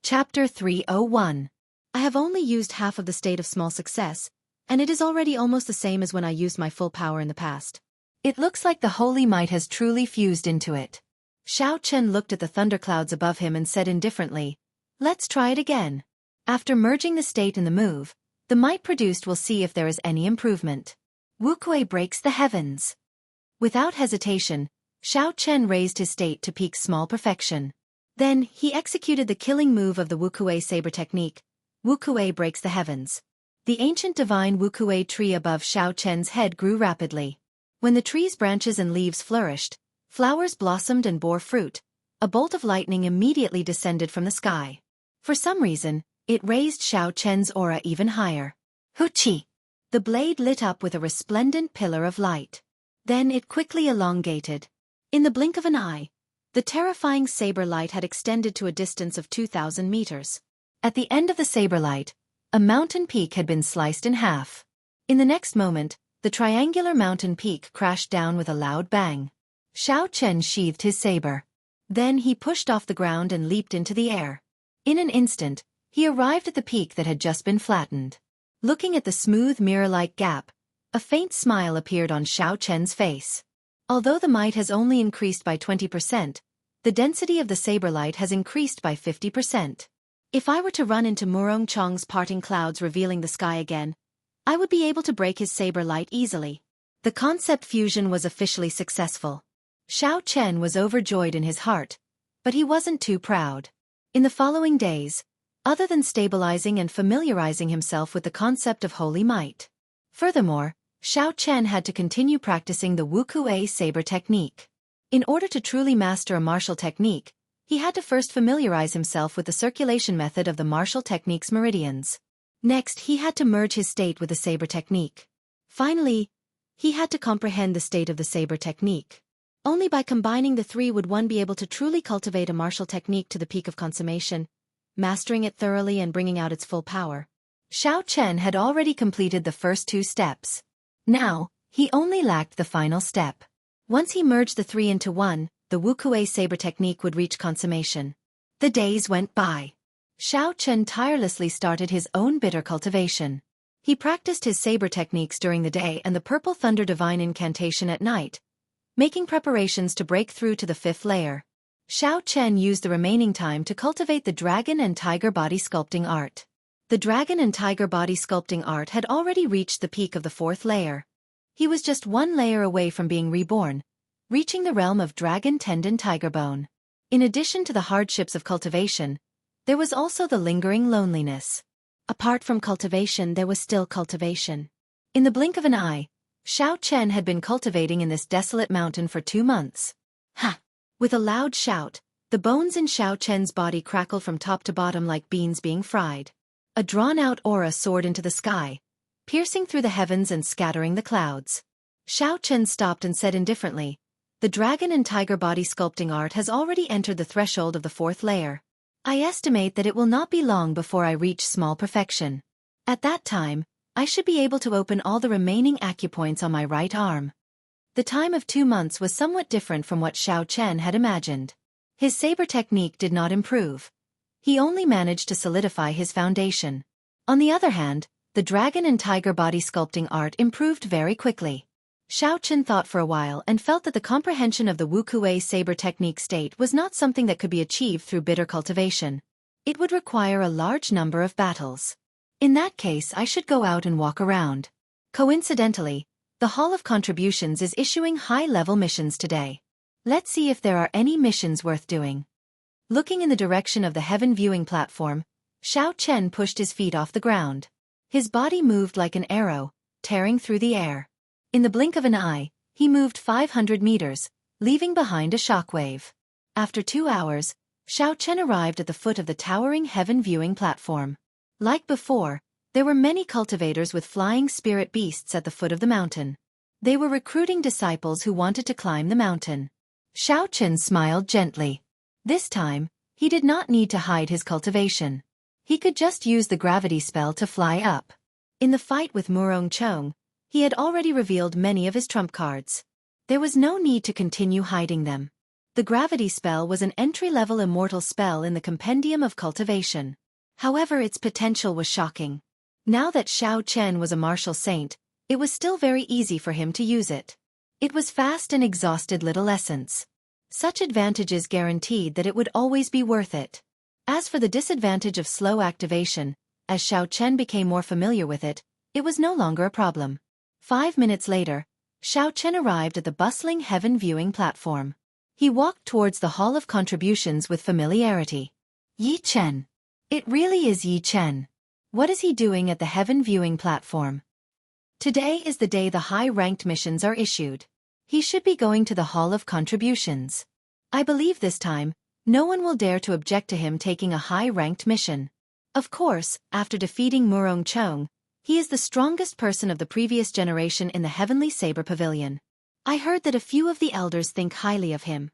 Chapter 301. I have only used half of the state of small success, and it is already almost the same as when I used my full power in the past. It looks like the holy might has truly fused into it. Xiao Chen looked at the thunderclouds above him and said indifferently, "Let's try it again." After merging the state in the move, the might produced will see if there is any improvement. Wukuei breaks the heavens. Without hesitation, Xiao Chen raised his state to peak small perfection. Then, he executed the killing move of the Wukuei saber technique. Wukuei breaks the heavens. The ancient divine Wukuei tree above Xiao Chen's head grew rapidly. When the tree's branches and leaves flourished, flowers blossomed and bore fruit, a bolt of lightning immediately descended from the sky. For some reason, it raised Xiao Chen's aura even higher. Huchi! The blade lit up with a resplendent pillar of light. Then it quickly elongated. In the blink of an eye, the terrifying saber light had extended to a distance of 2,000 meters. At the end of the saber light, a mountain peak had been sliced in half. In the next moment, the triangular mountain peak crashed down with a loud bang. Xiao Chen sheathed his saber. Then he pushed off the ground and leaped into the air. In an instant, he arrived at the peak that had just been flattened. Looking at the smooth mirror-like gap, a faint smile appeared on Xiao Chen's face. Although the might has only increased by 20%, the density of the saber light has increased by 50%. If I were to run into Murong Chong's parting clouds revealing the sky again, I would be able to break his saber light easily. The concept fusion was officially successful. Xiao Chen was overjoyed in his heart, but he wasn't too proud. In the following days, other than stabilizing and familiarizing himself with the concept of holy might. Furthermore, Xiao Chen had to continue practicing the Wukuei saber technique. In order to truly master a martial technique, he had to first familiarize himself with the circulation method of the martial technique's meridians. Next, he had to merge his state with the saber technique. Finally, he had to comprehend the state of the saber technique. Only by combining the three would one be able to truly cultivate a martial technique to the peak of consummation, mastering it thoroughly and bringing out its full power. Xiao Chen had already completed the first two steps. Now, he only lacked the final step. Once he merged the three into one, the Wukuei saber technique would reach consummation. The days went by. Xiao Chen tirelessly started his own bitter cultivation. He practiced his saber techniques during the day and the Purple Thunder Divine Incantation at night, making preparations to break through to the fifth layer. Xiao Chen used the remaining time to cultivate the dragon and tiger body sculpting art. The dragon and tiger body sculpting art had already reached the peak of the fourth layer. He was just one layer away from being reborn, reaching the realm of dragon tendon tiger bone. In addition to the hardships of cultivation, there was also the lingering loneliness. Apart from cultivation, there was still cultivation. In the blink of an eye, Xiao Chen had been cultivating in this desolate mountain for 2 months. Ha! With a loud shout, the bones in Xiao Chen's body crackled from top to bottom like beans being fried. A drawn-out aura soared into the sky, piercing through the heavens and scattering the clouds. Xiao Chen stopped and said indifferently, "The dragon and tiger body sculpting art has already entered the threshold of the fourth layer. I estimate that it will not be long before I reach small perfection. At that time, I should be able to open all the remaining acupoints on my right arm." The time of 2 months was somewhat different from what Xiao Chen had imagined. His saber technique did not improve. He only managed to solidify his foundation. On the other hand, the dragon and tiger body sculpting art improved very quickly. Xiao Chen thought for a while and felt that the comprehension of the Wukuei saber technique state was not something that could be achieved through bitter cultivation. It would require a large number of battles. In that case, I should go out and walk around. Coincidentally, the Hall of Contributions is issuing high-level missions today. Let's see if there are any missions worth doing. Looking in the direction of the heaven viewing platform, Xiao Chen pushed his feet off the ground. His body moved like an arrow, tearing through the air. In the blink of an eye, he moved 500 meters, leaving behind a shockwave. After 2 hours, Xiao Chen arrived at the foot of the towering heaven viewing platform. Like before, there were many cultivators with flying spirit beasts at the foot of the mountain. They were recruiting disciples who wanted to climb the mountain. Xiao Chen smiled gently. This time, he did not need to hide his cultivation. He could just use the gravity spell to fly up. In the fight with Murong Chong, he had already revealed many of his trump cards. There was no need to continue hiding them. The gravity spell was an entry-level immortal spell in the Compendium of Cultivation. However, its potential was shocking. Now that Xiao Chen was a martial saint, it was still very easy for him to use it. It was fast and exhausted little essence. Such advantages guaranteed that it would always be worth it. As for the disadvantage of slow activation, as Xiao Chen became more familiar with it, it was no longer a problem. 5 minutes later, Xiao Chen arrived at the bustling heaven viewing platform. He walked towards the Hall of Contributions with familiarity. Yi Chen. It really is Yi Chen. What is he doing at the heaven viewing platform? Today is the day the high-ranked missions are issued. He should be going to the Hall of Contributions. I believe this time, no one will dare to object to him taking a high-ranked mission. Of course, after defeating Murong Chong, he is the strongest person of the previous generation in the Heavenly Saber Pavilion. I heard that a few of the elders think highly of him.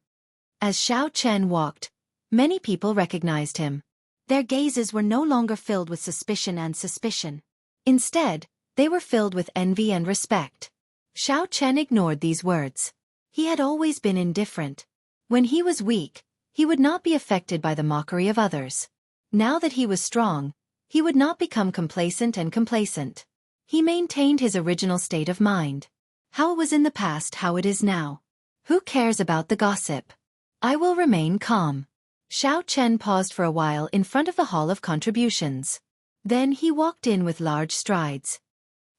As Xiao Chen walked, many people recognized him. Their gazes were no longer filled with suspicion and suspicion. Instead, they were filled with envy and respect. Xiao Chen ignored these words. He had always been indifferent. When he was weak, he would not be affected by the mockery of others. Now that he was strong, he would not become complacent. He maintained his original state of mind. How it was in the past, how it is now. Who cares about the gossip? I will remain calm. Xiao Chen paused for a while in front of the Hall of Contributions. Then he walked in with large strides.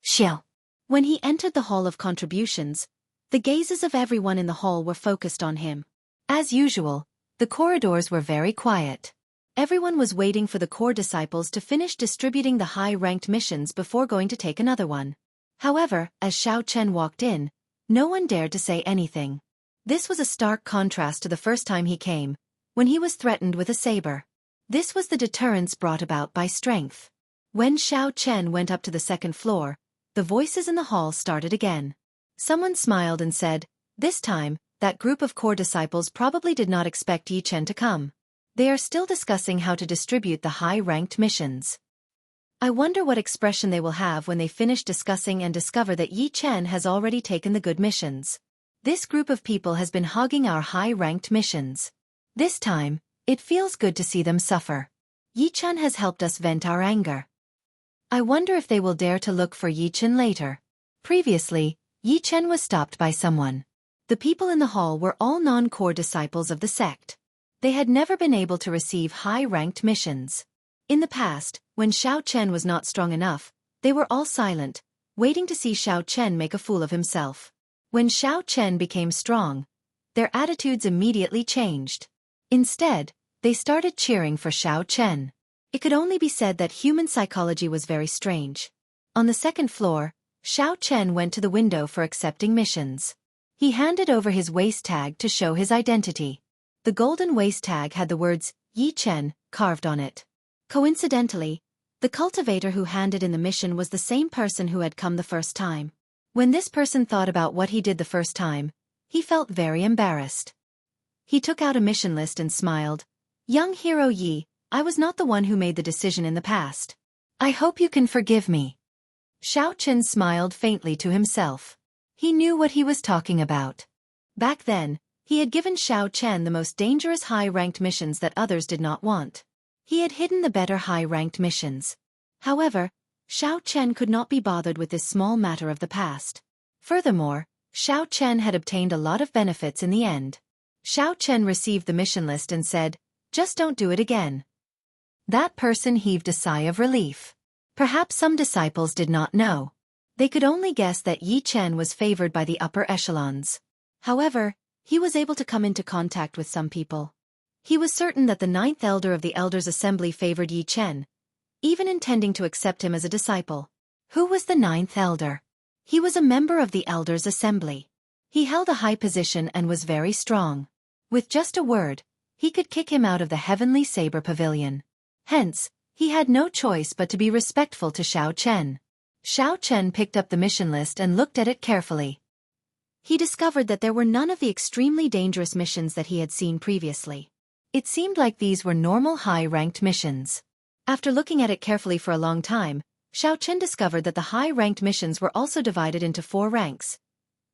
Xiao. When he entered the Hall of Contributions, the gazes of everyone in the hall were focused on him. As usual, the corridors were very quiet. Everyone was waiting for the core disciples to finish distributing the high-ranked missions before going to take another one. However, as Xiao Chen walked in, no one dared to say anything. This was a stark contrast to the first time he came, when he was threatened with a saber. This was the deterrence brought about by strength. When Xiao Chen went up to the second floor, the voices in the hall started again. Someone smiled and said, "This time, that group of core disciples probably did not expect Yi Chen to come. They are still discussing how to distribute the high-ranked missions. I wonder what expression they will have when they finish discussing and discover that Yi Chen has already taken the good missions. This group of people has been hogging our high-ranked missions. This time, it feels good to see them suffer. Yi Chen has helped us vent our anger. I wonder if they will dare to look for Yi Chen later." Previously, Yi Chen was stopped by someone. The people in the hall were all non-core disciples of the sect. They had never been able to receive high-ranked missions. In the past, when Xiao Chen was not strong enough, they were all silent, waiting to see Xiao Chen make a fool of himself. When Xiao Chen became strong, their attitudes immediately changed. Instead, they started cheering for Xiao Chen. It could only be said that human psychology was very strange. On the second floor, Xiao Chen went to the window for accepting missions. He handed over his waist tag to show his identity. The golden waist tag had the words, Yi Chen, carved on it. Coincidentally, the cultivator who handed in the mission was the same person who had come the first time. When this person thought about what he did the first time, he felt very embarrassed. He took out a mission list and smiled. "Young hero Yi, I was not the one who made the decision in the past. I hope you can forgive me." Xiao Chen smiled faintly to himself. He knew what he was talking about. Back then, he had given Xiao Chen the most dangerous high-ranked missions that others did not want. He had hidden the better high-ranked missions. However, Xiao Chen could not be bothered with this small matter of the past. Furthermore, Xiao Chen had obtained a lot of benefits in the end. Xiao Chen received the mission list and said, "Just don't do it again." That person heaved a sigh of relief. Perhaps some disciples did not know. They could only guess that Yi Chen was favored by the upper echelons. However, he was able to come into contact with some people. He was certain that the ninth elder of the Elders' Assembly favored Yi Chen, even intending to accept him as a disciple. Who was the ninth elder? He was a member of the Elders' Assembly. He held a high position and was very strong. With just a word, he could kick him out of the Heavenly Saber Pavilion. Hence, he had no choice but to be respectful to Xiao Chen. Xiao Chen picked up the mission list and looked at it carefully. He discovered that there were none of the extremely dangerous missions that he had seen previously. It seemed like these were normal high-ranked missions. After looking at it carefully for a long time, Xiao Chen discovered that the high-ranked missions were also divided into 4 ranks: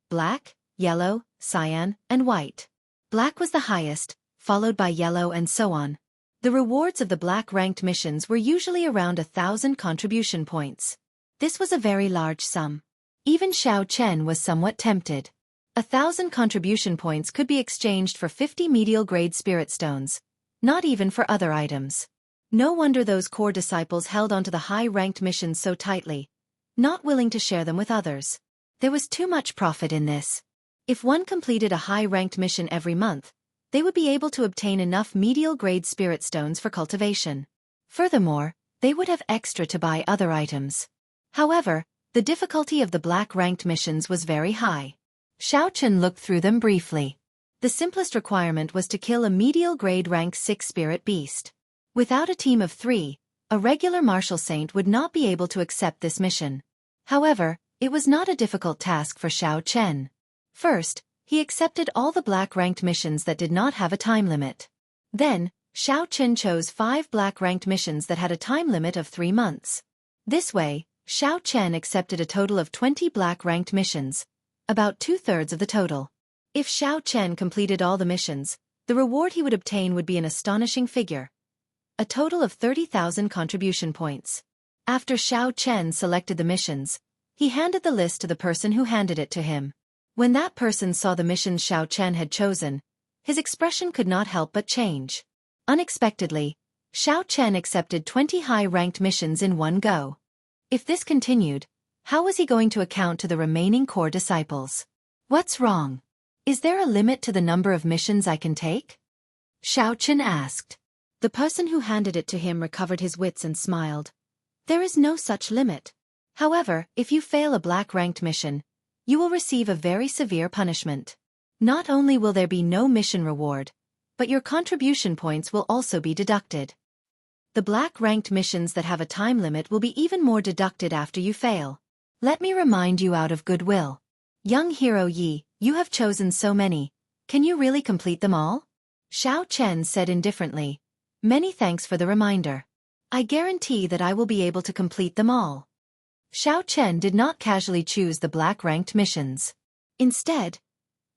black, yellow, cyan, and white. Black was the highest, followed by yellow and so on. The rewards of the black-ranked missions were usually around 1,000 contribution points. This was a very large sum. Even Xiao Chen was somewhat tempted. 1,000 contribution points could be exchanged for 50 medial-grade spirit stones, not even for other items. No wonder those core disciples held onto the high-ranked missions so tightly, not willing to share them with others. There was too much profit in this. If one completed a high-ranked mission every month, they would be able to obtain enough medial-grade spirit stones for cultivation. Furthermore, they would have extra to buy other items. However, the difficulty of the black-ranked missions was very high. Xiao Chen looked through them briefly. The simplest requirement was to kill a medial-grade rank 6 spirit beast. Without a team of 3, a regular martial saint would not be able to accept this mission. However, it was not a difficult task for Xiao Chen. First, he accepted all the black-ranked missions that did not have a time limit. Then, Xiao Chen chose 5 black-ranked missions that had a time limit of 3 months. This way, Xiao Chen accepted a total of 20 black-ranked missions, about 2/3 of the total. If Xiao Chen completed all the missions, the reward he would obtain would be an astonishing figure. A total of 30,000 contribution points. After Xiao Chen selected the missions, he handed the list to the person who handed it to him. When that person saw the missions Xiao Chen had chosen, his expression could not help but change. Unexpectedly, Xiao Chen accepted 20 high-ranked missions in one go. If this continued, how was he going to account to the remaining core disciples? What's wrong? Is there a limit to the number of missions I can take? Xiao Chen asked. The person who handed it to him recovered his wits and smiled. There is no such limit. However, if you fail a black-ranked mission, you will receive a very severe punishment. Not only will there be no mission reward, but your contribution points will also be deducted. The black-ranked missions that have a time limit will be even more deducted after you fail. Let me remind you out of goodwill. Young hero Yi, you have chosen so many. Can you really complete them all? Xiao Chen said indifferently. Many thanks for the reminder. I guarantee that I will be able to complete them all. Xiao Chen did not casually choose the black-ranked missions. Instead,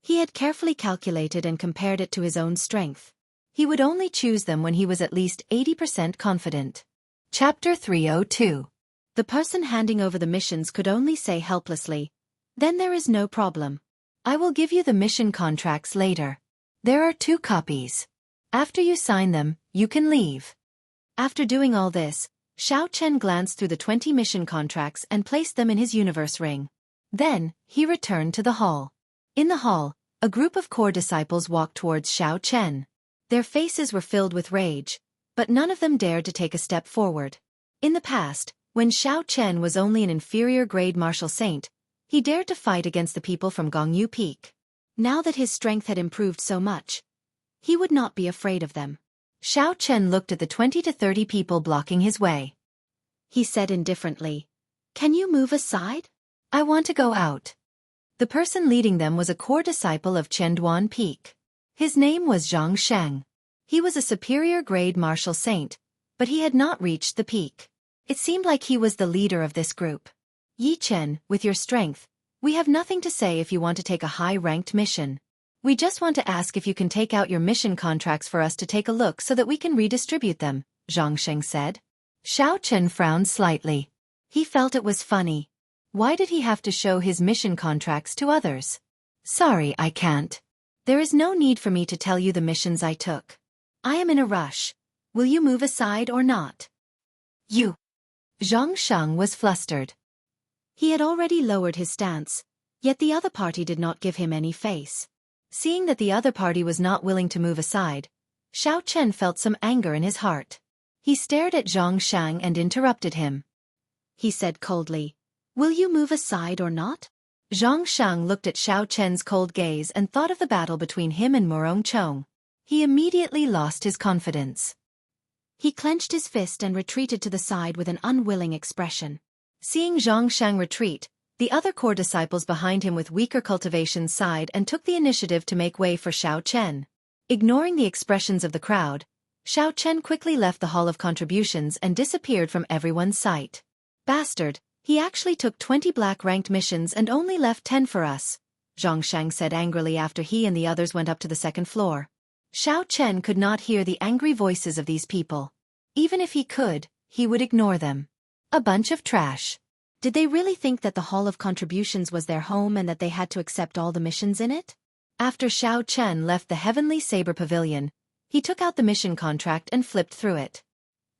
he had carefully calculated and compared it to his own strength. He would only choose them when he was at least 80% confident. Chapter 302. The person handing over the missions could only say helplessly, "Then there is no problem. I will give you the mission contracts later. There are 2 copies. After you sign them, you can leave." After doing all this, Xiao Chen glanced through the 20 mission contracts and placed them in his universe ring. Then, he returned to the hall. In the hall, a group of core disciples walked towards Xiao Chen. Their faces were filled with rage, but none of them dared to take a step forward. In the past, when Xiao Chen was only an inferior-grade martial saint, he dared to fight against the people from Gongyu Peak. Now that his strength had improved so much, he would not be afraid of them. Xiao Chen looked at the 20 to 30 people blocking his way. He said indifferently, "Can you move aside? I want to go out." The person leading them was a core disciple of Chenduan Peak. His name was Zhang Sheng. He was a superior-grade martial saint, but he had not reached the peak. It seemed like he was the leader of this group. "Yi Chen, with your strength, we have nothing to say if you want to take a high-ranked mission. We just want to ask if you can take out your mission contracts for us to take a look so that we can redistribute them," Zhang Sheng said. Xiao Chen frowned slightly. He felt it was funny. Why did he have to show his mission contracts to others? "Sorry, I can't. There is no need for me to tell you the missions I took. I am in a rush. Will you move aside or not?" "You." Zhang Sheng was flustered. He had already lowered his stance, yet the other party did not give him any face. Seeing that the other party was not willing to move aside, Xiao Chen felt some anger in his heart. He stared at Zhang Sheng and interrupted him. He said coldly, "Will you move aside or not?" Zhang Sheng looked at Xiao Chen's cold gaze and thought of the battle between him and Murong Chong. He immediately lost his confidence. He clenched his fist and retreated to the side with an unwilling expression. Seeing Zhang Sheng retreat, the other core disciples behind him with weaker cultivations sighed and took the initiative to make way for Xiao Chen. Ignoring the expressions of the crowd, Xiao Chen quickly left the Hall of Contributions and disappeared from everyone's sight. "Bastard, he actually took 20 black-ranked missions and only left 10 for us," Zhongshang said angrily after he and the others went up to the second floor. Xiao Chen could not hear the angry voices of these people. Even if he could, he would ignore them. A bunch of trash. Did they really think that the Hall of Contributions was their home and that they had to accept all the missions in it? After Xiao Chen left the Heavenly Saber Pavilion, he took out the mission contract and flipped through it.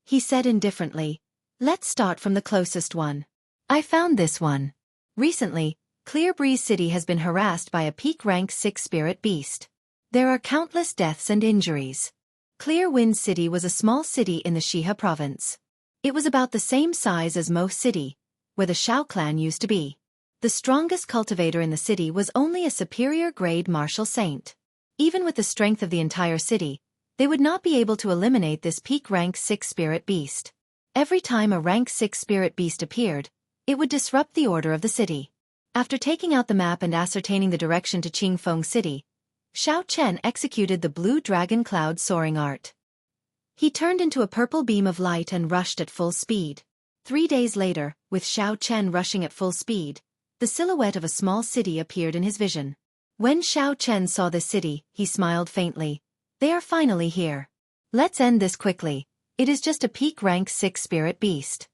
He said indifferently, "Let's start from the closest one. I found this one. Recently, Clear Breeze City has been harassed by a peak rank 6 spirit beast. There are countless deaths and injuries. Clear Wind City was a small city in the Shiha province. It was about the same size as Mo City, where the Shao clan used to be. The strongest cultivator in the city was only a superior grade martial saint. Even with the strength of the entire city, they would not be able to eliminate this peak rank 6 spirit beast. Every time a rank 6 spirit beast appeared, it would disrupt the order of the city. After taking out the map and ascertaining the direction to Qingfeng City, Xiao Chen executed the blue dragon cloud soaring art. He turned into a purple beam of light and rushed at full speed. 3 days later, with Xiao Chen rushing at full speed, the silhouette of a small city appeared in his vision. When Xiao Chen saw this city, he smiled faintly. They are finally here. Let's end this quickly. It is just a peak rank 6 spirit beast.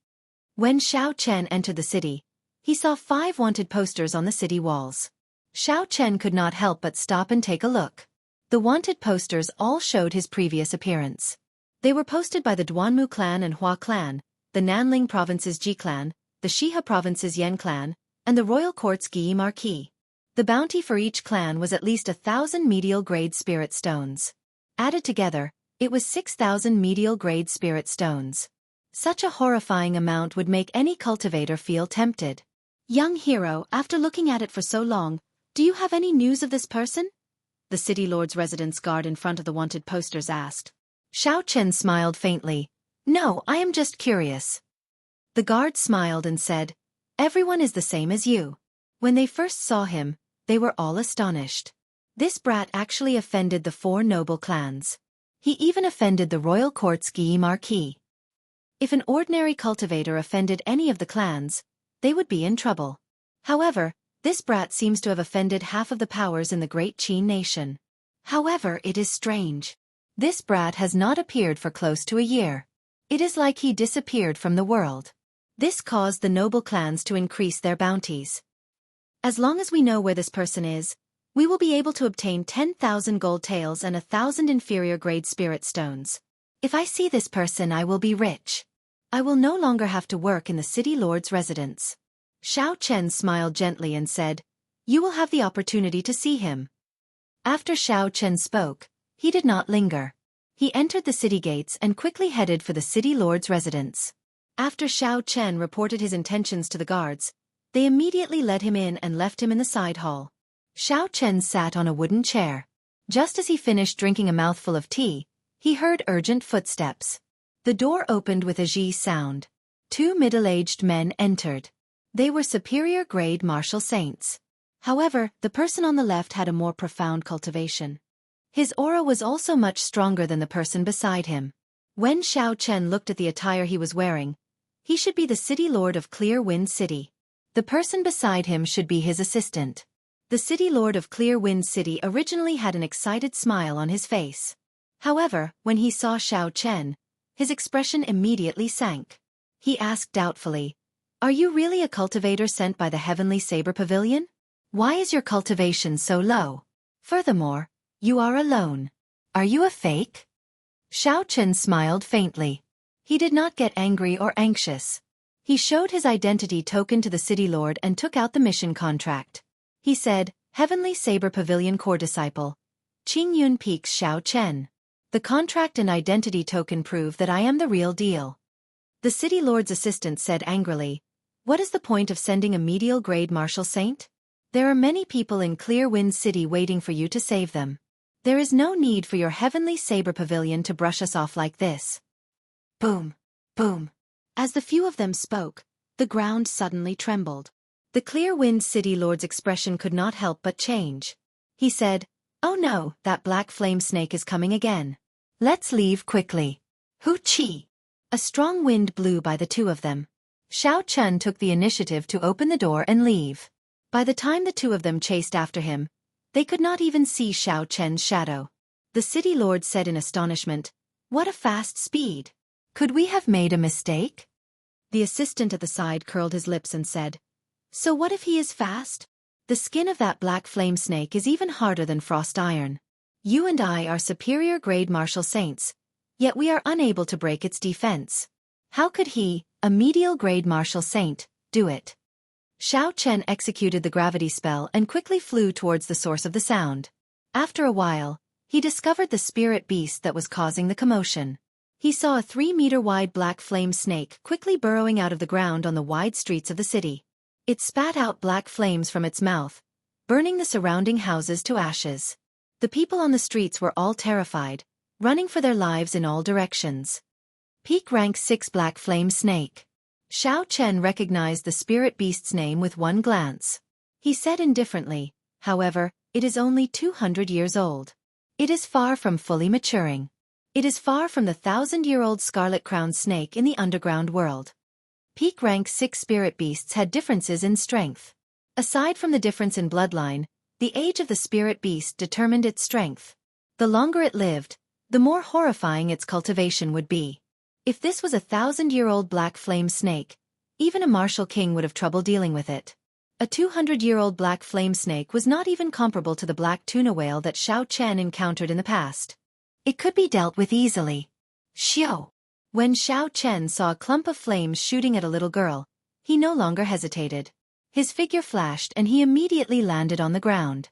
When Xiao Chen entered the city, he saw 5 wanted posters on the city walls. Xiao Chen could not help but stop and take a look. The wanted posters all showed his previous appearance. They were posted by the Duanmu clan and Hua clan, the Nanling province's Ji clan, the Shiha province's Yan clan, and the royal court's Guyi Marquis. The bounty for each clan was at least 1,000 medial grade spirit stones. Added together, it was 6,000 medial grade spirit stones. Such a horrifying amount would make any cultivator feel tempted. Young hero, after looking at it for so long, do you have any news of this person? The city lord's residence guard in front of the wanted posters asked. Xiao Chen smiled faintly. No, I am just curious. The guard smiled and said, everyone is the same as you. When they first saw him, they were all astonished. This brat actually offended the 4 noble clans. He even offended the royal court's Guyi Marquis. If an ordinary cultivator offended any of the clans, they would be in trouble. However, this brat seems to have offended half of the powers in the great Qin nation. However, it is strange. This brat has not appeared for close to a year. It is like he disappeared from the world. This caused the noble clans to increase their bounties. As long as we know where this person is, we will be able to obtain 10,000 gold taels and 1,000 inferior grade spirit stones. If I see this person, I will be rich. I will no longer have to work in the city lord's residence. Xiao Chen smiled gently and said, you will have the opportunity to see him. After Xiao Chen spoke, he did not linger. He entered the city gates and quickly headed for the city lord's residence. After Xiao Chen reported his intentions to the guards, they immediately led him in and left him in the side hall. Xiao Chen sat on a wooden chair. Just as he finished drinking a mouthful of tea, he heard urgent footsteps. The door opened with a zhi sound. 2 middle-aged men entered. They were superior grade martial saints. However, the person on the left had a more profound cultivation. His aura was also much stronger than the person beside him. When Xiao Chen looked at the attire he was wearing, he should be the city lord of Clear Wind City. The person beside him should be his assistant. The city lord of Clear Wind City originally had an excited smile on his face. However, when he saw Xiao Chen, his expression immediately sank. He asked doubtfully, are you really a cultivator sent by the Heavenly Saber Pavilion? Why is your cultivation so low? Furthermore, you are alone. Are you a fake? Xiao Chen smiled faintly. He did not get angry or anxious. He showed his identity token to the city lord and took out the mission contract. He said, Heavenly Saber Pavilion Core Disciple, Qingyun Peaks Xiao Chen. The contract and identity token prove that I am the real deal. The city lord's assistant said angrily, what is the point of sending a medial grade martial saint? There are many people in Clear Wind City waiting for you to save them. There is no need for your Heavenly Saber Pavilion to brush us off like this. Boom, boom. As the few of them spoke, the ground suddenly trembled. The Clear Wind City lord's expression could not help but change. He said, oh no, that black flame snake is coming again. Let's leave quickly. Hoo-chee! A strong wind blew by the 2 of them. Xiao Chen took the initiative to open the door and leave. By the time the two of them chased after him, they could not even see Xiao Chen's shadow. The city lord said in astonishment, "What a fast speed! Could we have made a mistake?" The assistant at the side curled his lips and said, "So what if he is fast? The skin of that black flame snake is even harder than frost iron. You and I are superior grade martial saints, yet we are unable to break its defense. How could he, a medial grade martial saint, do it?" Xiao Chen executed the gravity spell and quickly flew towards the source of the sound. After a while, he discovered the spirit beast that was causing the commotion. He saw a 3-meter-wide black flame snake quickly burrowing out of the ground on the wide streets of the city. It spat out black flames from its mouth, burning the surrounding houses to ashes. The people on the streets were all terrified, running for their lives in all directions. Peak Rank 6 Black Flame Snake. Xiao Chen recognized the spirit beast's name with one glance. He said indifferently, "However, it is only 200 years old. It is far from fully maturing. It is far from the 1,000-year-old scarlet-crowned snake in the underground world." Peak Rank 6 spirit beasts had differences in strength. Aside from the difference in bloodline, the age of the spirit beast determined its strength. The longer it lived, the more horrifying its cultivation would be. If this was a 1,000-year-old black flame snake, even a martial king would have trouble dealing with it. A 200-year-old black flame snake was not even comparable to the black tuna whale that Xiao Chen encountered in the past. It could be dealt with easily. Xiao. When Xiao Chen saw a clump of flames shooting at a little girl, he no longer hesitated. His figure flashed and he immediately landed on the ground.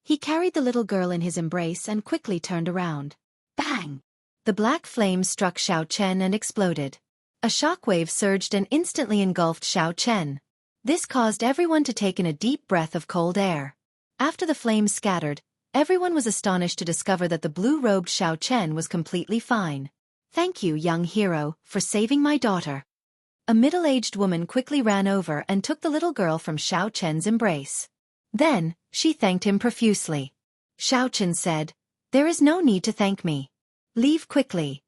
He carried the little girl in his embrace and quickly turned around. Bang! The black flames struck Xiao Chen and exploded. A shockwave surged and instantly engulfed Xiao Chen. This caused everyone to take in a deep breath of cold air. After the flames scattered, everyone was astonished to discover that the blue-robed Xiao Chen was completely fine. "Thank you, young hero, for saving my daughter." A middle-aged woman quickly ran over and took the little girl from Xiao Chen's embrace. Then, she thanked him profusely. Xiao Chen said, "There is no need to thank me. Leave quickly.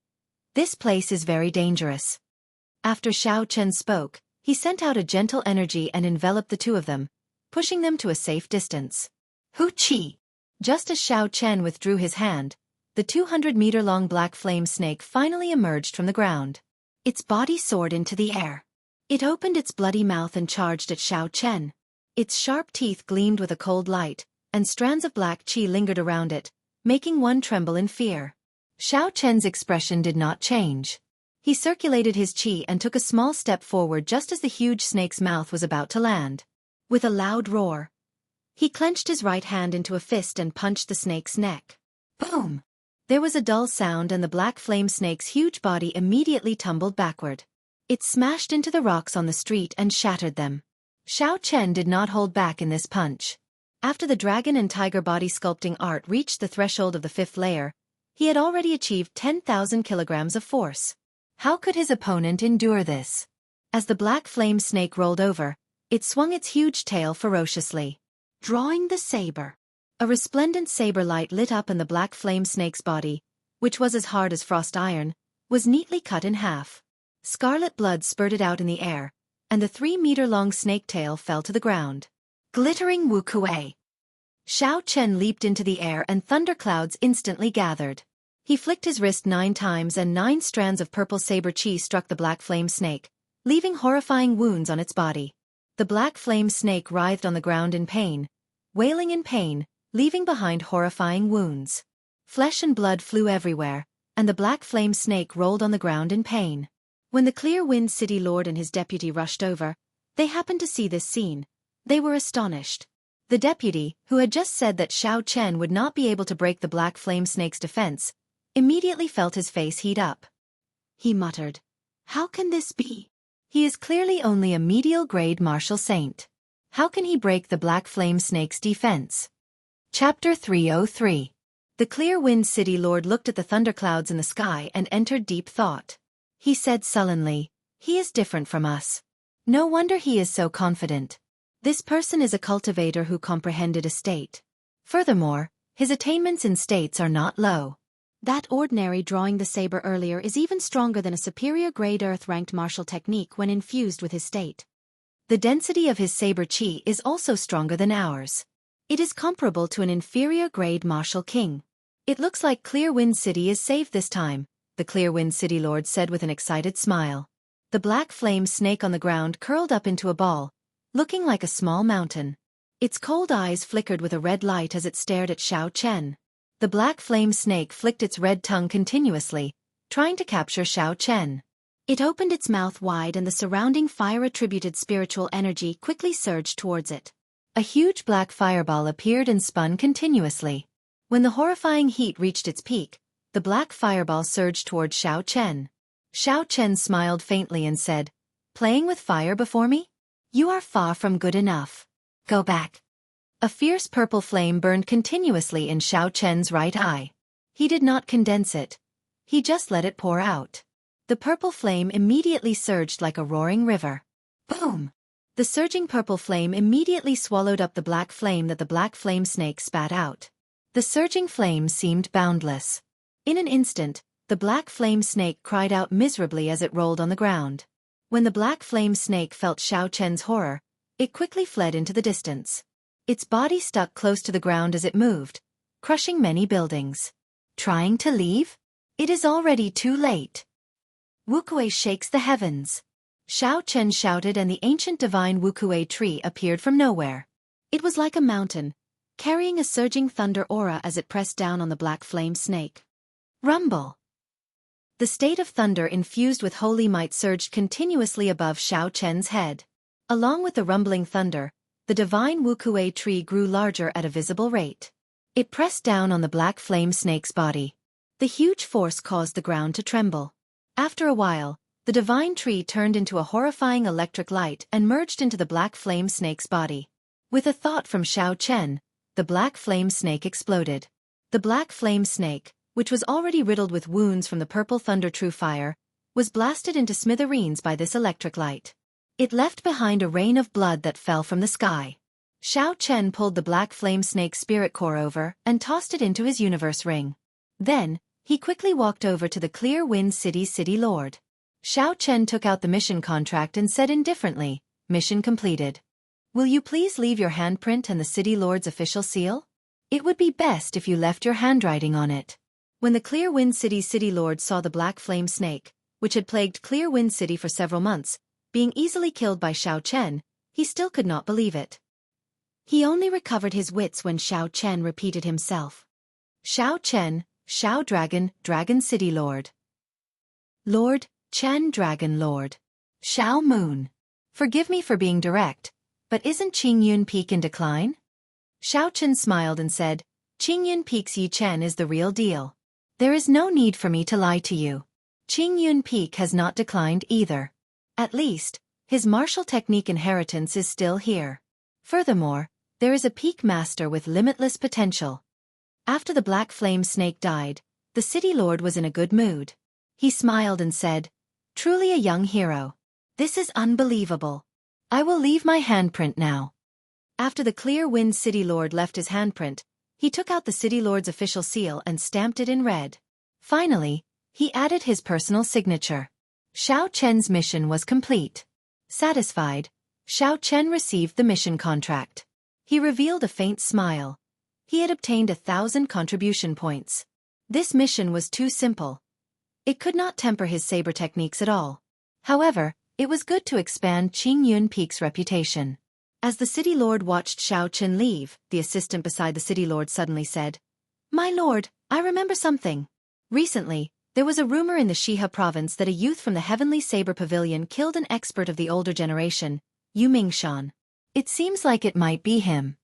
This place is very dangerous." After Xiao Chen spoke, he sent out a gentle energy and enveloped the two of them, pushing them to a safe distance. Hu-chi! Just as Xiao Chen withdrew his hand, the 200-meter-long black flame snake finally emerged from the ground. Its body soared into the air. It opened its bloody mouth and charged at Xiao Chen. Its sharp teeth gleamed with a cold light, and strands of black qi lingered around it, making one tremble in fear. Xiao Chen's expression did not change. He circulated his qi and took a small step forward just as the huge snake's mouth was about to land. With a loud roar, he clenched his right hand into a fist and punched the snake's neck. Boom! There was a dull sound and the black flame snake's huge body immediately tumbled backward. It smashed into the rocks on the street and shattered them. Xiao Chen did not hold back in this punch. After the dragon and tiger body sculpting art reached the threshold of the 5th layer, he had already achieved 10,000 kilograms of force. How could his opponent endure this? As the black flame snake rolled over, it swung its huge tail ferociously. Drawing the saber. A resplendent saber light lit up and the black flame snake's body, which was as hard as frost iron, was neatly cut in half. Scarlet blood spurted out in the air, and the 3-meter-long snake tail fell to the ground. Glittering wukuei. Xiao Chen leaped into the air and thunderclouds instantly gathered. He flicked his wrist 9 times and 9 strands of purple saber qi struck the black flame snake, leaving horrifying wounds on its body. The black flame snake writhed on the ground in pain, wailing in pain, leaving behind horrifying wounds. Flesh and blood flew everywhere, and the black flame snake rolled on the ground in pain. When the Clear Wind City Lord and his deputy rushed over, they happened to see this scene. They were astonished. The deputy, who had just said that Xiao Chen would not be able to break the black flame snake's defense, immediately felt his face heat up. He muttered, "How can this be? He is clearly only a medial grade martial saint. How can he break the black flame snake's defense?" Chapter 303. The Clear Wind City Lord looked at the thunderclouds in the sky and entered deep thought. He said sullenly, "He is different from us. No wonder he is so confident. This person is a cultivator who comprehended a state. Furthermore, his attainments in states are not low. That ordinary drawing the saber earlier is even stronger than a superior grade earth-ranked martial technique when infused with his state. The density of his saber chi is also stronger than ours. It is comparable to an inferior-grade martial king. It looks like Clearwind City is saved this time, the Clearwind City Lord said with an excited smile. The black flame snake on the ground curled up into a ball, looking like a small mountain. Its cold eyes flickered with a red light as it stared at Xiao Chen. The black flame snake flicked its red tongue continuously, trying to capture Xiao Chen. It opened its mouth wide and the surrounding fire-attributed spiritual energy quickly surged towards it. A huge black fireball appeared and spun continuously. When the horrifying heat reached its peak, the black fireball surged toward Xiao Chen. Xiao Chen smiled faintly and said, "Playing with fire before me? You are far from good enough. Go back." A fierce purple flame burned continuously in Xiao Chen's right eye. He did not condense it. He just let it pour out. The purple flame immediately surged like a roaring river. Boom! The surging purple flame immediately swallowed up the black flame that the black flame snake spat out. The surging flame seemed boundless. In an instant, the black flame snake cried out miserably as it rolled on the ground. When the black flame snake felt Xiao Chen's horror, it quickly fled into the distance. Its body stuck close to the ground as it moved, crushing many buildings. Trying to leave? It is already too late. Wukue shakes the heavens. Xiao Chen shouted and the ancient divine Wukue tree appeared from nowhere. It was like a mountain, carrying a surging thunder aura as it pressed down on the black flame snake. Rumble! The state of thunder infused with holy might surged continuously above Xiao Chen's head. Along with the rumbling thunder, the divine Wukue tree grew larger at a visible rate. It pressed down on the black flame snake's body. The huge force caused the ground to tremble. After a while, the divine tree turned into a horrifying electric light and merged into the black flame snake's body. With a thought from Xiao Chen, the black flame snake exploded. The black flame snake, which was already riddled with wounds from the purple thunder true fire, was blasted into smithereens by this electric light. It left behind a rain of blood that fell from the sky. Xiao Chen pulled the black flame snake's spirit core over and tossed it into his universe ring. Then, he quickly walked over to the Clearwind City's city lord. Xiao Chen took out the mission contract and said indifferently, "Mission completed. Will you please leave your handprint and the city lord's official seal? It would be best if you left your handwriting on it." When the Clearwind City's city lord saw the black flame snake, which had plagued Clearwind City for several months, being easily killed by Xiao Chen, he still could not believe it. He only recovered his wits when Xiao Chen repeated himself. Xiao Chen, Xiao Dragon, Dragon City Lord. Lord, Chen Dragon Lord. Xiao Moon. Forgive me for being direct, but isn't Qingyun Peak in decline? Xiao Chen smiled and said, "Qingyun Peak's Yi Chen is the real deal. There is no need for me to lie to you. Qingyun Peak has not declined either. At least, his martial technique inheritance is still here. Furthermore, there is a peak master with limitless potential." After the black flame snake died, the city lord was in a good mood. He smiled and said, "Truly a young hero. This is unbelievable. I will leave my handprint now." After the Clearwind City Lord left his handprint, he took out the city lord's official seal and stamped it in red. Finally, he added his personal signature. Xiao Chen's mission was complete. Satisfied, Xiao Chen received the mission contract. He revealed a faint smile. He had obtained 1,000 contribution points. This mission was too simple. It could not temper his saber techniques at all. However, it was good to expand Qingyun Peak's reputation. As the city lord watched Xiao Chen leave, the assistant beside the city lord suddenly said, "My lord, I remember something. Recently, there was a rumor in the Shiha province that a youth from the Heavenly Saber Pavilion killed an expert of the older generation, Yu Mingshan. It seems like it might be him."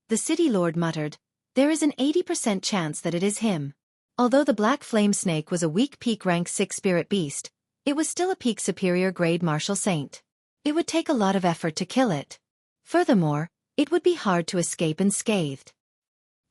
The city lord muttered, "There is an 80% chance that it is him." Although the black flame snake was a weak peak rank 6 spirit beast, it was still a peak superior grade martial saint. It would take a lot of effort to kill it. Furthermore, it would be hard to escape unscathed.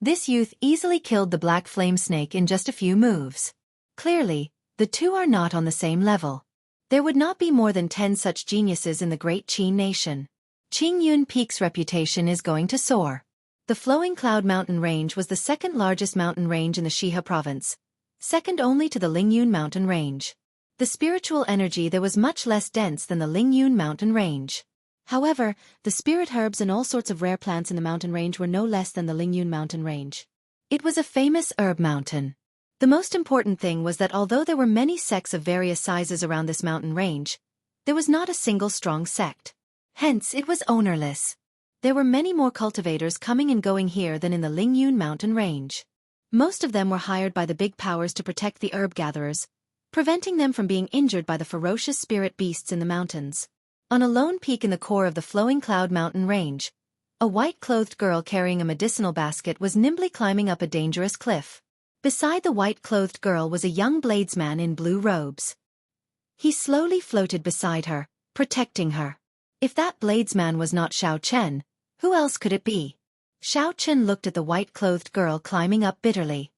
This youth easily killed the black flame snake in just a few moves. Clearly, the two are not on the same level. There would not be more than 10 such geniuses in the great Qin nation. Qingyun Peak's reputation is going to soar. The Flowing Cloud Mountain Range was the second largest mountain range in the Shiha province, second only to the Lingyun Mountain Range. The spiritual energy there was much less dense than the Lingyun Mountain Range. However, the spirit herbs and all sorts of rare plants in the mountain range were no less than the Lingyun mountain range. It was a famous herb mountain. The most important thing was that although there were many sects of various sizes around this mountain range, there was not a single strong sect. Hence, it was ownerless. There were many more cultivators coming and going here than in the Lingyun mountain range. Most of them were hired by the big powers to protect the herb gatherers, preventing them from being injured by the ferocious spirit beasts in the mountains. On a lone peak in the core of the Flowing Cloud mountain range, a white-clothed girl carrying a medicinal basket was nimbly climbing up a dangerous cliff. Beside the white-clothed girl was a young bladesman in blue robes. He slowly floated beside her, protecting her. If that bladesman was not Xiao Chen, who else could it be? Xiao Chen looked at the white-clothed girl climbing up bitterly.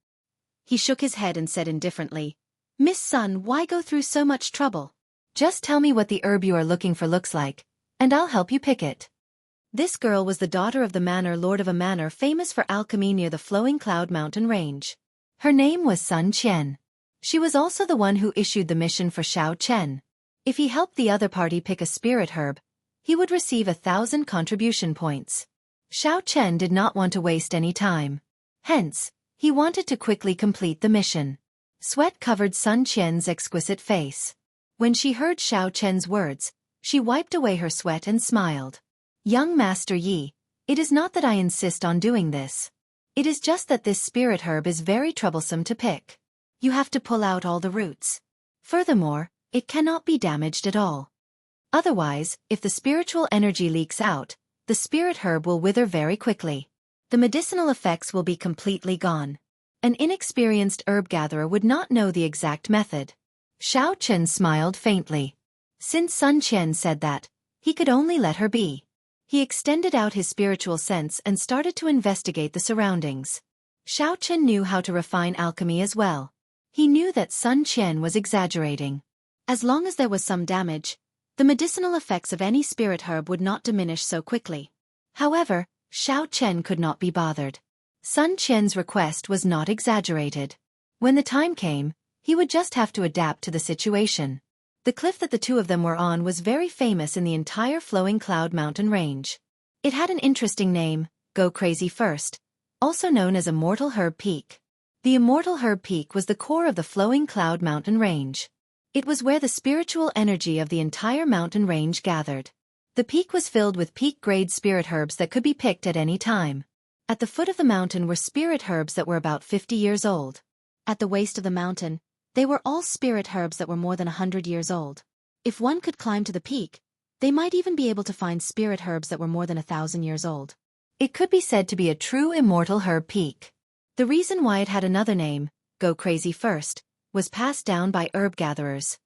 He shook his head and said indifferently, "Miss Sun, why go through so much trouble? Just tell me what the herb you are looking for looks like, and I'll help you pick it." This girl was the daughter of the manor lord of a manor famous for alchemy near the Flowing Cloud mountain range. Her name was Sun Qian. She was also the one who issued the mission for Xiao Chen. If he helped the other party pick a spirit herb, he would receive 1,000 contribution points. Xiao Chen did not want to waste any time. Hence, he wanted to quickly complete the mission. Sweat covered Sun Qian's exquisite face. When she heard Xiao Chen's words, she wiped away her sweat and smiled. "Young Master Yi, it is not that I insist on doing this. It is just that this spirit herb is very troublesome to pick. You have to pull out all the roots. Furthermore, it cannot be damaged at all. Otherwise, if the spiritual energy leaks out, the spirit herb will wither very quickly. The medicinal effects will be completely gone. An inexperienced herb gatherer would not know the exact method." Xiao Chen smiled faintly. Since Sun Qian said that, he could only let her be. He extended out his spiritual sense and started to investigate the surroundings. Xiao Chen knew how to refine alchemy as well. He knew that Sun Qian was exaggerating. As long as there was some damage, the medicinal effects of any spirit herb would not diminish so quickly. However, Xiao Chen could not be bothered. Sun Qian's request was not exaggerated. When the time came, he would just have to adapt to the situation. The cliff that the two of them were on was very famous in the entire Flowing Cloud mountain range. It had an interesting name, Go Crazy First, also known as Immortal Herb Peak. The Immortal Herb Peak was the core of the Flowing Cloud mountain range. It was where the spiritual energy of the entire mountain range gathered. The peak was filled with peak-grade spirit herbs that could be picked at any time. At the foot of the mountain were spirit herbs that were about 50 years old. At the waist of the mountain, they were all spirit herbs that were more than 100 years old. If one could climb to the peak, they might even be able to find spirit herbs that were more than 1,000 years old. It could be said to be a true immortal herb peak. The reason why it had another name, Go Crazy First, was passed down by herb gatherers.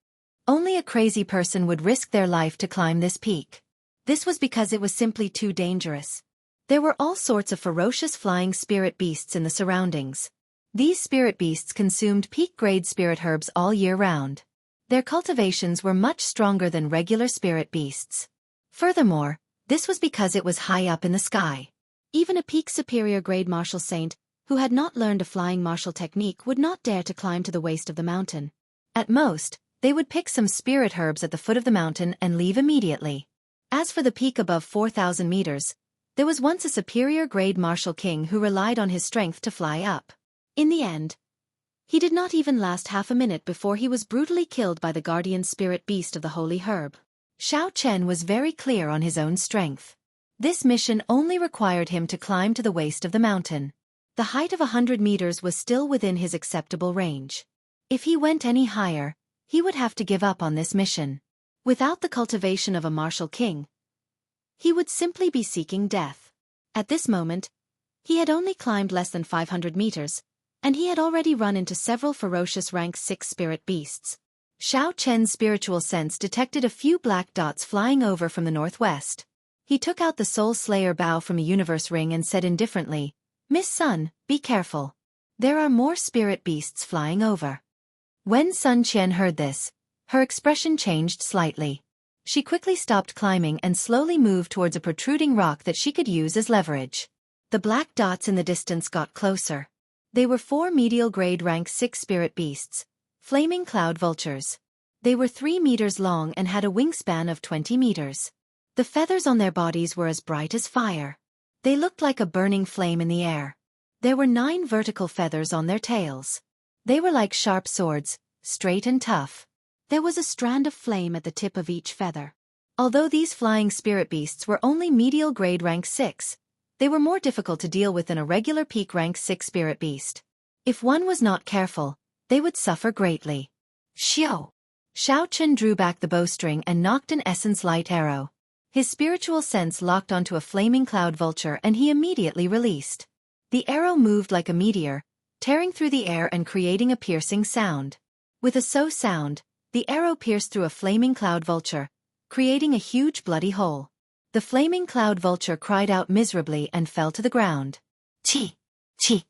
Only a crazy person would risk their life to climb this peak. This was because it was simply too dangerous. There were all sorts of ferocious flying spirit beasts in the surroundings. These spirit beasts consumed peak-grade spirit herbs all year round. Their cultivations were much stronger than regular spirit beasts. Furthermore, this was because it was high up in the sky. Even a peak superior grade martial saint, who had not learned a flying martial technique, would not dare to climb to the waist of the mountain. At most, they would pick some spirit herbs at the foot of the mountain and leave immediately. As for the peak above 4,000 meters, there was once a superior grade martial king who relied on his strength to fly up. In the end, he did not even last half a minute before he was brutally killed by the guardian spirit beast of the holy herb. Xiao Chen was very clear on his own strength. This mission only required him to climb to the waist of the mountain. The height of 100 meters was still within his acceptable range. If he went any higher, he would have to give up on this mission. Without the cultivation of a martial king, he would simply be seeking death. At this moment, he had only climbed less than 500 meters, and he had already run into several ferocious rank 6 spirit beasts. Xiao Chen's spiritual sense detected a few black dots flying over from the northwest. He took out the Soul Slayer bow from a universe ring and said indifferently, "Miss Sun, be careful. There are more spirit beasts flying over." When Sun Qian heard this, her expression changed slightly. She quickly stopped climbing and slowly moved towards a protruding rock that she could use as leverage. The black dots in the distance got closer. They were 4 medial grade rank 6 spirit beasts, flaming cloud vultures. They were 3 meters long and had a wingspan of 20 meters. The feathers on their bodies were as bright as fire. They looked like a burning flame in the air. There were 9 vertical feathers on their tails. They were like sharp swords, straight and tough. There was a strand of flame at the tip of each feather. Although these flying spirit beasts were only medial grade rank 6, they were more difficult to deal with than a regular peak rank 6 spirit beast. If one was not careful, they would suffer greatly. Xiao! Xiao Chen drew back the bowstring and nocked an essence light arrow. His spiritual sense locked onto a flaming cloud vulture and he immediately released. The arrow moved like a meteor, tearing through the air and creating a piercing sound. With a so sound, the arrow pierced through a flaming cloud vulture, creating a huge bloody hole. The flaming cloud vulture cried out miserably and fell to the ground. Chi! Chi!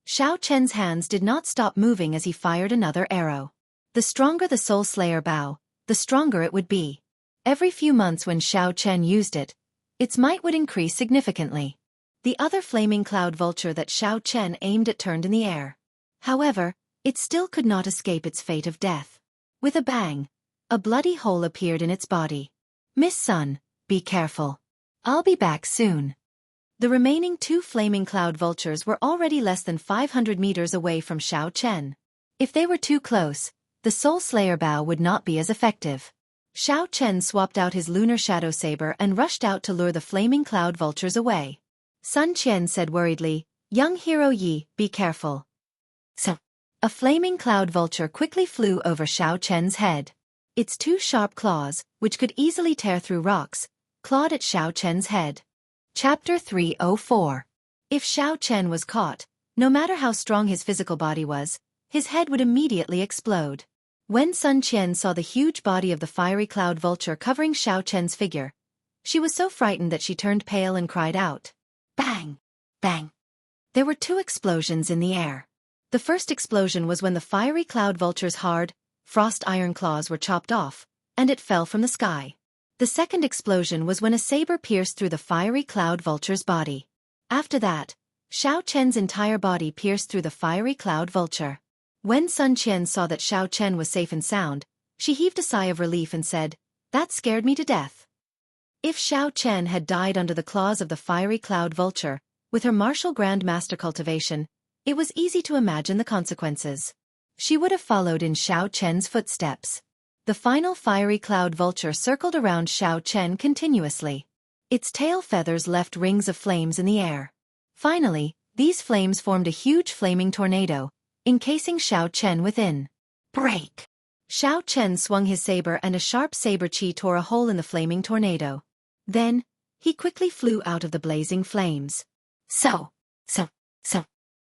Xiao Chen's hands did not stop moving as he fired another arrow. The stronger the Soul Slayer bow, the stronger it would be. Every few months when Xiao Chen used it, its might would increase significantly. The other flaming cloud vulture that Xiao Chen aimed at turned in the air. However, it still could not escape its fate of death. With a bang, a bloody hole appeared in its body. Miss Sun, be careful. I'll be back soon. The remaining 2 flaming cloud vultures were already less than 500 meters away from Xiao Chen. If they were too close, the Soul Slayer bow would not be as effective. Xiao Chen swapped out his lunar shadow saber and rushed out to lure the flaming cloud vultures away. Sun Qian said worriedly, "Young hero Yi, be careful." So, a flaming cloud vulture quickly flew over Xiao Chen's head. Its 2 sharp claws, which could easily tear through rocks, clawed at Xiao Chen's head. Chapter 304. If Xiao Chen was caught, no matter how strong his physical body was, his head would immediately explode. When Sun Qian saw the huge body of the fiery cloud vulture covering Xiao Chen's figure, she was so frightened that she turned pale and cried out. Bang! Bang! There were 2 explosions in the air. The first explosion was when the fiery cloud vulture's hard, frost-iron claws were chopped off, and it fell from the sky. The second explosion was when a saber pierced through the fiery cloud vulture's body. After that, Xiao Chen's entire body pierced through the fiery cloud vulture. When Sun Qian saw that Xiao Chen was safe and sound, she heaved a sigh of relief and said, "That scared me to death." If Xiao Chen had died under the claws of the fiery cloud vulture, with her martial grandmaster cultivation, it was easy to imagine the consequences. She would have followed in Xiao Chen's footsteps. The final fiery cloud vulture circled around Xiao Chen continuously. Its tail feathers left rings of flames in the air. Finally, these flames formed a huge flaming tornado, encasing Xiao Chen within. Break! Xiao Chen swung his saber and a sharp saber chi tore a hole in the flaming tornado. Then, he quickly flew out of the blazing flames. So.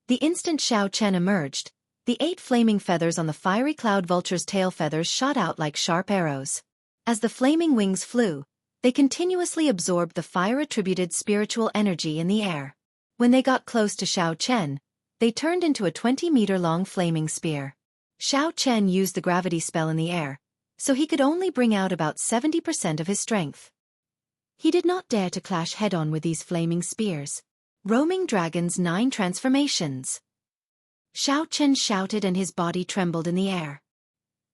The instant Xiao Chen emerged, the 8 flaming feathers on the fiery cloud vulture's tail feathers shot out like sharp arrows. As the flaming wings flew, they continuously absorbed the fire-attributed spiritual energy in the air. When they got close to Xiao Chen, they turned into a 20-meter-long flaming spear. Xiao Chen used the gravity spell in the air, so he could only bring out about 70% of his strength. He did not dare to clash head-on with these flaming spears. Roaming Dragon's 9 transformations. Xiao Chen shouted and his body trembled in the air.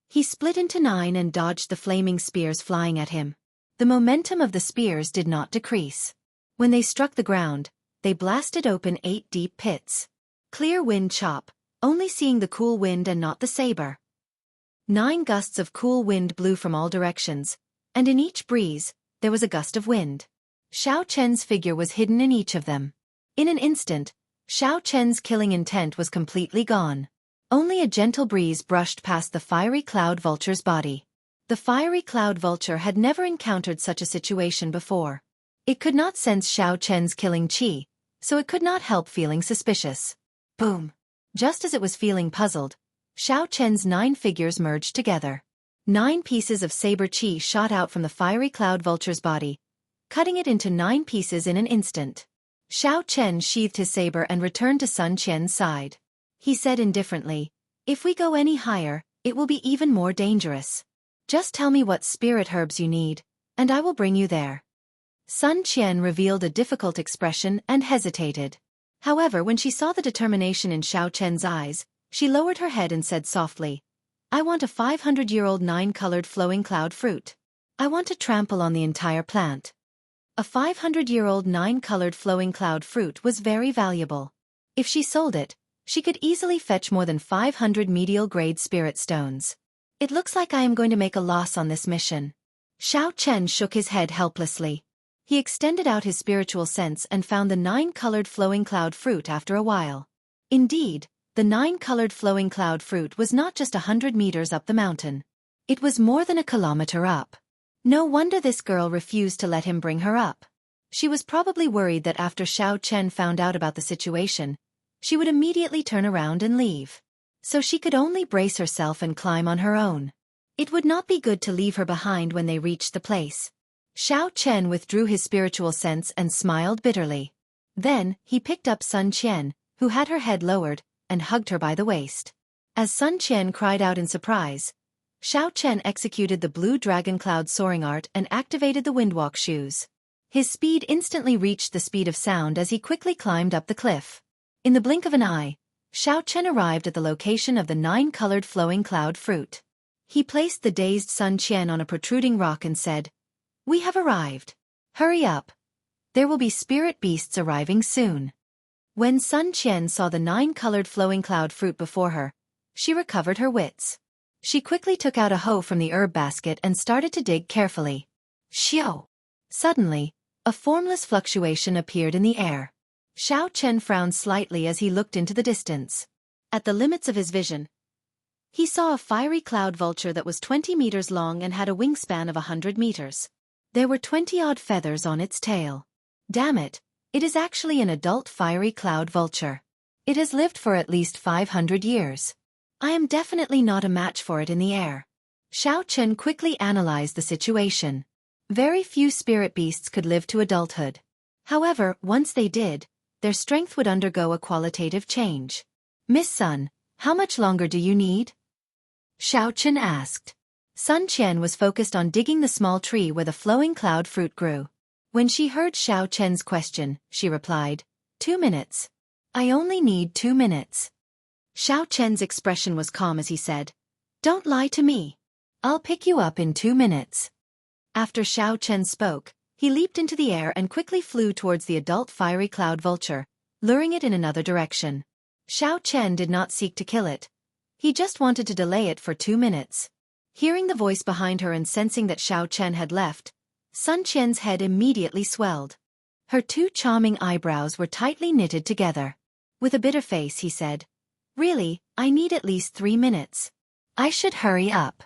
He split into 9 and dodged the flaming spears flying at him. The momentum of the spears did not decrease. When they struck the ground, they blasted open 8 deep pits. Clear wind chop, only seeing the cool wind and not the saber. 9 gusts of cool wind blew from all directions, and in each breeze, there was a gust of wind. Xiao Chen's figure was hidden in each of them. In an instant, Xiao Chen's killing intent was completely gone. Only a gentle breeze brushed past the fiery cloud vulture's body. The fiery cloud vulture had never encountered such a situation before. It could not sense Xiao Chen's killing chi, so it could not help feeling suspicious. Boom! Just as it was feeling puzzled, Xiao Chen's 9 figures merged together. 9 pieces of saber chi shot out from the fiery cloud vulture's body, cutting it into 9 pieces in an instant. Xiao Chen sheathed his saber and returned to Sun Qian's side. He said indifferently, "If we go any higher, it will be even more dangerous. Just tell me what spirit herbs you need, and I will bring you there." Sun Qian revealed a difficult expression and hesitated. However, when she saw the determination in Xiao Chen's eyes, she lowered her head and said softly, "I want a 500-year-old 9-colored flowing cloud fruit. I want to trample on the entire plant. A 500-year-old 9-colored flowing cloud fruit was very valuable. If she sold it, she could easily fetch more than 500 medial-grade spirit stones. It looks like I am going to make a loss on this mission. Xiao Chen shook his head helplessly. He extended out his spiritual sense and found the 9-colored flowing cloud fruit after a while. Indeed, the 9-colored flowing cloud fruit was not just 100 meters up the mountain. It was more than a kilometer up. No wonder this girl refused to let him bring her up. She was probably worried that after Xiao Chen found out about the situation, she would immediately turn around and leave. So she could only brace herself and climb on her own. It would not be good to leave her behind when they reached the place. Xiao Chen withdrew his spiritual sense and smiled bitterly. Then, he picked up Sun Qian, who had her head lowered, and hugged her by the waist. As Sun Qian cried out in surprise, Xiao Chen executed the blue dragon cloud soaring art and activated the windwalk shoes. His speed instantly reached the speed of sound as he quickly climbed up the cliff. In the blink of an eye, Xiao Chen arrived at the location of the 9-colored flowing cloud fruit. He placed the dazed Sun Qian on a protruding rock and said, "We have arrived. Hurry up. There will be spirit beasts arriving soon." When Sun Qian saw the 9-colored flowing cloud fruit before her, she recovered her wits. She quickly took out a hoe from the herb basket and started to dig carefully. Xiao! Suddenly, a formless fluctuation appeared in the air. Xiao Chen frowned slightly as he looked into the distance. At the limits of his vision, he saw a fiery cloud vulture that was 20 meters long and had a wingspan of 100 meters. There were 20-odd feathers on its tail. Damn it, it is actually an adult fiery cloud vulture. It has lived for at least 500 years. I am definitely not a match for it in the air. Xiao Chen quickly analyzed the situation. Very few spirit beasts could live to adulthood. However, once they did, their strength would undergo a qualitative change. "Miss Sun, how much longer do you need?" Xiao Chen asked. Sun Qian was focused on digging the small tree where the flowing cloud fruit grew. When she heard Xiao Chen's question, she replied, 2 minutes. I only need 2 minutes. Xiao Chen's expression was calm as he said, "Don't lie to me. I'll pick you up in 2 minutes." After Xiao Chen spoke, he leaped into the air and quickly flew towards the adult fiery cloud vulture, luring it in another direction. Xiao Chen did not seek to kill it. He just wanted to delay it for 2 minutes. Hearing the voice behind her and sensing that Xiao Chen had left, Sun Qian's head immediately swelled. Her 2 charming eyebrows were tightly knitted together. With a bitter face he said, "Really, I need at least 3 minutes. I should hurry up."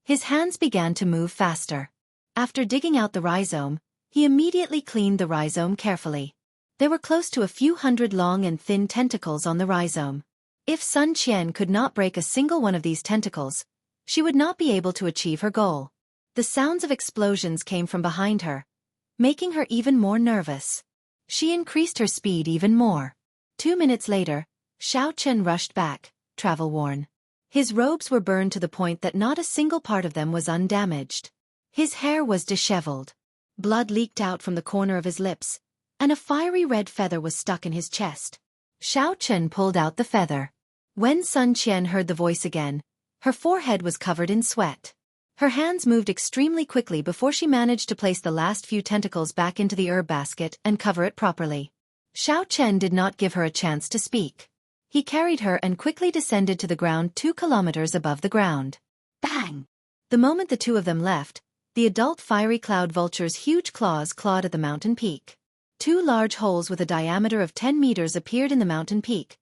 His hands began to move faster. After digging out the rhizome, he immediately cleaned the rhizome carefully. There were close to a few hundred long and thin tentacles on the rhizome. If Sun Qian could not break a single one of these tentacles, she would not be able to achieve her goal. The sounds of explosions came from behind her, making her even more nervous. She increased her speed even more. 2 minutes later, Xiao Chen rushed back, travel-worn. His robes were burned to the point that not a single part of them was undamaged. His hair was disheveled. Blood leaked out from the corner of his lips, and a fiery red feather was stuck in his chest. Xiao Chen pulled out the feather. When Sun Qian heard the voice again, her forehead was covered in sweat. Her hands moved extremely quickly before she managed to place the last few tentacles back into the herb basket and cover it properly. Xiao Chen did not give her a chance to speak. He carried her and quickly descended to the ground 2 kilometers above the ground. Bang! The moment the 2 of them left, the adult fiery cloud vulture's huge claws clawed at the mountain peak. 2 large holes with a diameter of 10 meters appeared in the mountain peak,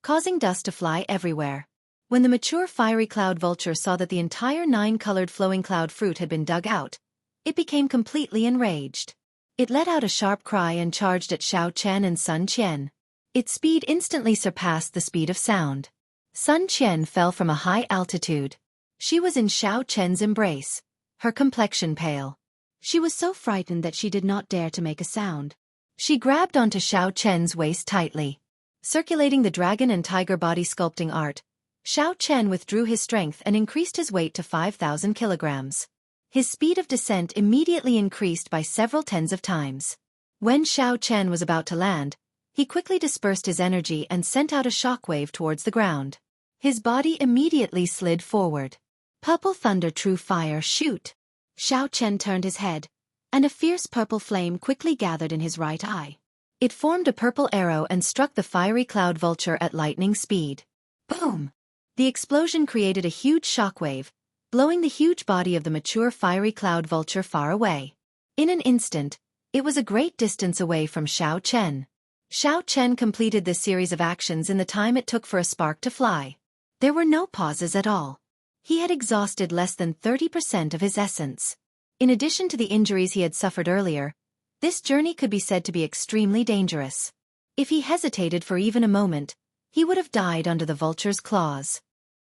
causing dust to fly everywhere. When the mature fiery cloud vulture saw that the entire 9-colored flowing cloud fruit had been dug out, it became completely enraged. It let out a sharp cry and charged at Xiao Chen and Sun Qian. Its speed instantly surpassed the speed of sound. Sun Qian fell from a high altitude. She was in Xiao Chen's embrace, her complexion pale. She was so frightened that she did not dare to make a sound. She grabbed onto Xiao Chen's waist tightly. Circulating the dragon and tiger body sculpting art, Xiao Chen withdrew his strength and increased his weight to 5,000 kilograms. His speed of descent immediately increased by several tens of times. When Xiao Chen was about to land, he quickly dispersed his energy and sent out a shockwave towards the ground. His body immediately slid forward. Purple thunder, true fire, shoot! Xiao Chen turned his head, and a fierce purple flame quickly gathered in his right eye. It formed a purple arrow and struck the fiery cloud vulture at lightning speed. Boom! The explosion created a huge shockwave, blowing the huge body of the mature fiery cloud vulture far away. In an instant, it was a great distance away from Xiao Chen. Xiao Chen completed this series of actions in the time it took for a spark to fly. There were no pauses at all. He had exhausted less than 30% of his essence. In addition to the injuries he had suffered earlier, this journey could be said to be extremely dangerous. If he hesitated for even a moment, he would have died under the vulture's claws.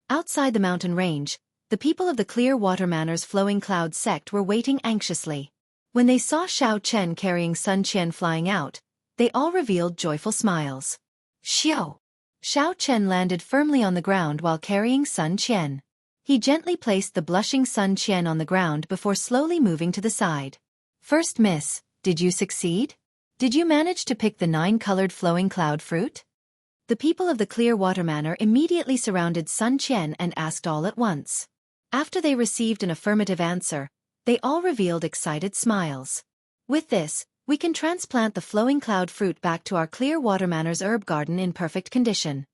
Outside the mountain range, the people of the Clear Water Manor's Flowing Cloud sect were waiting anxiously. When they saw Xiao Chen carrying Sun Qian flying out, they all revealed joyful smiles. Xiao! Xiao Chen landed firmly on the ground while carrying Sun Qian. He gently placed the blushing Sun Qian on the ground before slowly moving to the side. First miss, did you succeed? Did you manage to pick the 9-colored flowing cloud fruit? The people of the Clear Water Manor immediately surrounded Sun Qian and asked all at once. After they received an affirmative answer, they all revealed excited smiles. With this, we can transplant the flowing cloud fruit back to our Clear Water Manor's herb garden in perfect condition.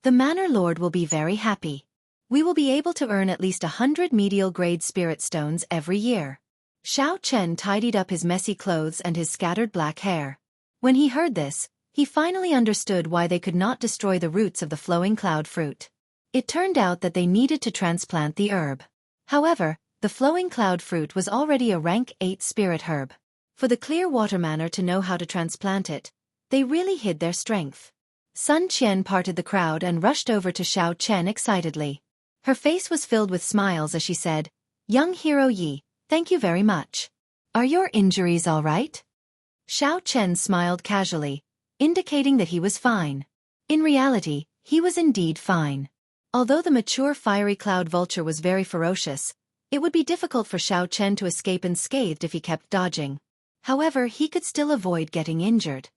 The Manor Lord will be very happy. We will be able to earn at least 100 medial-grade spirit stones every year. Xiao Chen tidied up his messy clothes and his scattered black hair. When he heard this, he finally understood why they could not destroy the roots of the flowing cloud fruit. It turned out that they needed to transplant the herb. However, the flowing cloud fruit was already a rank 8 spirit herb. For the Clear Water Manor to know how to transplant it, they really hid their strength. Sun Qian parted the crowd and rushed over to Xiao Chen excitedly. Her face was filled with smiles as she said, "Young Hero Yi, thank you very much. Are your injuries all right?" Xiao Chen smiled casually, indicating that he was fine. In reality, he was indeed fine. Although the mature fiery cloud vulture was very ferocious, it would be difficult for Xiao Chen to escape unscathed if he kept dodging. However, he could still avoid getting injured.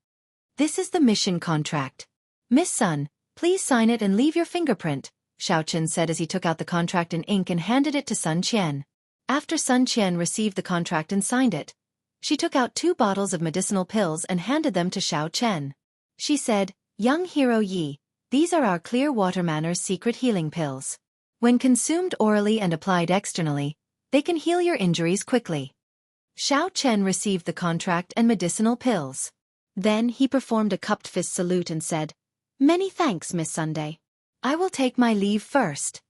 "This is the mission contract. Miss Sun, please sign it and leave your fingerprint," Xiao Chen said as he took out the contract in ink and handed it to Sun Qian. After Sun Qian received the contract and signed it, she took out 2 bottles of medicinal pills and handed them to Xiao Chen. She said, "Young Hero Yi, these are our Clear Water Manor's secret healing pills. When consumed orally and applied externally, they can heal your injuries quickly." Xiao Chen received the contract and medicinal pills. Then he performed a cupped fist salute and said, "Many thanks, Miss Sunday. I will take my leave first."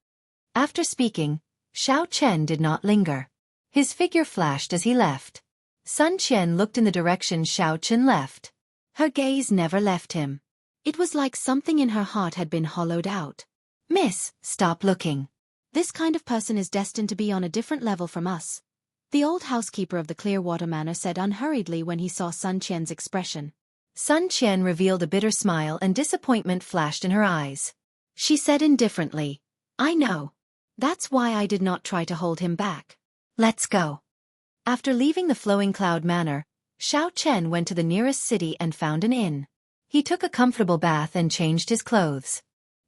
After speaking, Xiao Chen did not linger. His figure flashed as he left. Sun Qian looked in the direction Xiao Chen left. Her gaze never left him. It was like something in her heart had been hollowed out. "Miss, stop looking. This kind of person is destined to be on a different level from us," the old housekeeper of the Clear Water Manor said unhurriedly when he saw Sun Qian's expression. Sun Qian revealed a bitter smile and disappointment flashed in her eyes. She said indifferently, "I know. That's why I did not try to hold him back. Let's go." After leaving the Flowing Cloud Manor, Xiao Chen went to the nearest city and found an inn. He took a comfortable bath and changed his clothes.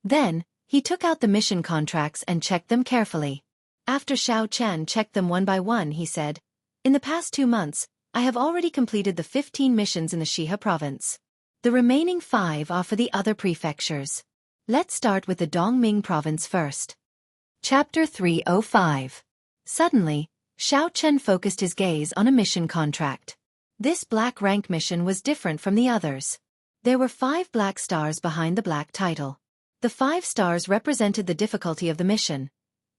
Then, he took out the mission contracts and checked them carefully. After Xiao Chen checked them one by one, he said, "In the past 2 months, I have already completed the 15 missions in the Shihe province. The remaining 5 are for the other prefectures. Let's start with the Dongming province first." Chapter 305. Suddenly, Xiao Chen focused his gaze on a mission contract. This black rank mission was different from the others. There were 5 black stars behind the black title. The 5 stars represented the difficulty of the mission.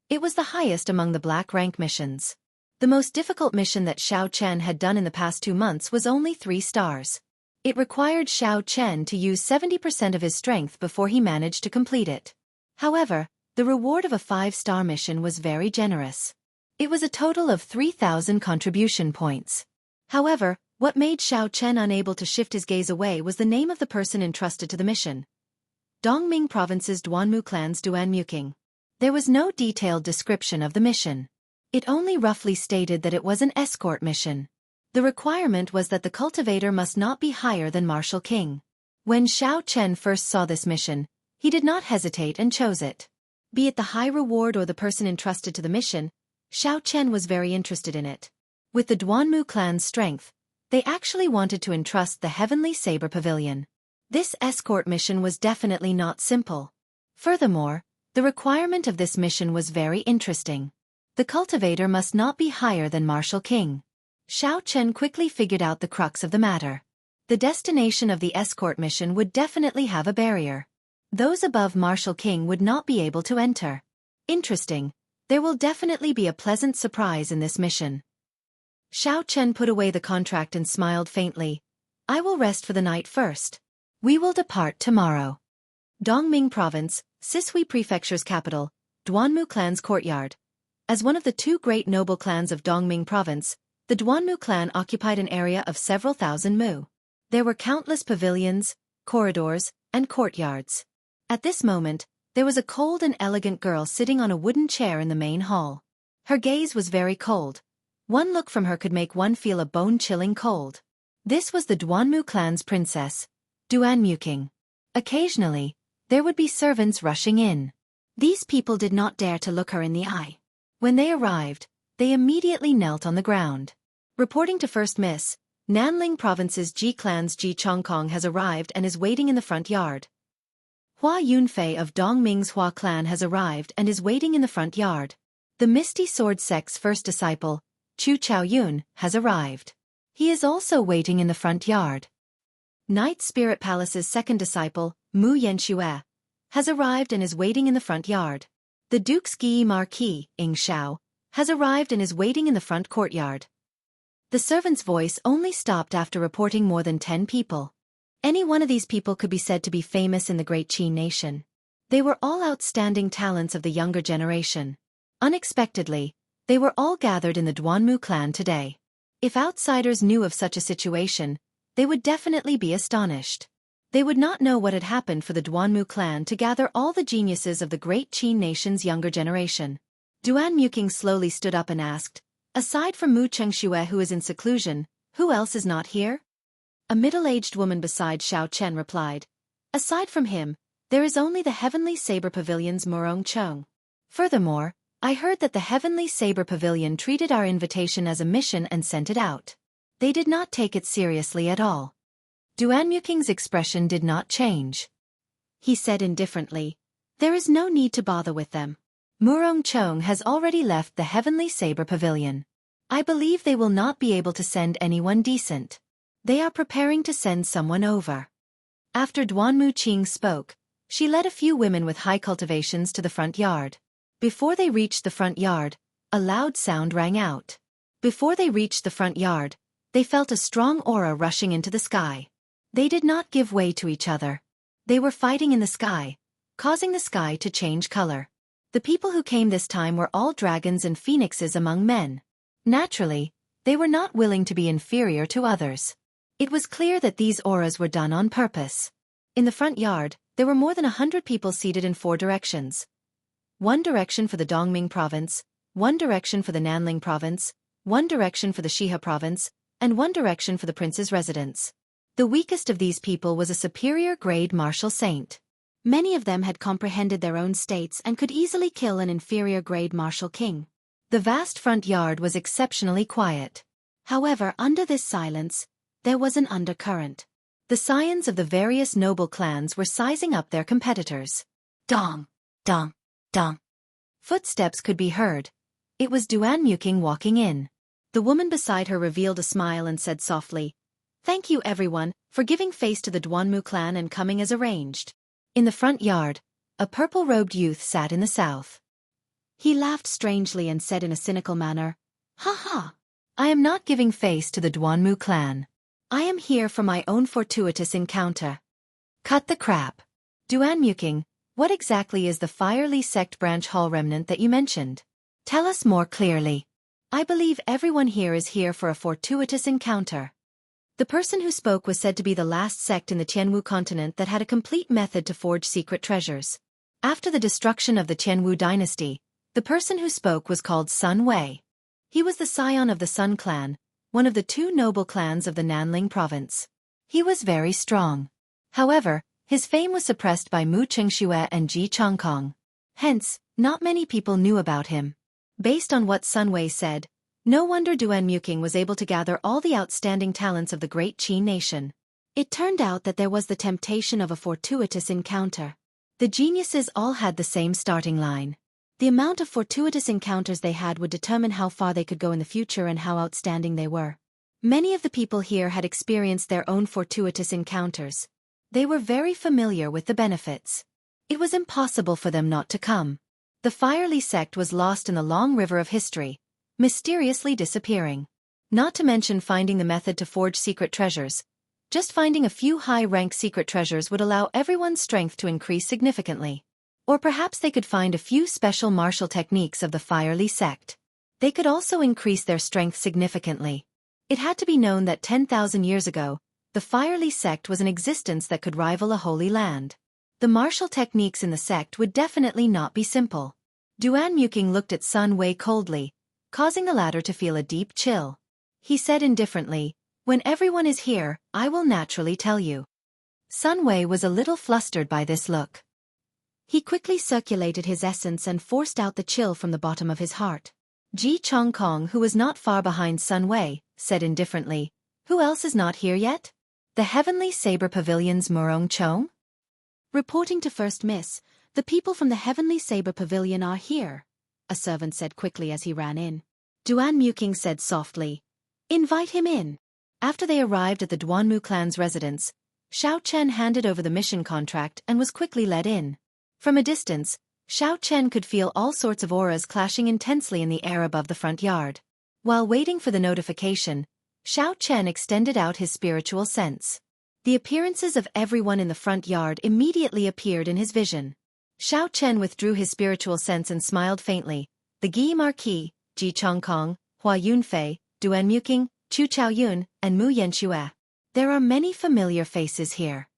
It was the highest among the black rank missions. The most difficult mission that Xiao Chen had done in the past 2 months was only 3 stars. It required Xiao Chen to use 70% of his strength before he managed to complete it. However, the reward of a 5-star mission was very generous. It was a total of 3,000 contribution points. However, what made Xiao Chen unable to shift his gaze away was the name of the person entrusted to the mission. Dongming Province's Duanmu Clan's Duanmuking. There was no detailed description of the mission. It only roughly stated that it was an escort mission. The requirement was that the cultivator must not be higher than Martial King. When Xiao Chen first saw this mission, he did not hesitate and chose it. Be it the high reward or the person entrusted to the mission, Xiao Chen was very interested in it. With the Duanmu clan's strength, they actually wanted to entrust the Heavenly Saber Pavilion. This escort mission was definitely not simple. Furthermore, the requirement of this mission was very interesting. The cultivator must not be higher than Martial King. Xiao Chen quickly figured out the crux of the matter. The destination of the escort mission would definitely have a barrier. Those above Martial King would not be able to enter. Interesting. There will definitely be a pleasant surprise in this mission. Xiao Chen put away the contract and smiled faintly. I will rest for the night first. We will depart tomorrow. Dongming Province, Sisui Prefecture's capital, Duanmu clan's courtyard. As one of the two great noble clans of Dongming Province, the Duanmu clan occupied an area of several thousand mu. There were countless pavilions, corridors, and courtyards. At this moment, there was a cold and elegant girl sitting on a wooden chair in the main hall. Her gaze was very cold. One look from her could make one feel a bone-chilling cold. This was the Duanmu clan's princess, Duanmu. Occasionally, there would be servants rushing in. These people did not dare to look her in the eye. When they arrived, they immediately knelt on the ground. Reporting to First Miss, Nanling Province's Ji clan's Ji Chongkong has arrived and is waiting in the front yard. Hua Yunfei of Dongming's Hua clan has arrived and is waiting in the front yard. The Misty Sword sect's first disciple, Chu Chaoyun, has arrived. He is also waiting in the front yard. Night Spirit Palace's second disciple, Mu Yanxue, has arrived and is waiting in the front yard. The Duke's Gi Marquis, Ing Shao, has arrived and is waiting in the front courtyard. The servant's voice only stopped after reporting more than 10 people. Any one of these people could be said to be famous in the great Qin nation. They were all outstanding talents of the younger generation. Unexpectedly, they were all gathered in the Duanmu clan today. If outsiders knew of such a situation, they would definitely be astonished. They would not know what had happened for the Duanmu clan to gather all the geniuses of the great Qin nation's younger generation. Duanmu slowly stood up and asked, aside from Mu Chengxue who is in seclusion, who else is not here? A middle-aged woman beside Xiao Chen replied, aside from him, there is only the Heavenly Saber Pavilion's Murong Chong. Furthermore, I heard that the Heavenly Saber Pavilion treated our invitation as a mission and sent it out. They did not take it seriously at all. Duanmu expression did not change. He said indifferently, there is no need to bother with them. Murong Chong has already left the Heavenly Saber Pavilion. I believe they will not be able to send anyone decent. They are preparing to send someone over. After Duanmu Qing spoke, she led a few women with high cultivations to the front yard. Before they reached the front yard, a loud sound rang out. Before they reached the front yard, they felt a strong aura rushing into the sky. They did not give way to each other. They were fighting in the sky, causing the sky to change color. The people who came this time were all dragons and phoenixes among men. Naturally, they were not willing to be inferior to others. It was clear that these auras were done on purpose. In the front yard, there were more than 100 people seated in 4 directions. One direction for the Dongming province, one direction for the Nanling province, one direction for the Shihe province, and one direction for the prince's residence. The weakest of these people was a superior-grade martial saint. Many of them had comprehended their own states and could easily kill an inferior-grade martial king. The vast front yard was exceptionally quiet. However, under this silence, there was an undercurrent. The scions of the various noble clans were sizing up their competitors. Dong, dong, dong. Footsteps could be heard. It was Duanmu walking in. The woman beside her revealed a smile and said softly, "Thank you everyone, for giving face to the Duanmu clan and coming as arranged." In the front yard, a purple-robed youth sat in the south. He laughed strangely and said in a cynical manner, "Ha ha! I am not giving face to the Duanmu clan. I am here for my own fortuitous encounter." Cut the crap. Duanmu, what exactly is the Firely Sect branch hall remnant that you mentioned? Tell us more clearly. I believe everyone here is here for a fortuitous encounter. The person who spoke was said to be the last sect in the Tianwu continent that had a complete method to forge secret treasures. After the destruction of the Tianwu dynasty, the person who spoke was called Sun Wei. He was the scion of the Sun clan, one of the 2 noble clans of the Nanling province. He was very strong. However, his fame was suppressed by Mu Chengxue and Ji Chongkong. Hence, not many people knew about him. Based on what Sun Wei said, no wonder Duan Muking was able to gather all the outstanding talents of the great Qin nation. It turned out that there was the temptation of a fortuitous encounter. The geniuses all had the same starting line. The amount of fortuitous encounters they had would determine how far they could go in the future and how outstanding they were. Many of the people here had experienced their own fortuitous encounters. They were very familiar with the benefits. It was impossible for them not to come. The Firely sect was lost in the long river of history, mysteriously disappearing. Not to mention finding the method to forge secret treasures. Just finding a few high-rank secret treasures would allow everyone's strength to increase significantly. Or perhaps they could find a few special martial techniques of the Firely sect. They could also increase their strength significantly. It had to be known that 10,000 years ago, the Firely sect was an existence that could rival a holy land. The martial techniques in the sect would definitely not be simple. Duan Muking looked at Sun Wei coldly, causing the latter to feel a deep chill. He said indifferently, "When everyone is here, I will naturally tell you." Sun Wei was a little flustered by this look. He quickly circulated his essence and forced out the chill from the bottom of his heart. Ji Chongkong, who was not far behind Sun Wei, said indifferently, "Who else is not here yet? The Heavenly Saber Pavilion's Murong Chong?" Reporting to First Miss, "The people from the Heavenly Saber Pavilion are here," a servant said quickly as he ran in. Duan Muking said softly, "Invite him in." After they arrived at the Duanmu clan's residence, Xiao Chen handed over the mission contract and was quickly led in. From a distance, Xiao Chen could feel all sorts of auras clashing intensely in the air above the front yard. While waiting for the notification, Xiao Chen extended out his spiritual sense. The appearances of everyone in the front yard immediately appeared in his vision. Xiao Chen withdrew his spiritual sense and smiled faintly. The Guy Marquis, Ji Chongkong, Hua Yunfei, Duan Muking, Chu Chaoyun, and Mu Yanxue. There are many familiar faces here.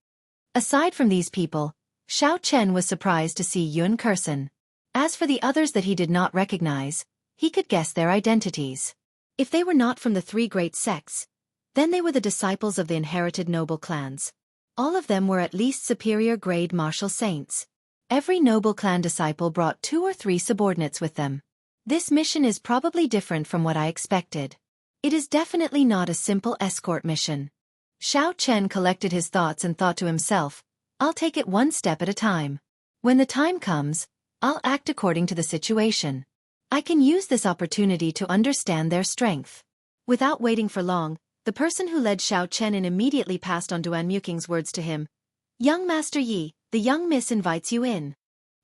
Aside from these people, Xiao Chen was surprised to see Yun Kursen. As for the others that he did not recognize, he could guess their identities. If they were not from the three great sects, then they were the disciples of the inherited noble clans. All of them were at least superior grade martial saints. Every noble clan disciple brought 2 or 3 subordinates with them. This mission is probably different from what I expected. It is definitely not a simple escort mission. Xiao Chen collected his thoughts and thought to himself, "I'll take it one step at a time. When the time comes, I'll act according to the situation. I can use this opportunity to understand their strength." Without waiting for long, the person who led Xiao Chen in immediately passed on Duan Muking's words to him. "Young Master Yi, the young miss invites you in."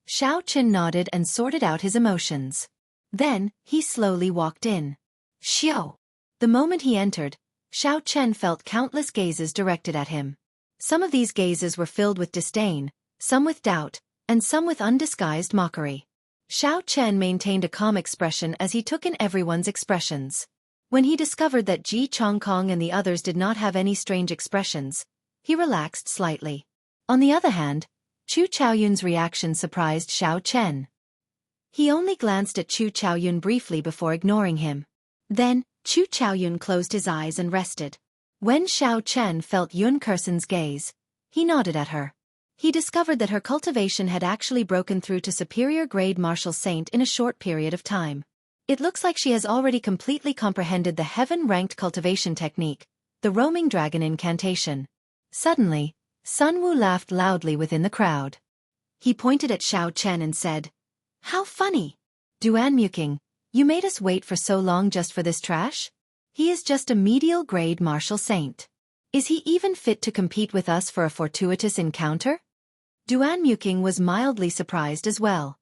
Xiao Chen nodded and sorted out his emotions. Then, he slowly walked in. Xiao. The moment he entered, Xiao Chen felt countless gazes directed at him. Some of these gazes were filled with disdain, some with doubt, and some with undisguised mockery. Xiao Chen maintained a calm expression as he took in everyone's expressions. When he discovered that Ji Chongkong and the others did not have any strange expressions, he relaxed slightly. On the other hand, Chu Chaoyun's reaction surprised Xiao Chen. He only glanced at Chu Chaoyun briefly before ignoring him. Then, Chu Chaoyun closed his eyes and rested. When Xiao Chen felt Yun Kursen's gaze, he nodded at her. He discovered that her cultivation had actually broken through to superior grade martial saint in a short period of time. It looks like she has already completely comprehended the heaven-ranked cultivation technique, the roaming dragon incantation. Suddenly, Sun Wu laughed loudly within the crowd. He pointed at Xiao Chen and said, "How funny! Duan Muking, you made us wait for so long just for this trash? He is just a medial grade martial saint. Is he even fit to compete with us for a fortuitous encounter?" Duan Muking was mildly surprised as well.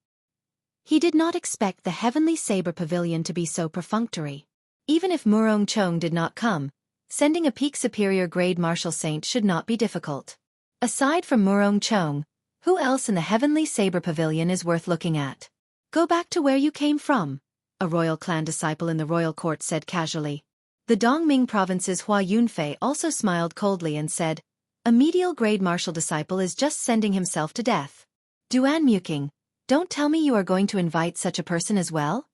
He did not expect the Heavenly Saber Pavilion to be so perfunctory. Even if Murong Chong did not come, sending a peak superior grade martial saint should not be difficult. Aside from Murong Chong, who else in the Heavenly Saber Pavilion is worth looking at? "Go back to where you came from," a royal clan disciple in the royal court said casually. The Dongming province's Hua Yunfei also smiled coldly and said, "A medial grade martial disciple is just sending himself to death. Duan Muking, don't tell me you are going to invite such a person as well?"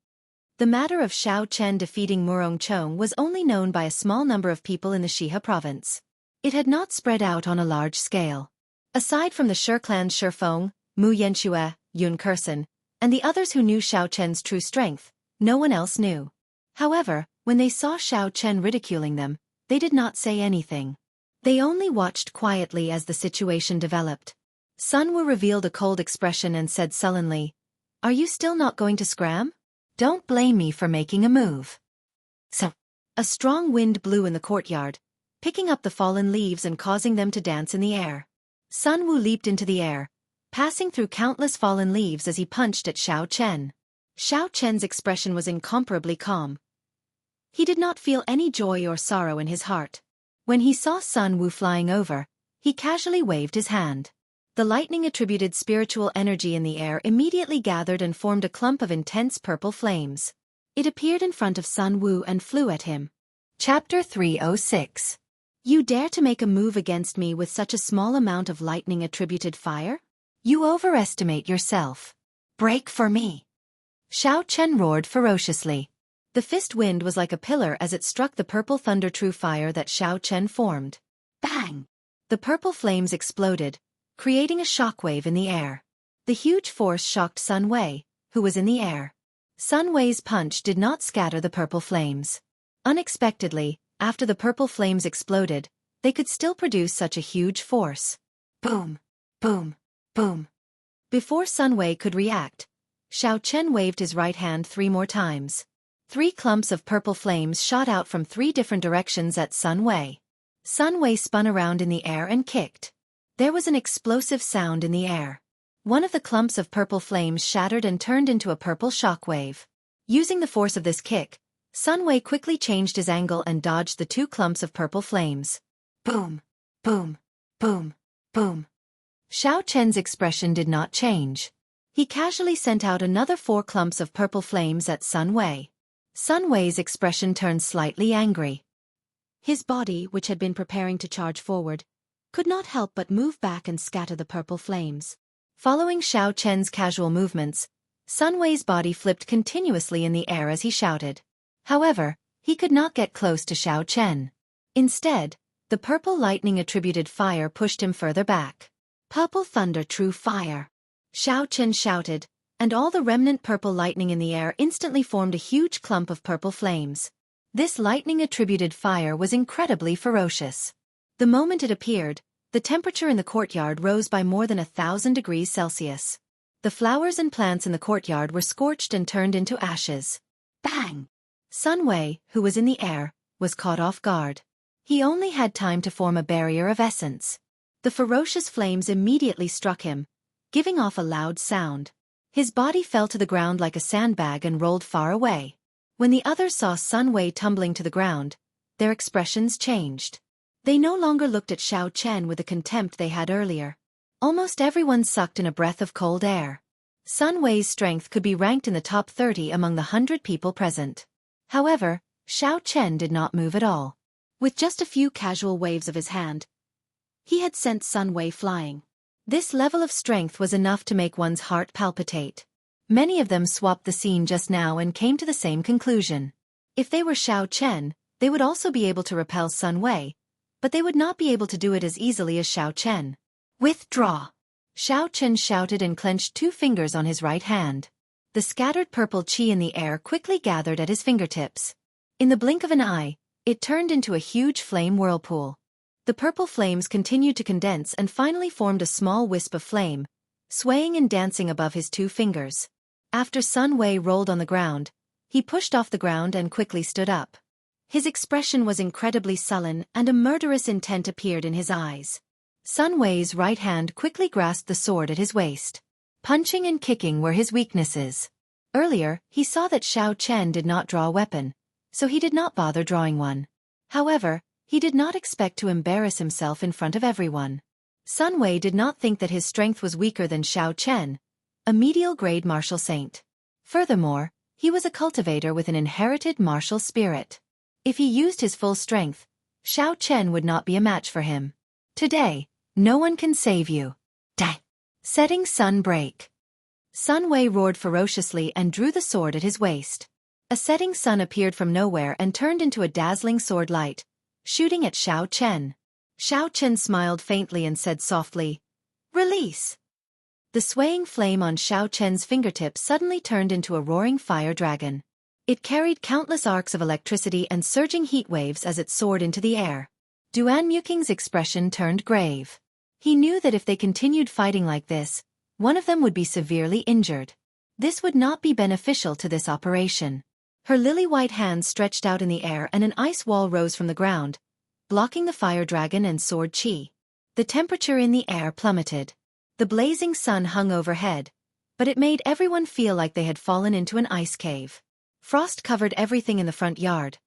The matter of Xiao Chen defeating Murong Chong was only known by a small number of people in the Shihe province. It had not spread out on a large scale. Aside from the Shi clan's Shi Feng, Mu Yanxue, Yun Kursen, and the others who knew Xiao Chen's true strength, No one else knew. However, when they saw Xiao Chen ridiculing them, they did not say anything. They only watched quietly as the situation developed. Sun Wu revealed a cold expression and said sullenly, "Are you still not going to scram? Don't blame me for making a move." So, a strong wind blew in the courtyard, picking up the fallen leaves and causing them to dance in the air. Sun Wu leaped into the air, passing through countless fallen leaves as he punched at Xiao Chen. Xiao Chen's expression was incomparably calm. He did not feel any joy or sorrow in his heart. When he saw Sun Wu flying over, he casually waved his hand. The lightning-attributed spiritual energy in the air immediately gathered and formed a clump of intense purple flames. It appeared in front of Sun Wu and flew at him. Chapter 306. You dare to make a move against me with such a small amount of lightning-attributed fire? You overestimate yourself. Break for me. Xiao Chen roared ferociously. The fist wind was like a pillar as it struck the purple thunder true fire that Xiao Chen formed. Bang! The purple flames exploded, creating a shockwave in the air. The huge force shocked Sun Wei, who was in the air. Sun Wei's punch did not scatter the purple flames. Unexpectedly, after the purple flames exploded, they could still produce such a huge force. Boom! Boom! Boom! Before Sun Wei could react, Xiao Chen waved his right hand 3 more times. 3 clumps of purple flames shot out from 3 different directions at Sun Wei. Sun Wei spun around in the air and kicked. There was an explosive sound in the air. One of the clumps of purple flames shattered and turned into a purple shockwave. Using the force of this kick, Sun Wei quickly changed his angle and dodged the 2 clumps of purple flames. Boom! Boom! Boom! Boom! Xiao Chen's expression did not change. He casually sent out another 4 clumps of purple flames at Sun Wei. Sun Wei's expression turned slightly angry. His body, which had been preparing to charge forward, could not help but move back and scatter the purple flames. Following Xiao Chen's casual movements, Sun Wei's body flipped continuously in the air as he shouted. However, he could not get close to Xiao Chen. Instead, the purple lightning-attributed fire pushed him further back. Purple thunder true fire! Xiao Chen shouted, and all the remnant purple lightning in the air instantly formed a huge clump of purple flames. This lightning-attributed fire was incredibly ferocious. The moment it appeared, the temperature in the courtyard rose by more than 1,000 degrees Celsius. The flowers and plants in the courtyard were scorched and turned into ashes. Bang! Sun Wei, who was in the air, was caught off guard. He only had time to form a barrier of essence. The ferocious flames immediately struck him, giving off a loud sound. His body fell to the ground like a sandbag and rolled far away. When the others saw Sun Wei tumbling to the ground, their expressions changed. They no longer looked at Xiao Chen with the contempt they had earlier. Almost everyone sucked in a breath of cold air. Sun Wei's strength could be ranked in the top 30 among the 100 people present. However, Xiao Chen did not move at all. With just a few casual waves of his hand, he had sent Sun Wei flying. This level of strength was enough to make one's heart palpitate. Many of them swapped the scene just now and came to the same conclusion. If they were Xiao Chen, they would also be able to repel Sun Wei, but they would not be able to do it as easily as Xiao Chen. Withdraw! Xiao Chen shouted and clenched 2 fingers on his right hand. The scattered purple qi in the air quickly gathered at his fingertips. In the blink of an eye, it turned into a huge flame whirlpool. The purple flames continued to condense and finally formed a small wisp of flame, swaying and dancing above his 2 fingers. After Sun Wei rolled on the ground, he pushed off the ground and quickly stood up. His expression was incredibly sullen and a murderous intent appeared in his eyes. Sun Wei's right hand quickly grasped the sword at his waist. Punching and kicking were his weaknesses. Earlier, he saw that Xiao Chen did not draw a weapon, so he did not bother drawing one. However, he did not expect to embarrass himself in front of everyone. Sun Wei did not think that his strength was weaker than Xiao Chen, a medial-grade martial saint. Furthermore, he was a cultivator with an inherited martial spirit. If he used his full strength, Xiao Chen would not be a match for him. Today, no one can save you. Die! Setting sun break. Sun Wei roared ferociously and drew the sword at his waist. A setting sun appeared from nowhere and turned into a dazzling sword light, shooting at Xiao Chen. Xiao Chen smiled faintly and said softly, "Release." The swaying flame on Xiao Chen's fingertips suddenly turned into a roaring fire dragon. It carried countless arcs of electricity and surging heat waves as it soared into the air. Duanmuking's expression turned grave. He knew that if they continued fighting like this, one of them would be severely injured. This would not be beneficial to this operation. Her lily-white hands stretched out in the air and an ice wall rose from the ground, blocking the fire dragon and sword chi. The temperature in the air plummeted. The blazing sun hung overhead, but it made everyone feel like they had fallen into an ice cave. Frost covered everything in the front yard.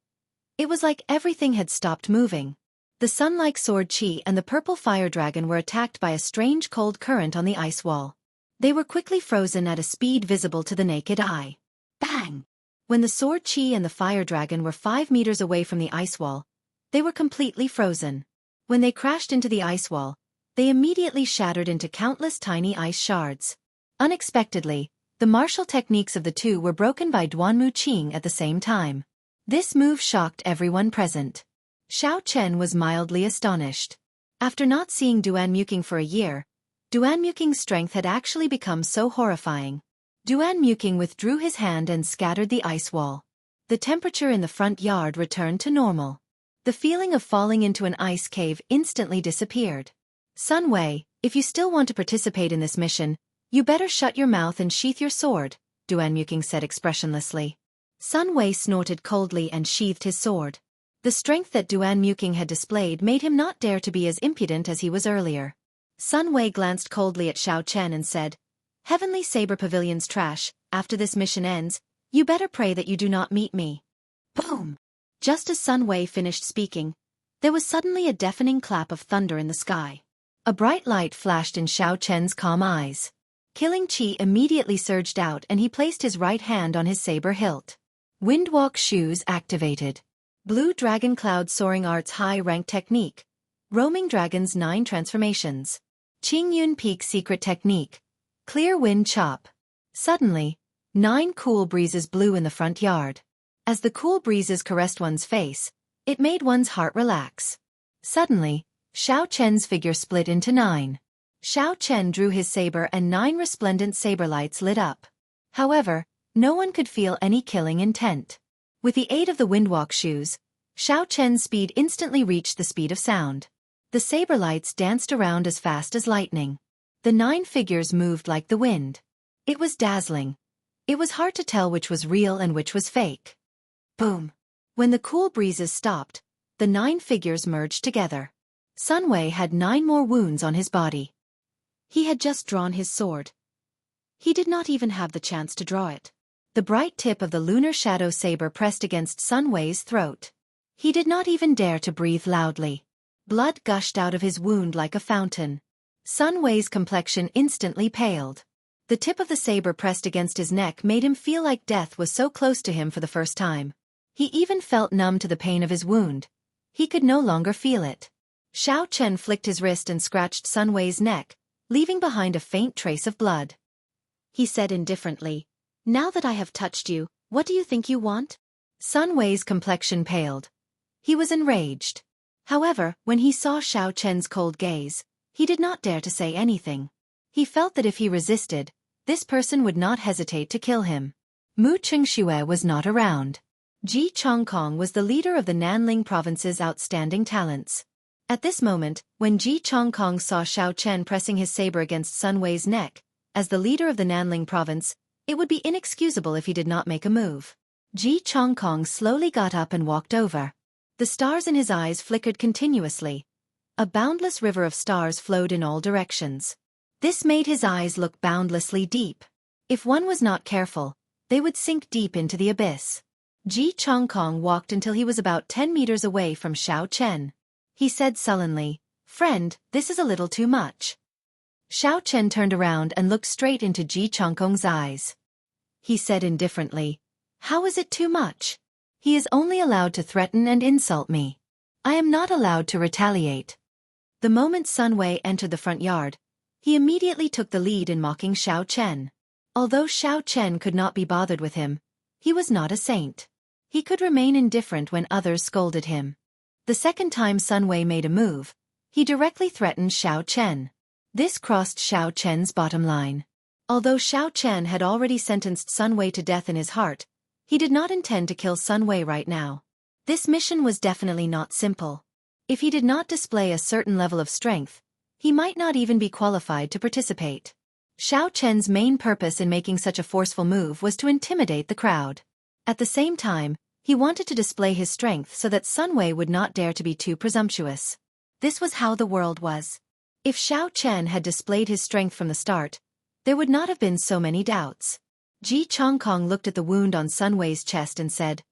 It was like everything had stopped moving. The sun-like sword chi and the purple fire dragon were attacked by a strange cold current on the ice wall. They were quickly frozen at a speed visible to the naked eye. Bang! When the sword chi and the fire dragon were 5 meters away from the ice wall, they were completely frozen. When they crashed into the ice wall, they immediately shattered into countless tiny ice shards. Unexpectedly, the martial techniques of the two were broken by Duanmuqing at the same time. This move shocked everyone present. Xiao Chen was mildly astonished. After not seeing Duanmuqing for a year, Duanmuking's strength had actually become so horrifying. Duanmuqing withdrew his hand and scattered the ice wall. The temperature in the front yard returned to normal. The feeling of falling into an ice cave instantly disappeared. Sun Wei, if you still want to participate in this mission, you better shut your mouth and sheath your sword, Duanmuqing said expressionlessly. Sun Wei snorted coldly and sheathed his sword. The strength that Duanmuqing had displayed made him not dare to be as impudent as he was earlier. Sun Wei glanced coldly at Xiao Chen and said, Heavenly Saber Pavilion's trash, after this mission ends, you better pray that you do not meet me. Boom! Just as Sun Wei finished speaking, there was suddenly a deafening clap of thunder in the sky. A bright light flashed in Xiao Chen's calm eyes. Killing Qi immediately surged out and he placed his right hand on his saber hilt. Windwalk shoes activated. Blue Dragon Cloud Soaring Arts High Rank Technique. Roaming Dragon's 9 Transformations. Qingyun Peak Secret Technique. Clear Wind Chop. Suddenly, 9 cool breezes blew in the front yard. As the cool breezes caressed one's face, it made one's heart relax. Suddenly, Xiao Chen's figure split into 9. Xiao Chen drew his saber and 9 resplendent saber lights lit up. However, no one could feel any killing intent. With the aid of the windwalk shoes, Xiao Chen's speed instantly reached the speed of sound. The saber lights danced around as fast as lightning. The 9 figures moved like the wind. It was dazzling. It was hard to tell which was real and which was fake. Boom! When the cool breezes stopped, the 9 figures merged together. Sun Wei had 9 more wounds on his body. He had just drawn his sword. He did not even have the chance to draw it. The bright tip of the lunar shadow saber pressed against Sun Wei's throat. He did not even dare to breathe loudly. Blood gushed out of his wound like a fountain. Sun Wei's complexion instantly paled. The tip of the saber pressed against his neck made him feel like death was so close to him for the first time. He even felt numb to the pain of his wound. He could no longer feel it. Xiao Chen flicked his wrist and scratched Sun Wei's neck, leaving behind a faint trace of blood. He said indifferently, Now that I have touched you, what do you think you want? Sun Wei's complexion paled. He was enraged. However, when he saw Xiao Chen's cold gaze, he did not dare to say anything. He felt that if he resisted, this person would not hesitate to kill him. Mu Chengxue was not around. Ji Chongkong was the leader of the Nanling province's outstanding talents. At this moment, when Ji Chongkong saw Xiao Chen pressing his saber against Sun Wei's neck, as the leader of the Nanling province, it would be inexcusable if he did not make a move. Ji Chongkong slowly got up and walked over. The stars in his eyes flickered continuously. A boundless river of stars flowed in all directions. This made his eyes look boundlessly deep. If one was not careful, they would sink deep into the abyss. Ji Chongkong walked until he was about 10 meters away from Xiao Chen. He said sullenly, Friend, this is a little too much. Xiao Chen turned around and looked straight into Ji Chongkong's eyes. He said indifferently, How is it too much? He is only allowed to threaten and insult me. I am not allowed to retaliate. The moment Sun Wei entered the front yard, he immediately took the lead in mocking Xiao Chen. Although Xiao Chen could not be bothered with him, he was not a saint. He could remain indifferent when others scolded him. The second time Sun Wei made a move, he directly threatened Xiao Chen. This crossed Xiao Chen's bottom line. Although Xiao Chen had already sentenced Sun Wei to death in his heart, He did not intend to kill Sun Wei right now. This mission was definitely not simple. If he did not display a certain level of strength, he might not even be qualified to participate. Xiao Chen's main purpose in making such a forceful move was to intimidate the crowd. At the same time, he wanted to display his strength so that Sun Wei would not dare to be too presumptuous. This was how the world was. If Xiao Chen had displayed his strength from the start, there would not have been so many doubts. Ji Chongkong looked at the wound on Sun Wei's chest and said,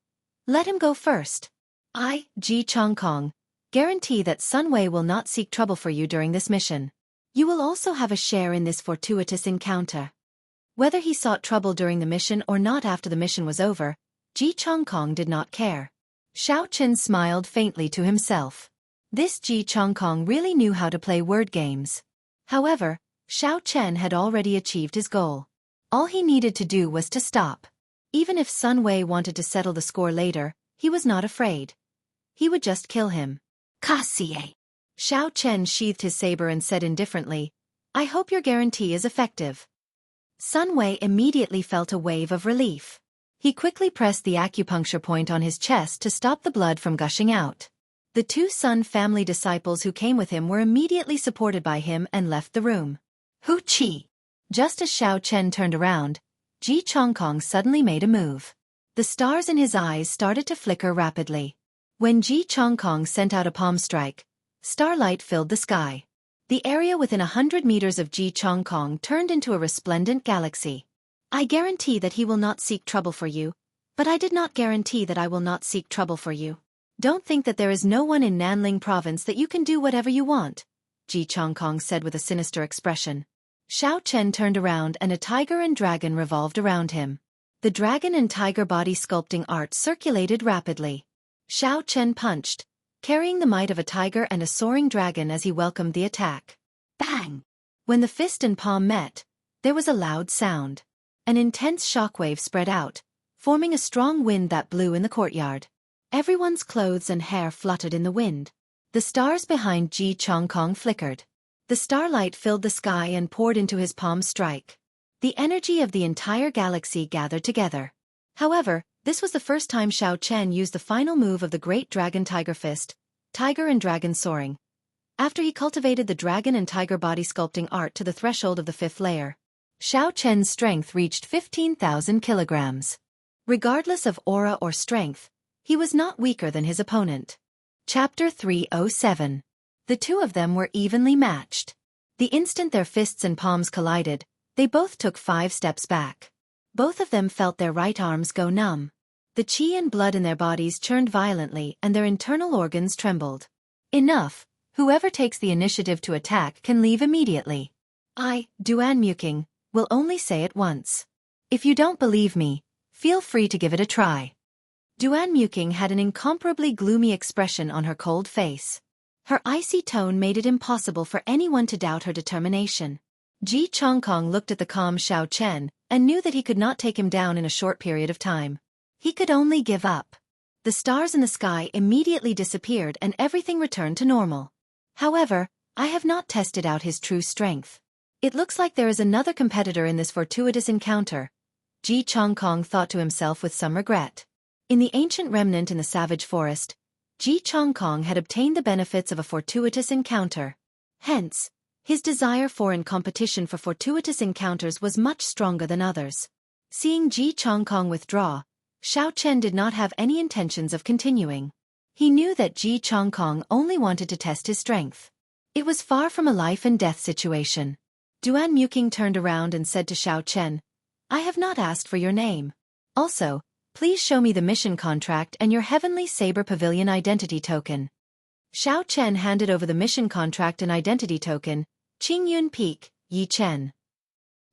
"Let him go first. I, Ji Chongkong, guarantee that Sun Wei will not seek trouble for you during this mission. You will also have a share in this fortuitous encounter." Whether he sought trouble during the mission or not after the mission was over, Ji Chongkong did not care. Xiao Chen smiled faintly to himself. This Ji Chongkong really knew how to play word games. However, Xiao Chen had already achieved his goal. All he needed to do was to stop. Even if Sun Wei wanted to settle the score later, he was not afraid. He would just kill him. "Cassie." Xiao Chen sheathed his saber and said indifferently, "I hope your guarantee is effective." Sun Wei immediately felt a wave of relief. He quickly pressed the acupuncture point on his chest to stop the blood from gushing out. The two Sun family disciples who came with him were immediately supported by him and left the room. "Hu Qi." Just as Xiao Chen turned around, Ji Chongkong suddenly made a move. The stars in his eyes started to flicker rapidly. When Ji Chongkong sent out a palm strike, starlight filled the sky. The area within 100 meters of Ji Chongkong turned into a resplendent galaxy. "I guarantee that he will not seek trouble for you, but I did not guarantee that I will not seek trouble for you. Don't think that there is no one in Nanling province that you can do whatever you want," Ji Chongkong said with a sinister expression. Xiao Chen turned around and a tiger and dragon revolved around him. The dragon and tiger body sculpting art circulated rapidly. Xiao Chen punched, carrying the might of a tiger and a soaring dragon as he welcomed the attack. Bang! When the fist and palm met, there was a loud sound. An intense shockwave spread out, forming a strong wind that blew in the courtyard. Everyone's clothes and hair fluttered in the wind. The stars behind Ji Chongkong flickered. The starlight filled the sky and poured into his palm strike. The energy of the entire galaxy gathered together. However, this was the first time Xiao Chen used the final move of the Great Dragon Tiger Fist, Tiger and Dragon Soaring. After he cultivated the dragon and tiger body sculpting art to the threshold of the 5th layer, Xiao Chen's strength reached 15,000 kilograms. Regardless of aura or strength, he was not weaker than his opponent. Chapter 307. The two of them were evenly matched. The instant their fists and palms collided, they both took 5 steps back. Both of them felt their right arms go numb. The qi and blood in their bodies churned violently and their internal organs trembled. "Enough. Whoever takes the initiative to attack can leave immediately. I, Duan Muking, will only say it once. If you don't believe me, feel free to give it a try." Duan Muking had an incomparably gloomy expression on her cold face. Her icy tone made it impossible for anyone to doubt her determination. Ji Chongkong looked at the calm Xiao Chen and knew that he could not take him down in a short period of time. He could only give up. The stars in the sky immediately disappeared and everything returned to normal. "However, I have not tested out his true strength. It looks like there is another competitor in this fortuitous encounter," Ji Chongkong thought to himself with some regret. In the ancient remnant in the savage forest, Ji Chongkong had obtained the benefits of a fortuitous encounter. Hence, his desire for and competition for fortuitous encounters was much stronger than others. Seeing Ji Chongkong withdraw, Xiao Chen did not have any intentions of continuing. He knew that Ji Chongkong only wanted to test his strength. It was far from a life-and-death situation. Duan Muking turned around and said to Xiao Chen, "I have not asked for your name. Also, please show me the mission contract and your Heavenly Saber Pavilion identity token." Xiao Chen handed over the mission contract and identity token, Qingyun Peak, Yi Chen.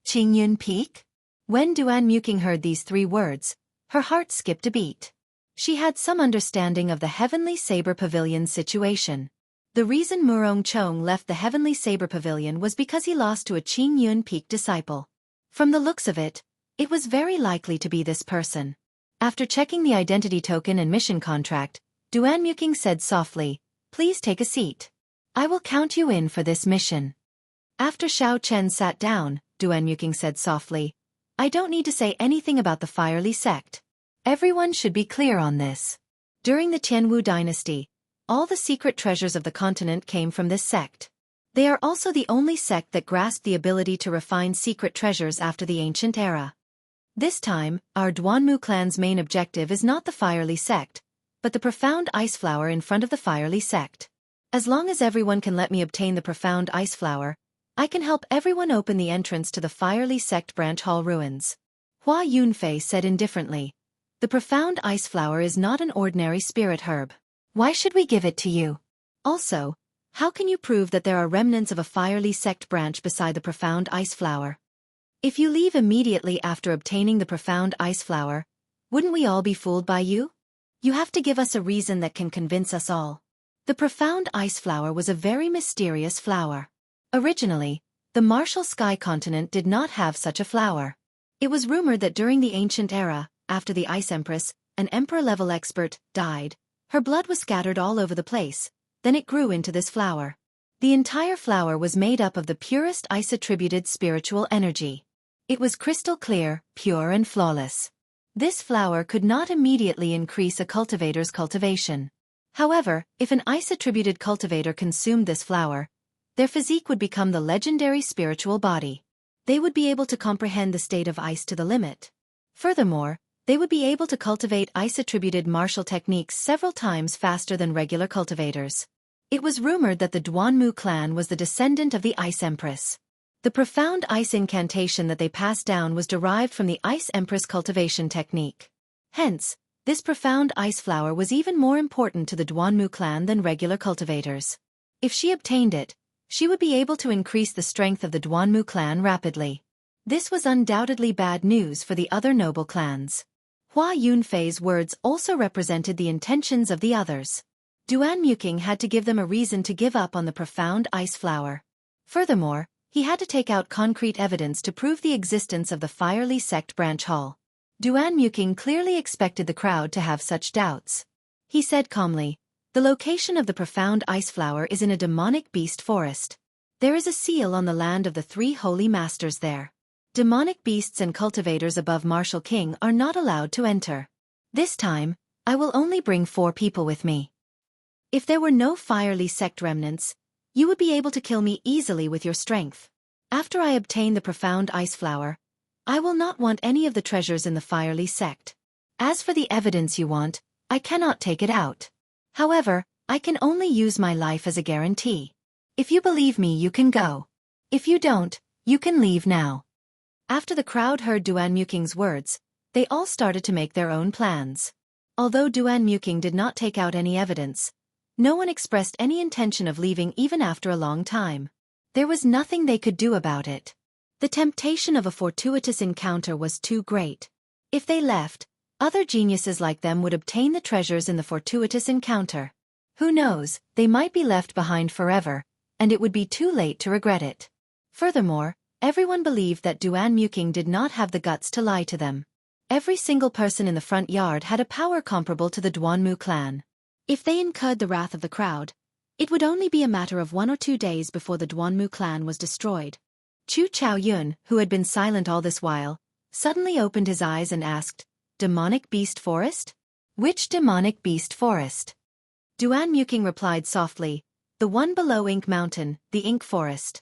Qingyun Peak? When Duan Muking heard these 3 words, her heart skipped a beat. She had some understanding of the Heavenly Saber Pavilion's situation. The reason Murong Chong left the Heavenly Saber Pavilion was because he lost to a Qingyun Peak disciple. From the looks of it, it was very likely to be this person. After checking the identity token and mission contract, Duan Muking said softly, "Please take a seat. I will count you in for this mission." After Xiao Chen sat down, Duan Muking said softly, "I don't need to say anything about the Firely sect. Everyone should be clear on this. During the Tianwu dynasty, all the secret treasures of the continent came from this sect. They are also the only sect that grasped the ability to refine secret treasures after the ancient era. This time, our Duanmu clan's main objective is not the Firely sect, but the profound ice flower in front of the Firely sect. As long as everyone can let me obtain the profound ice flower, I can help everyone open the entrance to the Firely sect branch hall ruins. Hua Yunfei said indifferently. The profound ice flower is not an ordinary spirit herb. Why should we give it to you? Also, how can you prove that there are remnants of a Firely sect branch beside the profound ice flower? If you leave immediately after obtaining the profound ice flower, wouldn't we all be fooled by you? You have to give us a reason that can convince us all. The profound ice flower was a very mysterious flower. Originally, the Martial Sky continent did not have such a flower. It was rumored that during the ancient era, after the Ice Empress, an emperor-level expert, died, her blood was scattered all over the place, then it grew into this flower. The entire flower was made up of the purest ice-attributed spiritual energy. It was crystal clear, pure and flawless. This flower could not immediately increase a cultivator's cultivation. However, if an ice-attributed cultivator consumed this flower, their physique would become the legendary spiritual body. They would be able to comprehend the state of ice to the limit. Furthermore, they would be able to cultivate ice-attributed martial techniques several times faster than regular cultivators. It was rumored that the Duanmu clan was the descendant of the Ice Empress. The profound ice incantation that they passed down was derived from the Ice Empress cultivation technique. Hence, this profound ice flower was even more important to the Duanmu clan than regular cultivators. If she obtained it, she would be able to increase the strength of the Duanmu clan rapidly. This was undoubtedly bad news for the other noble clans. Hua Yunfei's words also represented the intentions of the others. Duan Muking had to give them a reason to give up on the profound ice flower. Furthermore, he had to take out concrete evidence to prove the existence of the Firely sect branch hall. Duan Muking clearly expected the crowd to have such doubts. He said calmly, "The location of the profound ice flower is in a demonic beast forest. There is a seal on the land of the 3 holy masters there. Demonic beasts and cultivators above Martial King are not allowed to enter. This time, I will only bring 4 people with me. If there were no Firely sect remnants, you would be able to kill me easily with your strength. After I obtain the profound ice flower, I will not want any of the treasures in the Firely sect. As for the evidence you want, I cannot take it out. However, I can only use my life as a guarantee. If you believe me, you can go. If you don't, you can leave now." After the crowd heard Duan Muking's words, they all started to make their own plans. Although Duan Muking did not take out any evidence, no one expressed any intention of leaving even after a long time. There was nothing they could do about it. The temptation of a fortuitous encounter was too great. If they left, other geniuses like them would obtain the treasures in the fortuitous encounter. Who knows, they might be left behind forever, and it would be too late to regret it. Furthermore, everyone believed that Duan Muking did not have the guts to lie to them. Every single person in the front yard had a power comparable to the Duanmu clan. If they incurred the wrath of the crowd, it would only be a matter of 1 or 2 days before the Duanmu clan was destroyed. Chu Chaoyun, who had been silent all this while, suddenly opened his eyes and asked, "Demonic beast forest? Which demonic beast forest?" Duan Muking replied softly, "The one below Ink Mountain, the Ink Forest."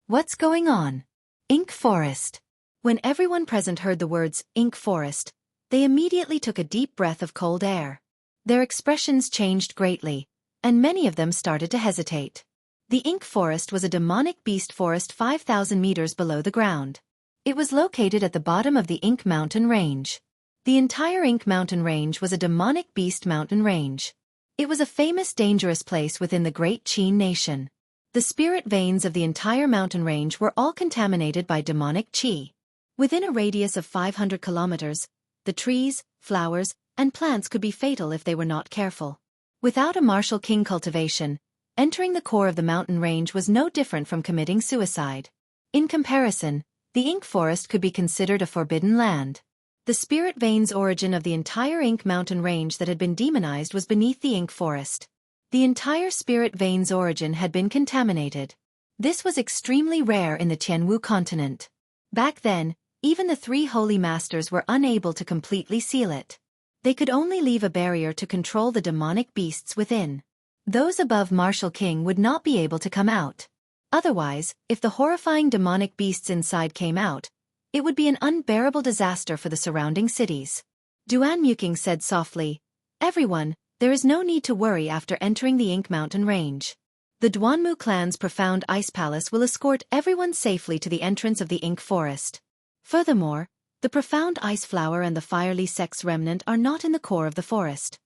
"What's going on? Ink Forest?" When everyone present heard the words, Ink Forest, they immediately took a deep breath of cold air. Their expressions changed greatly, and many of them started to hesitate. The Ink Forest was a demonic beast forest 5,000 meters below the ground. It was located at the bottom of the Ink Mountain Range. The entire Ink Mountain Range was a demonic beast mountain range. It was a famous dangerous place within the Great Qin Nation. The spirit veins of the entire mountain range were all contaminated by demonic qi. Within a radius of 500 kilometers, the trees, flowers, and plants could be fatal if they were not careful. Without a Martial King cultivation, entering the core of the mountain range was no different from committing suicide. In comparison, the Ink Forest could be considered a forbidden land. The spirit veins origin of the entire Ink Mountain range that had been demonized was beneath the Ink Forest. The entire spirit veins origin had been contaminated. This was extremely rare in the Tianwu continent. Back then, even the 3 holy masters were unable to completely seal it. They could only leave a barrier to control the demonic beasts within. Those above Martial King would not be able to come out. Otherwise, if the horrifying demonic beasts inside came out, it would be an unbearable disaster for the surrounding cities. Duan Muking said softly, "Everyone, there is no need to worry after entering the Ink Mountain range. The Duanmu clan's profound ice palace will escort everyone safely to the entrance of the Ink Forest. Furthermore, the profound ice flower and the fiery sex remnant are not in the core of the forest."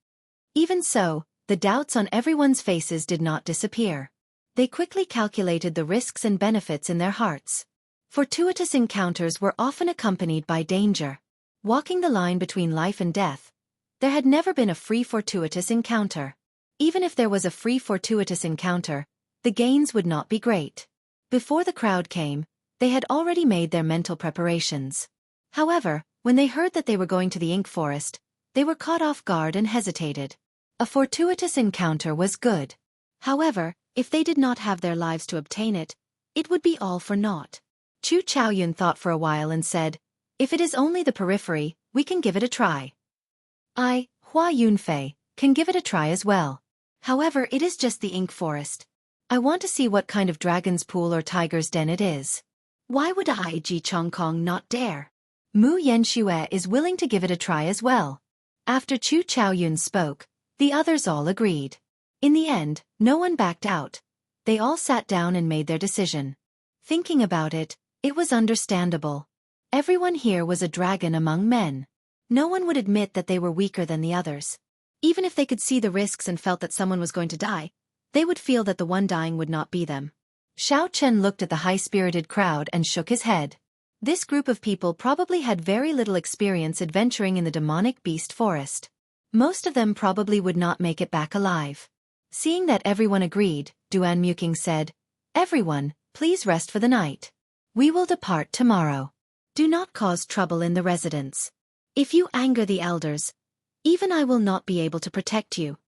Even so, the doubts on everyone's faces did not disappear. They quickly calculated the risks and benefits in their hearts. Fortuitous encounters were often accompanied by danger. Walking the line between life and death, there had never been a free fortuitous encounter. Even if there was a free fortuitous encounter, the gains would not be great. Before the crowd came, they had already made their mental preparations. However, when they heard that they were going to the Ink Forest, they were caught off guard and hesitated. A fortuitous encounter was good. However, if they did not have their lives to obtain it, it would be all for naught. Chu Chaoyun thought for a while and said, "If it is only the periphery, we can give it a try. I, Hua Yunfei, can give it a try as well. However, it is just the Ink Forest. I want to see what kind of dragon's pool or tiger's den it is. Why would I, Ji Chongkong, not dare?" Mu Yanxue is willing to give it a try as well. After Chu Chaoyun spoke, the others all agreed. In the end, no one backed out. They all sat down and made their decision. Thinking about it, it was understandable. Everyone here was a dragon among men. No one would admit that they were weaker than the others. Even if they could see the risks and felt that someone was going to die, they would feel that the one dying would not be them. Xiao Chen looked at the high-spirited crowd and shook his head. This group of people probably had very little experience adventuring in the demonic beast forest. Most of them probably would not make it back alive. Seeing that everyone agreed, Duan Muking said, "Everyone, please rest for the night. We will depart tomorrow. Do not cause trouble in the residence. If you anger the elders, even I will not be able to protect you."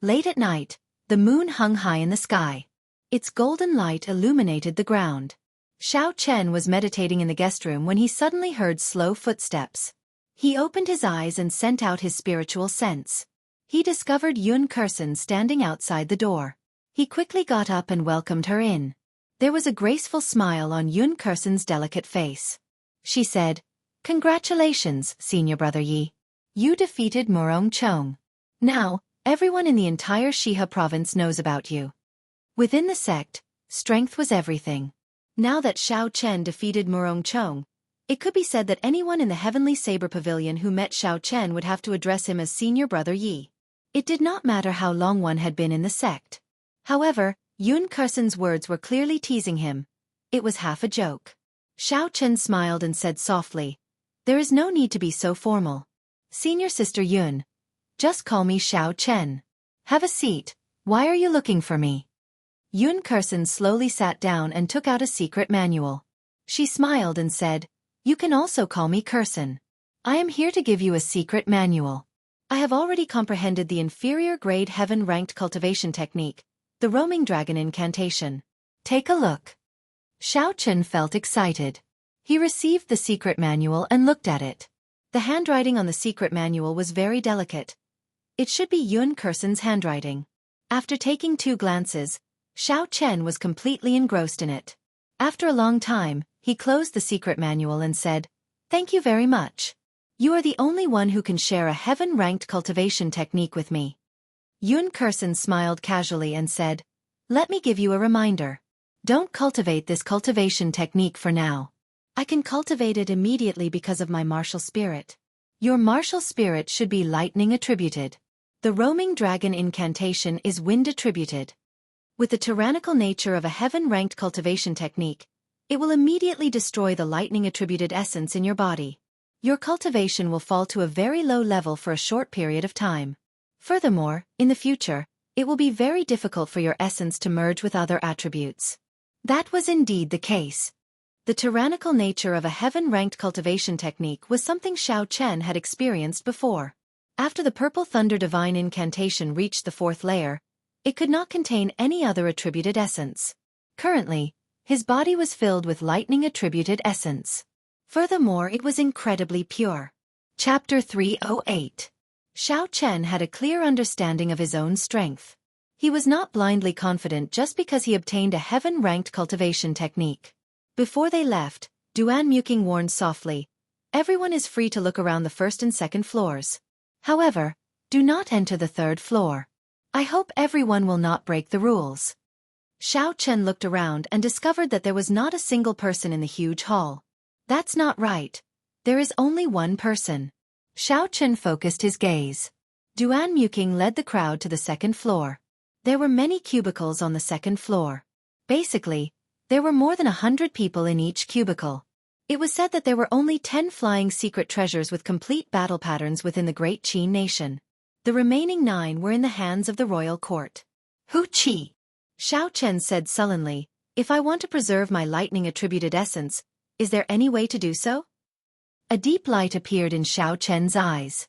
Late at night, the moon hung high in the sky. Its golden light illuminated the ground. Xiao Chen was meditating in the guest room when he suddenly heard slow footsteps. He opened his eyes and sent out his spiritual sense. He discovered Yun Kursen standing outside the door. He quickly got up and welcomed her in. There was a graceful smile on Yun Kursen's delicate face. She said, "Congratulations, Senior Brother Yi. You defeated Murong Chong. Now, everyone in the entire Shiha province knows about you." Within the sect, strength was everything. Now that Xiao Chen defeated Murong Chong, it could be said that anyone in the Heavenly Saber Pavilion who met Xiao Chen would have to address him as Senior Brother Yi. It did not matter how long one had been in the sect. However, Yun Kursen's words were clearly teasing him. It was half a joke. Xiao Chen smiled and said softly, "There is no need to be so formal. Senior Sister Yun, just call me Xiao Chen. Have a seat. Why are you looking for me?" Yun Kursen slowly sat down and took out a secret manual. She smiled and said, "You can also call me Kursen. I am here to give you a secret manual. I have already comprehended the inferior grade heaven-ranked cultivation technique, the roaming dragon incantation. Take a look." Xiao Chen felt excited. He received the secret manual and looked at it. The handwriting on the secret manual was very delicate. It should be Yun Kursen's handwriting. After taking 2 glances, Xiao Chen was completely engrossed in it. After a long time, he closed the secret manual and said, "Thank you very much. You are the only one who can share a heaven-ranked cultivation technique with me." Yun Kursen smiled casually and said, "Let me give you a reminder. Don't cultivate this cultivation technique for now. I can cultivate it immediately because of my martial spirit. Your martial spirit should be lightning attributed. The roaming dragon incantation is wind attributed. With the tyrannical nature of a heaven-ranked cultivation technique, it will immediately destroy the lightning-attributed essence in your body. Your cultivation will fall to a very low level for a short period of time. Furthermore, in the future, it will be very difficult for your essence to merge with other attributes." That was indeed the case. The tyrannical nature of a heaven-ranked cultivation technique was something Xiao Chen had experienced before. After the Purple Thunder Divine Incantation reached the 4th layer, it could not contain any other attributed essence. Currently, his body was filled with lightning-attributed essence. Furthermore, it was incredibly pure. Chapter 308. Xiao Chen had a clear understanding of his own strength. He was not blindly confident just because he obtained a heaven-ranked cultivation technique. Before they left, Duan Muking warned softly, "Everyone is free to look around the first and second floors. However, do not enter the third floor. I hope everyone will not break the rules." Xiao Chen looked around and discovered that there was not a single person in the huge hall. "That's not right. There is only one person." Xiao Chen focused his gaze. Duan Muking led the crowd to the second floor. There were many cubicles on the second floor. Basically, there were more than 100 people in each cubicle. It was said that there were only 10 flying secret treasures with complete battle patterns within the Great Qin nation. The remaining 9 were in the hands of the royal court. "Hu Qi," Xiao Chen said sullenly, "if I want to preserve my lightning-attributed essence, is there any way to do so?" A deep light appeared in Xiao Chen's eyes.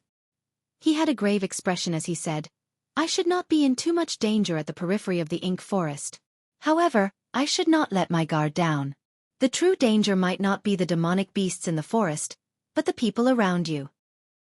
He had a grave expression as he said, "I should not be in too much danger at the periphery of the ink forest. However, I should not let my guard down. The true danger might not be the demonic beasts in the forest, but the people around you.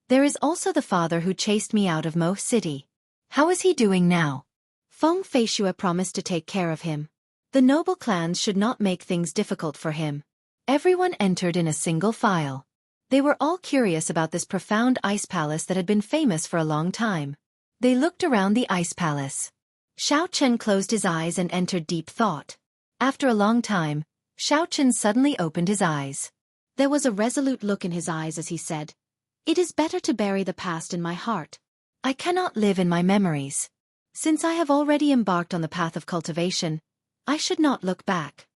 There is also the father who chased me out of Mo City. How is he doing now?" Feng Feishue promised to take care of him. The noble clans should not make things difficult for him. Everyone entered in a single file. They were all curious about this profound ice palace that had been famous for a long time. They looked around the ice palace. Xiao Chen closed his eyes and entered deep thought. After a long time, Xiao Chen suddenly opened his eyes. There was a resolute look in his eyes as he said, "It is better to bury the past in my heart. I cannot live in my memories. Since I have already embarked on the path of cultivation, I should not look back."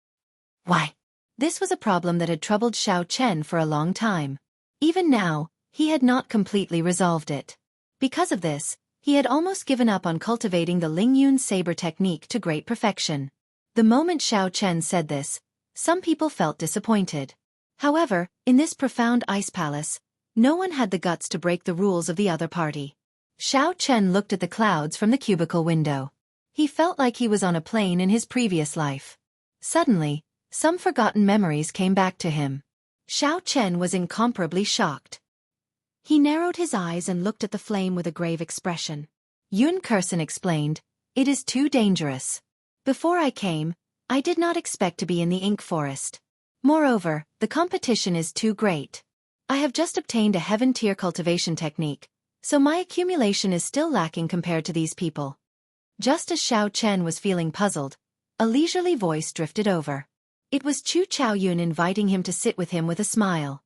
Why? This was a problem that had troubled Xiao Chen for a long time. Even now, he had not completely resolved it. Because of this, he had almost given up on cultivating the Lingyun saber technique to great perfection. The moment Xiao Chen said this, some people felt disappointed. However, in this profound ice palace, no one had the guts to break the rules of the other party. Xiao Chen looked at the clouds from the cubicle window. He felt like he was on a plane in his previous life. Suddenly, some forgotten memories came back to him. Xiao Chen was incomparably shocked. He narrowed his eyes and looked at the flame with a grave expression. Yun Kursen explained, "It is too dangerous. Before I came, I did not expect to be in the ink forest. Moreover, the competition is too great. I have just obtained a heaven-tier cultivation technique, so my accumulation is still lacking compared to these people." Just as Xiao Chen was feeling puzzled, a leisurely voice drifted over. It was Chu Chaoyun inviting him to sit with him with a smile.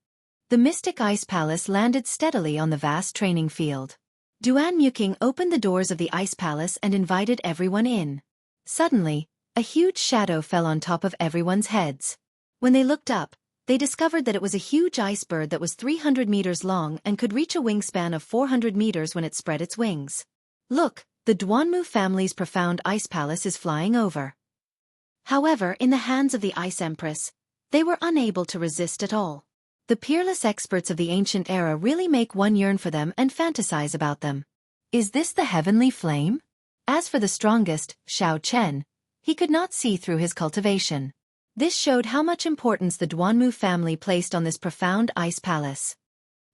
The mystic ice palace landed steadily on the vast training field. Duan Muking opened the doors of the ice palace and invited everyone in. Suddenly, a huge shadow fell on top of everyone's heads. When they looked up, they discovered that it was a huge ice bird that was 300 meters long and could reach a wingspan of 400 meters when it spread its wings. "Look, the Duanmu family's profound ice palace is flying over." However, in the hands of the Ice Empress, they were unable to resist at all. The peerless experts of the ancient era really make one yearn for them and fantasize about them. Is this the heavenly flame? As for the strongest, Xiao Chen, he could not see through his cultivation. This showed how much importance the Duanmu family placed on this profound ice palace.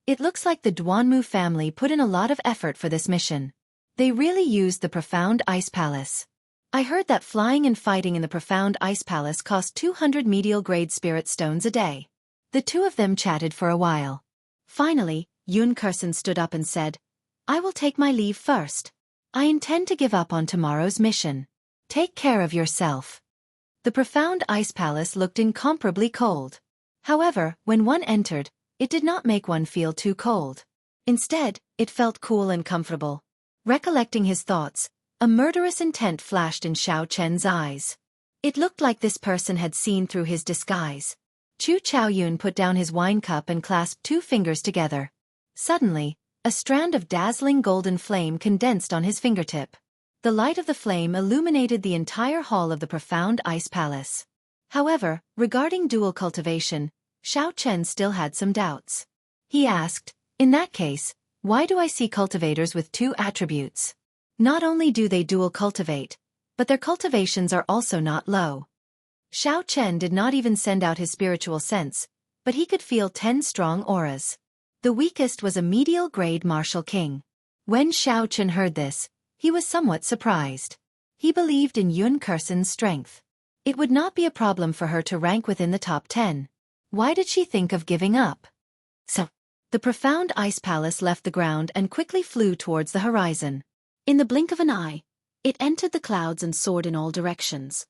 It looks like the Duanmu family put in a lot of effort for this mission. They really used the profound ice palace. I heard that flying and fighting in the profound ice palace cost 200 medial-grade spirit stones a day. The two of them chatted for a while. Finally, Yun Kursen stood up and said, "I will take my leave first. I intend to give up on tomorrow's mission. Take care of yourself." The profound ice palace looked incomparably cold. However, when one entered, it did not make one feel too cold. Instead, it felt cool and comfortable. Recollecting his thoughts, a murderous intent flashed in Xiao Chen's eyes. It looked like this person had seen through his disguise. Chu Chaoyun put down his wine cup and clasped 2 fingers together. Suddenly, a strand of dazzling golden flame condensed on his fingertip. The light of the flame illuminated the entire hall of the profound ice palace. However, regarding dual cultivation, Xiao Chen still had some doubts. He asked, "In that case, why do I see cultivators with 2 attributes? Not only do they dual cultivate, but their cultivations are also not low." Xiao Chen did not even send out his spiritual sense, but he could feel 10 strong auras. The weakest was a medial-grade martial king. When Xiao Chen heard this, he was somewhat surprised. He believed in Yun Kursen's strength. It would not be a problem for her to rank within the top 10. Why did she think of giving up? So, the profound ice palace left the ground and quickly flew towards the horizon. In the blink of an eye, it entered the clouds and soared in all directions.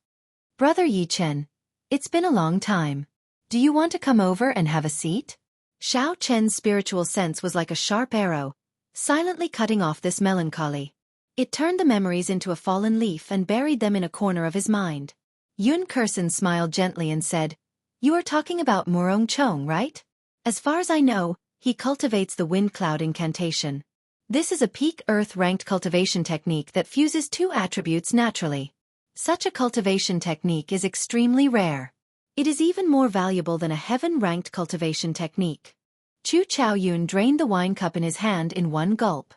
Brother Yi Chen, it's been a long time. Do you want to come over and have a seat? Xiao Chen's spiritual sense was like a sharp arrow, silently cutting off this melancholy. It turned the memories into a fallen leaf and buried them in a corner of his mind. Yun Kursen smiled gently and said, "You are talking about Murong Chong, right? As far as I know, he cultivates the wind cloud incantation. This is a peak earth-ranked cultivation technique that fuses two attributes naturally. Such a cultivation technique is extremely rare. It is even more valuable than a heaven-ranked cultivation technique." Chu Chaoyun drained the wine cup in his hand in one gulp.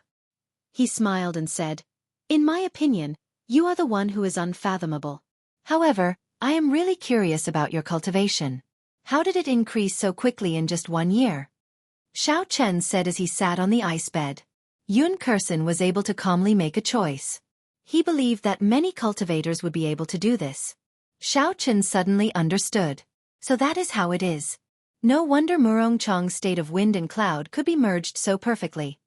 He smiled and said, "In my opinion, you are the one who is unfathomable. However, I am really curious about your cultivation. How did it increase so quickly in just 1 year?" Xiao Chen said as he sat on the ice bed. Yun Kursen was able to calmly make a choice. He believed that many cultivators would be able to do this. Xiao Chen suddenly understood. So that is how it is. No wonder Murong Chong's state of wind and cloud could be merged so perfectly.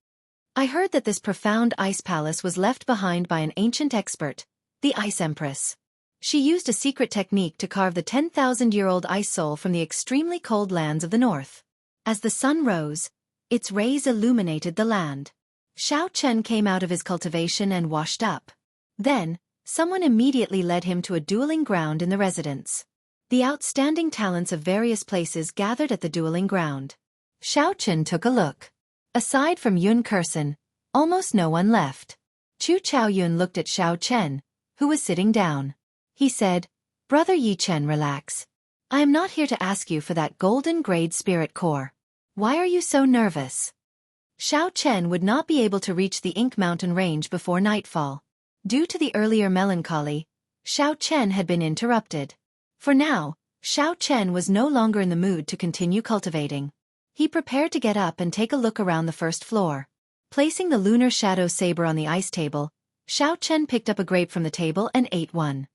I heard that this profound ice palace was left behind by an ancient expert, the Ice Empress. She used a secret technique to carve the 10,000-year-old ice soul from the extremely cold lands of the north. As the sun rose, its rays illuminated the land. Xiao Chen came out of his cultivation and washed up. Then, someone immediately led him to a dueling ground in the residence. The outstanding talents of various places gathered at the dueling ground. Xiao Chen took a look. Aside from Yun Kursen, almost no one left. Chu Chaoyun looked at Xiao Chen, who was sitting down. He said, "Brother Yi Chen, relax. I am not here to ask you for that golden grade spirit core. Why are you so nervous?" Xiao Chen would not be able to reach the Ink Mountain range before nightfall. Due to the earlier melancholy, Xiao Chen had been interrupted. For now, Xiao Chen was no longer in the mood to continue cultivating. He prepared to get up and take a look around the first floor. Placing the lunar shadow saber on the ice table, Xiao Chen picked up a grape from the table and ate one.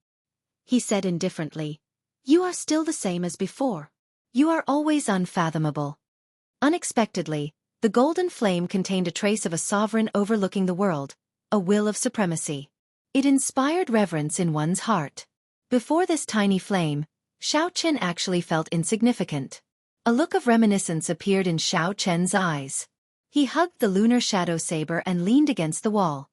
He said indifferently, "You are still the same as before. You are always unfathomable." Unexpectedly, the golden flame contained a trace of a sovereign overlooking the world, a will of supremacy. It inspired reverence in one's heart. Before this tiny flame, Xiao Chen actually felt insignificant. A look of reminiscence appeared in Xiao Chen's eyes. He hugged the lunar shadow saber and leaned against the wall.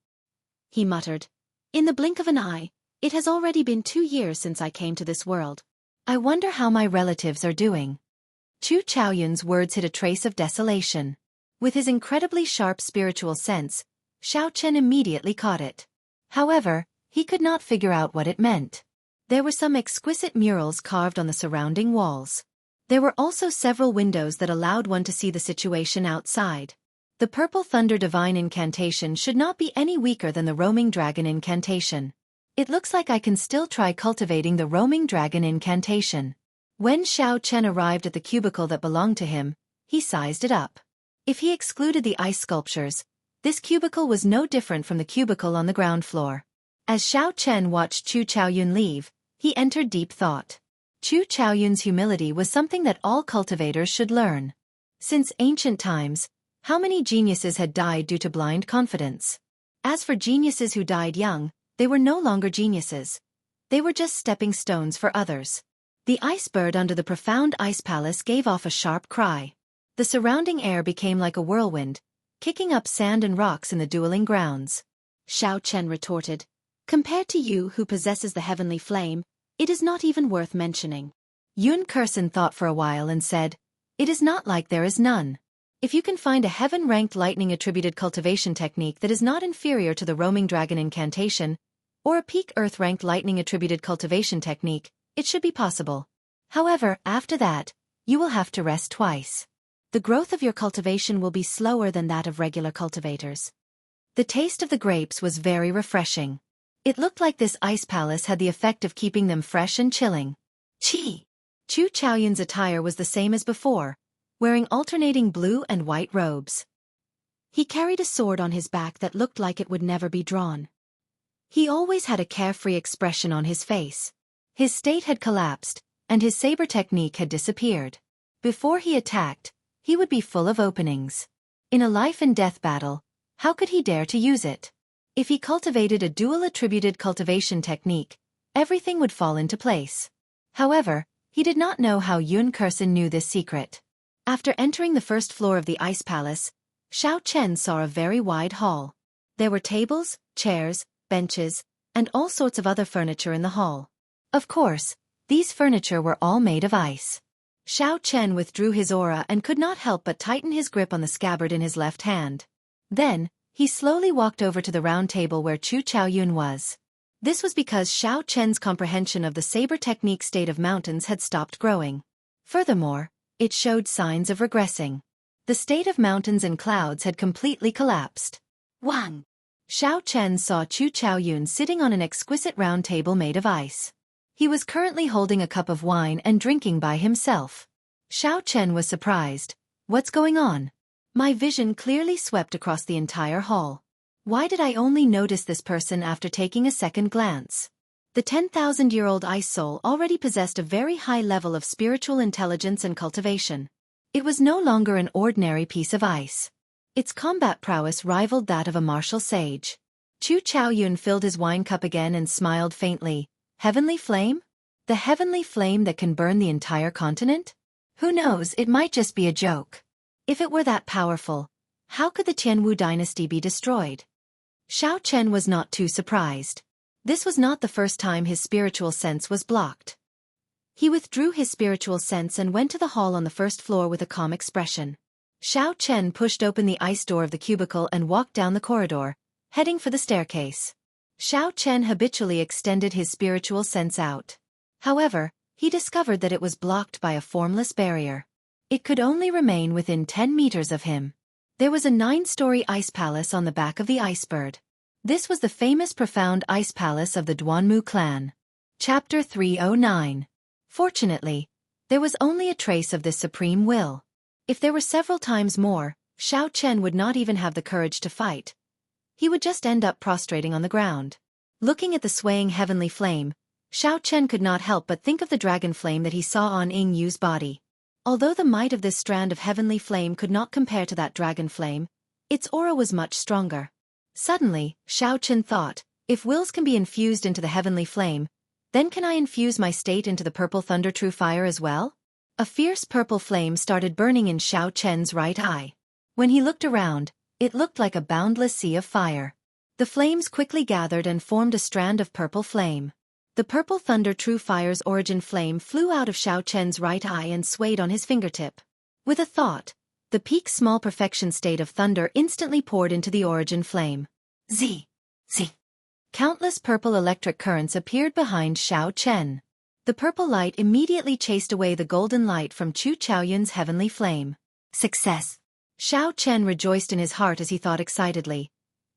He muttered, "In the blink of an eye, it has already been 2 years since I came to this world. I wonder how my relatives are doing." Chu Chaoyun's words hit a trace of desolation. With his incredibly sharp spiritual sense, Xiao Chen immediately caught it. However, he could not figure out what it meant. There were some exquisite murals carved on the surrounding walls. There were also several windows that allowed one to see the situation outside. The Purple Thunder Divine Incantation should not be any weaker than the Roaming Dragon Incantation. It looks like I can still try cultivating the Roaming Dragon Incantation. When Xiao Chen arrived at the cubicle that belonged to him, he sized it up. If he excluded the ice sculptures, this cubicle was no different from the cubicle on the ground floor. As Xiao Chen watched Chu Chaoyun leave, he entered deep thought. Chu Chaoyun's humility was something that all cultivators should learn. Since ancient times, how many geniuses had died due to blind confidence? As for geniuses who died young, they were no longer geniuses. They were just stepping stones for others. The ice bird under the profound ice palace gave off a sharp cry. The surrounding air became like a whirlwind, kicking up sand and rocks in the dueling grounds. Xiao Chen retorted, "Compared to you who possesses the heavenly flame, it is not even worth mentioning." Yun Kursen thought for a while and said, "It is not like there is none. If you can find a heaven-ranked lightning-attributed cultivation technique that is not inferior to the Roaming Dragon Incantation, or a peak earth-ranked lightning-attributed cultivation technique, it should be possible. However, after that, you will have to rest twice. The growth of your cultivation will be slower than that of regular cultivators." The taste of the grapes was very refreshing. It looked like this ice palace had the effect of keeping them fresh and chilling. Chi! Chu Chaoyun's attire was the same as before, wearing alternating blue and white robes. He carried a sword on his back that looked like it would never be drawn. He always had a carefree expression on his face. His state had collapsed, and his saber technique had disappeared. Before he attacked, he would be full of openings. In a life-and-death battle, how could he dare to use it? If he cultivated a dual-attributed cultivation technique, everything would fall into place. However, he did not know how Yun Kursin knew this secret. After entering the first floor of the Ice Palace, Xiao Chen saw a very wide hall. There were tables, chairs, benches, and all sorts of other furniture in the hall. Of course, these furniture were all made of ice. Xiao Chen withdrew his aura and could not help but tighten his grip on the scabbard in his left hand. Then, he slowly walked over to the round table where Chu Chaoyun was. This was because Xiao Chen's comprehension of the saber technique state of mountains had stopped growing. Furthermore, it showed signs of regressing. The state of mountains and clouds had completely collapsed. Wang! Xiao Chen saw Chu Chaoyun sitting on an exquisite round table made of ice. He was currently holding a cup of wine and drinking by himself. Xiao Chen was surprised. What's going on? My vision clearly swept across the entire hall. Why did I only notice this person after taking a second glance? The 10,000-year-old ice soul already possessed a very high level of spiritual intelligence and cultivation. It was no longer an ordinary piece of ice. Its combat prowess rivaled that of a martial sage. Chu Chaoyun filled his wine cup again and smiled faintly. Heavenly flame? The heavenly flame that can burn the entire continent? Who knows, it might just be a joke. If it were that powerful, how could the Tianwu dynasty be destroyed? Xiao Chen was not too surprised. This was not the first time his spiritual sense was blocked. He withdrew his spiritual sense and went to the hall on the first floor with a calm expression. Xiao Chen pushed open the ice door of the cubicle and walked down the corridor, heading for the staircase. Xiao Chen habitually extended his spiritual sense out. However, he discovered that it was blocked by a formless barrier. It could only remain within 10 meters of him. There was a 9-story ice palace on the back of the icebird. This was the famous profound ice palace of the Duanmu clan. Chapter 309. Fortunately, there was only a trace of this supreme will. If there were several times more, Xiao Chen would not even have the courage to fight. He would just end up prostrating on the ground. Looking at the swaying heavenly flame, Xiao Chen could not help but think of the dragon flame that he saw on Ying Yu's body. Although the might of this strand of heavenly flame could not compare to that dragon flame, its aura was much stronger. Suddenly, Xiao Chen thought, if wills can be infused into the heavenly flame, then can I infuse my state into the purple thunder true fire as well? A fierce purple flame started burning in Xiao Chen's right eye. When he looked around, it looked like a boundless sea of fire. The flames quickly gathered and formed a strand of purple flame. The purple thunder true fire's origin flame flew out of Xiao Chen's right eye and swayed on his fingertip. With a thought, the peak small perfection state of thunder instantly poured into the origin flame. Z. Countless purple electric currents appeared behind Xiao Chen. The purple light immediately chased away the golden light from Chu Chaoyun's heavenly flame. Success! Xiao Chen rejoiced in his heart as he thought excitedly.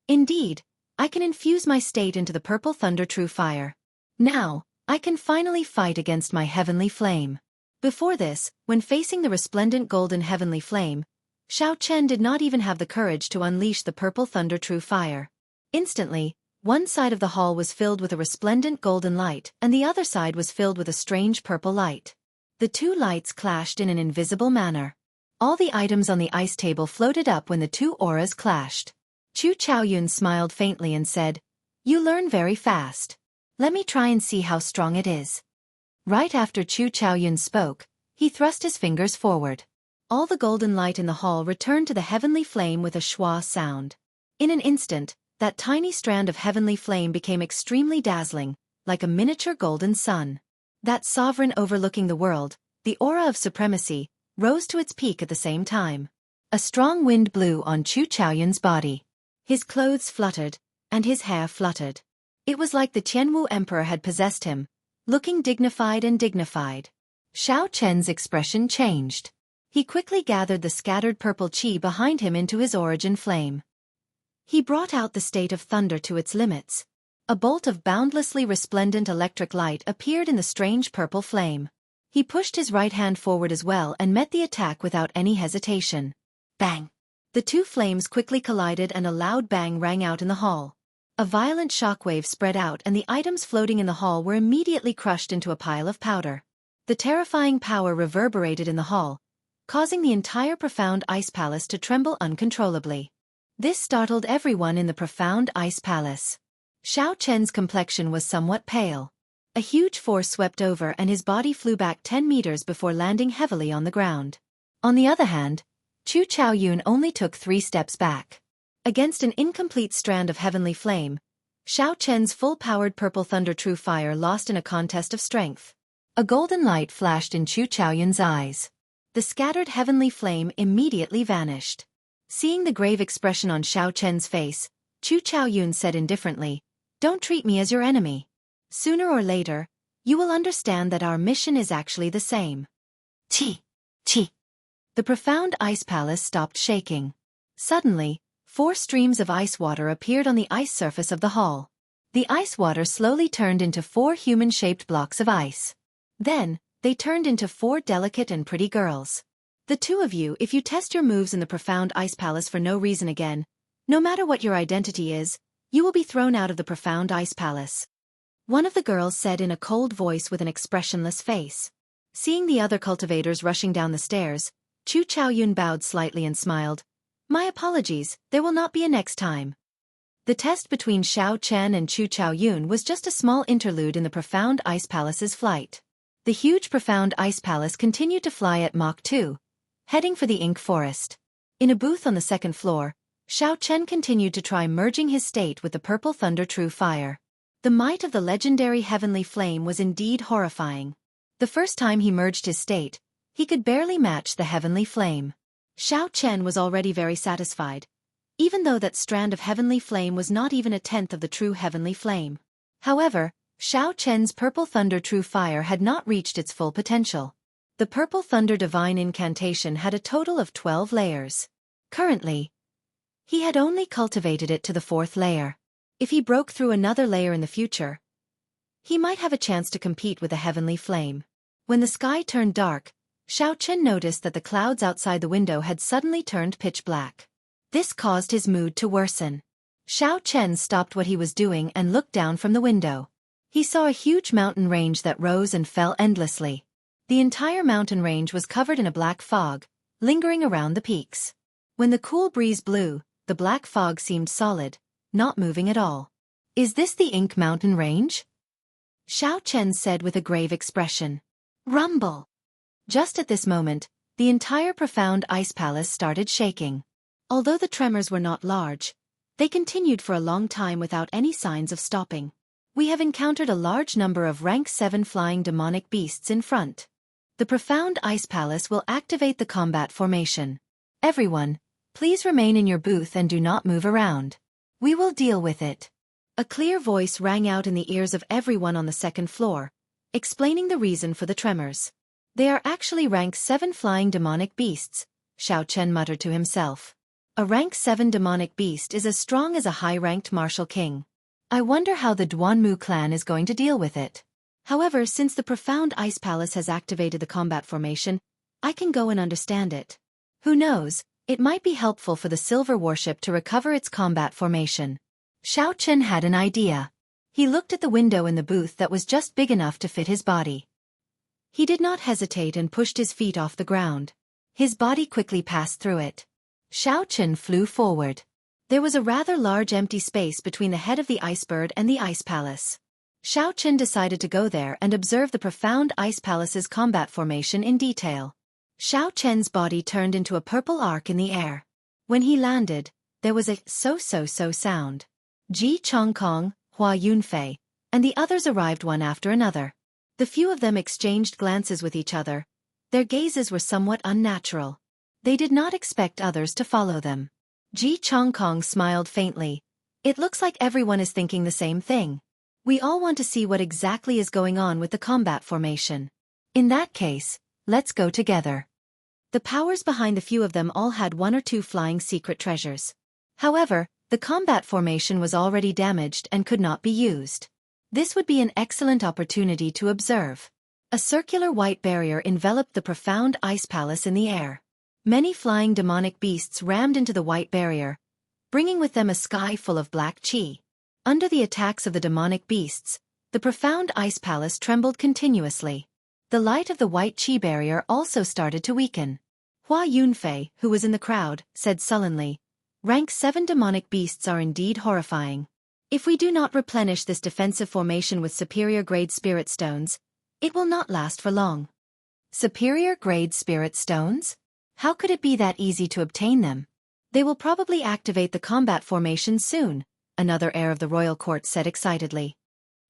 Indeed, I can infuse my state into the purple thunder true fire. Now, I can finally fight against my heavenly flame. Before this, when facing the resplendent golden heavenly flame, Xiao Chen did not even have the courage to unleash the purple thunder true fire. Instantly, one side of the hall was filled with a resplendent golden light and the other side was filled with a strange purple light. The two lights clashed in an invisible manner. All the items on the ice table floated up when the two auras clashed. Chu Chaoyun smiled faintly and said, "You learn very fast. Let me try and see how strong it is." Right after Chu Chaoyun spoke, he thrust his fingers forward. All the golden light in the hall returned to the heavenly flame with a schwa sound. In an instant, that tiny strand of heavenly flame became extremely dazzling, like a miniature golden sun. That sovereign overlooking the world, the aura of supremacy, rose to its peak at the same time. A strong wind blew on Chu Chaoyun's body. His clothes fluttered, and his hair fluttered. It was like the Tianwu emperor had possessed him, looking dignified and dignified. Xiao Chen's expression changed. He quickly gathered the scattered purple qi behind him into his origin flame. He brought out the state of thunder to its limits. A bolt of boundlessly resplendent electric light appeared in the strange purple flame. He pushed his right hand forward as well and met the attack without any hesitation. Bang! The two flames quickly collided and a loud bang rang out in the hall. A violent shockwave spread out and the items floating in the hall were immediately crushed into a pile of powder. The terrifying power reverberated in the hall, causing the entire profound ice palace to tremble uncontrollably. This startled everyone in the profound ice palace. Xiao Chen's complexion was somewhat pale. A huge force swept over and his body flew back 10 meters before landing heavily on the ground. On the other hand, Chu Chaoyun only took 3 steps back. Against an incomplete strand of heavenly flame, Xiao Chen's full-powered purple thunder true fire lost in a contest of strength. A golden light flashed in Chu Chaoyun's eyes. The scattered heavenly flame immediately vanished. Seeing the grave expression on Xiao Chen's face, Chu Chaoyun said indifferently, "Don't treat me as your enemy. Sooner or later, you will understand that our mission is actually the same." Chi! Chi! The profound ice palace stopped shaking. Suddenly, 4 streams of ice water appeared on the ice surface of the hall. The ice water slowly turned into 4 human-shaped blocks of ice. Then, they turned into 4 delicate and pretty girls. The two of you, if you test your moves in the profound ice palace for no reason again, no matter what your identity is, you will be thrown out of the profound ice palace. One of the girls said in a cold voice with an expressionless face. Seeing the other cultivators rushing down the stairs, Chu Chaoyun bowed slightly and smiled. "My apologies, there will not be a next time." The test between Xiao Chen and Chu Chaoyun was just a small interlude in the profound ice palace's flight. The huge profound ice palace continued to fly at Mach 2, heading for the ink forest. In a booth on the 2nd floor, Xiao Chen continued to try merging his state with the purple thunder true fire. The might of the legendary heavenly flame was indeed horrifying. The first time he merged his state, he could barely match the heavenly flame. Xiao Chen was already very satisfied, even though that strand of heavenly flame was not even a tenth of the true heavenly flame. However, Xiao Chen's purple thunder true fire had not reached its full potential. The purple thunder divine incantation had a total of 12 layers. Currently, he had only cultivated it to the 4th layer. If he broke through another layer in the future, he might have a chance to compete with the heavenly flame. When the sky turned dark, Xiao Chen noticed that the clouds outside the window had suddenly turned pitch black. This caused his mood to worsen. Xiao Chen stopped what he was doing and looked down from the window. He saw a huge mountain range that rose and fell endlessly. The entire mountain range was covered in a black fog, lingering around the peaks. When the cool breeze blew, the black fog seemed solid, not moving at all. "Is this the Ink Mountain Range?" Xiao Chen said with a grave expression. Rumble! Just at this moment, the entire profound ice palace started shaking. Although the tremors were not large, they continued for a long time without any signs of stopping. "We have encountered a large number of rank 7 flying demonic beasts in front. The profound ice palace will activate the combat formation. Everyone, please remain in your booth and do not move around. We will deal with it." A clear voice rang out in the ears of everyone on the 2nd floor, explaining the reason for the tremors. "They are actually rank 7 flying demonic beasts," Xiao Chen muttered to himself. "A rank 7 demonic beast is as strong as a high-ranked martial king. I wonder how the Duanmu clan is going to deal with it. However, since the profound ice palace has activated the combat formation, I can go and understand it. Who knows, it might be helpful for the silver warship to recover its combat formation." Xiao Chen had an idea. He looked at the window in the booth that was just big enough to fit his body. He did not hesitate and pushed his feet off the ground. His body quickly passed through it. Xiao Chen flew forward. There was a rather large empty space between the head of the ice bird and the ice palace. Xiao Chen decided to go there and observe the profound ice palace's combat formation in detail. Xiao Chen's body turned into a purple arc in the air. When he landed, there was a so-so-so sound. Ji Chongkong, Hua Yunfei, and the others arrived one after another. The few of them exchanged glances with each other. Their gazes were somewhat unnatural. They did not expect others to follow them. Ji Chongkong smiled faintly. "It looks like everyone is thinking the same thing. We all want to see what exactly is going on with the combat formation. In that case, let's go together." The powers behind the few of them all had 1 or 2 flying secret treasures. However, the combat formation was already damaged and could not be used. This would be an excellent opportunity to observe. A circular white barrier enveloped the profound ice palace in the air. Many flying demonic beasts rammed into the white barrier, bringing with them a sky full of black chi. Under the attacks of the demonic beasts, the profound ice palace trembled continuously. The light of the white chi barrier also started to weaken. Hua Yunfei, who was in the crowd, said sullenly, "Rank 7 demonic beasts are indeed horrifying. If we do not replenish this defensive formation with superior-grade spirit stones, it will not last for long." Superior-grade spirit stones? How could it be that easy to obtain them? They will probably activate the combat formation soon, another heir of the royal court said excitedly.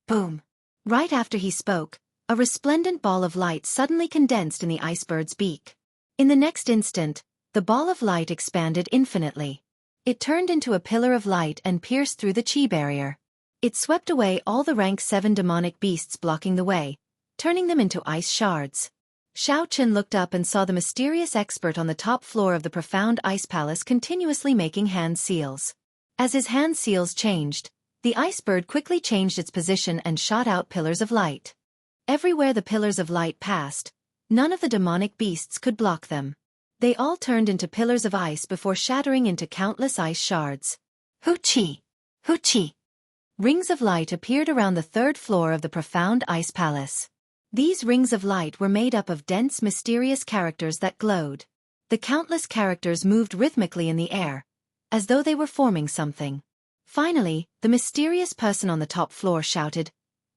Boom! Right after he spoke, a resplendent ball of light suddenly condensed in the icebird's beak. In the next instant, the ball of light expanded infinitely. It turned into a pillar of light and pierced through the chi barrier. It swept away all the rank 7 demonic beasts blocking the way, turning them into ice shards. Xiao Chen looked up and saw the mysterious expert on the top floor of the profound ice palace continuously making hand seals. As his hand seals changed, the ice bird quickly changed its position and shot out pillars of light. Everywhere the pillars of light passed, none of the demonic beasts could block them. They all turned into pillars of ice before shattering into countless ice shards. Hu-chi! Hu-chi! Rings of light appeared around the 3rd floor of the profound ice palace. These rings of light were made up of dense, mysterious characters that glowed. The countless characters moved rhythmically in the air, as though they were forming something. Finally, the mysterious person on the top floor shouted,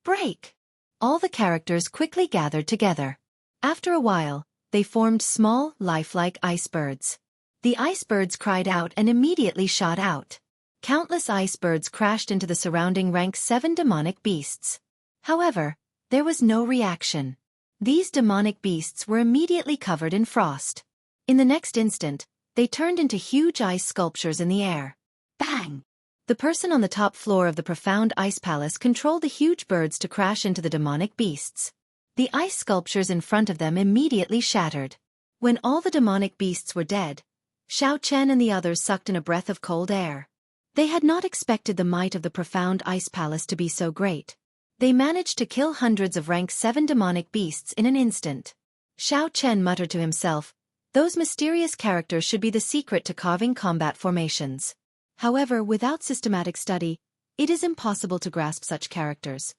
"Break!" All the characters quickly gathered together. After a while, they formed small, lifelike ice-birds. The ice-birds cried out and immediately shot out. Countless ice-birds crashed into the surrounding rank 7 demonic beasts. However, there was no reaction. These demonic beasts were immediately covered in frost. In the next instant, they turned into huge ice sculptures in the air. Bang! The person on the top floor of the profound ice palace controlled the huge birds to crash into the demonic beasts. The ice sculptures in front of them immediately shattered. When all the demonic beasts were dead, Xiao Chen and the others sucked in a breath of cold air. They had not expected the might of the profound ice palace to be so great. They managed to kill hundreds of rank 7 demonic beasts in an instant. Xiao Chen muttered to himself, "Those mysterious characters should be the secret to carving combat formations." However, without systematic study, it is impossible to grasp such characters.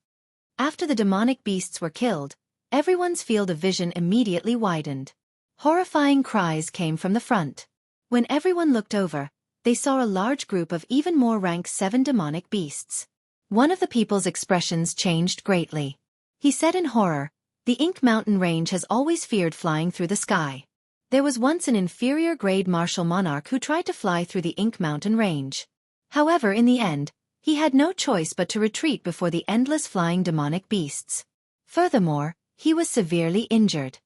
After the demonic beasts were killed, everyone's field of vision immediately widened. Horrifying cries came from the front. When everyone looked over, they saw a large group of even more rank 7 demonic beasts. One of the people's expressions changed greatly. He said in horror, "The Ink Mountain Range has always feared flying through the sky. There was once an inferior-grade martial monarch who tried to fly through the Ink Mountain Range. However, in the end, he had no choice but to retreat before the endless flying demonic beasts. Furthermore, he was severely injured.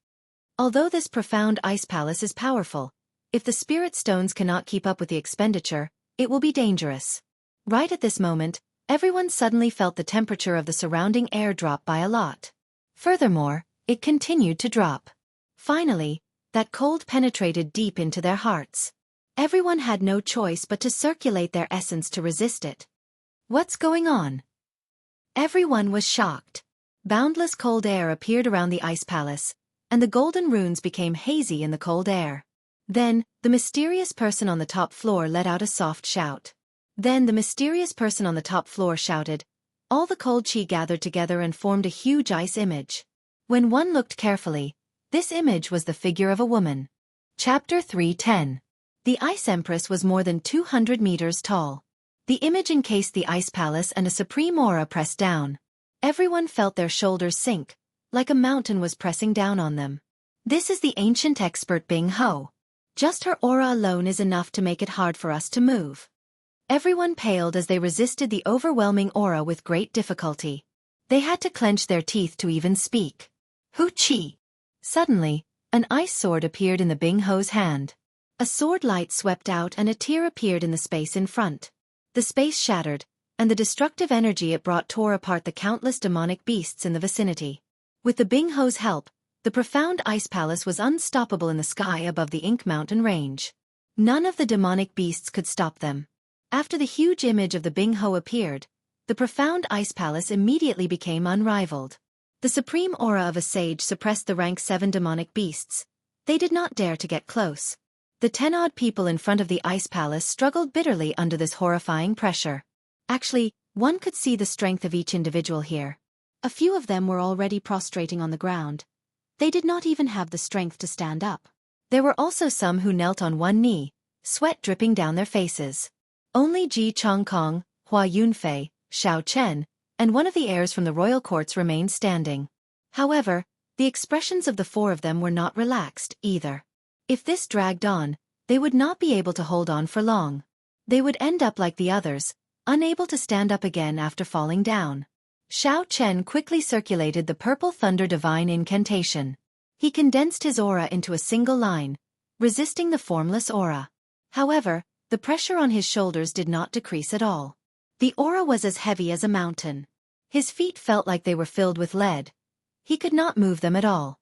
Although this profound ice palace is powerful, if the spirit stones cannot keep up with the expenditure, it will be dangerous." Right at this moment, everyone suddenly felt the temperature of the surrounding air drop by a lot. Furthermore, it continued to drop. Finally, that cold penetrated deep into their hearts. Everyone had no choice but to circulate their essence to resist it. What's going on? Everyone was shocked. Boundless cold air appeared around the ice palace, and the golden runes became hazy in the cold air. Then, the mysterious person on the top floor let out a soft shout. Then the mysterious person on the top floor shouted. All the cold chi gathered together and formed a huge ice image. When one looked carefully, this image was the figure of a woman. Chapter 3:10. The Ice Empress was more than 200 meters tall. The image encased the ice palace and a supreme aura pressed down. Everyone felt their shoulders sink, like a mountain was pressing down on them. This is the ancient expert Bing Ho. Just her aura alone is enough to make it hard for us to move. Everyone paled as they resisted the overwhelming aura with great difficulty. They had to clench their teeth to even speak. Hu-chi! Suddenly, an ice sword appeared in the Bing Ho's hand. A sword light swept out and a tear appeared in the space in front. The space shattered, and the destructive energy it brought tore apart the countless demonic beasts in the vicinity. With the Bing Ho's help, the profound ice palace was unstoppable in the sky above the Ink Mountain Range. None of the demonic beasts could stop them. After the huge image of the Bing Ho appeared, the profound ice palace immediately became unrivaled. The supreme aura of a sage suppressed the rank 7 demonic beasts. They did not dare to get close. The 10-odd people in front of the ice palace struggled bitterly under this horrifying pressure. Actually, one could see the strength of each individual here. A few of them were already prostrating on the ground. They did not even have the strength to stand up. There were also some who knelt on one knee, sweat dripping down their faces. Only Ji Chongkong, Hua Yunfei, Xiao Chen, and one of the heirs from the royal courts remained standing. However, the expressions of the four of them were not relaxed either. If this dragged on, they would not be able to hold on for long. They would end up like the others, unable to stand up again after falling down. Xiao Chen quickly circulated the Purple Thunder Divine Incantation. He condensed his aura into a single line, resisting the formless aura. However, the pressure on his shoulders did not decrease at all. The aura was as heavy as a mountain. His feet felt like they were filled with lead. He could not move them at all.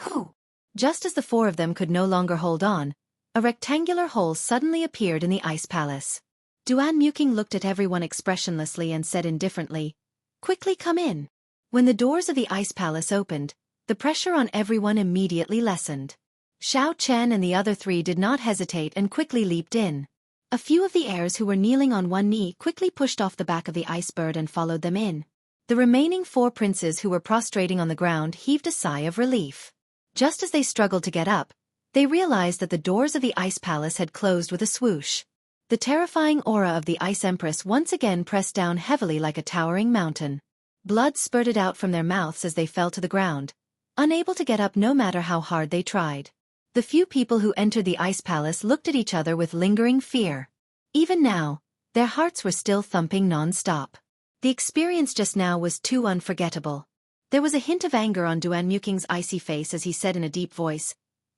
Whew! Just as the four of them could no longer hold on, a rectangular hole suddenly appeared in the ice palace. Duan Muking looked at everyone expressionlessly and said indifferently, "Quickly come in." When the doors of the ice palace opened, the pressure on everyone immediately lessened. Xiao Chen and the other three did not hesitate and quickly leaped in. A few of the heirs who were kneeling on one knee quickly pushed off the back of the ice bird and followed them in. The remaining four princes who were prostrating on the ground heaved a sigh of relief. Just as they struggled to get up, they realized that the doors of the ice palace had closed with a swoosh. The terrifying aura of the Ice Empress once again pressed down heavily like a towering mountain. Blood spurted out from their mouths as they fell to the ground, unable to get up no matter how hard they tried. The few people who entered the ice palace looked at each other with lingering fear. Even now, their hearts were still thumping non-stop. The experience just now was too unforgettable. There was a hint of anger on Duan Muking's icy face as he said in a deep voice,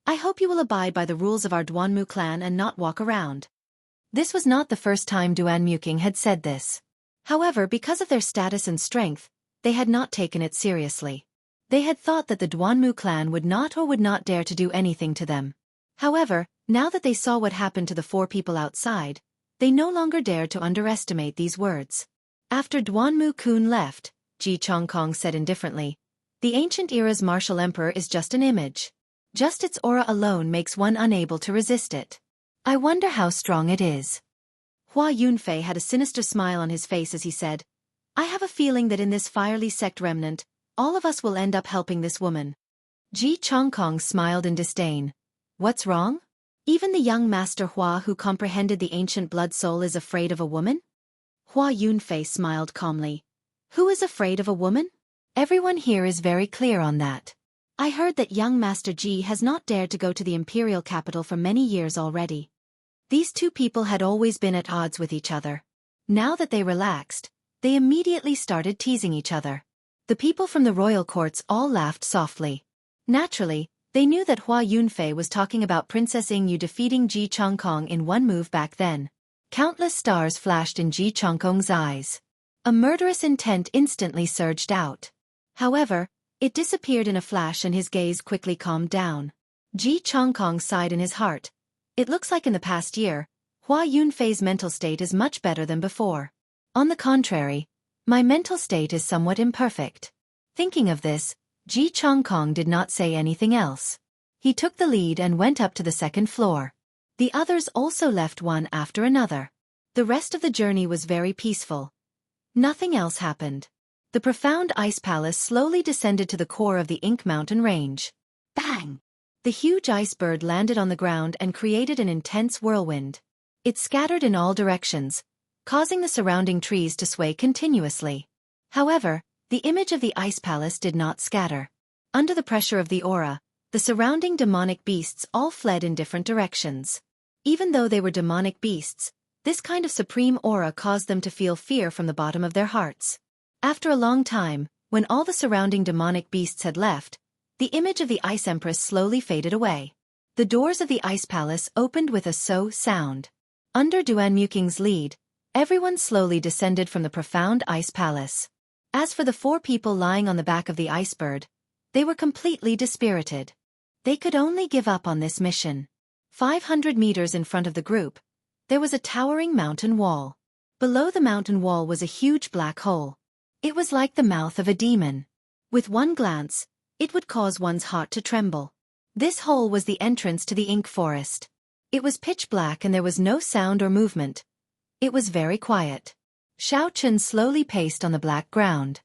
"I hope you will abide by the rules of our Duanmu clan and not walk around." This was not the first time Duan Muking had said this. However, because of their status and strength, they had not taken it seriously. They had thought that the Duanmu clan would not dare to do anything to them. However, now that they saw what happened to the four people outside, they no longer dared to underestimate these words. After Duanmu Kun left, Ji Chongkong said indifferently, "The ancient era's martial emperor is just an image. Just its aura alone makes one unable to resist it. I wonder how strong it is." Hua Yunfei had a sinister smile on his face as he said, "I have a feeling that in this fiery sect remnant, all of us will end up helping this woman." Ji Chongkong smiled in disdain. "What's wrong? Even the young Master Hua who comprehended the ancient blood soul is afraid of a woman?" Hua Yunfei smiled calmly. "Who is afraid of a woman? Everyone here is very clear on that. I heard that young Master Ji has not dared to go to the imperial capital for many years already." These two people had always been at odds with each other. Now that they relaxed, they immediately started teasing each other. The people from the royal courts all laughed softly. Naturally, they knew that Hua Yunfei was talking about Princess Yingyu defeating Ji Chongkong in one move back then. Countless stars flashed in Ji Chongkong's eyes. A murderous intent instantly surged out. However, it disappeared in a flash and his gaze quickly calmed down. Ji Chongkong sighed in his heart. It looks like in the past year, Hua Yunfei's mental state is much better than before. On the contrary, my mental state is somewhat imperfect. Thinking of this, Ji Chongkong did not say anything else. He took the lead and went up to the second floor. The others also left one after another. The rest of the journey was very peaceful. Nothing else happened. The profound ice palace slowly descended to the core of the Ink Mountain range. Bang! The huge ice bird landed on the ground and created an intense whirlwind. It scattered in all directions, causing the surrounding trees to sway continuously. However, the image of the ice palace did not scatter. Under the pressure of the aura, the surrounding demonic beasts all fled in different directions. Even though they were demonic beasts, this kind of supreme aura caused them to feel fear from the bottom of their hearts. After a long time, when all the surrounding demonic beasts had left, the image of the Ice Empress slowly faded away. The doors of the ice palace opened with a so sound. Under Duan Muking's lead, everyone slowly descended from the profound ice palace. As for the four people lying on the back of the icebird, they were completely dispirited. They could only give up on this mission. 500 meters in front of the group, there was a towering mountain wall. Below the mountain wall was a huge black hole. It was like the mouth of a demon. With one glance, it would cause one's heart to tremble. This hole was the entrance to the ink forest. It was pitch black and there was no sound or movement. It was very quiet. Xiao Chen slowly paced on the black ground.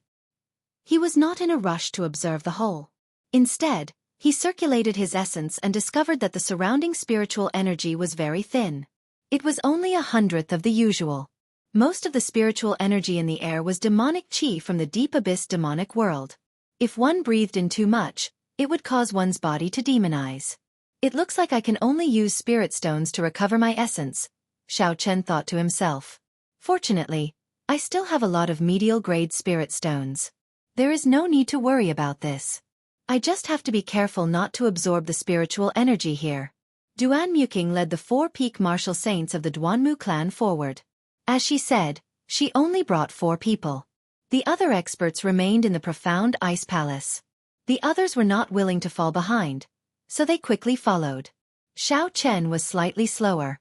He was not in a rush to observe the whole. Instead, he circulated his essence and discovered that the surrounding spiritual energy was very thin. It was only 1/100th of the usual. Most of the spiritual energy in the air was demonic qi from the deep abyss demonic world. If one breathed in too much, it would cause one's body to demonize. It looks like I can only use spirit stones to recover my essence, Xiao Chen thought to himself. Fortunately, I still have a lot of medial grade spirit stones. There is no need to worry about this. I just have to be careful not to absorb the spiritual energy here. Duan Muqing led the 4 peak martial saints of the Duanmu clan forward. As she said, she only brought 4 people. The other experts remained in the profound ice palace. The others were not willing to fall behind, so they quickly followed. Xiao Chen was slightly slower.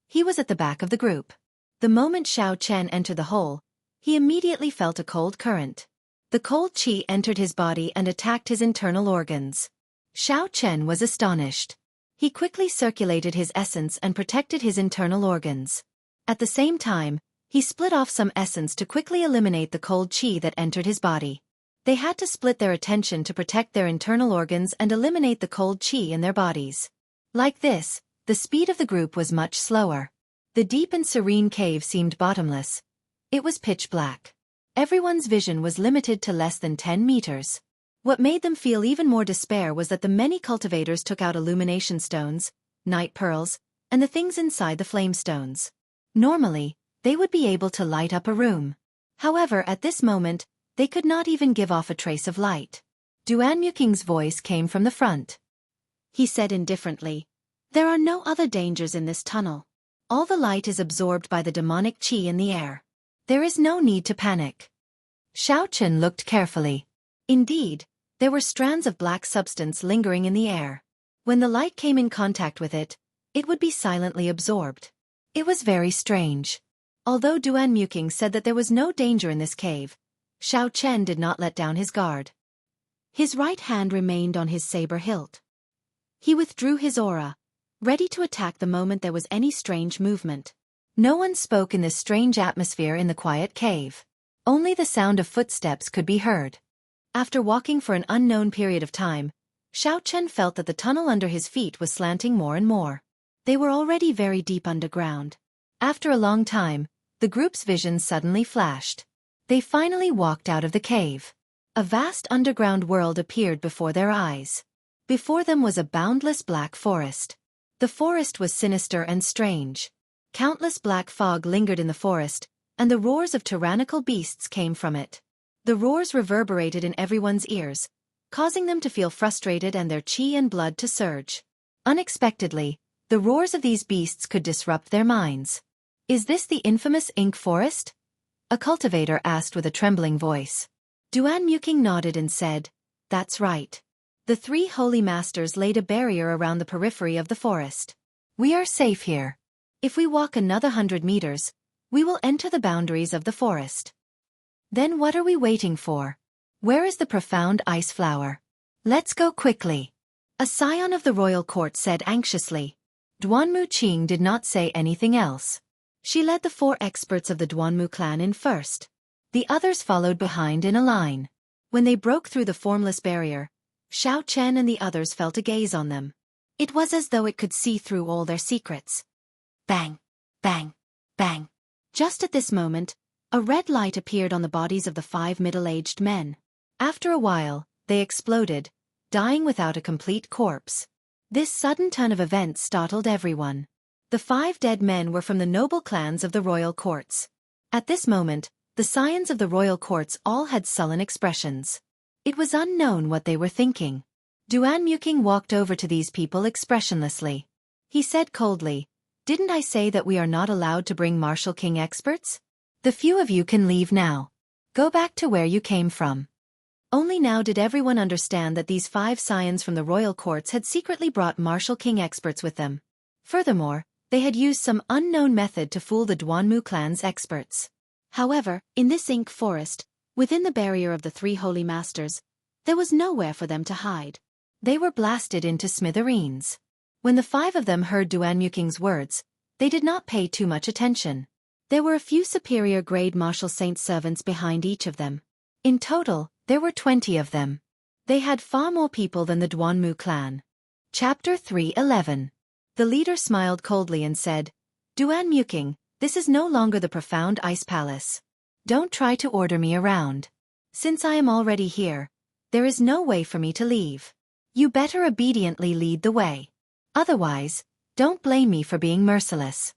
He was at the back of the group. The moment Xiao Chen entered the hole, he immediately felt a cold current. The cold qi entered his body and attacked his internal organs. Xiao Chen was astonished. He quickly circulated his essence and protected his internal organs. At the same time, he split off some essence to quickly eliminate the cold qi that entered his body. They had to split their attention to protect their internal organs and eliminate the cold qi in their bodies. Like this, the speed of the group was much slower. The deep and serene cave seemed bottomless. It was pitch black. Everyone's vision was limited to less than 10 meters. What made them feel even more despair was that the many cultivators took out illumination stones, night pearls, and the things inside the flame stones. Normally, they would be able to light up a room. However, at this moment, they could not even give off a trace of light. Duan Muqing's voice came from the front. He said indifferently, "There are no other dangers in this tunnel. All the light is absorbed by the demonic qi in the air. There is no need to panic." Xiao Chen looked carefully. Indeed, there were strands of black substance lingering in the air. When the light came in contact with it, it would be silently absorbed. It was very strange. Although Duan Muqing said that there was no danger in this cave, Xiao Chen did not let down his guard. His right hand remained on his saber hilt. He withdrew his aura, ready to attack the moment there was any strange movement. No one spoke in this strange atmosphere in the quiet cave. Only the sound of footsteps could be heard. After walking for an unknown period of time, Xiao Chen felt that the tunnel under his feet was slanting more and more. They were already very deep underground. After a long time, the group's vision suddenly flashed. They finally walked out of the cave. A vast underground world appeared before their eyes. Before them was a boundless black forest. The forest was sinister and strange. Countless black fog lingered in the forest, and the roars of tyrannical beasts came from it. The roars reverberated in everyone's ears, causing them to feel frustrated and their qi and blood to surge. Unexpectedly, the roars of these beasts could disrupt their minds. "Is this the infamous ink forest?" a cultivator asked with a trembling voice. Duan Muqing nodded and said, "That's right. The 3 holy masters laid a barrier around the periphery of the forest. We are safe here. If we walk another 100 meters, we will enter the boundaries of the forest. Then what are we waiting for? Where is the profound ice flower? Let's go quickly." A scion of the royal court said anxiously. Duanmu Qing did not say anything else. She led the 4 experts of the Duanmu clan in first. The others followed behind in a line. When they broke through the formless barrier, Xiao Chen and the others felt a gaze on them. It was as though it could see through all their secrets. Bang! Bang! Bang! Just at this moment, a red light appeared on the bodies of the 5 middle-aged men. After a while, they exploded, dying without a complete corpse. This sudden turn of events startled everyone. The 5 dead men were from the noble clans of the royal courts. At this moment, the scions of the royal courts all had sullen expressions. It was unknown what they were thinking. Duan Muqing walked over to these people expressionlessly. He said coldly, "Didn't I say that we are not allowed to bring Martial King experts? The few of you can leave now. Go back to where you came from." Only now did everyone understand that these 5 scions from the royal courts had secretly brought Martial King experts with them. Furthermore, they had used some unknown method to fool the Duanmu clan's experts. However, in this ink forest, within the barrier of the 3 holy masters, there was nowhere for them to hide. They were blasted into smithereens. When the 5 of them heard Duanmuking's words, they did not pay too much attention. There were a few superior-grade martial saint servants behind each of them. In total, there were 20 of them. They had far more people than the Duanmu clan. Chapter 3:11. The leader smiled coldly and said, Duanmuking, this is no longer the profound ice palace. Don't try to order me around. Since I am already here, there is no way for me to leave. You better obediently lead the way. Otherwise, don't blame me for being merciless.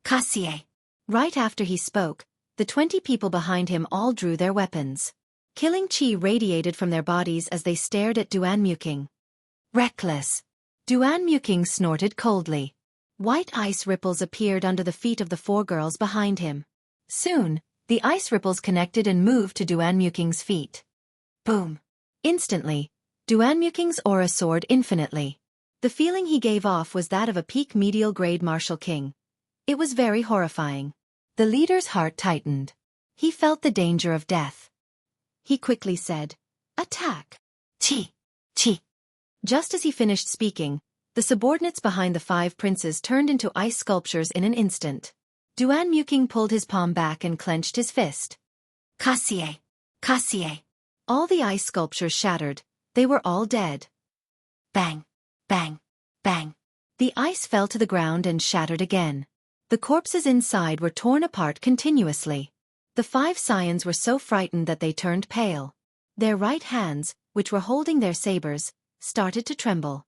Cassie. Right after he spoke, the 20 people behind him all drew their weapons. Killing chi radiated from their bodies as they stared at Duanmuking. Reckless. Duanmuking snorted coldly. White ice ripples appeared under the feet of the 4 girls behind him. Soon, the ice ripples connected and moved to Duanmuking's feet. Boom. Instantly, Duanmuking's aura soared infinitely. The feeling he gave off was that of a peak medial-grade martial king. It was very horrifying. The leader's heart tightened. He felt the danger of death. He quickly said, Attack! Chi! Chi! Just as he finished speaking, the subordinates behind the 5 princes turned into ice sculptures in an instant. Duanmuking pulled his palm back and clenched his fist. Cassie! Cassie! All the ice sculptures shattered. They were all dead. Bang! Bang! Bang! The ice fell to the ground and shattered again. The corpses inside were torn apart continuously. The 5 scions were so frightened that they turned pale. Their right hands, which were holding their sabers, started to tremble.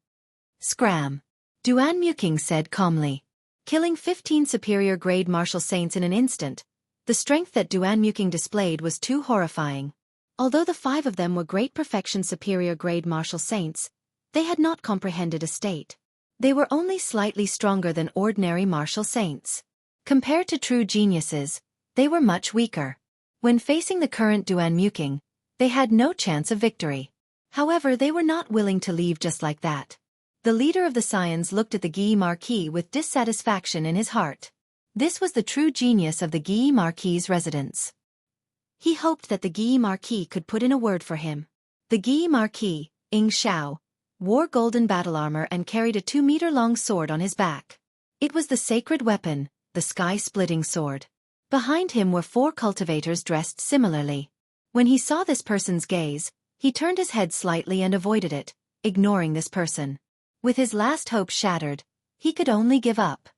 Scram! Duanmuking said calmly. Killing 15 superior-grade martial saints in an instant, the strength that Duanmuking displayed was too horrifying. Although the 5 of them were great perfection superior-grade martial saints, they had not comprehended a state. They were only slightly stronger than ordinary martial saints. Compared to true geniuses, they were much weaker. When facing the current Duanmuking, they had no chance of victory. However, they were not willing to leave just like that. The leader of the scions looked at the Guy Marquis with dissatisfaction in his heart. This was the true genius of the Guy Marquis's residence. He hoped that the Guy Marquis could put in a word for him. The Guy Marquis, Ing Shao, wore golden battle armor and carried a 2-meter-long sword on his back. It was the sacred weapon, the sky-splitting sword. Behind him were 4 cultivators dressed similarly. When he saw this person's gaze, he turned his head slightly and avoided it, ignoring this person. With his last hope shattered, he could only give up.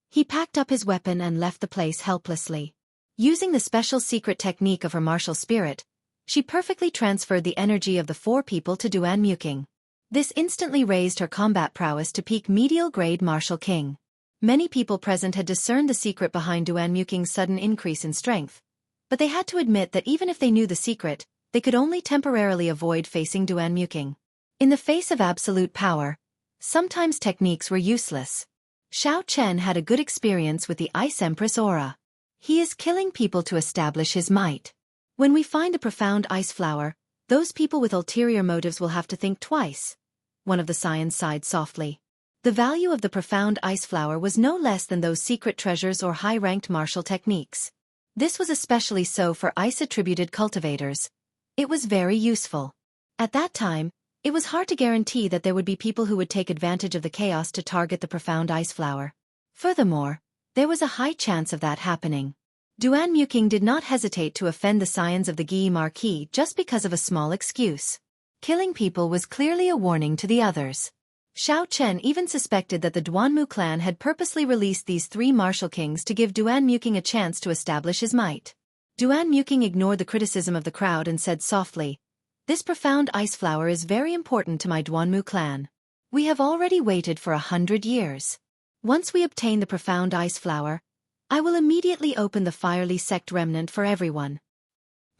He packed up his weapon and left the place helplessly. Using the special secret technique of her martial spirit, she perfectly transferred the energy of the 4 people to Duanmuking. This instantly raised her combat prowess to peak medial-grade martial king. Many people present had discerned the secret behind Duanmuking's sudden increase in strength, but they had to admit that even if they knew the secret, they could only temporarily avoid facing Duanmuking. In the face of absolute power, sometimes techniques were useless. Xiao Chen had a good experience with the Ice Empress aura. He is killing people to establish his might. When we find the profound ice flower, those people with ulterior motives will have to think twice. One of the scions sighed softly. The value of the profound ice flower was no less than those secret treasures or high-ranked martial techniques. This was especially so for ice-attributed cultivators. It was very useful. At that time, it was hard to guarantee that there would be people who would take advantage of the chaos to target the profound ice flower. Furthermore, there was a high chance of that happening. Duanmuking did not hesitate to offend the scions of the Guy Marquis just because of a small excuse. Killing people was clearly a warning to the others. Xiao Chen even suspected that the Duanmu clan had purposely released these 3 martial kings to give Duanmuking a chance to establish his might. Duanmuking ignored the criticism of the crowd and said softly, "This profound ice flower is very important to my Duanmu clan. We have already waited for 100 years. Once we obtain the profound ice flower, I will immediately open the Firely sect remnant for everyone.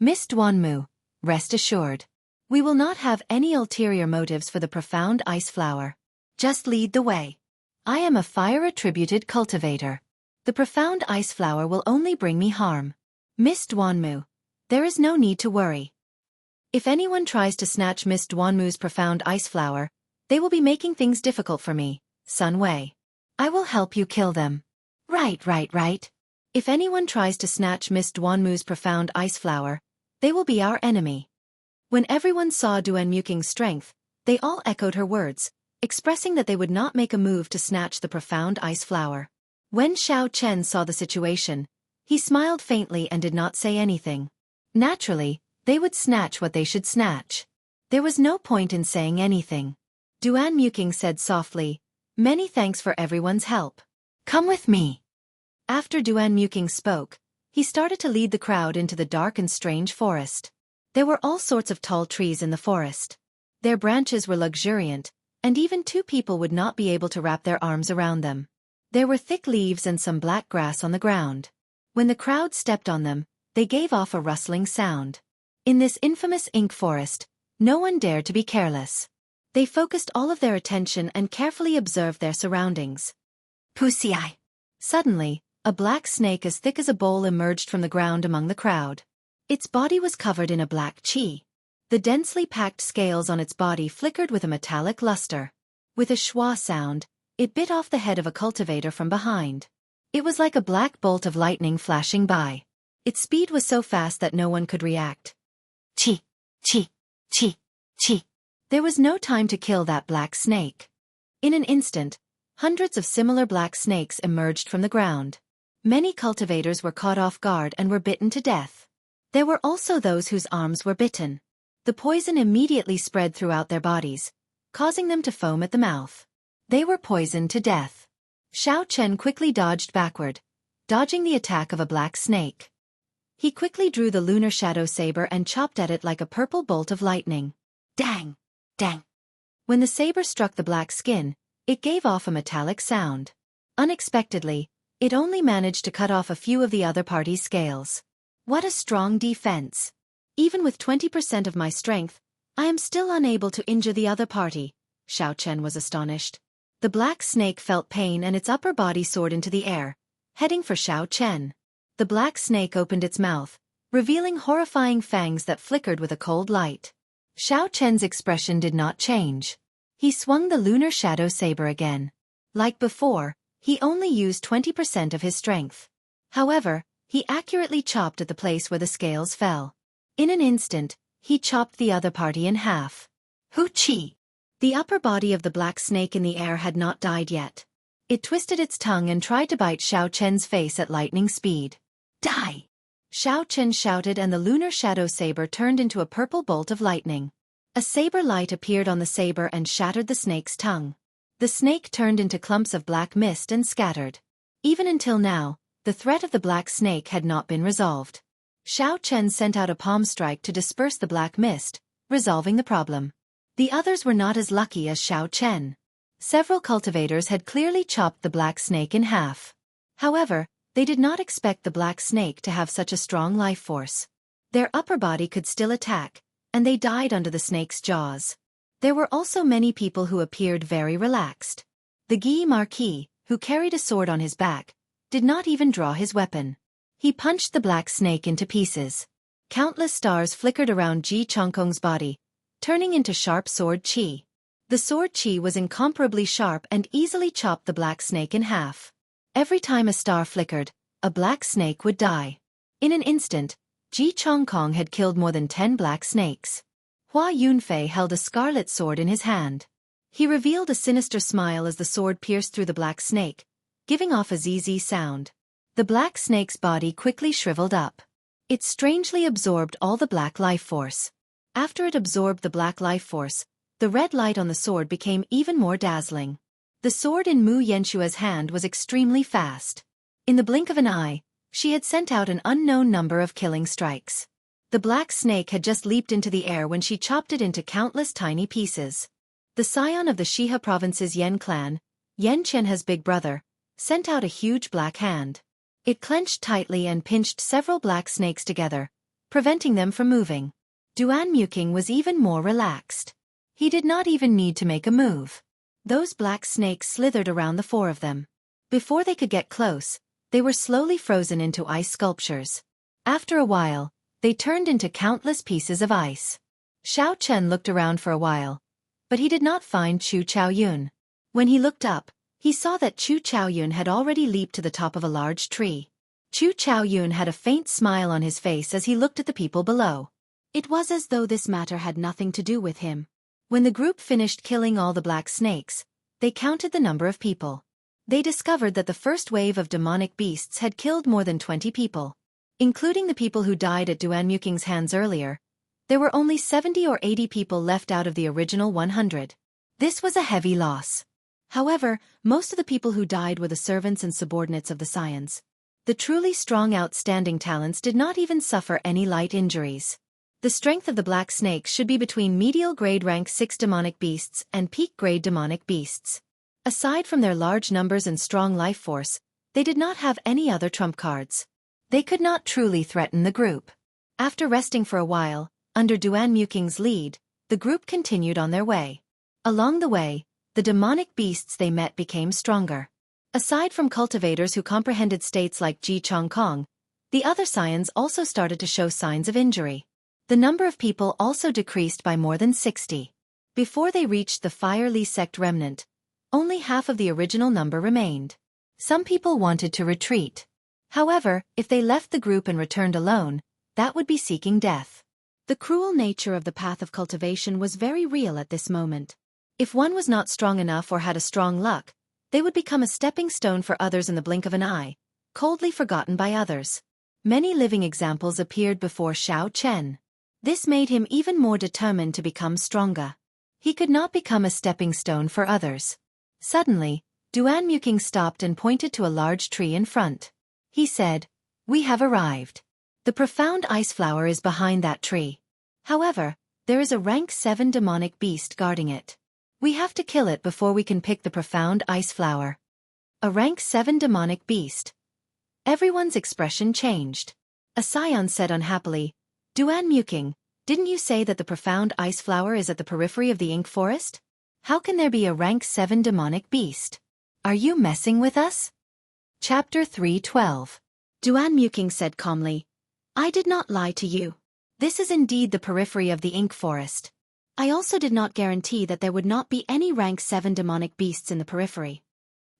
Miss Duanmu, rest assured. We will not have any ulterior motives for the profound ice flower. Just lead the way. I am a fire-attributed cultivator. The profound ice flower will only bring me harm. Miss Duanmu, there is no need to worry. If anyone tries to snatch Miss Duanmu's profound ice flower, they will be making things difficult for me, Sun Wei. I will help you kill them." Right. If anyone tries to snatch Miss Duanmu's profound ice flower, they will be our enemy. When everyone saw Duanmuking's strength, they all echoed her words, expressing that they would not make a move to snatch the profound ice flower. When Xiao Chen saw the situation, he smiled faintly and did not say anything. Naturally, they would snatch what they should snatch. There was no point in saying anything. Duan Muking said softly, "Many thanks for everyone's help. Come with me." After Duan Muking spoke, he started to lead the crowd into the dark and strange forest. There were all sorts of tall trees in the forest. Their branches were luxuriant, and even two people would not be able to wrap their arms around them. There were thick leaves and some black grass on the ground. When the crowd stepped on them, they gave off a rustling sound. In this infamous ink forest, no one dared to be careless. They focused all of their attention and carefully observed their surroundings. Pussy eye. Suddenly, a black snake as thick as a bowl emerged from the ground among the crowd. Its body was covered in a black chi. The densely packed scales on its body flickered with a metallic luster. With a schwa sound, it bit off the head of a cultivator from behind. It was like a black bolt of lightning flashing by. Its speed was so fast that no one could react. Chi, chi, chi, chi. There was no time to kill that black snake. In an instant, hundreds of similar black snakes emerged from the ground. Many cultivators were caught off guard and were bitten to death. There were also those whose arms were bitten. The poison immediately spread throughout their bodies, causing them to foam at the mouth. They were poisoned to death. Xiao Chen quickly dodged backward, dodging the attack of a black snake. He quickly drew the lunar shadow saber and chopped at it like a purple bolt of lightning. Dang! Dang! When the saber struck the black skin, it gave off a metallic sound. Unexpectedly, it only managed to cut off a few of the other party's scales. What a strong defense! Even with 20% of my strength, I am still unable to injure the other party. Xiao Chen was astonished. The black snake felt pain and its upper body soared into the air, heading for Xiao Chen. The black snake opened its mouth, revealing horrifying fangs that flickered with a cold light. Xiao Chen's expression did not change. He swung the lunar shadow saber again. Like before, he only used 20% of his strength. However, he accurately chopped at the place where the scales fell. In an instant, he chopped the other party in half. Hoo-chi! The upper body of the black snake in the air had not died yet. It twisted its tongue and tried to bite Xiao Chen's face at lightning speed. Die! Xiao Chen shouted and the lunar shadow saber turned into a purple bolt of lightning. A saber light appeared on the saber and shattered the snake's tongue. The snake turned into clumps of black mist and scattered. Even until now, the threat of the black snake had not been resolved. Xiao Chen sent out a palm strike to disperse the black mist, resolving the problem. The others were not as lucky as Xiao Chen. Several cultivators had clearly chopped the black snake in half. However, they did not expect the black snake to have such a strong life force. Their upper body could still attack, and they died under the snake's jaws. There were also many people who appeared very relaxed. The Guy Marquis, who carried a sword on his back, did not even draw his weapon. He punched the black snake into pieces. Countless stars flickered around Ji Chongkong's body, turning into sharp sword chi. The sword chi was incomparably sharp and easily chopped the black snake in half. Every time a star flickered, a black snake would die. In an instant, Ji Chongkong had killed more than 10 black snakes. Hua Yunfei held a scarlet sword in his hand. He revealed a sinister smile as the sword pierced through the black snake, giving off a ZZ sound. The black snake's body quickly shriveled up. It strangely absorbed all the black life force. After it absorbed the black life force, the red light on the sword became even more dazzling. The sword in Mu Yenshua's hand was extremely fast. In the blink of an eye, she had sent out an unknown number of killing strikes. The black snake had just leaped into the air when she chopped it into countless tiny pieces. The scion of the Shiha province's Yen clan, Yen Chenha's big brother, sent out a huge black hand. It clenched tightly and pinched several black snakes together, preventing them from moving. Duan Muking was even more relaxed. He did not even need to make a move. Those black snakes slithered around the 4 of them. Before they could get close, they were slowly frozen into ice sculptures. After a while, they turned into countless pieces of ice. Xiao Chen looked around for a while, but he did not find Chu Chaoyun. When he looked up, he saw that Chu Chaoyun had already leaped to the top of a large tree. Chu Chaoyun had a faint smile on his face as he looked at the people below. It was as though this matter had nothing to do with him. When the group finished killing all the black snakes, they counted the number of people. They discovered that the first wave of demonic beasts had killed more than 20 people. Including the people who died at Duanmuking's hands earlier, there were only 70 or 80 people left out of the original 100. This was a heavy loss. However, most of the people who died were the servants and subordinates of the scions. The truly strong outstanding talents did not even suffer any light injuries. The strength of the black snakes should be between medial grade rank 6 demonic beasts and peak grade demonic beasts. Aside from their large numbers and strong life force, they did not have any other trump cards. They could not truly threaten the group. After resting for a while, under Duanmuking's lead, the group continued on their way. Along the way, the demonic beasts they met became stronger. Aside from cultivators who comprehended states like Ji Chong Kong, the other scions also started to show signs of injury. The number of people also decreased by more than 60. Before they reached the Fire Li sect remnant, only half of the original number remained. Some people wanted to retreat. However, if they left the group and returned alone, that would be seeking death. The cruel nature of the path of cultivation was very real at this moment. If one was not strong enough or had a strong luck, they would become a stepping stone for others in the blink of an eye, coldly forgotten by others. Many living examples appeared before Xiao Chen. This made him even more determined to become stronger. He could not become a stepping stone for others. Suddenly, Duanmuking stopped and pointed to a large tree in front. He said, "We have arrived. The profound ice flower is behind that tree. However, there is a rank 7 demonic beast guarding it. We have to kill it before we can pick the profound ice flower." A rank 7 demonic beast. Everyone's expression changed. A scion said unhappily, "Duanmuking, didn't you say that the profound ice flower is at the periphery of the ink forest? How can there be a rank 7 demonic beast? Are you messing with us?" Chapter 3:12. Duanmuking said calmly, "I did not lie to you. This is indeed the periphery of the ink forest. I also did not guarantee that there would not be any rank 7 demonic beasts in the periphery.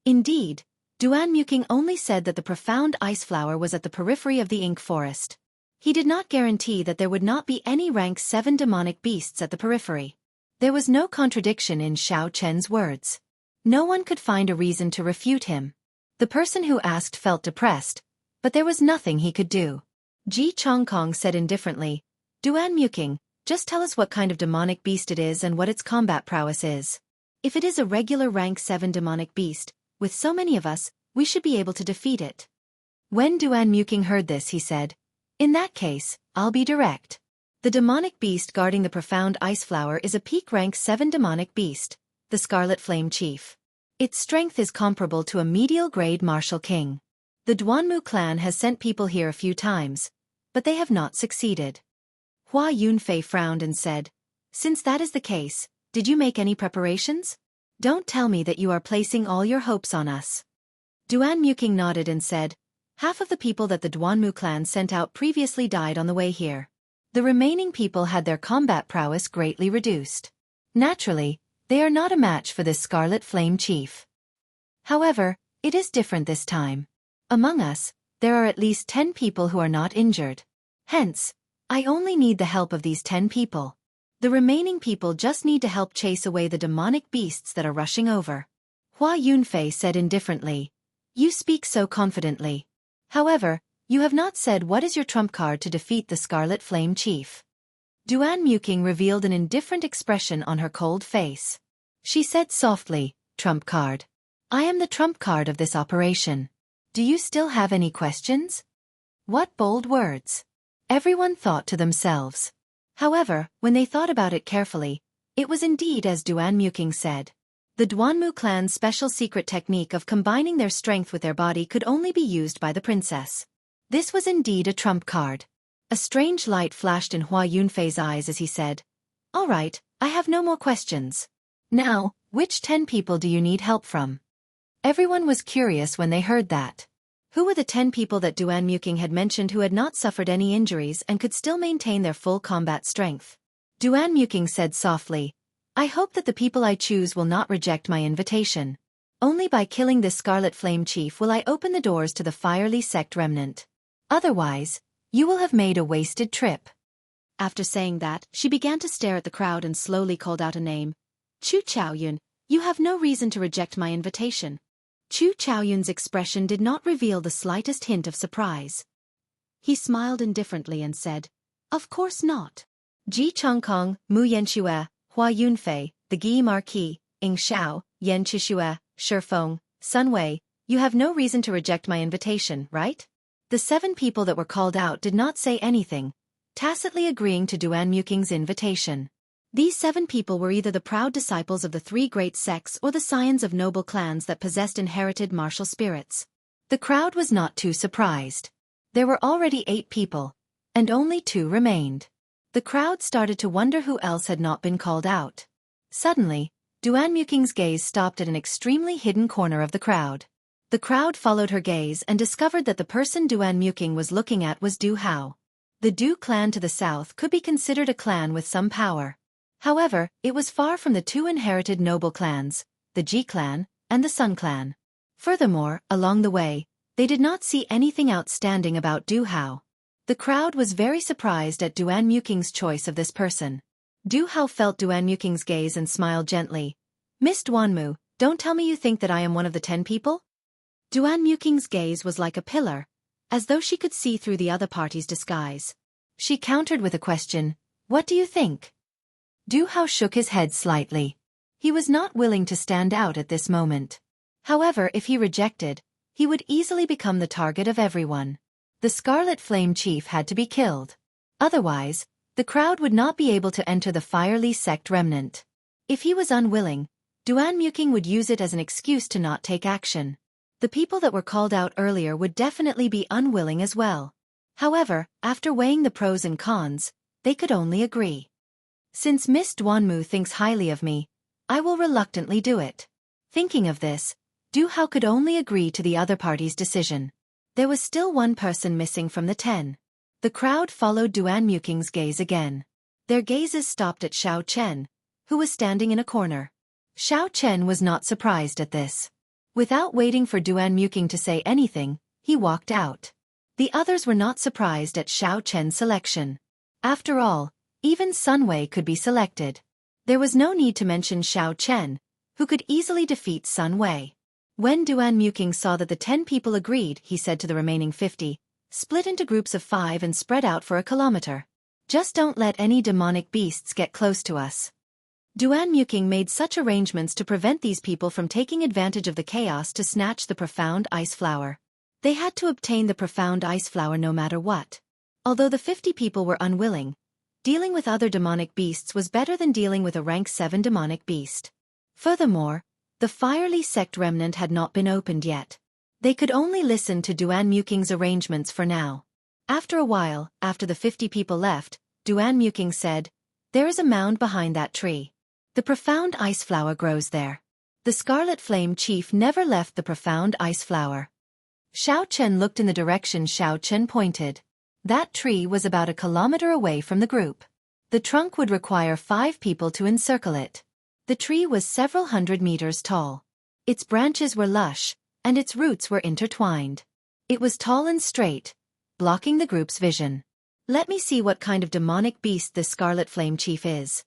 Indeed, Duanmuking only said that the profound ice flower was at the periphery of the ink forest. He did not guarantee that there would not be any rank 7 demonic beasts at the periphery." There was no contradiction in Xiao Chen's words. No one could find a reason to refute him. The person who asked felt depressed, but there was nothing he could do. Ji Chong Kong said indifferently, "Duanmuking, just tell us what kind of demonic beast it is and what its combat prowess is. If it is a regular rank 7 demonic beast, with so many of us, we should be able to defeat it." When Duanmuking heard this, he said, "In that case, I'll be direct. The demonic beast guarding the profound ice flower is a peak rank 7 demonic beast, the Scarlet Flame Chief. Its strength is comparable to a medial grade martial king. The Duanmu clan has sent people here a few times, but they have not succeeded." Hua Yunfei frowned and said, "Since that is the case, did you make any preparations? Don't tell me that you are placing all your hopes on us." Duanmuking nodded and said, "Half of the people that the Duanmu clan sent out previously died on the way here. The remaining people had their combat prowess greatly reduced. Naturally, they are not a match for this Scarlet Flame Chief. However, it is different this time. Among us, there are at least 10 people who are not injured. Hence, I only need the help of these 10 people. The remaining people just need to help chase away the demonic beasts that are rushing over." Hua Yunfei said indifferently, "You speak so confidently. However, you have not said what is your trump card to defeat the Scarlet Flame Chief." Duanmuking revealed an indifferent expression on her cold face. She said softly, "Trump card. I am the trump card of this operation. Do you still have any questions?" What bold words! Everyone thought to themselves. However, when they thought about it carefully, it was indeed as Duanmuking said. The Duanmu clan's special secret technique of combining their strength with their body could only be used by the princess. This was indeed a trump card. A strange light flashed in Hua Yunfei's eyes as he said, "All right, I have no more questions. Now, which 10 people do you need help from?" Everyone was curious when they heard that. Who were the 10 people that Duanmuking had mentioned who had not suffered any injuries and could still maintain their full combat strength? Duanmuking said softly, "I hope that the people I choose will not reject my invitation. Only by killing this Scarlet Flame Chief will I open the doors to the Fire Li sect remnant. Otherwise, you will have made a wasted trip." After saying that, she began to stare at the crowd and slowly called out a name. Chu Chaoyun, you have no reason to reject my invitation. Chu Chaoyun's expression did not reveal the slightest hint of surprise. He smiled indifferently and said, Of course not. Ji Chongkong, Mu Yanxue, Hua Yunfei, the Guy Marquis, Ing Xiao, Yan Chishue, Shifeng, Sun Wei, you have no reason to reject my invitation, right? The 7 people that were called out did not say anything, tacitly agreeing to Duan Muking's invitation. These 7 people were either the proud disciples of the 3 great sects or the scions of noble clans that possessed inherited martial spirits. The crowd was not too surprised. There were already 8 people, and only 2 remained. The crowd started to wonder who else had not been called out. Suddenly, Duan Muking's gaze stopped at an extremely hidden corner of the crowd. The crowd followed her gaze and discovered that the person Duan Muking was looking at was Du Hao. The Du clan to the south could be considered a clan with some power. However, it was far from the 2 inherited noble clans, the Ji clan and the Sun clan. Furthermore, along the way, they did not see anything outstanding about Du Hao. The crowd was very surprised at Duan Muking's choice of this person. Du Hao felt Duan Muking's gaze and smiled gently. Miss Duanmu, don't tell me you think that I am one of the 10 people? Duan Muking's gaze was like a pillar, as though she could see through the other party's disguise. She countered with a question, What do you think? Du Hao shook his head slightly. He was not willing to stand out at this moment. However, if he rejected, he would easily become the target of everyone. The Scarlet Flame Chief had to be killed. Otherwise, the crowd would not be able to enter the Firely sect remnant. If he was unwilling, Duan Muking would use it as an excuse to not take action. The people that were called out earlier would definitely be unwilling as well. However, after weighing the pros and cons, they could only agree. Since Miss Duanmu thinks highly of me, I will reluctantly do it. Thinking of this, Du Hao could only agree to the other party's decision. There was still 1 person missing from the 10. The crowd followed Duan Muking's gaze again. Their gazes stopped at Xiao Chen, who was standing in a corner. Xiao Chen was not surprised at this. Without waiting for Duan Muking to say anything, he walked out. The others were not surprised at Xiao Chen's selection. After all, even Sun Wei could be selected. There was no need to mention Xiao Chen, who could easily defeat Sun Wei. When Duan Muking saw that the 10 people agreed, he said to the remaining 50, Split into groups of 5 and spread out for a kilometer. Just don't let any demonic beasts get close to us. Duan Muking made such arrangements to prevent these people from taking advantage of the chaos to snatch the profound ice flower. They had to obtain the profound ice flower no matter what. Although the 50 people were unwilling, dealing with other demonic beasts was better than dealing with a rank 7 demonic beast. Furthermore, the Firely sect remnant had not been opened yet. They could only listen to Duan Muking's arrangements for now. After a while, after the 50 people left, Duan Muking said, There is a mound behind that tree. The profound ice flower grows there. The Scarlet Flame Chief never left the profound ice flower. Xiao Chen looked in the direction Xiao Chen pointed. That tree was about a kilometer away from the group. The trunk would require 5 people to encircle it. The tree was several hundred meters tall. Its branches were lush, and its roots were intertwined. It was tall and straight, blocking the group's vision. Let me see what kind of demonic beast this Scarlet Flame Chief is.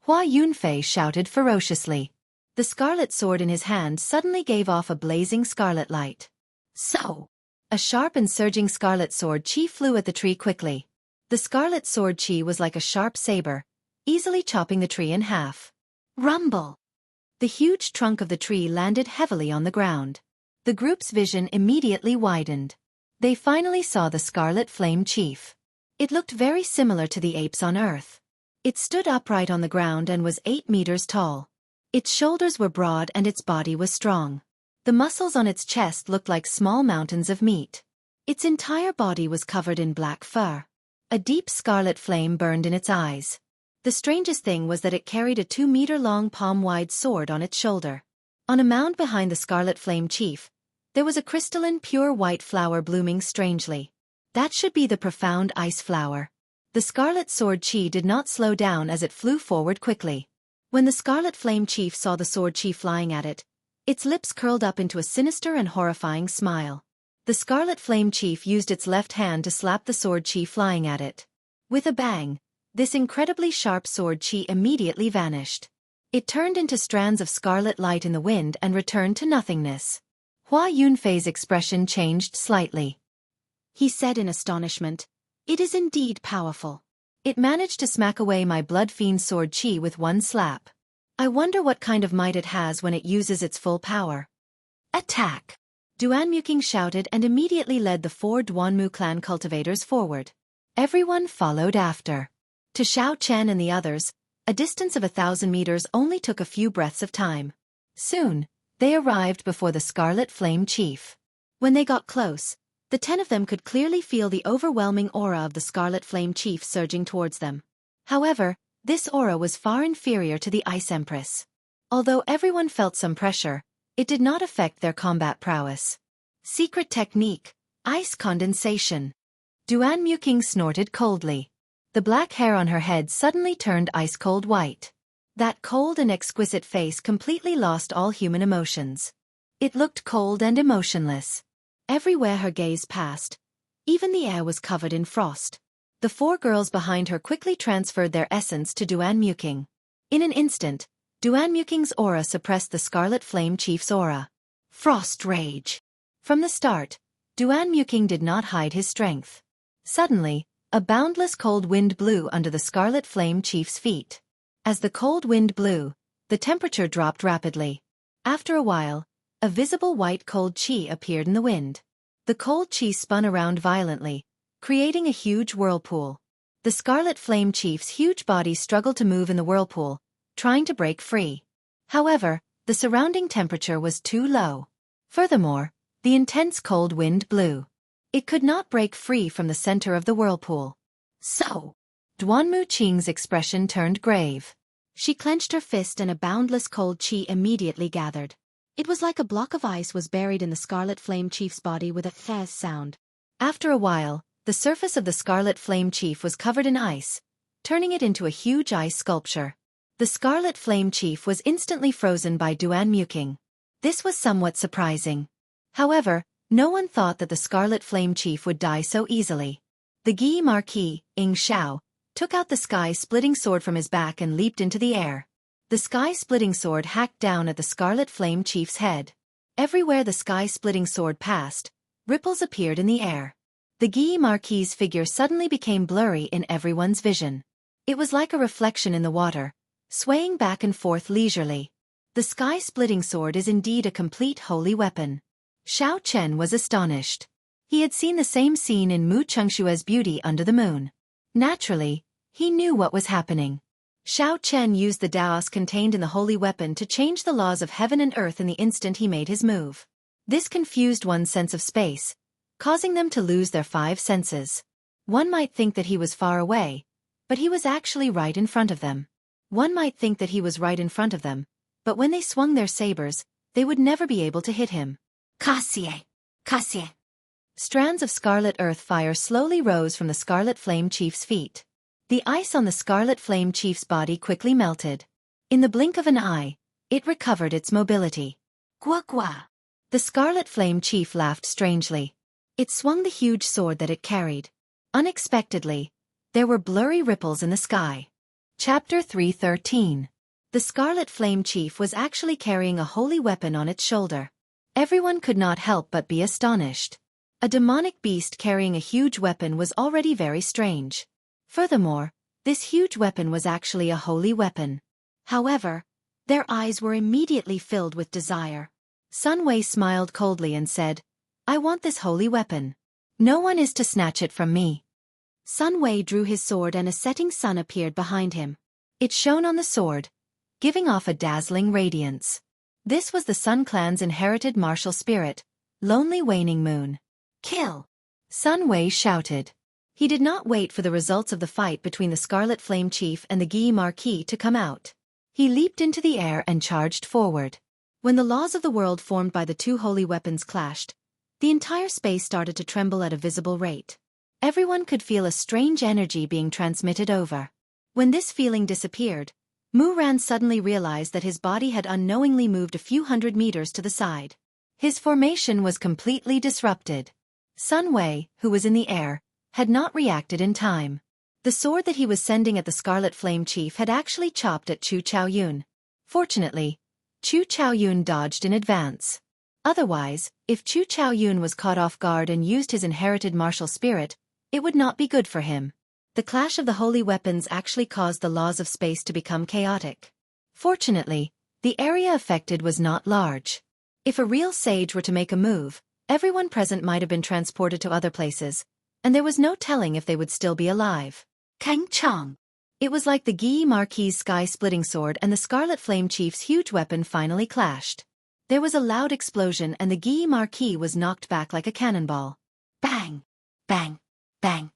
Hua Yunfei shouted ferociously. The scarlet sword in his hand suddenly gave off a blazing scarlet light. So! A sharp and surging scarlet sword chi flew at the tree quickly. The scarlet sword chi was like a sharp saber, easily chopping the tree in half. Rumble! The huge trunk of the tree landed heavily on the ground. The group's vision immediately widened. They finally saw the Scarlet Flame Chief. It looked very similar to the apes on Earth. It stood upright on the ground and was 8 meters tall. Its shoulders were broad and its body was strong. The muscles on its chest looked like small mountains of meat. Its entire body was covered in black fur. A deep scarlet flame burned in its eyes. The strangest thing was that it carried a 2-meter-long palm-wide sword on its shoulder. On a mound behind the Scarlet Flame Chief, there was a crystalline pure white flower blooming strangely. That should be the profound ice flower. The Scarlet Sword Chi did not slow down as it flew forward quickly. When the Scarlet Flame Chief saw the Sword Chi flying at it, its lips curled up into a sinister and horrifying smile. The Scarlet Flame Chief used its left hand to slap the Sword Chi flying at it. With a bang, this incredibly sharp sword chi immediately vanished. It turned into strands of scarlet light in the wind and returned to nothingness. Hua Yunfei's expression changed slightly. He said in astonishment, "It is indeed powerful. It managed to smack away my blood fiend sword chi with one slap. I wonder what kind of might it has when it uses its full power." "Attack!" Duanmuking shouted and immediately led the 4 Duanmu clan cultivators forward. Everyone followed after. To Xiao Chen and the others, a distance of 1,000 meters only took a few breaths of time. Soon, they arrived before the Scarlet Flame Chief. When they got close, the 10 of them could clearly feel the overwhelming aura of the Scarlet Flame Chief surging towards them. However, this aura was far inferior to the Ice Empress. Although everyone felt some pressure, it did not affect their combat prowess. Secret technique, ice condensation. Duanmuking snorted coldly. The black hair on her head suddenly turned ice-cold white. That cold and exquisite face completely lost all human emotions. It looked cold and emotionless. Everywhere her gaze passed, even the air was covered in frost. The 4 girls behind her quickly transferred their essence to Duanmuking. In an instant, Duanmuking's aura suppressed the Scarlet Flame Chief's aura. Frost Rage. From the start, Duanmuking did not hide his strength. Suddenly, a boundless cold wind blew under the Scarlet Flame Chief's feet. As the cold wind blew, the temperature dropped rapidly. After a while, a visible white cold chi appeared in the wind. The cold chi spun around violently, creating a huge whirlpool. The Scarlet Flame Chief's huge body struggled to move in the whirlpool, trying to break free. However, the surrounding temperature was too low. Furthermore, the intense cold wind blew. It could not break free from the center of the whirlpool. So, Duanmu Qing's expression turned grave. She clenched her fist and a boundless cold chi immediately gathered. It was like a block of ice was buried in the Scarlet Flame Chief's body with a fizz sound. After a while, the surface of the Scarlet Flame Chief was covered in ice, turning it into a huge ice sculpture. The Scarlet Flame Chief was instantly frozen by Duanmuking. This was somewhat surprising. However, no one thought that the Scarlet Flame Chief would die so easily. The Guy Marquis, Ing Xiao, took out the sky-splitting sword from his back and leaped into the air. The sky-splitting sword hacked down at the Scarlet Flame Chief's head. Everywhere the sky-splitting sword passed, ripples appeared in the air. The Guy Marquis's figure suddenly became blurry in everyone's vision. It was like a reflection in the water, swaying back and forth leisurely. The sky-splitting sword is indeed a complete holy weapon. Xiao Chen was astonished. He had seen the same scene in Mu Chengshue's Beauty Under the Moon. Naturally, he knew what was happening. Xiao Chen used the Daos contained in the holy weapon to change the laws of heaven and earth in the instant he made his move. This confused one's sense of space, causing them to lose their 5 senses. One might think that he was far away, but he was actually right in front of them. One might think that he was right in front of them, but when they swung their sabers, they would never be able to hit him. Cassie! Cassie! Strands of scarlet earth fire slowly rose from the Scarlet Flame Chief's feet. The ice on the Scarlet Flame Chief's body quickly melted. In the blink of an eye, it recovered its mobility. Gua gua! The Scarlet Flame Chief laughed strangely. It swung the huge sword that it carried. Unexpectedly, there were blurry ripples in the sky. Chapter 313. The Scarlet Flame Chief was actually carrying a holy weapon on its shoulder. Everyone could not help but be astonished. A demonic beast carrying a huge weapon was already very strange. Furthermore, this huge weapon was actually a holy weapon. However, their eyes were immediately filled with desire. Sun Wei smiled coldly and said, "I want this holy weapon. No one is to snatch it from me." Sun Wei drew his sword and a setting sun appeared behind him. It shone on the sword, giving off a dazzling radiance. This was the Sun Clan's inherited martial spirit, Lonely Waning Moon. "Kill!" Sun Wei shouted. He did not wait for the results of the fight between the Scarlet Flame Chief and the Guy Marquis to come out. He leaped into the air and charged forward. When the laws of the world formed by the 2 holy weapons clashed, the entire space started to tremble at a visible rate. Everyone could feel a strange energy being transmitted over. When this feeling disappeared, Mu Ran suddenly realized that his body had unknowingly moved a few hundred meters to the side. His formation was completely disrupted. Sun Wei, who was in the air, had not reacted in time. The sword that he was sending at the Scarlet Flame Chief had actually chopped at Chu Chaoyun. Fortunately, Chu Chaoyun dodged in advance. Otherwise, if Chu Chaoyun was caught off guard and used his inherited martial spirit, it would not be good for him. The clash of the holy weapons actually caused the laws of space to become chaotic. Fortunately, the area affected was not large. If a real sage were to make a move, everyone present might have been transported to other places, and there was no telling if they would still be alive. Kang Chong. It was like the Guy Marquis' sky-splitting sword and the Scarlet Flame Chief's huge weapon finally clashed. There was a loud explosion and the Guy Marquis was knocked back like a cannonball. Bang! Bang! Bang!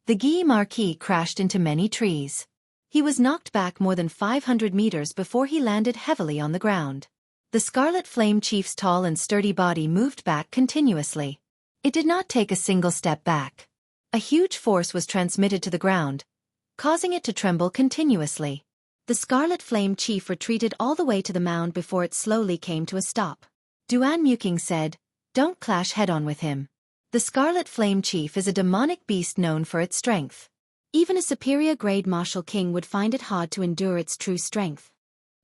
The Guy Marquis crashed into many trees. He was knocked back more than 500 meters before he landed heavily on the ground. The Scarlet Flame Chief's tall and sturdy body moved back continuously. It did not take a single step back. A huge force was transmitted to the ground, causing it to tremble continuously. The Scarlet Flame Chief retreated all the way to the mound before it slowly came to a stop. Duan Muking said, "Don't clash head-on with him. The Scarlet Flame Chief is a demonic beast known for its strength. Even a superior grade martial king would find it hard to endure its true strength."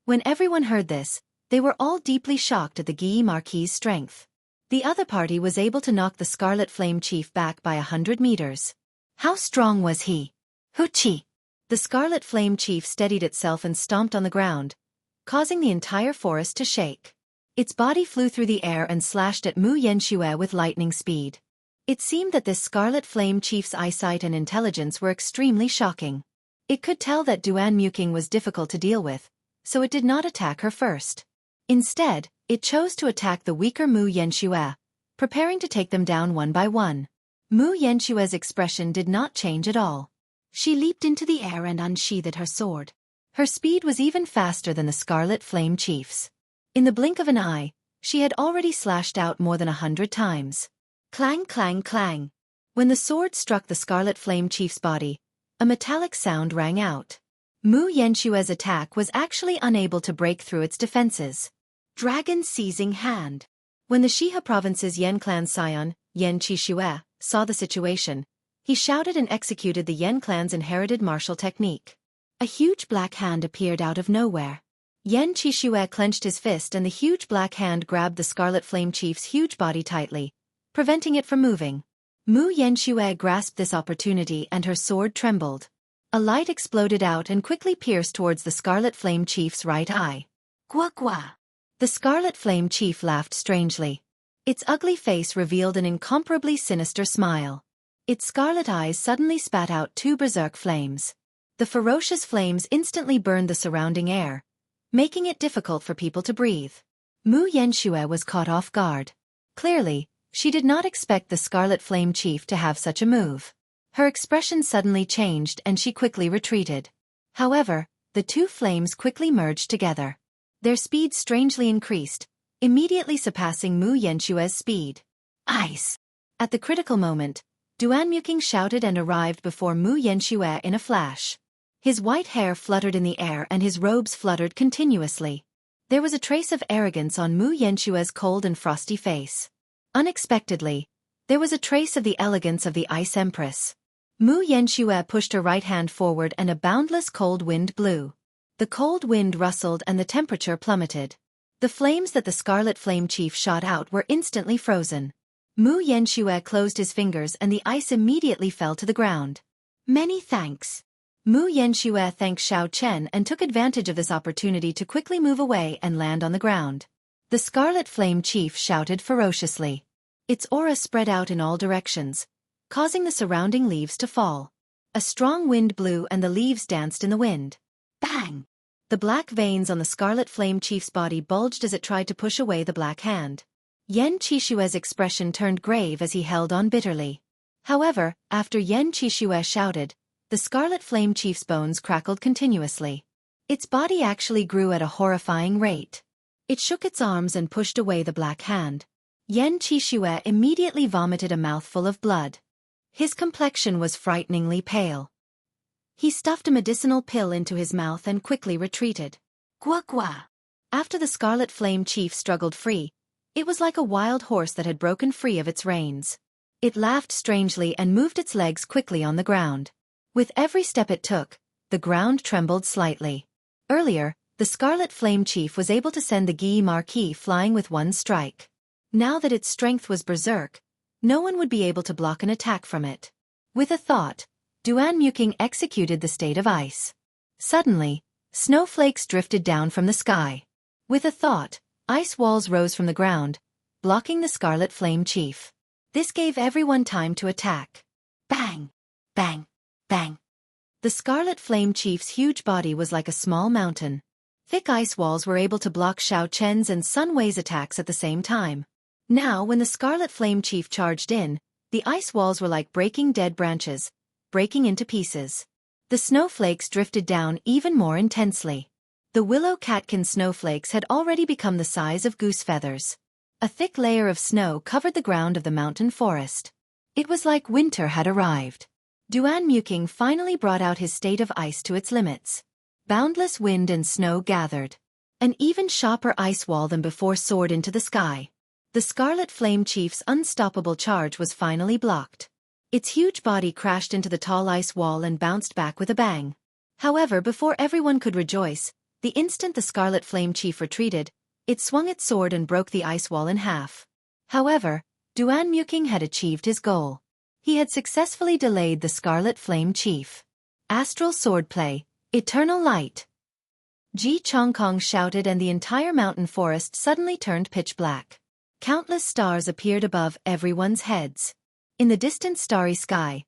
When everyone heard this, they were all deeply shocked at the Guy Marquis' strength. The other party was able to knock the Scarlet Flame Chief back by 100 meters. How strong was he? Hoochie! The Scarlet Flame Chief steadied itself and stomped on the ground, causing the entire forest to shake. Its body flew through the air and slashed at Mu Yenxue with lightning speed. It seemed that this Scarlet Flame Chief's eyesight and intelligence were extremely shocking. It could tell that Duan Muking was difficult to deal with, so it did not attack her first. Instead, it chose to attack the weaker Mu Yenxue, preparing to take them down one by one. Mu Yenxue's expression did not change at all. She leaped into the air and unsheathed her sword. Her speed was even faster than the Scarlet Flame Chief's. In the blink of an eye, she had already slashed out more than 100 times. Clang, clang, clang. When the sword struck the Scarlet Flame Chief's body, a metallic sound rang out. Mu Yenxue's attack was actually unable to break through its defenses. Dragon Seizing Hand. When the Shiha Province's Yen clan scion, Yen Qixue, saw the situation, he shouted and executed the Yen clan's inherited martial technique. A huge black hand appeared out of nowhere. Yen Qixue clenched his fist and the huge black hand grabbed the Scarlet Flame Chief's huge body tightly, preventing it from moving. Mu Yenxue grasped this opportunity and her sword trembled. A light exploded out and quickly pierced towards the Scarlet Flame Chief's right eye. Gua gua. The Scarlet Flame Chief laughed strangely. Its ugly face revealed an incomparably sinister smile. Its scarlet eyes suddenly spat out 2 berserk flames. The ferocious flames instantly burned the surrounding air, making it difficult for people to breathe. Mu Yenxue was caught off guard. Clearly, she did not expect the Scarlet Flame Chief to have such a move. Her expression suddenly changed and she quickly retreated. However, the 2 flames quickly merged together. Their speed strangely increased, immediately surpassing Mu Yenxue's speed. Ice! At the critical moment, Duan Muking shouted and arrived before Mu Yenxue in a flash. His white hair fluttered in the air and his robes fluttered continuously. There was a trace of arrogance on Mu Yenxue's cold and frosty face. Unexpectedly, there was a trace of the elegance of the Ice Empress. Mu Yenxue pushed her right hand forward and a boundless cold wind blew. The cold wind rustled and the temperature plummeted. The flames that the Scarlet Flame Chief shot out were instantly frozen. Mu Yenxue closed his fingers and the ice immediately fell to the ground. Many thanks. Mu Yenxue thanked Xiao Chen and took advantage of this opportunity to quickly move away and land on the ground. The Scarlet Flame Chief shouted ferociously. Its aura spread out in all directions, causing the surrounding leaves to fall. A strong wind blew and the leaves danced in the wind. Bang! The black veins on the Scarlet Flame Chief's body bulged as it tried to push away the black hand. Yen Qixue's expression turned grave as he held on bitterly. However, after Yen Qixue shouted, the Scarlet Flame Chief's bones crackled continuously. Its body actually grew at a horrifying rate. It shook its arms and pushed away the black hand. Yen Qixue immediately vomited a mouthful of blood. His complexion was frighteningly pale. He stuffed a medicinal pill into his mouth and quickly retreated. Gua gua. After the Scarlet Flame Chief struggled free, it was like a wild horse that had broken free of its reins. It laughed strangely and moved its legs quickly on the ground. With every step it took, the ground trembled slightly. Earlier, the Scarlet Flame Chief was able to send the Guy Marquis flying with one strike. Now that its strength was berserk, no one would be able to block an attack from it. With a thought, Duanmuking executed the State of Ice. Suddenly, snowflakes drifted down from the sky. With a thought, ice walls rose from the ground, blocking the Scarlet Flame Chief. This gave everyone time to attack. Bang! Bang! Bang! The Scarlet Flame Chief's huge body was like a small mountain. Thick ice walls were able to block Xiao Chen's and Sun Wei's attacks at the same time. Now, when the Scarlet Flame Chief charged in, the ice walls were like breaking dead branches, breaking into pieces. The snowflakes drifted down even more intensely. The willow catkin snowflakes had already become the size of goose feathers. A thick layer of snow covered the ground of the mountain forest. It was like winter had arrived. Duanmuking finally brought out his state of ice to its limits. Boundless wind and snow gathered. An even sharper ice wall than before soared into the sky. The Scarlet Flame Chief's unstoppable charge was finally blocked. Its huge body crashed into the tall ice wall and bounced back with a bang. However, before everyone could rejoice, the instant the Scarlet Flame Chief retreated, it swung its sword and broke the ice wall in half. However, Duanmuking had achieved his goal. He had successfully delayed the Scarlet Flame Chief. Astral Swordplay, Eternal Light. Ji Chongkong shouted and the entire mountain forest suddenly turned pitch black. Countless stars appeared above everyone's heads. In the distant starry sky,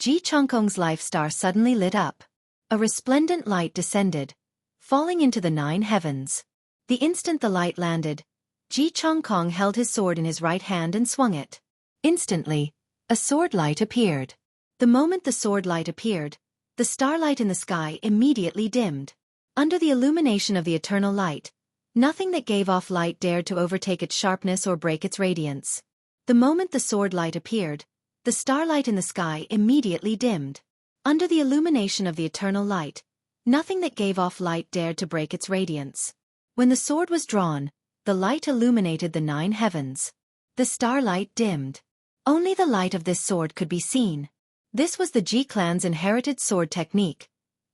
Ji Chongkong's life star suddenly lit up. A resplendent light descended, falling into the 9 heavens. The instant the light landed, Ji Chongkong held his sword in his right hand and swung it. Instantly, a sword light appeared. The moment the sword light appeared, the starlight in the sky immediately dimmed. Under the illumination of the eternal light, nothing that gave off light dared to overtake its sharpness or break its radiance. The moment the sword light appeared, the starlight in the sky immediately dimmed. Under the illumination of the eternal light, nothing that gave off light dared to break its radiance. When the sword was drawn, the light illuminated the 9 heavens. The starlight dimmed. Only the light of this sword could be seen. This was the Ji clan's inherited sword technique,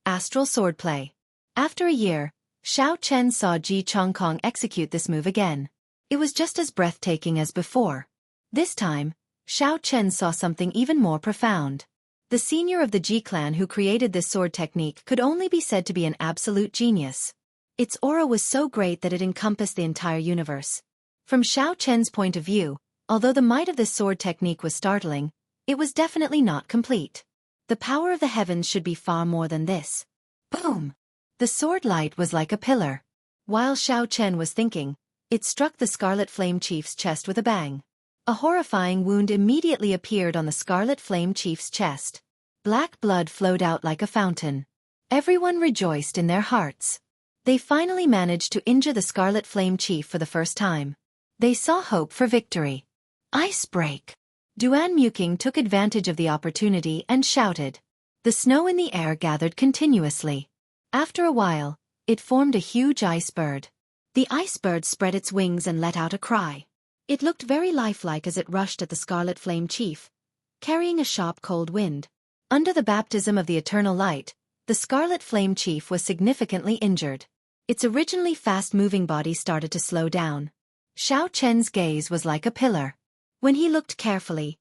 astral swordplay. After a year, Xiao Chen saw Ji Chongkong execute this move again. It was just as breathtaking as before. This time, Xiao Chen saw something even more profound. The senior of the Ji clan who created this sword technique could only be said to be an absolute genius. Its aura was so great that it encompassed the entire universe. From Xiao Chen's point of view, although the might of this sword technique was startling, it was definitely not complete. The power of the heavens should be far more than this. Boom! The sword light was like a pillar. While Xiao Chen was thinking, it struck the Scarlet Flame Chief's chest with a bang. A horrifying wound immediately appeared on the Scarlet Flame Chief's chest. Black blood flowed out like a fountain. Everyone rejoiced in their hearts. They finally managed to injure the Scarlet Flame Chief for the first time. They saw hope for victory. Ice break! Duanmuking took advantage of the opportunity and shouted. The snow in the air gathered continuously. After a while, it formed a huge ice bird. The ice bird spread its wings and let out a cry. It looked very lifelike as it rushed at the Scarlet Flame Chief, carrying a sharp cold wind. Under the baptism of the eternal light, the Scarlet Flame Chief was significantly injured. Its originally fast-moving body started to slow down. Xiao Chen's gaze was like a pillar. When he looked carefully,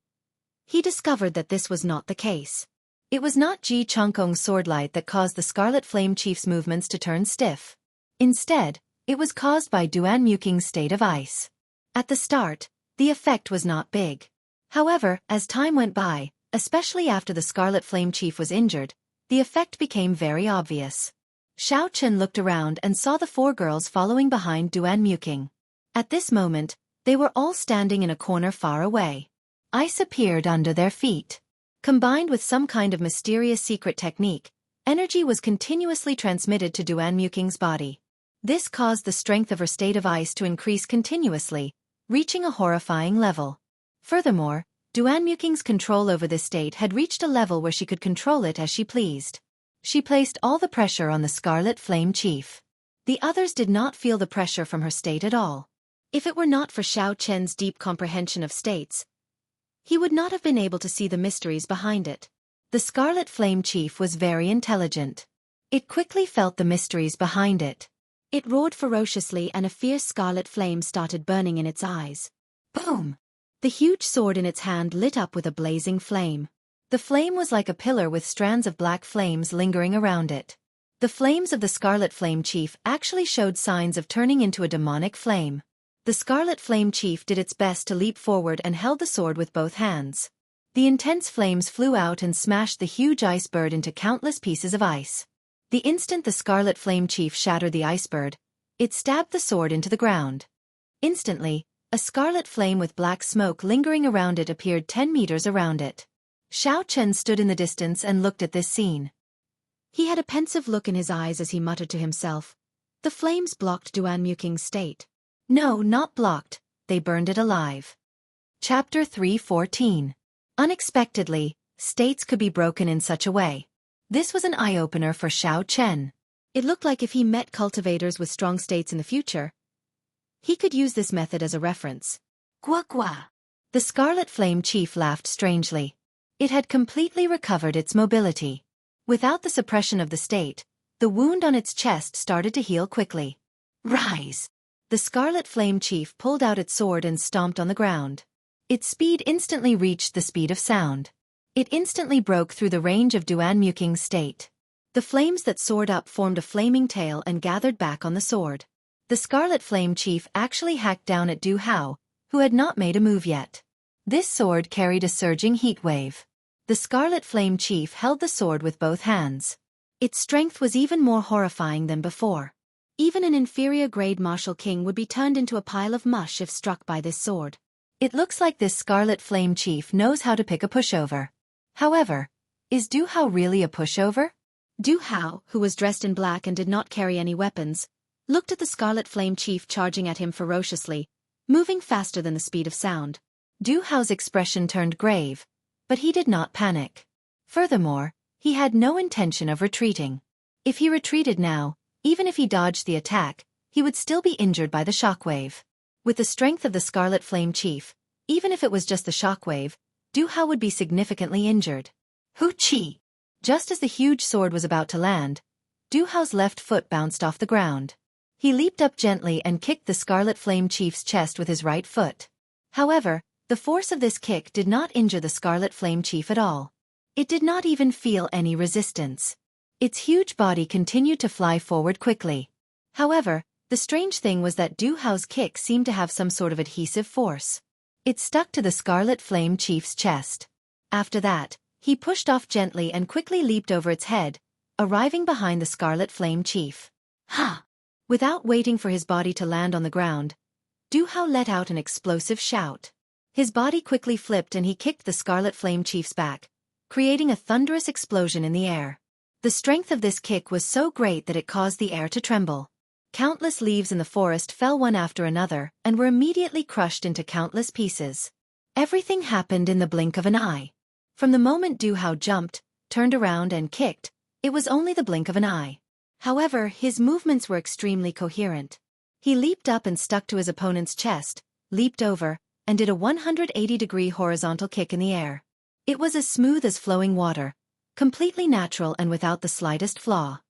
he discovered that this was not the case. It was not Ji Chongkong's sword light that caused the Scarlet Flame Chief's movements to turn stiff. Instead, it was caused by Duanmuking's state of ice. At the start, the effect was not big. However, as time went by, especially after the Scarlet Flame Chief was injured, the effect became very obvious. Xiao Chen looked around and saw the 4 girls following behind Duanmuking. At this moment, they were all standing in a corner far away. Ice appeared under their feet. Combined with some kind of mysterious secret technique, energy was continuously transmitted to Duanmuking's body. This caused the strength of her state of ice to increase continuously, reaching a horrifying level. Furthermore, Duanmuking's control over this state had reached a level where she could control it as she pleased. She placed all the pressure on the Scarlet Flame Chief. The others did not feel the pressure from her state at all. If it were not for Xiao Chen's deep comprehension of states, he would not have been able to see the mysteries behind it. The Scarlet Flame Chief was very intelligent. It quickly felt the mysteries behind it. It roared ferociously and a fierce scarlet flame started burning in its eyes. Boom! The huge sword in its hand lit up with a blazing flame. The flame was like a pillar with strands of black flames lingering around it. The flames of the Scarlet Flame Chief actually showed signs of turning into a demonic flame. The Scarlet Flame Chief did its best to leap forward and held the sword with both hands. The intense flames flew out and smashed the huge ice bird into countless pieces of ice. The instant the Scarlet Flame Chief shattered the ice bird, it stabbed the sword into the ground. Instantly, a scarlet flame with black smoke lingering around it appeared 10 meters around it. Xiao Chen stood in the distance and looked at this scene. He had a pensive look in his eyes as he muttered to himself. The flames blocked Duan Muking's state. No, not blocked, they burned it alive. Chapter 3:14. Unexpectedly, states could be broken in such a way. This was an eye-opener for Xiao Chen. It looked like if he met cultivators with strong states in the future, he could use this method as a reference. Gua gua. The Scarlet Flame Chief laughed strangely. It had completely recovered its mobility. Without the suppression of the state, the wound on its chest started to heal quickly. Rise! The Scarlet Flame Chief pulled out its sword and stomped on the ground. Its speed instantly reached the speed of sound. It instantly broke through the range of Duan Muking's state. The flames that soared up formed a flaming tail and gathered back on the sword. The Scarlet Flame Chief actually hacked down at Du Hao, who had not made a move yet. This sword carried a surging heat wave. The Scarlet Flame Chief held the sword with both hands. Its strength was even more horrifying than before. Even an inferior-grade martial king would be turned into a pile of mush if struck by this sword. It looks like this Scarlet Flame Chief knows how to pick a pushover. However, is Du Hao really a pushover? Du Hao, who was dressed in black and did not carry any weapons, looked at the Scarlet Flame Chief charging at him ferociously, moving faster than the speed of sound. Du Hao's expression turned grave, but he did not panic. Furthermore, he had no intention of retreating. If he retreated now, even if he dodged the attack, he would still be injured by the shockwave. With the strength of the Scarlet Flame Chief, even if it was just the shockwave, Du Hao would be significantly injured. Hoo-chi! Just as the huge sword was about to land, Du Hao's left foot bounced off the ground. He leaped up gently and kicked the Scarlet Flame Chief's chest with his right foot. However, the force of this kick did not injure the Scarlet Flame Chief at all. It did not even feel any resistance. Its huge body continued to fly forward quickly. However, the strange thing was that Du Hao's kick seemed to have some sort of adhesive force. It stuck to the Scarlet Flame Chief's chest. After that, he pushed off gently and quickly leaped over its head, arriving behind the Scarlet Flame Chief. Ha! Without waiting for his body to land on the ground, Du Hao let out an explosive shout. His body quickly flipped and he kicked the Scarlet Flame Chief's back, creating a thunderous explosion in the air. The strength of this kick was so great that it caused the air to tremble. Countless leaves in the forest fell one after another and were immediately crushed into countless pieces. Everything happened in the blink of an eye. From the moment Du Hao jumped, turned around and kicked, it was only the blink of an eye. However, his movements were extremely coherent. He leaped up and stuck to his opponent's chest, leaped over, and did a 180-degree horizontal kick in the air. It was as smooth as flowing water, completely natural and without the slightest flaw.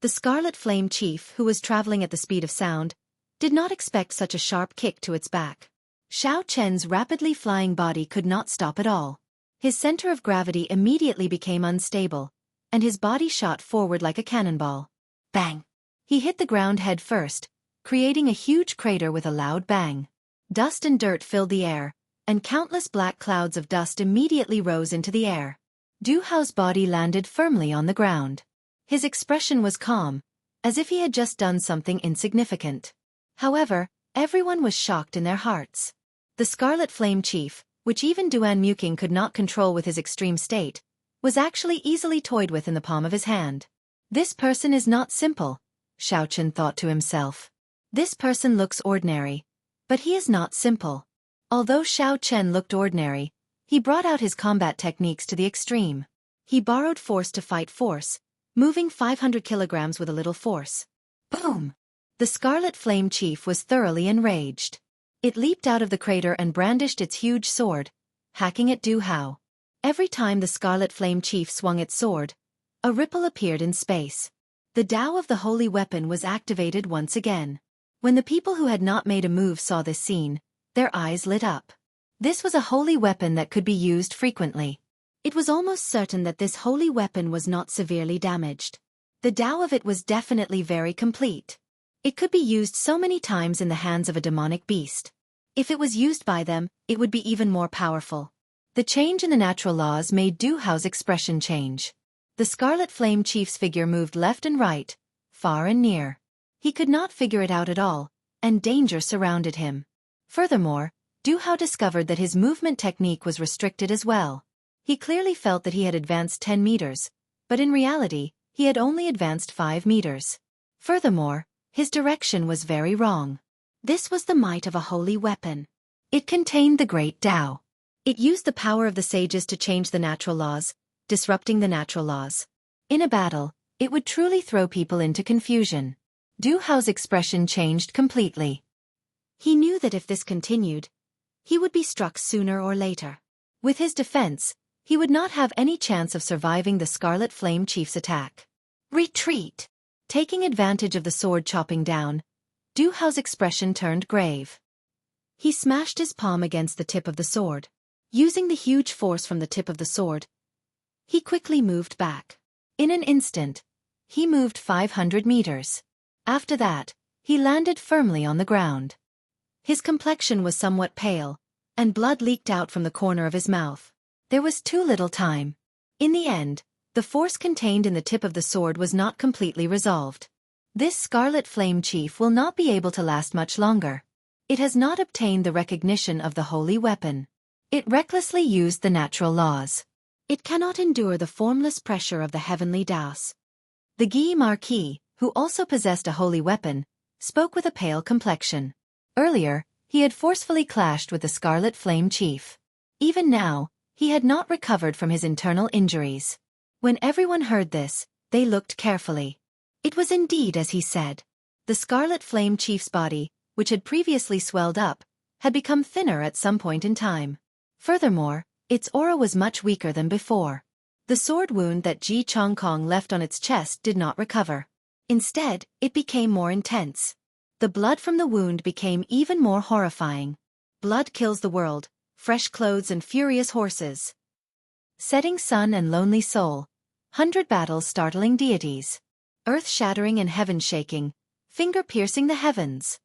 The Scarlet Flame Chief, who was traveling at the speed of sound, did not expect such a sharp kick to its back. Xiao Chen's rapidly flying body could not stop at all. His center of gravity immediately became unstable, and his body shot forward like a cannonball. Bang! He hit the ground head first, creating a huge crater with a loud bang. Dust and dirt filled the air, and countless black clouds of dust immediately rose into the air. Du Hao's body landed firmly on the ground. His expression was calm, as if he had just done something insignificant. However, everyone was shocked in their hearts. The Scarlet Flame Chief, which even Duan Muking could not control with his extreme state, was actually easily toyed with in the palm of his hand. This person is not simple, Xiao Chen thought to himself. This person looks ordinary, but he is not simple. Although Xiao Chen looked ordinary, he brought out his combat techniques to the extreme. He borrowed force to fight force, moving 500 kilograms with a little force. Boom! The Scarlet Flame Chief was thoroughly enraged. It leaped out of the crater and brandished its huge sword, hacking at Du Hao. Every time the Scarlet Flame Chief swung its sword, a ripple appeared in space. The Tao of the holy weapon was activated once again. When the people who had not made a move saw this scene, their eyes lit up. This was a holy weapon that could be used frequently. It was almost certain that this holy weapon was not severely damaged. The Tao of it was definitely very complete. It could be used so many times in the hands of a demonic beast. If it was used by them, it would be even more powerful. The change in the natural laws made Du Hao's expression change. The Scarlet Flame Chief's figure moved left and right, far and near. He could not figure it out at all, and danger surrounded him. Furthermore, Du Hao discovered that his movement technique was restricted as well. He clearly felt that he had advanced 10 meters, but in reality, he had only advanced 5 meters. Furthermore, his direction was very wrong. This was the might of a holy weapon. It contained the great Tao. It used the power of the sages to change the natural laws, disrupting the natural laws. In a battle, it would truly throw people into confusion. Du Hao's expression changed completely. He knew that if this continued, he would be struck sooner or later. With his defense, he would not have any chance of surviving the Scarlet Flame Chief's attack. Retreat! Taking advantage of the sword chopping down, Du Hao's expression turned grave. He smashed his palm against the tip of the sword. Using the huge force from the tip of the sword, he quickly moved back. In an instant, he moved 500 meters. After that, he landed firmly on the ground. His complexion was somewhat pale, and blood leaked out from the corner of his mouth. There was too little time. In the end, the force contained in the tip of the sword was not completely resolved. This Scarlet Flame Chief will not be able to last much longer. It has not obtained the recognition of the holy weapon. It recklessly used the natural laws. It cannot endure the formless pressure of the heavenly Taos. The Guy Marquis, who also possessed a holy weapon, spoke with a pale complexion. Earlier, he had forcefully clashed with the Scarlet Flame Chief. Even now, he had not recovered from his internal injuries. When everyone heard this, they looked carefully. It was indeed as he said. The Scarlet Flame Chief's body, which had previously swelled up, had become thinner at some point in time. Furthermore, its aura was much weaker than before. The sword wound that Ji Chongkong left on its chest did not recover. Instead, it became more intense. The blood from the wound became even more horrifying. Blood kills the world, fresh clothes and furious horses. Setting sun and lonely soul. 100 battles startling deities. Earth-shattering and heaven-shaking, finger-piercing the heavens.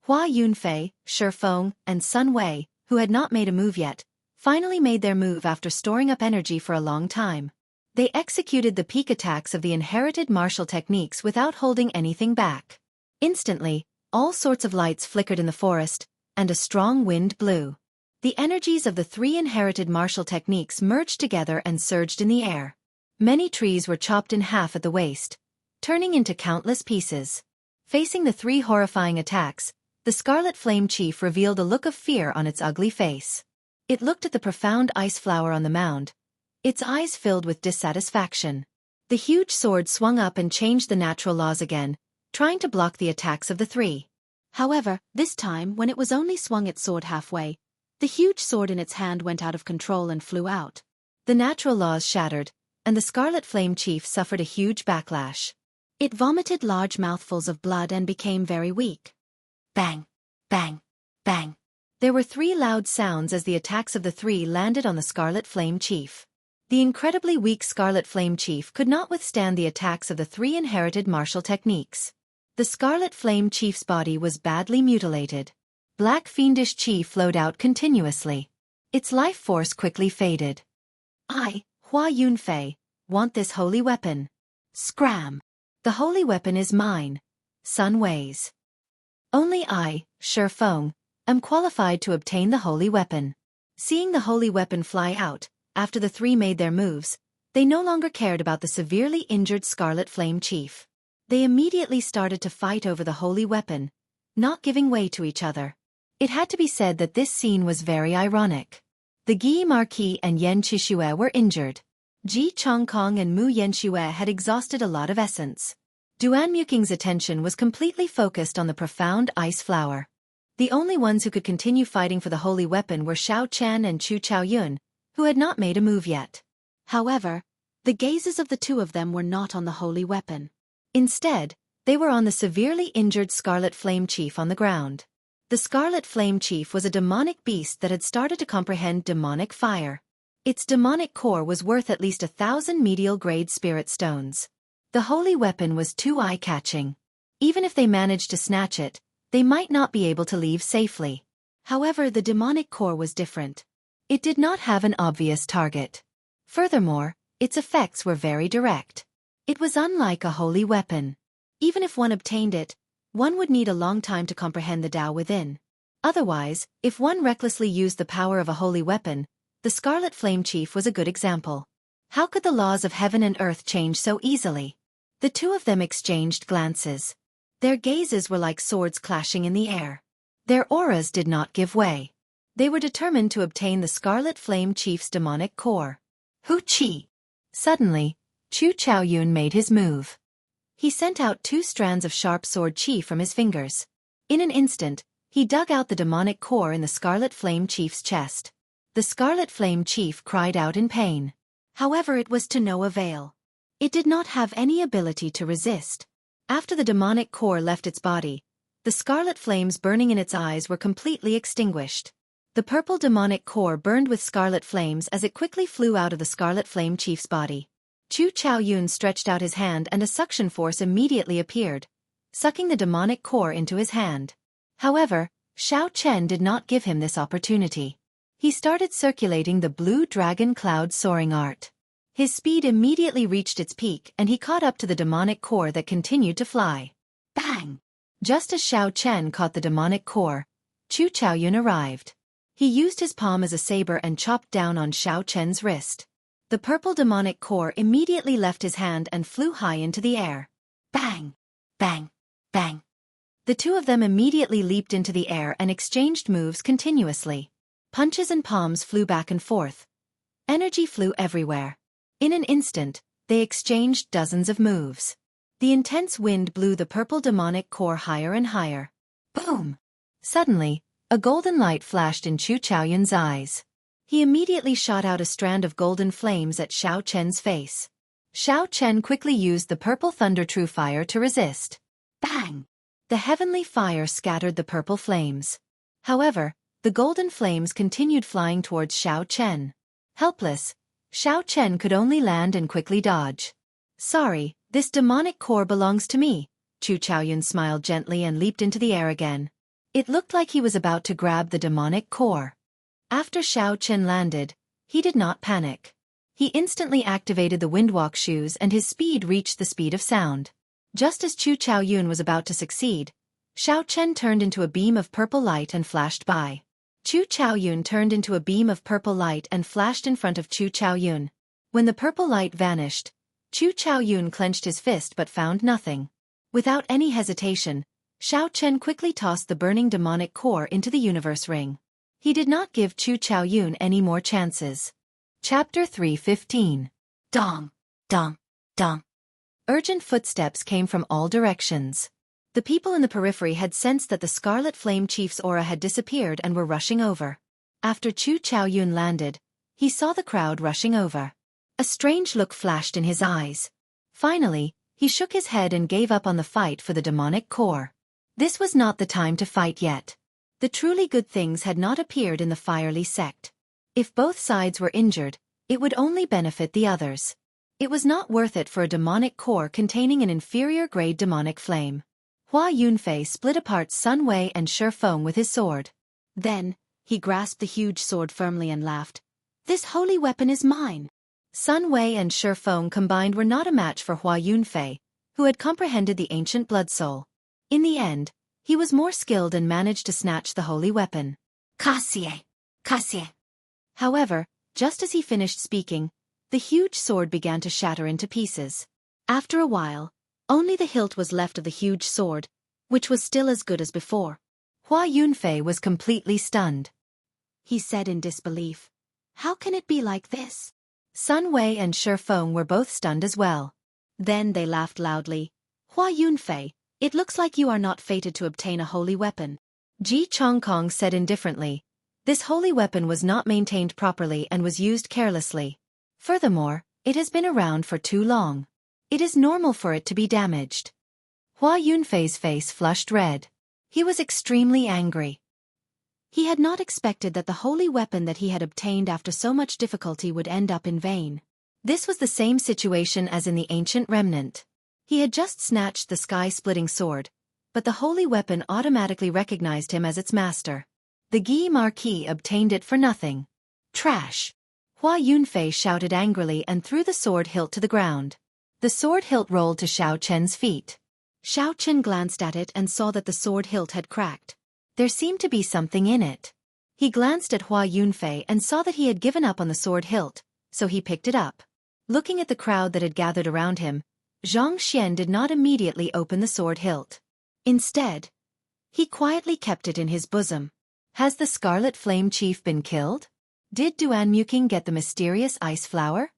Hua Yunfei, Shi Feng, and Sun Wei, who had not made a move yet, finally made their move after storing up energy for a long time. They executed the peak attacks of the inherited martial techniques without holding anything back. Instantly, all sorts of lights flickered in the forest, and a strong wind blew. The energies of the 3 inherited martial techniques merged together and surged in the air. Many trees were chopped in half at the waist, turning into countless pieces. Facing the 3 horrifying attacks, the Scarlet Flame Chief revealed a look of fear on its ugly face. It looked at the profound ice flower on the mound, its eyes filled with dissatisfaction. The huge sword swung up and changed the natural laws again, trying to block the attacks of the 3. However, this time when it was only swung its sword halfway, the huge sword in its hand went out of control and flew out. The natural laws shattered, and the Scarlet Flame Chief suffered a huge backlash. It vomited large mouthfuls of blood and became very weak. Bang! Bang! Bang! There were 3 loud sounds as the attacks of the 3 landed on the Scarlet Flame Chief. The incredibly weak Scarlet Flame Chief could not withstand the attacks of the 3 inherited martial techniques. The Scarlet Flame Chief's body was badly mutilated. Black fiendish chi flowed out continuously. Its life force quickly faded. I, Hua Yunfei, want this holy weapon. Scram! The holy weapon is mine. Sun Wei's. Only I, Shi Feng, am qualified to obtain the holy weapon. Seeing the holy weapon fly out, after the 3 made their moves, they no longer cared about the severely injured Scarlet Flame Chief. They immediately started to fight over the holy weapon, not giving way to each other. It had to be said that this scene was very ironic. The Guy Marquis and Yan Qixue were injured. Ji Chongkong and Mu Yanxue had exhausted a lot of essence. Duan Muking's attention was completely focused on the profound ice flower. The only ones who could continue fighting for the holy weapon were Xiao Chen and Chu Chaoyun, who had not made a move yet. However, the gazes of the two of them were not on the holy weapon. Instead, they were on the severely injured Scarlet Flame Chief on the ground. The Scarlet Flame Chief was a demonic beast that had started to comprehend demonic fire. Its demonic core was worth at least 1,000 medial-grade spirit stones. The holy weapon was too eye-catching. Even if they managed to snatch it, they might not be able to leave safely. However, the demonic core was different. It did not have an obvious target. Furthermore, its effects were very direct. It was unlike a holy weapon. Even if one obtained it, one would need a long time to comprehend the Tao within. Otherwise, if one recklessly used the power of a holy weapon, the Scarlet Flame Chief was a good example. How could the laws of heaven and earth change so easily? The two of them exchanged glances. Their gazes were like swords clashing in the air. Their auras did not give way. They were determined to obtain the Scarlet Flame Chief's demonic core. Hu Chi! Suddenly, Chu Chaoyun made his move. He sent out 2 strands of sharp sword chi from his fingers. In an instant, he dug out the demonic core in the Scarlet Flame Chief's chest. The Scarlet Flame Chief cried out in pain. However, it was to no avail. It did not have any ability to resist. After the demonic core left its body, the scarlet flames burning in its eyes were completely extinguished. The purple demonic core burned with scarlet flames as it quickly flew out of the Scarlet Flame Chief's body. Chu Chaoyun stretched out his hand and a suction force immediately appeared, sucking the demonic core into his hand. However, Xiao Chen did not give him this opportunity. He started circulating the blue dragon cloud soaring art. His speed immediately reached its peak and he caught up to the demonic core that continued to fly. Bang! Just as Xiao Chen caught the demonic core, Chu Chaoyun arrived. He used his palm as a saber and chopped down on Xiao Chen's wrist. The purple demonic core immediately left his hand and flew high into the air. Bang! Bang! Bang! The two of them immediately leaped into the air and exchanged moves continuously. Punches and palms flew back and forth. Energy flew everywhere. In an instant, they exchanged dozens of moves. The intense wind blew the purple demonic core higher and higher. Boom! Suddenly, a golden light flashed in Chu Chaoyun's eyes. He immediately shot out a strand of golden flames at Xiao Chen's face. Xiao Chen quickly used the purple thunder true fire to resist. Bang! The heavenly fire scattered the purple flames. However, the golden flames continued flying towards Xiao Chen. Helpless, Xiao Chen could only land and quickly dodge. Sorry, this demonic core belongs to me, Chu Chaoyun smiled gently and leaped into the air again. It looked like he was about to grab the demonic core. After Xiao Chen landed, he did not panic. He instantly activated the Windwalk shoes and his speed reached the speed of sound. Just as Chu Chaoyun was about to succeed, Xiao Chen turned into a beam of purple light and flashed by. Chu Chaoyun turned into a beam of purple light and flashed in front of Chu Chaoyun. When the purple light vanished, Chu Chaoyun clenched his fist but found nothing. Without any hesitation, Xiao Chen quickly tossed the burning demonic core into the universe ring. He did not give Chu Chaoyun any more chances. Chapter 3:15. Dong! Dong! Dong! Urgent footsteps came from all directions. The people in the periphery had sensed that the Scarlet Flame Chief's aura had disappeared and were rushing over. After Chu Chaoyun landed, he saw the crowd rushing over. A strange look flashed in his eyes. Finally, he shook his head and gave up on the fight for the demonic core. This was not the time to fight yet. The truly good things had not appeared in the Firely sect. If both sides were injured, it would only benefit the others. It was not worth it for a demonic core containing an inferior-grade demonic flame. Hua Yunfei split apart Sun Wei and Shi Feng with his sword. Then, he grasped the huge sword firmly and laughed. This holy weapon is mine. Sun Wei and Shi Feng combined were not a match for Hua Yunfei, who had comprehended the ancient blood soul. In the end, he was more skilled and managed to snatch the holy weapon. Cassie! Cassie! However, just as he finished speaking, the huge sword began to shatter into pieces. After a while, only the hilt was left of the huge sword, which was still as good as before. Hua Yunfei was completely stunned. He said in disbelief, "How can it be like this?" Sun Wei and Shi Feng were both stunned as well. Then they laughed loudly. Hua Yunfei, it looks like you are not fated to obtain a holy weapon. Ji Chongkong said indifferently, This holy weapon was not maintained properly and was used carelessly. Furthermore, it has been around for too long. It is normal for it to be damaged. Hua Yunfei's face flushed red. He was extremely angry. He had not expected that the holy weapon that he had obtained after so much difficulty would end up in vain. This was the same situation as in the ancient remnant. He had just snatched the sky-splitting sword, but the holy weapon automatically recognized him as its master. The Guy Marquis obtained it for nothing. Trash! Hua Yunfei shouted angrily and threw the sword hilt to the ground. The sword hilt rolled to Xiao Chen's feet. Xiao Chen glanced at it and saw that the sword hilt had cracked. There seemed to be something in it. He glanced at Hua Yunfei and saw that he had given up on the sword hilt, so he picked it up. Looking at the crowd that had gathered around him, Zhang Xian did not immediately open the sword hilt. Instead, he quietly kept it in his bosom. Has the Scarlet Flame Chief been killed? Did Duan Muking get the mysterious ice flower?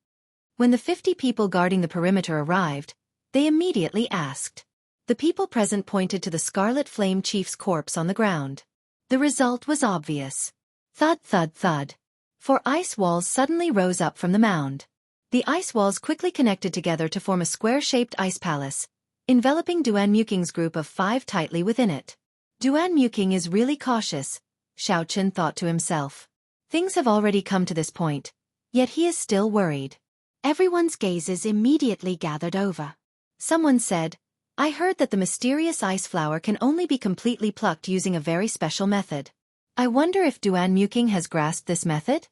When the 50 people guarding the perimeter arrived, they immediately asked. The people present pointed to the Scarlet Flame Chief's corpse on the ground. The result was obvious. Thud thud thud. 4 ice walls suddenly rose up from the mound. The ice walls quickly connected together to form a square-shaped ice palace, enveloping Duan Muking's group of 5 tightly within it. Duan Muking is really cautious, Xiao Chen thought to himself. Things have already come to this point, yet he is still worried. Everyone's gazes immediately gathered over. Someone said, I heard that the mysterious ice flower can only be completely plucked using a very special method. I wonder if Duan Muking has grasped this method?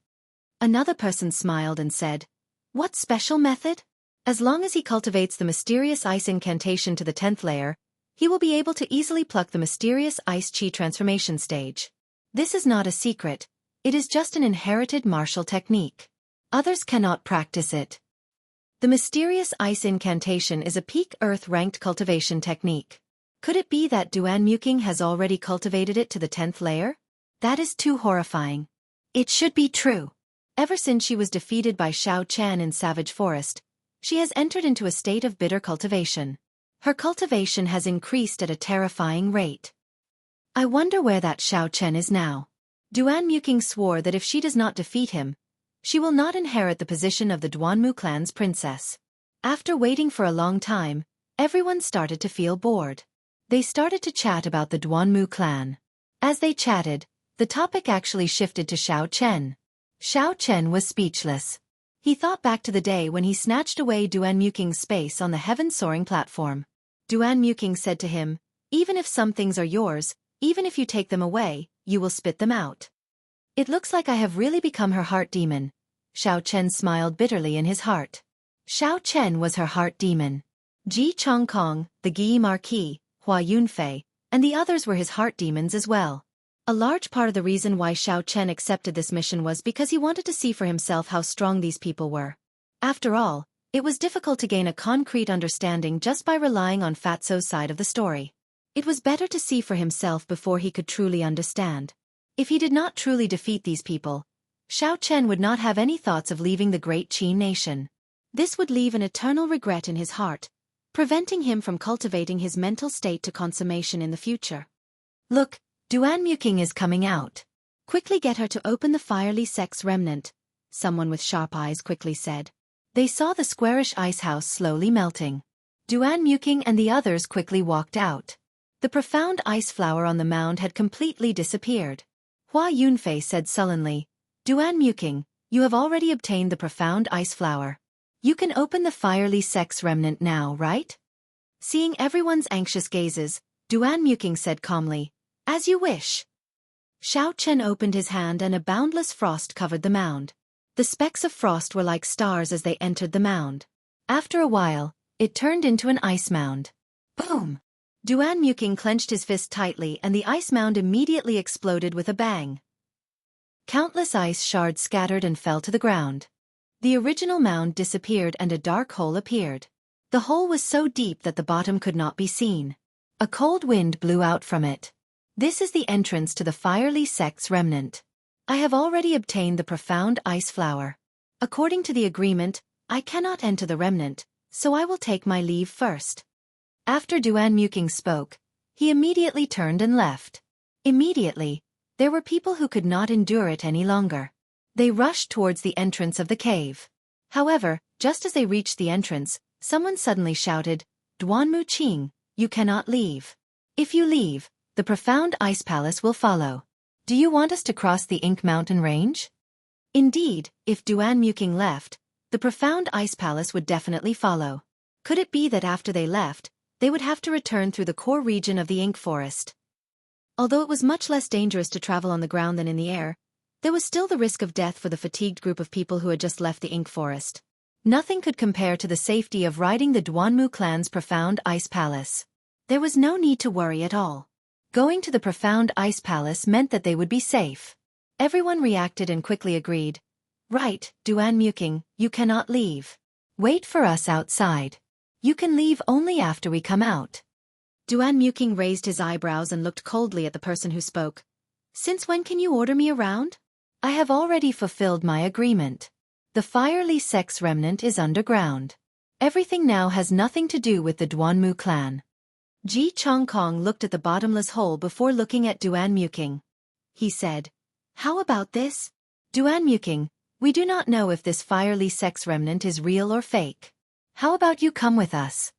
Another person smiled and said, what special method? As long as he cultivates the mysterious ice incantation to the 10th layer, he will be able to easily pluck the mysterious ice chi transformation stage. This is not a secret, it is just an inherited martial technique. Others cannot practice it. The mysterious ice incantation is a peak earth-ranked cultivation technique. Could it be that Duan Muking has already cultivated it to the 10th layer? That is too horrifying. It should be true. Ever since she was defeated by Xiao Chen in Savage Forest, she has entered into a state of bitter cultivation. Her cultivation has increased at a terrifying rate. I wonder where that Xiao Chen is now. Duan Muking swore that if she does not defeat him, she will not inherit the position of the Duanmu clan's princess. After waiting for a long time, everyone started to feel bored. They started to chat about the Duanmu clan. As they chatted, the topic actually shifted to Xiao Chen. Xiao Chen was speechless. He thought back to the day when he snatched away Duan Muking's space on the heaven-soaring platform. Duan Muking said to him, even if some things are yours, even if you take them away, you will spit them out. It looks like I have really become her heart demon. Xiao Chen smiled bitterly in his heart. Xiao Chen was her heart demon. Ji Chongkong, the Guy Marquis, Hua Yunfei, and the others were his heart demons as well. A large part of the reason why Xiao Chen accepted this mission was because he wanted to see for himself how strong these people were. After all, it was difficult to gain a concrete understanding just by relying on Fatso's side of the story. It was better to see for himself before he could truly understand. If he did not truly defeat these people, Xiao Chen would not have any thoughts of leaving the great Qin nation. This would leave an eternal regret in his heart, preventing him from cultivating his mental state to consummation in the future. Look, Duan Muking is coming out. Quickly get her to open the fiery sex remnant, someone with sharp eyes quickly said. They saw the squarish ice house slowly melting. Duan Muking and the others quickly walked out. The profound ice flower on the mound had completely disappeared. Hua Yunfei said sullenly, Duan Muking, you have already obtained the profound ice flower. You can open the fiery sex remnant now, right? Seeing everyone's anxious gazes, Duan Muking said calmly, as you wish. Xiao Chen opened his hand and a boundless frost covered the mound. The specks of frost were like stars as they entered the mound. After a while, it turned into an ice mound. Boom! Duan Muking clenched his fist tightly and the ice mound immediately exploded with a bang. Countless ice shards scattered and fell to the ground. The original mound disappeared and a dark hole appeared. The hole was so deep that the bottom could not be seen. A cold wind blew out from it. This is the entrance to the fiery sex remnant. I have already obtained the profound ice flower. According to the agreement, I cannot enter the remnant, so I will take my leave first. After Duan Muking spoke, he immediately turned and left. Immediately, There were people who could not endure it any longer. They rushed towards the entrance of the cave. However, just as they reached the entrance, someone suddenly shouted, "Duanmu Qing, you cannot leave. If you leave, the profound ice palace will follow. Do you want us to cross the Ink Mountain range?" Indeed, if Duanmu Qing left, the profound ice palace would definitely follow. Could it be that after they left, they would have to return through the core region of the Ink Forest? Although it was much less dangerous to travel on the ground than in the air, there was still the risk of death for the fatigued group of people who had just left the Ink Forest. Nothing could compare to the safety of riding the Duanmu clan's profound ice palace. There was no need to worry at all. Going to the profound ice palace meant that they would be safe. Everyone reacted and quickly agreed. "Right, Duanmu Qing, you cannot leave. Wait for us outside. You can leave only after we come out." Duanmu Qing raised his eyebrows and looked coldly at the person who spoke. "Since when can you order me around? I have already fulfilled my agreement. The Firely Sex Remnant is underground. Everything now has nothing to do with the Duanmu clan." Ji Chongkong looked at the bottomless hole before looking at Duanmu Qing. He said, "How about this? Duanmu Qing, we do not know if this Firely Sex Remnant is real or fake. How about you come with us?"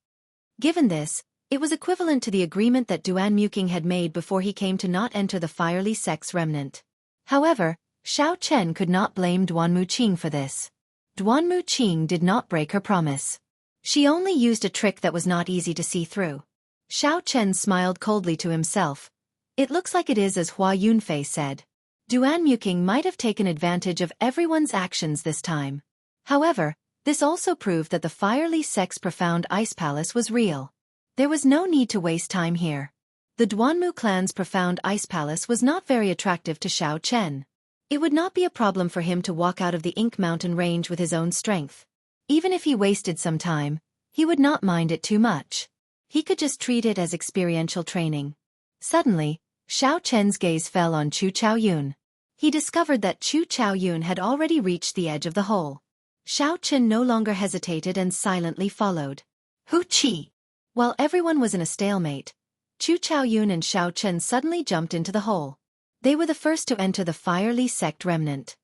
Given this, it was equivalent to the agreement that Duanmu Qing had made before he came to not enter the Firely Sex Remnant. However, Xiao Chen could not blame Duanmu Qing for this. Duanmu Qing did not break her promise. She only used a trick that was not easy to see through. Xiao Chen smiled coldly to himself. "It looks like it is as Hua Yunfei said. Duanmu Qing might have taken advantage of everyone's actions this time." However, this also proved that the Firely Sex Profound Ice Palace was real. There was no need to waste time here. The Duanmu clan's Profound Ice Palace was not very attractive to Xiao Chen. It would not be a problem for him to walk out of the Ink Mountain range with his own strength. Even if he wasted some time, he would not mind it too much. He could just treat it as experiential training. Suddenly, Xiao Chen's gaze fell on Chu Chaoyun. He discovered that Chu Chaoyun had already reached the edge of the hole. Xiao Chen no longer hesitated and silently followed. "Hu Qi!" While everyone was in a stalemate, Chu Chaoyun and Xiao Chen suddenly jumped into the hole. They were the first to enter the Firely Sect Remnant.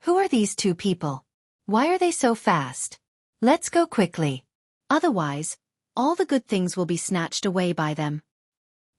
Who are these two people? Why are they so fast? Let's go quickly. Otherwise, all the good things will be snatched away by them.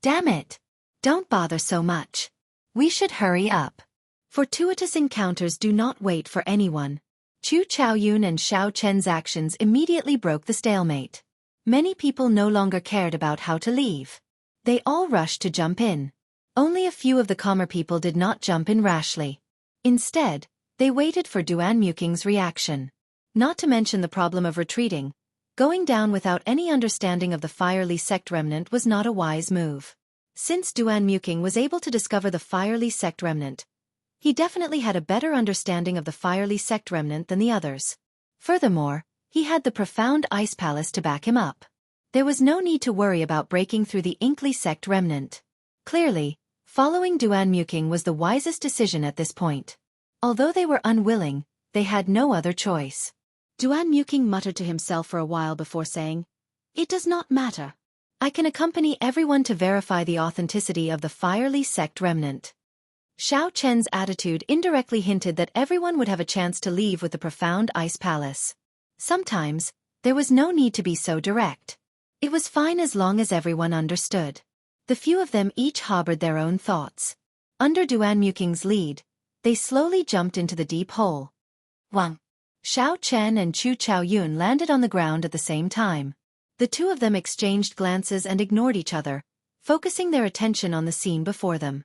Damn it! Don't bother so much. We should hurry up. Fortuitous encounters do not wait for anyone. Chu Chaoyun and Xiao Chen's actions immediately broke the stalemate. Many people no longer cared about how to leave. They all rushed to jump in. Only a few of the calmer people did not jump in rashly. Instead, they waited for Duanmu Qing's reaction. Not to mention the problem of retreating. Going down without any understanding of the Firely Sect Remnant was not a wise move. Since Duanmu Qing was able to discover the Firely Sect Remnant, he definitely had a better understanding of the Firely Sect Remnant than the others. Furthermore, he had the Profound Ice Palace to back him up. There was no need to worry about breaking through the Inkly Sect Remnant. Clearly, following Duanmu Qing was the wisest decision at this point. Although they were unwilling, they had no other choice. Duanmu Qing muttered to himself for a while before saying, "It does not matter. I can accompany everyone to verify the authenticity of the Firely Sect Remnant." Xiao Chen's attitude indirectly hinted that everyone would have a chance to leave with the Profound Ice Palace. Sometimes, there was no need to be so direct. It was fine as long as everyone understood. The few of them each harbored their own thoughts. Under Duanmu Qing's lead, they slowly jumped into the deep hole. Wang. Xiao Chen and Chu Chaoyun landed on the ground at the same time. The two of them exchanged glances and ignored each other, focusing their attention on the scene before them.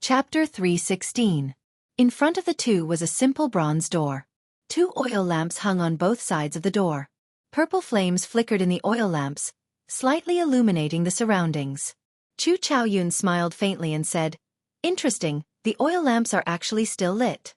Chapter 316. In front of the two was a simple bronze door. Two oil lamps hung on both sides of the door. Purple flames flickered in the oil lamps, slightly illuminating the surroundings. Chu Chaoyun smiled faintly and said, "Interesting, the oil lamps are actually still lit."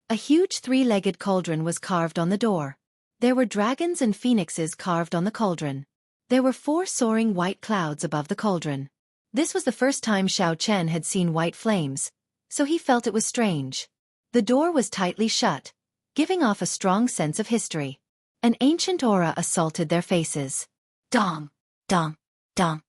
A huge three-legged cauldron was carved on the door. There were dragons and phoenixes carved on the cauldron. There were 4 soaring white clouds above the cauldron. This was the first time Xiao Chen had seen white flames, so he felt it was strange. The door was tightly shut, giving off a strong sense of history. An ancient aura assaulted their faces. Dong, dong, dong.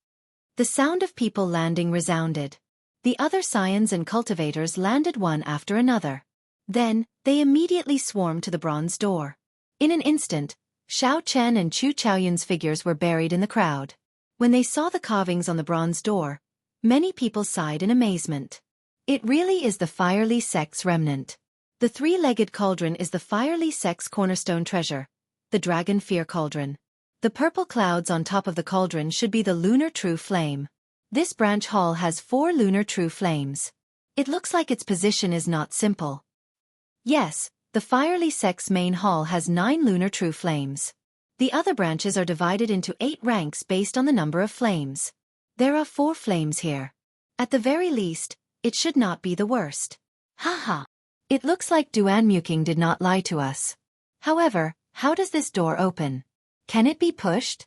The sound of people landing resounded. The other scions and cultivators landed one after another. Then, they immediately swarmed to the bronze door. In an instant, Xiao Chen and Chu Chaoyun's figures were buried in the crowd. When they saw the carvings on the bronze door, many people sighed in amazement. It really is the Firely sect's remnant. The three-legged cauldron is the Firely sect's cornerstone treasure, the Dragon Fear Cauldron. The purple clouds on top of the cauldron should be the Lunar True Flame. This branch hall has 4 Lunar True Flames. It looks like its position is not simple. Yes, the Firely sect's main hall has 9 Lunar True Flames. The other branches are divided into 8 ranks based on the number of flames. There are 4 flames here. At the very least, it should not be the worst. Haha. It looks like Duanmuking did not lie to us. However, how does this door open? Can it be pushed?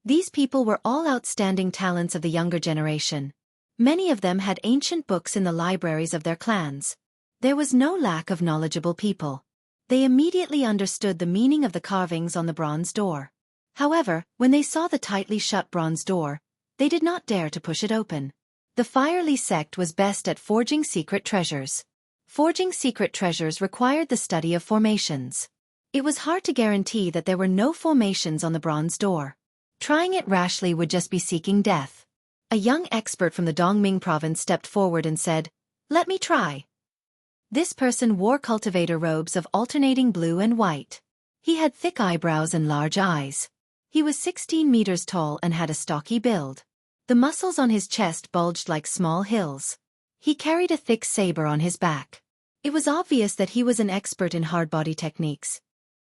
These people were all outstanding talents of the younger generation. Many of them had ancient books in the libraries of their clans. There was no lack of knowledgeable people. They immediately understood the meaning of the carvings on the bronze door. However, when they saw the tightly shut bronze door, they did not dare to push it open. The Firely sect was best at forging secret treasures. Forging secret treasures required the study of formations. It was hard to guarantee that there were no formations on the bronze door. Trying it rashly would just be seeking death. A young expert from the Dongming province stepped forward and said, "Let me try." This person wore cultivator robes of alternating blue and white. He had thick eyebrows and large eyes. He was 16 meters tall and had a stocky build. The muscles on his chest bulged like small hills. He carried a thick saber on his back. It was obvious that he was an expert in hard-body techniques.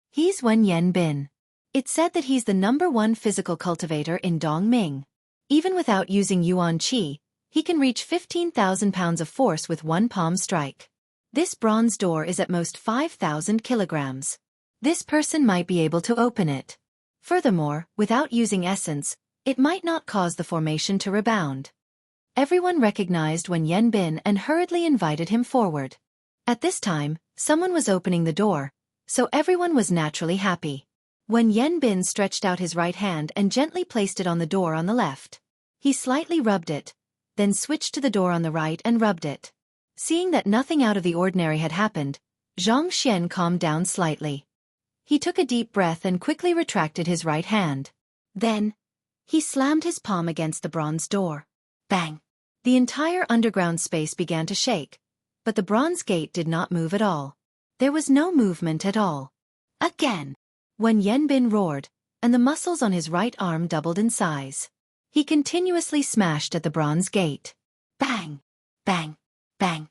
He's Wen Yanbin. It's said that he's the #1 physical cultivator in Dongming. Even without using Yuan Qi, he can reach 15,000 pounds of force with one palm strike. This bronze door is at most 5,000 kilograms. This person might be able to open it. Furthermore, without using essence, it might not cause the formation to rebound. Everyone recognized Wen Yanbin and hurriedly invited him forward. At this time, someone was opening the door, so everyone was naturally happy. Wen Yanbin stretched out his right hand and gently placed it on the door on the left. He slightly rubbed it, then switched to the door on the right and rubbed it. Seeing that nothing out of the ordinary had happened, Zhang Xian calmed down slightly. He took a deep breath and quickly retracted his right hand. Then, he slammed his palm against the bronze door. Bang! The entire underground space began to shake, but the bronze gate did not move at all. There was no movement at all. Again! Wen Yanbin roared, and the muscles on his right arm doubled in size. He continuously smashed at the bronze gate. Bang! Bang! Bang!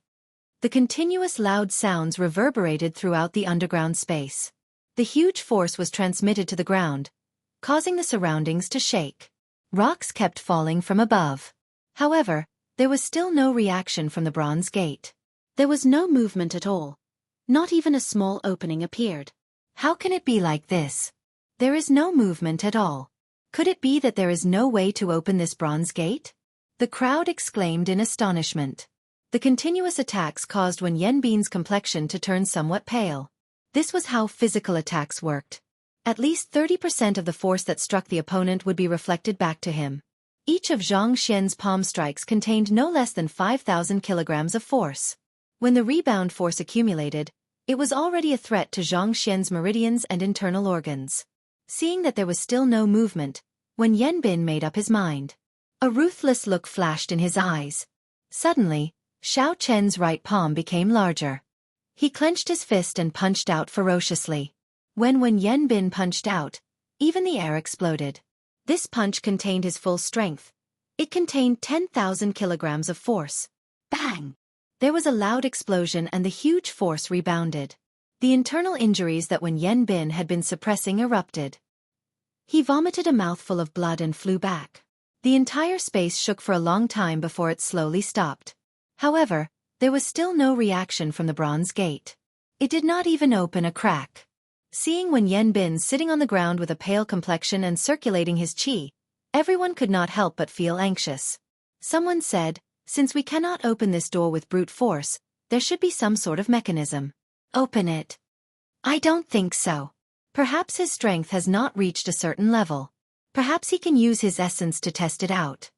The continuous loud sounds reverberated throughout the underground space. The huge force was transmitted to the ground, causing the surroundings to shake. Rocks kept falling from above. However, there was still no reaction from the bronze gate. There was no movement at all. Not even a small opening appeared. How can it be like this? There is no movement at all. Could it be that there is no way to open this bronze gate? The crowd exclaimed in astonishment. The continuous attacks caused Wen Yanbin's complexion to turn somewhat pale. This was how physical attacks worked. At least 30% of the force that struck the opponent would be reflected back to him. Each of Zhang Xian's palm strikes contained no less than 5,000 kilograms of force. When the rebound force accumulated, it was already a threat to Zhang Xian's meridians and internal organs. Seeing that there was still no movement, Wen Yanbin made up his mind. A ruthless look flashed in his eyes. Suddenly, Xiao Chen's right palm became larger. He clenched his fist and punched out ferociously. When Wen Yanbin punched out, even the air exploded. This punch contained his full strength. It contained 10,000 kilograms of force. Bang! There was a loud explosion and the huge force rebounded. The internal injuries that Wen Yanbin had been suppressing erupted. He vomited a mouthful of blood and flew back. The entire space shook for a long time before it slowly stopped. However, there was still no reaction from the bronze gate. It did not even open a crack. Seeing Wen Yanbin sitting on the ground with a pale complexion and circulating his qi, everyone could not help but feel anxious. Someone said, "Since we cannot open this door with brute force, there should be some sort of mechanism. Open it." I don't think so. Perhaps his strength has not reached a certain level. Perhaps he can use his essence to test it out.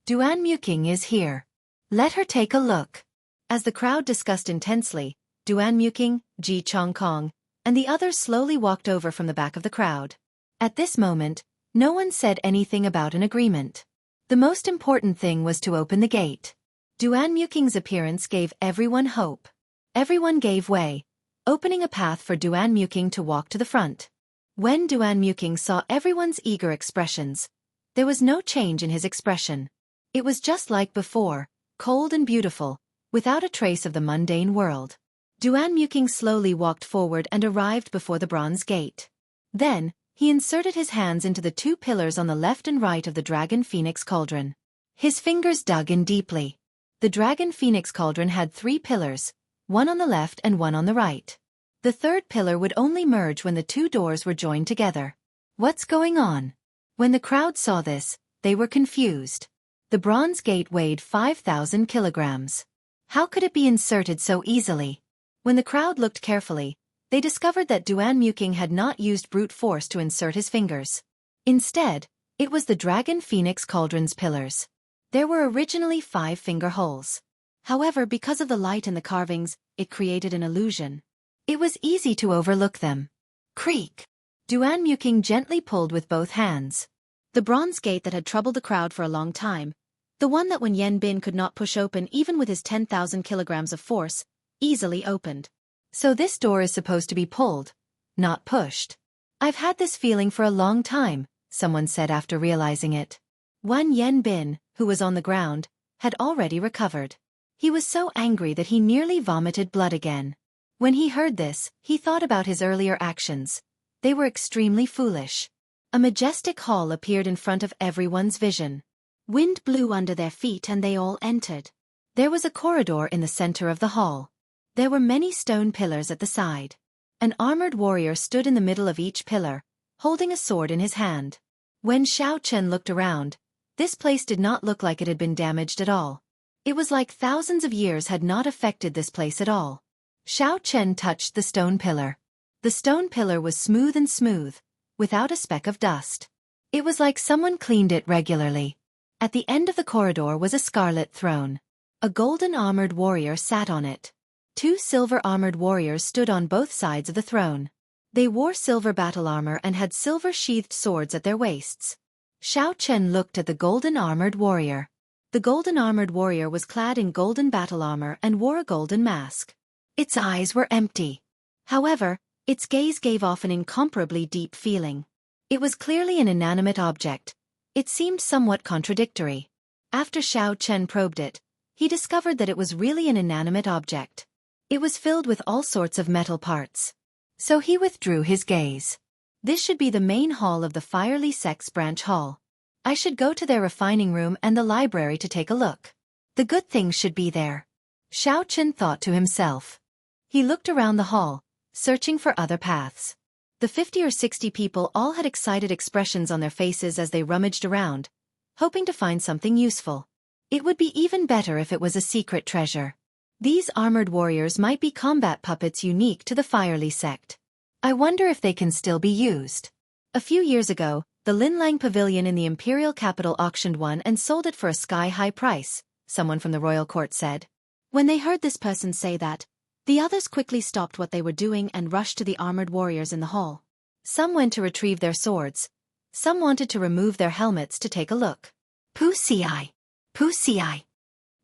Duanmuking is here. Let her take a look. As the crowd discussed intensely, Duan Muking, Ji Chong Kong, and the others slowly walked over from the back of the crowd. At this moment, no one said anything about an agreement. The most important thing was to open the gate. Duan Muking's appearance gave everyone hope. Everyone gave way, opening a path for Duan Muking to walk to the front. When Duan Muking saw everyone's eager expressions, there was no change in his expression. It was just like before, cold and beautiful, without a trace of the mundane world. Duan Muking slowly walked forward and arrived before the bronze gate. Then, he inserted his hands into the two pillars on the left and right of the Dragon Phoenix Cauldron. His fingers dug in deeply. The Dragon Phoenix Cauldron had 3 pillars, one on the left and one on the right. The third pillar would only merge when the 2 doors were joined together. What's going on? When the crowd saw this, they were confused. The bronze gate weighed 5,000 kilograms. How could it be inserted so easily? When the crowd looked carefully, they discovered that Duan Muking had not used brute force to insert his fingers. Instead, it was the Dragon Phoenix Cauldron's pillars. There were originally 5 finger holes. However, because of the light in the carvings, it created an illusion. It was easy to overlook them. Creak! Duan Muking gently pulled with both hands. The bronze gate that had troubled the crowd for a long time, the one that Wen Yanbin could not push open even with his 10,000 kilograms of force, easily opened. So this door is supposed to be pulled, not pushed. I've had this feeling for a long time, someone said after realizing it. Wen Yanbin, who was on the ground, had already recovered. He was so angry that he nearly vomited blood again. When he heard this, he thought about his earlier actions. They were extremely foolish. A majestic hall appeared in front of everyone's vision. Wind blew under their feet and they all entered. There was a corridor in the center of the hall. There were many stone pillars at the side. An armored warrior stood in the middle of each pillar, holding a sword in his hand. When Xiao Chen looked around, this place did not look like it had been damaged at all. It was like thousands of years had not affected this place at all. Xiao Chen touched the stone pillar. The stone pillar was smooth, without a speck of dust. It was like someone cleaned it regularly. At the end of the corridor was a scarlet throne. A golden armored warrior sat on it. 2 silver armored warriors stood on both sides of the throne. They wore silver battle armor and had silver sheathed swords at their waists. Xiao Chen looked at the golden armored warrior. The golden armored warrior was clad in golden battle armor and wore a golden mask. Its eyes were empty. However, its gaze gave off an incomparably deep feeling. It was clearly an inanimate object. It seemed somewhat contradictory. After Xiao Chen probed it, he discovered that it was really an inanimate object. It was filled with all sorts of metal parts. So he withdrew his gaze. This should be the main hall of the Firely Sect's branch hall. I should go to their refining room and the library to take a look. The good things should be there. Xiao Chen thought to himself. He looked around the hall, searching for other paths. The 50 or 60 people all had excited expressions on their faces as they rummaged around, hoping to find something useful. It would be even better if it was a secret treasure. These armored warriors might be combat puppets unique to the Firely Sect. I wonder if they can still be used. A few years ago, the Linlang Pavilion in the Imperial Capital auctioned one and sold it for a sky-high price, someone from the royal court said. When they heard this person say that, the others quickly stopped what they were doing and rushed to the armored warriors in the hall. Some went to retrieve their swords. Some wanted to remove their helmets to take a look. Pussy-eye! Pussy-eye!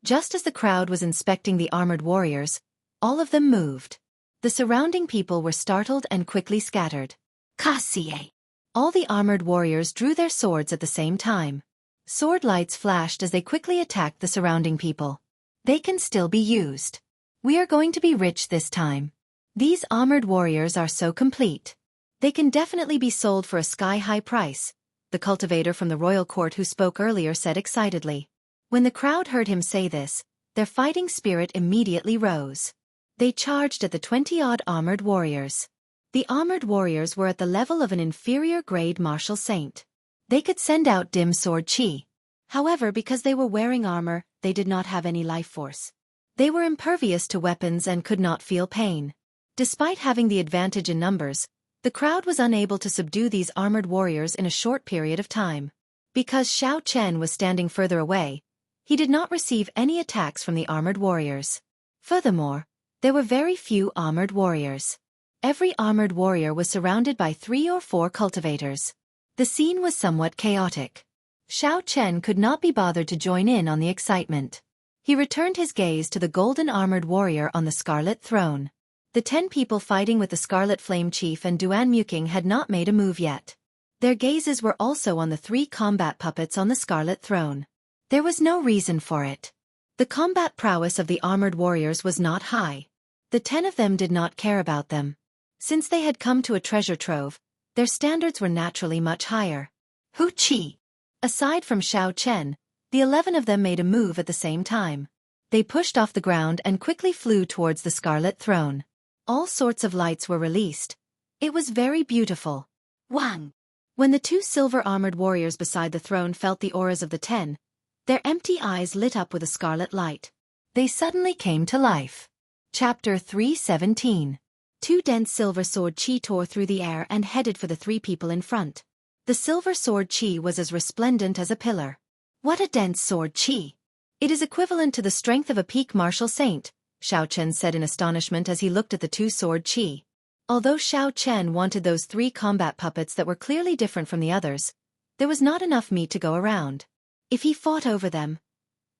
Just as the crowd was inspecting the armored warriors, all of them moved. The surrounding people were startled and quickly scattered. Cassie! All the armored warriors drew their swords at the same time. Sword lights flashed as they quickly attacked the surrounding people. They can still be used. We are going to be rich this time. These armored warriors are so complete. They can definitely be sold for a sky-high price, the cultivator from the royal court who spoke earlier said excitedly. When the crowd heard him say this, their fighting spirit immediately rose. They charged at the 20-odd armored warriors. The armored warriors were at the level of an inferior-grade martial saint. They could send out dim sword chi. However, because they were wearing armor, they did not have any life force. They were impervious to weapons and could not feel pain. Despite having the advantage in numbers, the crowd was unable to subdue these armored warriors in a short period of time. Because Xiao Chen was standing further away, He did not receive any attacks from the armored warriors. Furthermore, there were very few armored warriors. Every armored warrior was surrounded by 3 or 4 cultivators. The scene was somewhat chaotic. Xiao Chen could not be bothered to join in on the excitement. He returned his gaze to the golden armored warrior on the scarlet throne. The 10 people fighting with the Scarlet Flame Chief and Duan Muking had not made a move yet. Their gazes were also on the 3 combat puppets on the scarlet throne. There was no reason for it. The combat prowess of the armored warriors was not high. The 10 of them did not care about them. Since they had come to a treasure trove, their standards were naturally much higher. Hu Qi. Aside from Xiao Chen, the 11 of them made a move at the same time. They pushed off the ground and quickly flew towards the scarlet throne. All sorts of lights were released. It was very beautiful. Wang. When the 2 silver-armored warriors beside the throne felt the auras of the 10, their empty eyes lit up with a scarlet light. They suddenly came to life. Chapter 317. 2 dense silver sword chi tore through the air and headed for the 3 people in front. The silver sword chi was as resplendent as a pillar. What a dense sword chi! It is equivalent to the strength of a peak martial saint, Xiao Chen said in astonishment as he looked at the 2 sword chi. Although Xiao Chen wanted those 3 combat puppets that were clearly different from the others, there was not enough meat to go around. If he fought over them,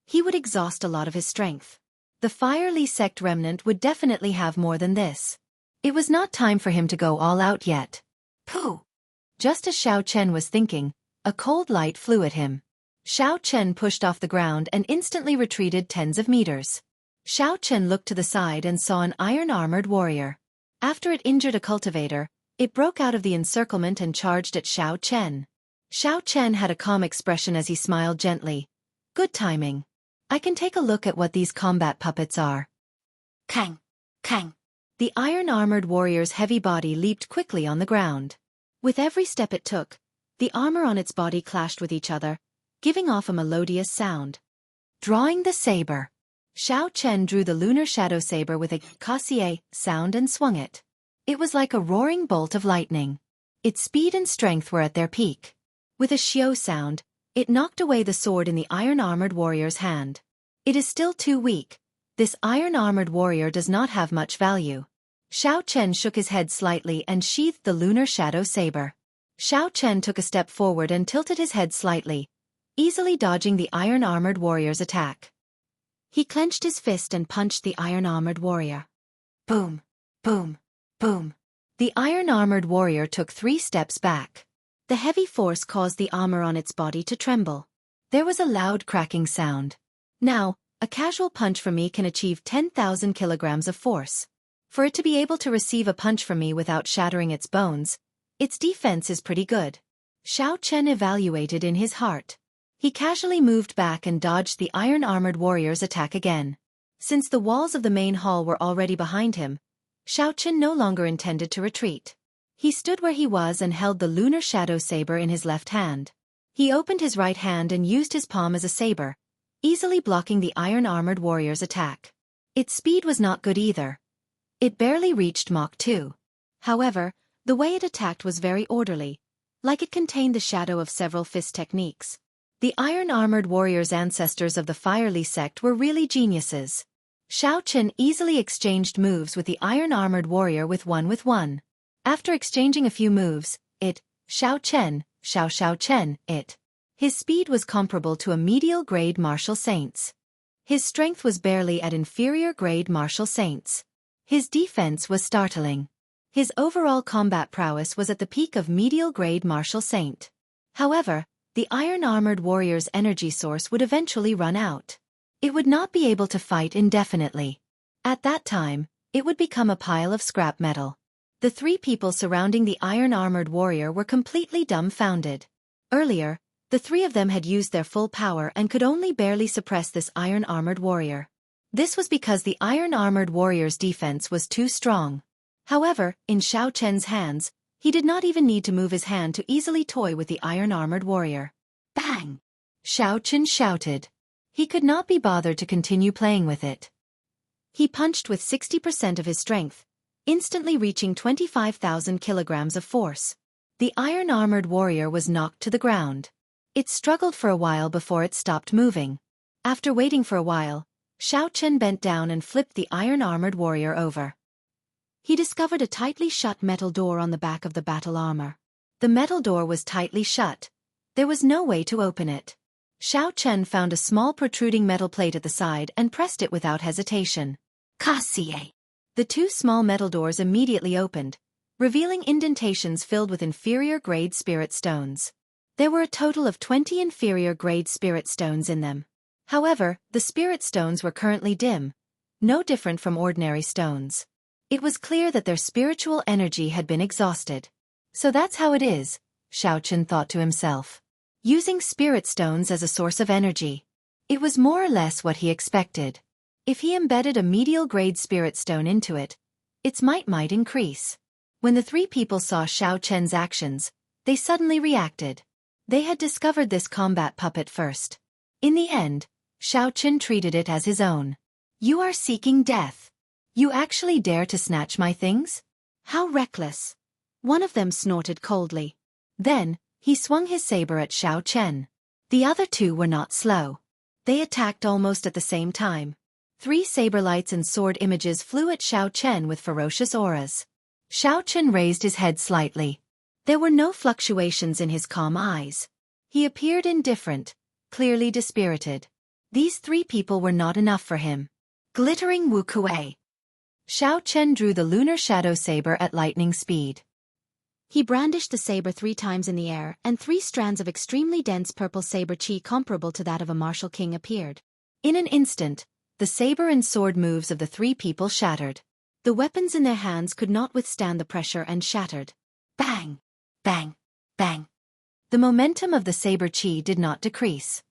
he would exhaust a lot of his strength. The Fire Li sect remnant would definitely have more than this. It was not time for him to go all out yet. Pooh! Just as Xiao Chen was thinking, a cold light flew at him. Xiao Chen pushed off the ground and instantly retreated tens of meters. Xiao Chen looked to the side and saw an iron-armored warrior. After it injured a cultivator, it broke out of the encirclement and charged at Xiao Chen. Xiao Chen had a calm expression as he smiled gently. Good timing. I can take a look at what these combat puppets are. Kang! Kang! The iron-armored warrior's heavy body leaped quickly on the ground. With every step it took, the armor on its body clashed with each other, giving off a melodious sound. Drawing the saber. Xiao Chen drew the lunar shadow saber with a kasie sound and swung it. It was like a roaring bolt of lightning. Its speed and strength were at their peak. With a xiao sound, it knocked away the sword in the iron-armored warrior's hand. It is still too weak. This iron-armored warrior does not have much value. Xiao Chen shook his head slightly and sheathed the lunar shadow saber. Xiao Chen took a step forward and tilted his head slightly, easily dodging the iron-armored warrior's attack. He clenched his fist and punched the iron-armored warrior. Boom! Boom! Boom! The iron-armored warrior took 3 steps back. The heavy force caused the armor on its body to tremble. There was a loud cracking sound. Now, a casual punch from me can achieve 10,000 kilograms of force. For it to be able to receive a punch from me without shattering its bones, its defense is pretty good. Xiao Chen evaluated in his heart. He casually moved back and dodged the iron-armored warrior's attack again. Since the walls of the main hall were already behind him, Xiao Chen no longer intended to retreat. He stood where he was and held the lunar shadow saber in his left hand. He opened his right hand and used his palm as a saber, easily blocking the iron-armored warrior's attack. Its speed was not good either. It barely reached Mach 2. However, the way it attacked was very orderly, like it contained the shadow of several fist techniques. The iron-armored warrior's ancestors of the Fire Li sect were really geniuses. Xiao Chen easily exchanged moves with the iron-armored warrior with one. After exchanging a few moves, Xiao Chen, his speed was comparable to a medial-grade martial saint's. His strength was barely at inferior-grade martial saint's. His defense was startling. His overall combat prowess was at the peak of medial-grade martial saint. However, the iron-armored warrior's energy source would eventually run out. It would not be able to fight indefinitely. At that time, it would become a pile of scrap metal. The 3 people surrounding the iron-armored warrior were completely dumbfounded. Earlier, the 3 of them had used their full power and could only barely suppress this iron-armored warrior. This was because the iron-armored warrior's defense was too strong. However, in Xiao Chen's hands, he did not even need to move his hand to easily toy with the iron-armored warrior. Bang! Xiao Chen shouted. He could not be bothered to continue playing with it. He punched with 60% of his strength, instantly reaching 25,000 kilograms of force. The iron-armored warrior was knocked to the ground. It struggled for a while before it stopped moving. After waiting for a while, Xiao Chen bent down and flipped the iron-armored warrior over. He discovered a tightly shut metal door on the back of the battle armor. The metal door was tightly shut. There was no way to open it. Xiao Chen found a small protruding metal plate at the side and pressed it without hesitation. Kasie! The two small metal doors immediately opened, revealing indentations filled with inferior-grade spirit stones. There were a total of 20 inferior-grade spirit stones in them. However, the spirit stones were currently dim, no different from ordinary stones. It was clear that their spiritual energy had been exhausted. So that's how it is, Xiao Chen thought to himself. Using spirit stones as a source of energy. It was more or less what he expected. If he embedded a medial-grade spirit stone into it, its might increase. When the three people saw Xiao Chen's actions, they suddenly reacted. They had discovered this combat puppet first. In the end, Xiao Chen treated it as his own. You are seeking death. You actually dare to snatch my things? How reckless. One of them snorted coldly. Then, he swung his saber at Xiao Chen. The other two were not slow. They attacked almost at the same time. 3 saber lights and sword images flew at Xiao Chen with ferocious auras. Xiao Chen raised his head slightly. There were no fluctuations in his calm eyes. He appeared indifferent, clearly dispirited. These 3 people were not enough for him. Glittering Wukuei. Xiao Chen drew the lunar shadow saber at lightning speed. He brandished the saber 3 times in the air, and 3 strands of extremely dense purple saber chi comparable to that of a martial king appeared. In an instant, the saber and sword moves of the 3 people shattered. The weapons in their hands could not withstand the pressure and shattered. Bang! Bang! Bang! The momentum of the saber chi did not decrease.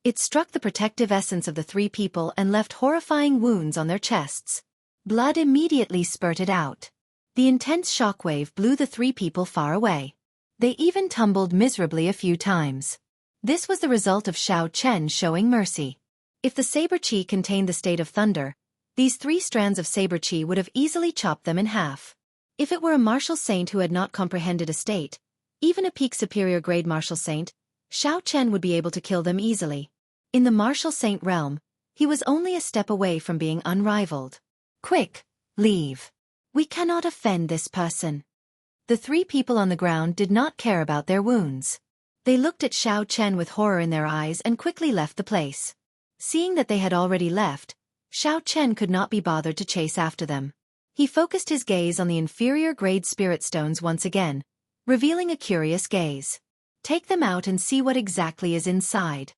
It struck the protective essence of the 3 people and left horrifying wounds on their chests. Blood immediately spurted out. The intense shockwave blew the 3 people far away. They even tumbled miserably a few times. This was the result of Xiao Chen showing mercy. If the saber chi contained the state of thunder, these 3 strands of saber chi would have easily chopped them in half. If it were a martial saint who had not comprehended a state, even a peak superior grade martial saint, Xiao Chen would be able to kill them easily. In the martial saint realm, he was only a step away from being unrivaled. Quick, leave. We cannot offend this person. The 3 people on the ground did not care about their wounds. They looked at Xiao Chen with horror in their eyes and quickly left the place. Seeing that they had already left, Xiao Chen could not be bothered to chase after them. He focused his gaze on the inferior-grade spirit stones once again, revealing a curious gaze. Take them out and see what exactly is inside.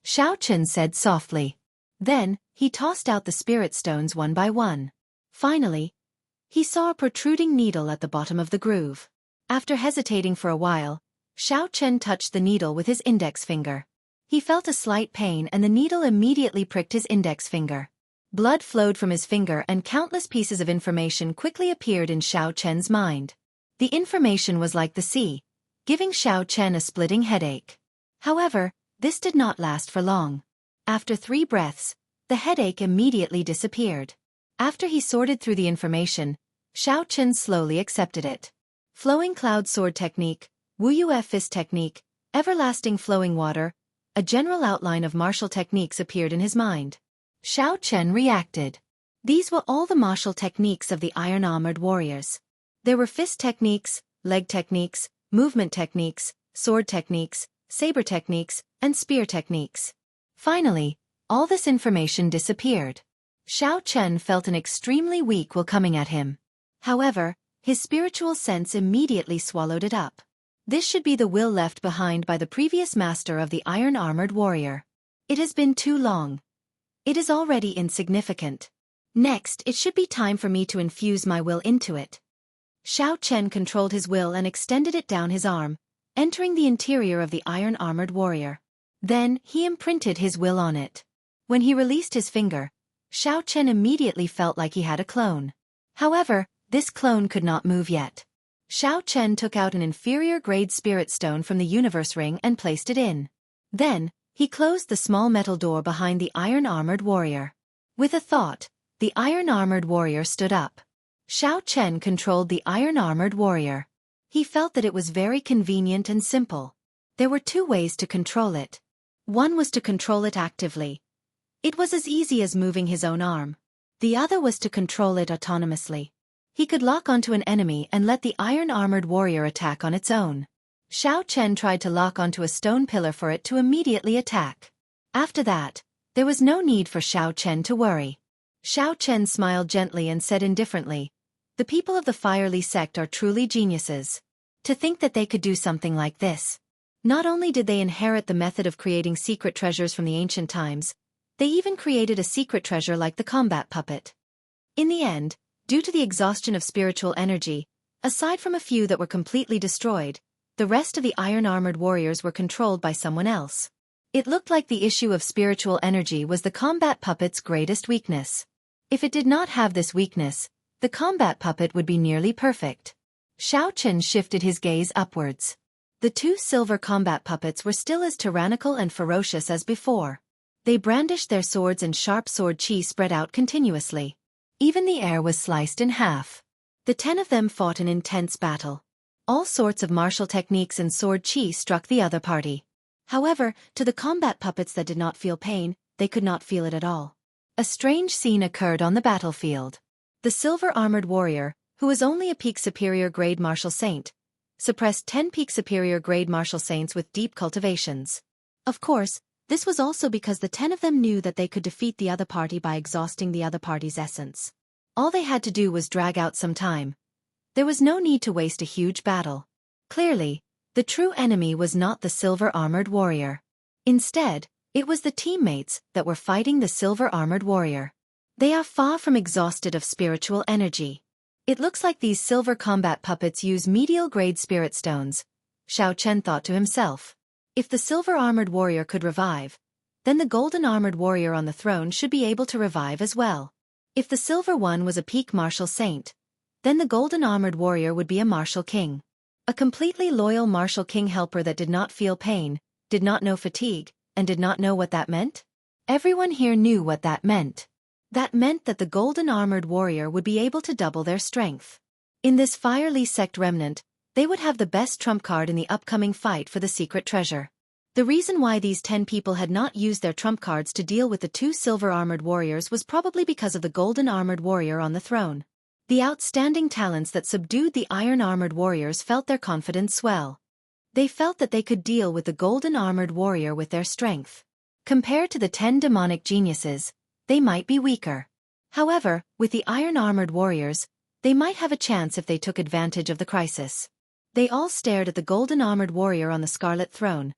Xiao Chen said softly. Then, he tossed out the spirit stones one by one. Finally, he saw a protruding needle at the bottom of the groove. After hesitating for a while, Xiao Chen touched the needle with his index finger. He felt a slight pain and the needle immediately pricked his index finger. Blood flowed from his finger and countless pieces of information quickly appeared in Xiao Chen's mind. The information was like the sea, giving Xiao Chen a splitting headache. However, this did not last for long. After 3 breaths, the headache immediately disappeared. After he sorted through the information, Xiao Chen slowly accepted it. Flowing cloud sword technique, Wu Yue fist technique, everlasting flowing water, a general outline of martial techniques appeared in his mind. Xiao Chen reacted. These were all the martial techniques of the iron-armored warriors. There were fist techniques, leg techniques, movement techniques, sword techniques, saber techniques, and spear techniques. Finally, all this information disappeared. Xiao Chen felt an extremely weak will coming at him. However, his spiritual sense immediately swallowed it up. This should be the will left behind by the previous master of the iron-armored warrior. It has been too long. It is already insignificant. Next, it should be time for me to infuse my will into it. Xiao Chen controlled his will and extended it down his arm, entering the interior of the iron-armored warrior. Then, he imprinted his will on it. When he released his finger, Xiao Chen immediately felt like he had a clone. However, this clone could not move yet. Xiao Chen took out an inferior-grade spirit stone from the universe ring and placed it in. Then, he closed the small metal door behind the iron-armored warrior. With a thought, the iron-armored warrior stood up. Xiao Chen controlled the iron-armored warrior. He felt that it was very convenient and simple. There were 2 ways to control it. One was to control it actively. It was as easy as moving his own arm. The other was to control it autonomously. He could lock onto an enemy and let the iron-armored warrior attack on its own. Xiao Chen tried to lock onto a stone pillar for it to immediately attack. After that, there was no need for Xiao Chen to worry. Xiao Chen smiled gently and said indifferently, "The people of the Firely sect are truly geniuses. To think that they could do something like this. Not only did they inherit the method of creating secret treasures from the ancient times, they even created a secret treasure like the combat puppet." In the end, due to the exhaustion of spiritual energy, aside from a few that were completely destroyed, the rest of the iron-armored warriors were controlled by someone else. It looked like the issue of spiritual energy was the combat puppet's greatest weakness. If it did not have this weakness, the combat puppet would be nearly perfect. Xiao Chen shifted his gaze upwards. The two silver combat puppets were still as tyrannical and ferocious as before. They brandished their swords and sharp sword chi spread out continuously. Even the air was sliced in half. The 10 of them fought an intense battle. All sorts of martial techniques and sword chi struck the other party. However, to the combat puppets that did not feel pain, they could not feel it at all. A strange scene occurred on the battlefield. The silver-armored warrior, who was only a peak superior grade martial saint, suppressed 10 peak superior grade martial saints with deep cultivations. Of course, this was also because the 10 of them knew that they could defeat the other party by exhausting the other party's essence. All they had to do was drag out some time. There was no need to waste a huge battle. Clearly, the true enemy was not the silver-armored warrior. Instead, it was the teammates that were fighting the silver-armored warrior. They are far from exhausted of spiritual energy. It looks like these silver combat puppets use medial-grade spirit stones, Xiao Chen thought to himself. If the silver-armored warrior could revive, then the golden-armored warrior on the throne should be able to revive as well. If the silver one was a peak martial saint, then the golden-armored warrior would be a martial king. A completely loyal martial king helper that did not feel pain, did not know fatigue, and did not know what that meant? Everyone here knew what that meant. That meant that the golden-armored warrior would be able to double their strength. In this Firely sect remnant, they would have the best trump card in the upcoming fight for the secret treasure. The reason why these 10 people had not used their trump cards to deal with the two silver-armored warriors was probably because of the golden-armored warrior on the throne. The outstanding talents that subdued the iron-armored warriors felt their confidence swell. They felt that they could deal with the golden-armored warrior with their strength. Compared to the 10 demonic geniuses, they might be weaker. However, with the iron-armored warriors, they might have a chance if they took advantage of the crisis. They all stared at the golden-armored warrior on the scarlet throne,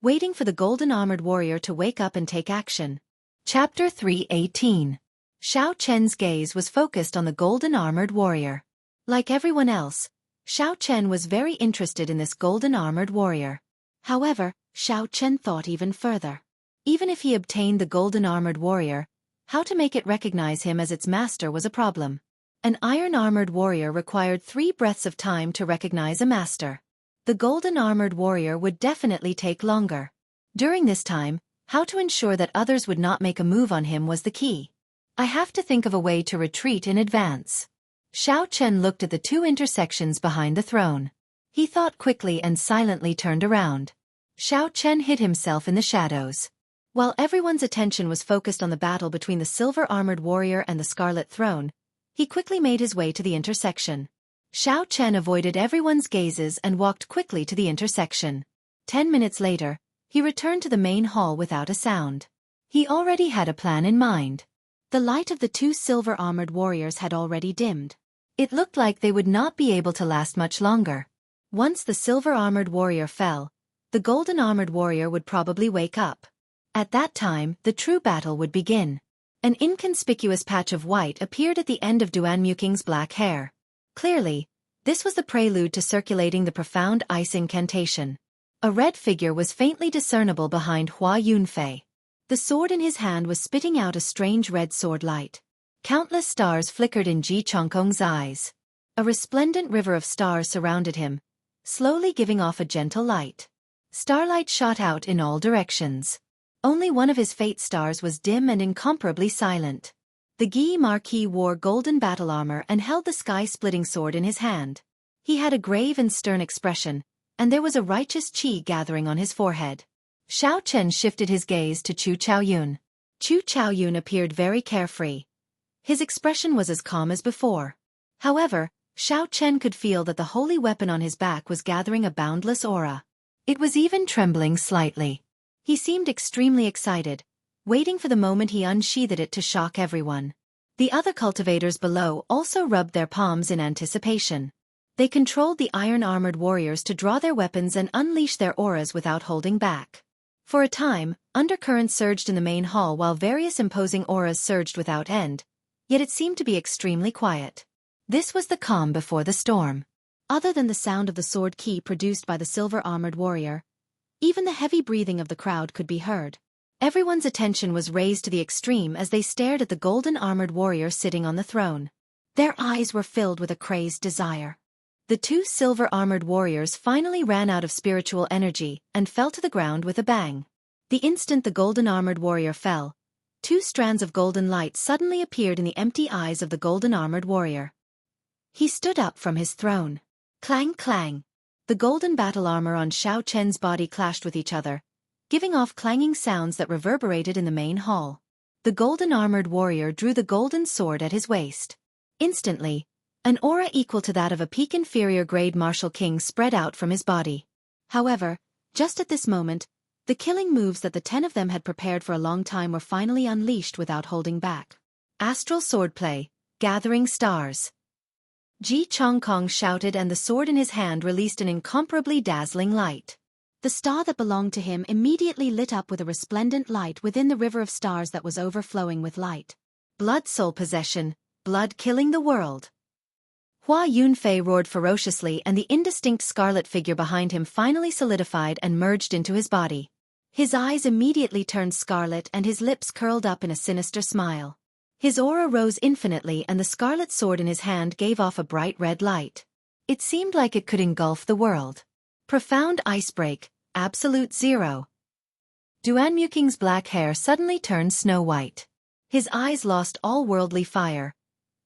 waiting for the golden-armored warrior to wake up and take action. Chapter 3:18. Xiao Chen's gaze was focused on the golden-armored warrior. Like everyone else, Xiao Chen was very interested in this golden-armored warrior. However, Xiao Chen thought even further. Even if he obtained the golden-armored warrior, how to make it recognize him as its master was a problem. An iron-armored warrior required 3 breaths of time to recognize a master. The golden-armored warrior would definitely take longer. During this time, how to ensure that others would not make a move on him was the key. I have to think of a way to retreat in advance. Xiao Chen looked at the 2 intersections behind the throne. He thought quickly and silently turned around. Xiao Chen hid himself in the shadows. While everyone's attention was focused on the battle between the silver-armored warrior and the scarlet throne, he quickly made his way to the intersection. Xiao Chen avoided everyone's gazes and walked quickly to the intersection. 10 minutes later, he returned to the main hall without a sound. He already had a plan in mind. The light of the 2 silver-armored warriors had already dimmed. It looked like they would not be able to last much longer. Once the silver-armored warrior fell, the golden-armored warrior would probably wake up. At that time, the true battle would begin. An inconspicuous patch of white appeared at the end of Duan Muking's black hair. Clearly, this was the prelude to circulating the profound ice incantation. A red figure was faintly discernible behind Hua Yunfei. The sword in his hand was spitting out a strange red sword light. Countless stars flickered in Ji Chongkong's eyes. A resplendent river of stars surrounded him, slowly giving off a gentle light. Starlight shot out in all directions. Only one of his fate stars was dim and incomparably silent. The Guy Marquis wore golden battle armor and held the sky-splitting sword in his hand. He had a grave and stern expression, and there was a righteous qi gathering on his forehead. Xiao Chen shifted his gaze to Chu Chaoyun. Chu Chaoyun appeared very carefree. His expression was as calm as before. However, Xiao Chen could feel that the holy weapon on his back was gathering a boundless aura. It was even trembling slightly. He seemed extremely excited, waiting for the moment he unsheathed it to shock everyone. The other cultivators below also rubbed their palms in anticipation. They controlled the iron-armored warriors to draw their weapons and unleash their auras without holding back. For a time, undercurrents surged in the main hall while various imposing auras surged without end, yet it seemed to be extremely quiet. This was the calm before the storm. Other than the sound of the sword key produced by the silver-armored warrior, even the heavy breathing of the crowd could be heard. Everyone's attention was raised to the extreme as they stared at the golden-armored warrior sitting on the throne. Their eyes were filled with a crazed desire. The two silver-armored warriors finally ran out of spiritual energy and fell to the ground with a bang. The instant the golden-armored warrior fell, two strands of golden light suddenly appeared in the empty eyes of the golden-armored warrior. He stood up from his throne. Clang clang. The golden battle armor on Xiao Chen's body clashed with each other, giving off clanging sounds that reverberated in the main hall. The golden-armored warrior drew the golden sword at his waist. Instantly, an aura equal to that of a peak inferior grade martial king spread out from his body. However, just at this moment, the killing moves that the 10 of them had prepared for a long time were finally unleashed without holding back. Astral swordplay, gathering stars. Ji Chongkong shouted, and the sword in his hand released an incomparably dazzling light. The star that belonged to him immediately lit up with a resplendent light within the river of stars that was overflowing with light. Blood soul possession, blood killing the world. Hua Yunfei roared ferociously, and the indistinct scarlet figure behind him finally solidified and merged into his body. His eyes immediately turned scarlet and his lips curled up in a sinister smile. His aura rose infinitely, and the scarlet sword in his hand gave off a bright red light. It seemed like it could engulf the world. Profound icebreak, absolute zero. Duanmuking's black hair suddenly turned snow-white. His eyes lost all worldly fire.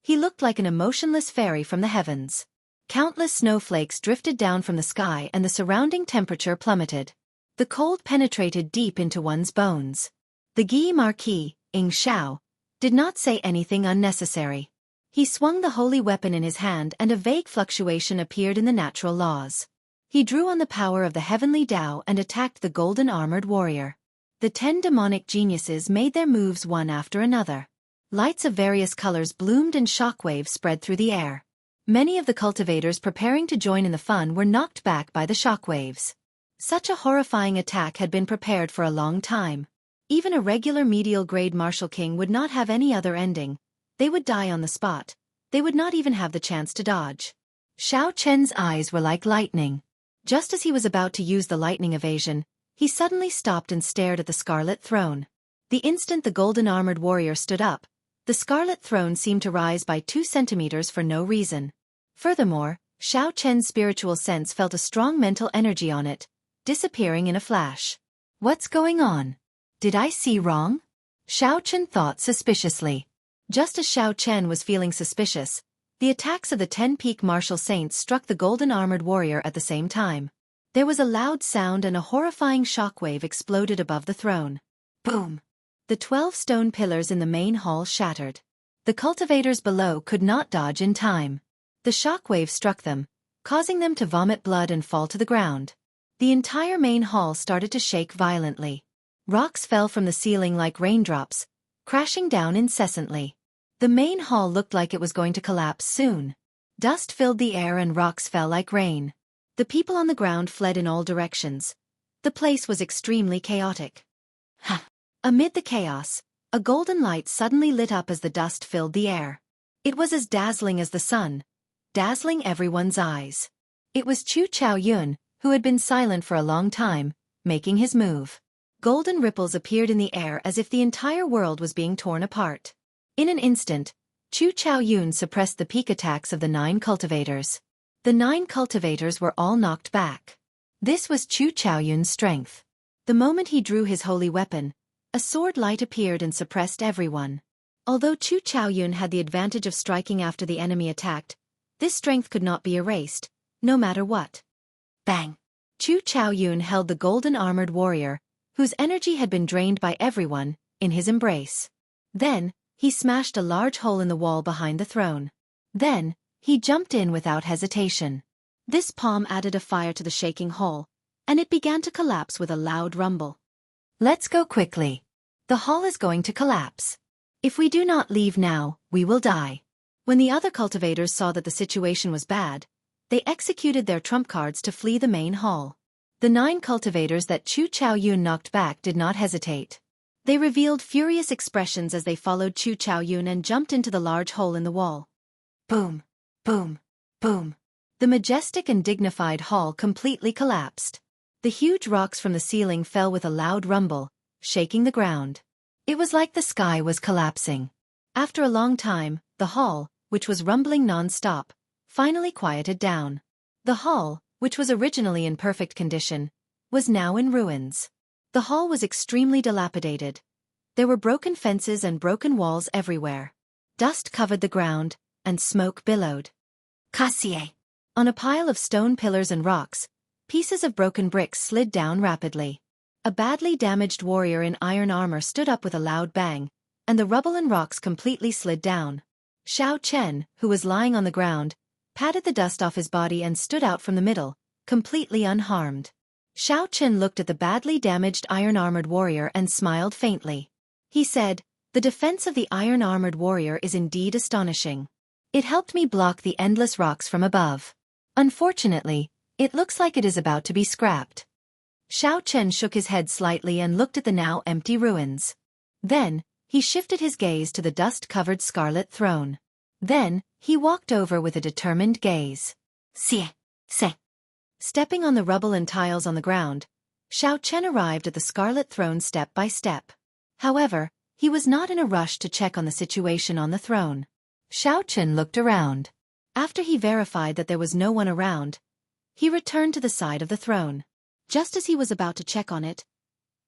He looked like an emotionless fairy from the heavens. Countless snowflakes drifted down from the sky and the surrounding temperature plummeted. The cold penetrated deep into one's bones. The Guy Marquis, Ing Shao, did not say anything unnecessary. He swung the holy weapon in his hand and a vague fluctuation appeared in the natural laws. He drew on the power of the heavenly Tao and attacked the golden-armored warrior. The 10 demonic geniuses made their moves one after another. Lights of various colors bloomed and shockwaves spread through the air. Many of the cultivators preparing to join in the fun were knocked back by the shockwaves. Such a horrifying attack had been prepared for a long time. Even a regular medial-grade martial king would not have any other ending. They would die on the spot. They would not even have the chance to dodge. Xiao Chen's eyes were like lightning. Just as he was about to use the lightning evasion, he suddenly stopped and stared at the scarlet throne. The instant the golden-armored warrior stood up, the scarlet throne seemed to rise by 2 centimeters for no reason. Furthermore, Xiao Chen's spiritual sense felt a strong mental energy on it, disappearing in a flash. What's going on? Did I see wrong? Xiao Chen thought suspiciously. Just as Xiao Chen was feeling suspicious, the attacks of the 10 peak martial saints struck the golden-armored warrior at the same time. There was a loud sound and a horrifying shockwave exploded above the throne. Boom! The 12 stone pillars in the main hall shattered. The cultivators below could not dodge in time. The shockwave struck them, causing them to vomit blood and fall to the ground. The entire main hall started to shake violently. Rocks fell from the ceiling like raindrops, crashing down incessantly. The main hall looked like it was going to collapse soon. Dust filled the air and rocks fell like rain. The people on the ground fled in all directions. The place was extremely chaotic. Amid the chaos, a golden light suddenly lit up as the dust filled the air. It was as dazzling as the sun, dazzling everyone's eyes. It was Chu Chaoyun, who had been silent for a long time, making his move. Golden ripples appeared in the air as if the entire world was being torn apart. In an instant, Chu Chaoyun suppressed the peak attacks of the 9 cultivators. The 9 cultivators were all knocked back. This was Chu Chaoyun's strength. The moment he drew his holy weapon, a sword light appeared and suppressed everyone. Although Chu Chaoyun had the advantage of striking after the enemy attacked, this strength could not be erased, no matter what. Bang! Chu Chaoyun held the golden-armored warrior, whose energy had been drained by everyone, in his embrace. Then, he smashed a large hole in the wall behind the throne. Then, he jumped in without hesitation. This palm added a fire to the shaking hall, and it began to collapse with a loud rumble. Let's go quickly. The hall is going to collapse. If we do not leave now, we will die. When the other cultivators saw that the situation was bad, they executed their trump cards to flee the main hall. The 9 cultivators that Chu Chaoyun knocked back did not hesitate. They revealed furious expressions as they followed Chu Chaoyun and jumped into the large hole in the wall. Boom, boom, boom. The majestic and dignified hall completely collapsed. The huge rocks from the ceiling fell with a loud rumble, shaking the ground. It was like the sky was collapsing. After a long time, the hall, which was rumbling non-stop, finally quieted down. The hall, which was originally in perfect condition, was now in ruins. The hall was extremely dilapidated. There were broken fences and broken walls everywhere. Dust covered the ground, and smoke billowed. Cassier. On a pile of stone pillars and rocks, pieces of broken bricks slid down rapidly. A badly damaged warrior in iron armor stood up with a loud bang, and the rubble and rocks completely slid down. Xiao Chen, who was lying on the ground, patted the dust off his body and stood out from the middle, completely unharmed. Xiao Chen looked at the badly damaged iron-armored warrior and smiled faintly. He said, "The defense of the iron-armored warrior is indeed astonishing. It helped me block the endless rocks from above. Unfortunately, it looks like it is about to be scrapped." Xiao Chen shook his head slightly and looked at the now empty ruins. Then, he shifted his gaze to the dust-covered scarlet throne. Then, he walked over with a determined gaze. "Sie, se." Stepping on the rubble and tiles on the ground, Xiao Chen arrived at the scarlet throne step by step. However, he was not in a rush to check on the situation on the throne. Xiao Chen looked around. After he verified that there was no one around, he returned to the side of the throne. Just as he was about to check on it,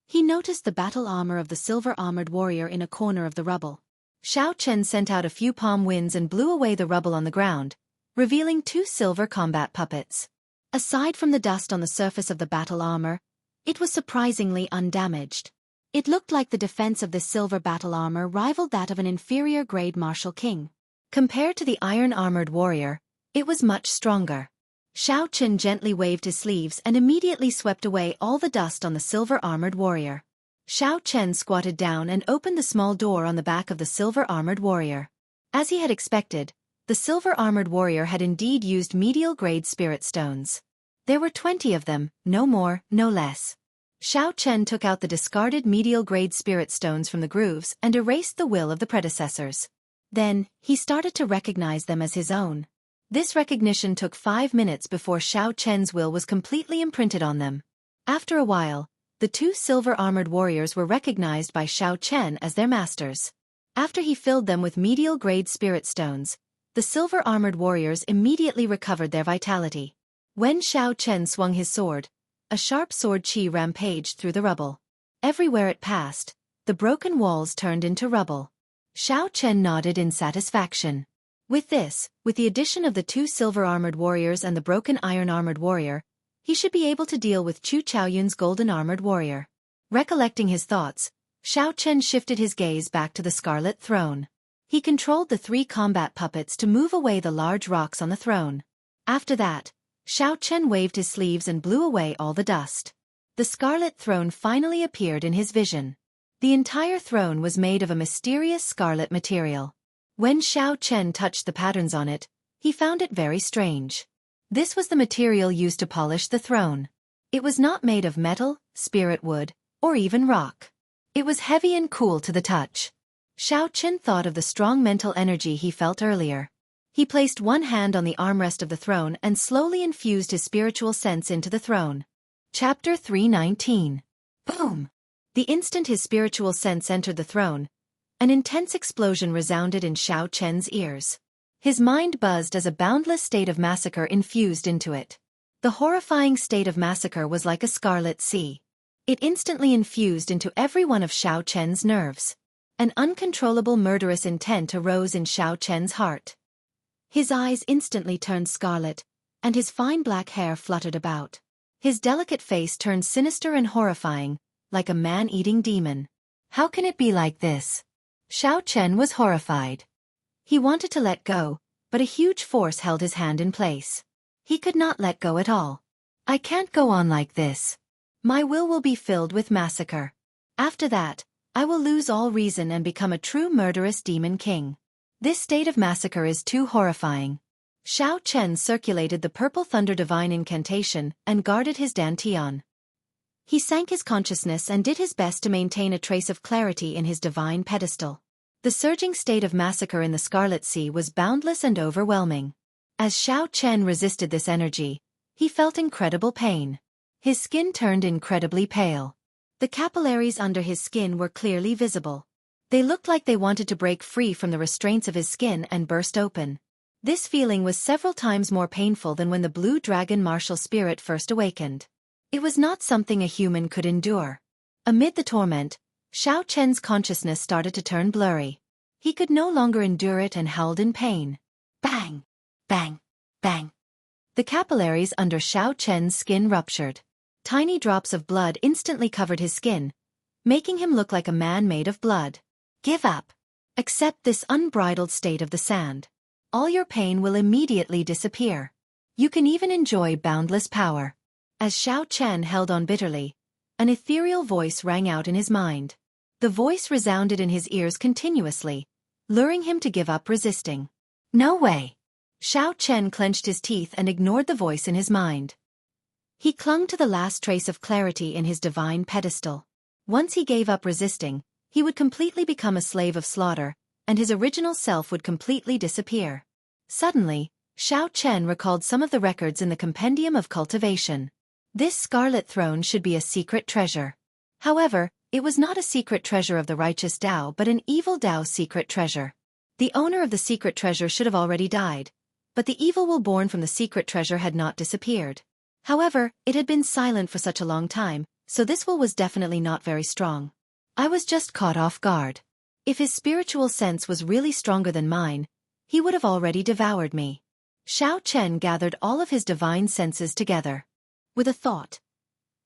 he noticed the battle armor of the silver-armored warrior in a corner of the rubble. Xiao Chen sent out a few palm winds and blew away the rubble on the ground, revealing 2 silver combat puppets. Aside from the dust on the surface of the battle armor, it was surprisingly undamaged. It looked like the defense of this silver battle armor rivaled that of an inferior-grade martial king. Compared to the iron-armored warrior, it was much stronger. Xiao Chen gently waved his sleeves and immediately swept away all the dust on the silver-armored warrior. Xiao Chen squatted down and opened the small door on the back of the silver-armored warrior. As he had expected, the silver-armored warrior had indeed used medial-grade spirit stones. There were 20 of them, no more, no less. Xiao Chen took out the discarded medial-grade spirit stones from the grooves and erased the will of the predecessors. Then, he started to recognize them as his own. This recognition took 5 minutes before Xiao Chen's will was completely imprinted on them. After a while, the 2 silver-armored warriors were recognized by Xiao Chen as their masters. After he filled them with medial-grade spirit stones, the silver-armored warriors immediately recovered their vitality. When Xiao Chen swung his sword, a sharp sword chi rampaged through the rubble. Everywhere it passed, the broken walls turned into rubble. Xiao Chen nodded in satisfaction. With the addition of the 2 silver-armored warriors and the broken iron-armored warrior, he should be able to deal with Chu Chaoyun's golden-armored warrior. Recollecting his thoughts, Xiao Chen shifted his gaze back to the scarlet throne. He controlled the 3 combat puppets to move away the large rocks on the throne. After that, Xiao Chen waved his sleeves and blew away all the dust. The scarlet throne finally appeared in his vision. The entire throne was made of a mysterious scarlet material. When Xiao Chen touched the patterns on it, he found it very strange. This was the material used to polish the throne. It was not made of metal, spirit wood, or even rock. It was heavy and cool to the touch. Xiao Chen thought of the strong mental energy he felt earlier. He placed one hand on the armrest of the throne and slowly infused his spiritual sense into the throne. Chapter 319. Boom! The instant his spiritual sense entered the throne, an intense explosion resounded in Xiao Chen's ears. His mind buzzed as a boundless state of massacre infused into it. The horrifying state of massacre was like a scarlet sea. It instantly infused into every one of Xiao Chen's nerves. An uncontrollable murderous intent arose in Xiao Chen's heart. His eyes instantly turned scarlet, and his fine black hair fluttered about. His delicate face turned sinister and horrifying, like a man-eating demon. How can it be like this? Xiao Chen was horrified. He wanted to let go, but a huge force held his hand in place. He could not let go at all. I can't go on like this. My will be filled with massacre. After that, I will lose all reason and become a true murderous demon king. This state of massacre is too horrifying. Xiao Chen circulated the purple thunder divine incantation and guarded his dantian. He sank his consciousness and did his best to maintain a trace of clarity in his divine pedestal. The surging state of massacre in the Scarlet Sea was boundless and overwhelming. As Xiao Chen resisted this energy, he felt incredible pain. His skin turned incredibly pale. The capillaries under his skin were clearly visible. They looked like they wanted to break free from the restraints of his skin and burst open. This feeling was several times more painful than when the blue dragon martial spirit first awakened. It was not something a human could endure. Amid the torment, Xiao Chen's consciousness started to turn blurry. He could no longer endure it and howled in pain. Bang! Bang! Bang! The capillaries under Xiao Chen's skin ruptured. Tiny drops of blood instantly covered his skin, making him look like a man made of blood. Give up. Accept this unbridled state of the sand. All your pain will immediately disappear. You can even enjoy boundless power. As Xiao Chen held on bitterly, an ethereal voice rang out in his mind. The voice resounded in his ears continuously, luring him to give up resisting. No way. Xiao Chen clenched his teeth and ignored the voice in his mind. He clung to the last trace of clarity in his divine pedestal. Once he gave up resisting, he would completely become a slave of slaughter, and his original self would completely disappear. Suddenly, Xiao Chen recalled some of the records in the Compendium of Cultivation. This scarlet throne should be a secret treasure. However, it was not a secret treasure of the righteous Dao but an evil Dao secret treasure. The owner of the secret treasure should have already died, but the evil will born from the secret treasure had not disappeared. However, it had been silent for such a long time, so this will was definitely not very strong. I was just caught off guard. If his spiritual sense was really stronger than mine, he would have already devoured me. Xiao Chen gathered all of his divine senses together. With a thought,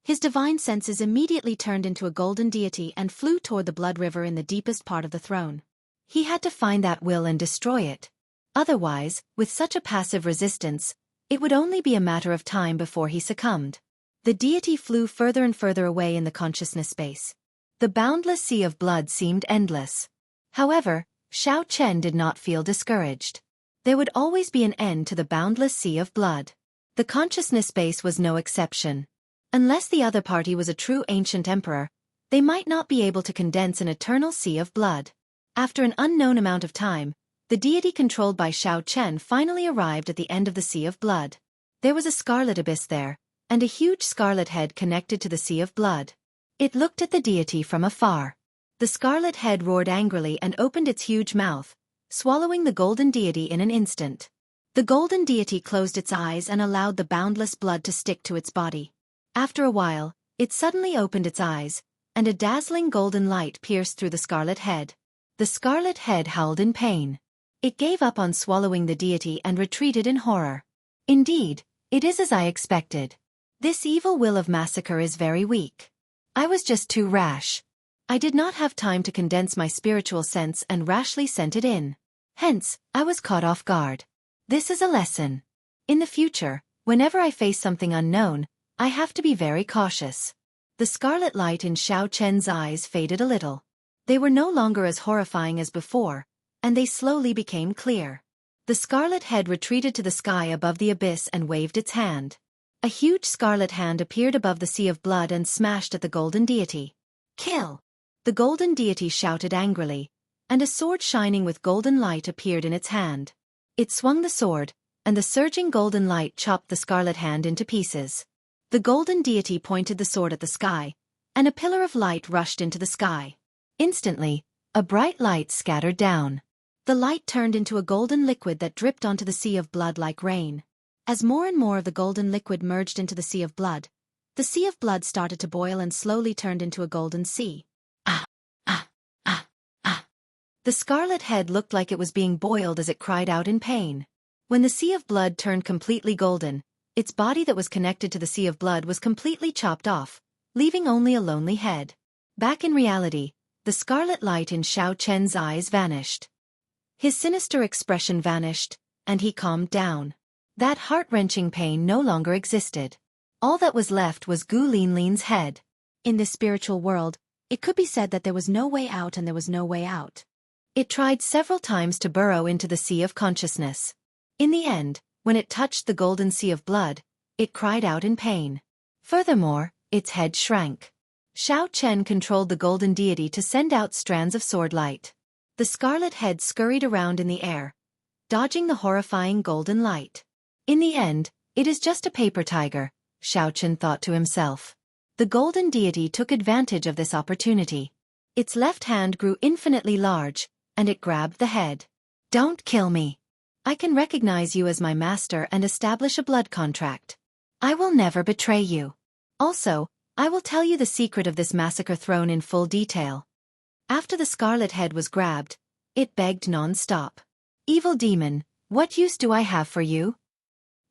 his divine senses immediately turned into a golden deity and flew toward the blood river in the deepest part of the throne. He had to find that will and destroy it. Otherwise, with such a passive resistance, it would only be a matter of time before he succumbed. The deity flew further and further away in the consciousness space. The boundless sea of blood seemed endless. However, Xiao Chen did not feel discouraged. There would always be an end to the boundless sea of blood. The consciousness space was no exception. Unless the other party was a true ancient emperor, they might not be able to condense an eternal sea of blood. After an unknown amount of time, the deity controlled by Xiao Chen finally arrived at the end of the sea of blood. There was a scarlet abyss there, and a huge scarlet head connected to the sea of blood. It looked at the deity from afar. The scarlet head roared angrily and opened its huge mouth, swallowing the golden deity in an instant. The golden deity closed its eyes and allowed the boundless blood to stick to its body. After a while, it suddenly opened its eyes, and a dazzling golden light pierced through the scarlet head. The scarlet head howled in pain. It gave up on swallowing the deity and retreated in horror. Indeed, it is as I expected. This evil will of massacre is very weak. I was just too rash. I did not have time to condense my spiritual sense and rashly sent it in. Hence, I was caught off guard. This is a lesson. In the future, whenever I face something unknown, I have to be very cautious. The scarlet light in Xiao Chen's eyes faded a little. They were no longer as horrifying as before, and they slowly became clear. The scarlet head retreated to the sky above the abyss and waved its hand. A huge scarlet hand appeared above the sea of blood and smashed at the golden deity. Kill! The golden deity shouted angrily, and a sword shining with golden light appeared in its hand. It swung the sword, and the surging golden light chopped the scarlet hand into pieces. The golden deity pointed the sword at the sky, and a pillar of light rushed into the sky. Instantly, a bright light scattered down. The light turned into a golden liquid that dripped onto the sea of blood like rain. As more and more of the golden liquid merged into the sea of blood, the sea of blood started to boil and slowly turned into a golden sea. The scarlet head looked like it was being boiled as it cried out in pain. When the sea of blood turned completely golden, its body that was connected to the sea of blood was completely chopped off, leaving only a lonely head. Back in reality, the scarlet light in Xiao Chen's eyes vanished. His sinister expression vanished, and he calmed down. That heart-wrenching pain no longer existed. All that was left was Gu Linlin's head. In this spiritual world, it could be said that there was no way out and there was no way out. It tried several times to burrow into the sea of consciousness. In the end, when it touched the golden sea of blood, it cried out in pain. Furthermore, its head shrank. Xiao Chen controlled the golden deity to send out strands of sword light. The scarlet head scurried around in the air, dodging the horrifying golden light. In the end, it is just a paper tiger, Xiao Chen thought to himself. The golden deity took advantage of this opportunity. Its left hand grew infinitely large, and it grabbed the head. Don't kill me. I can recognize you as my master and establish a blood contract. I will never betray you. Also, I will tell you the secret of this massacre throne in full detail. After the scarlet head was grabbed, it begged non-stop. Evil demon, what use do I have for you?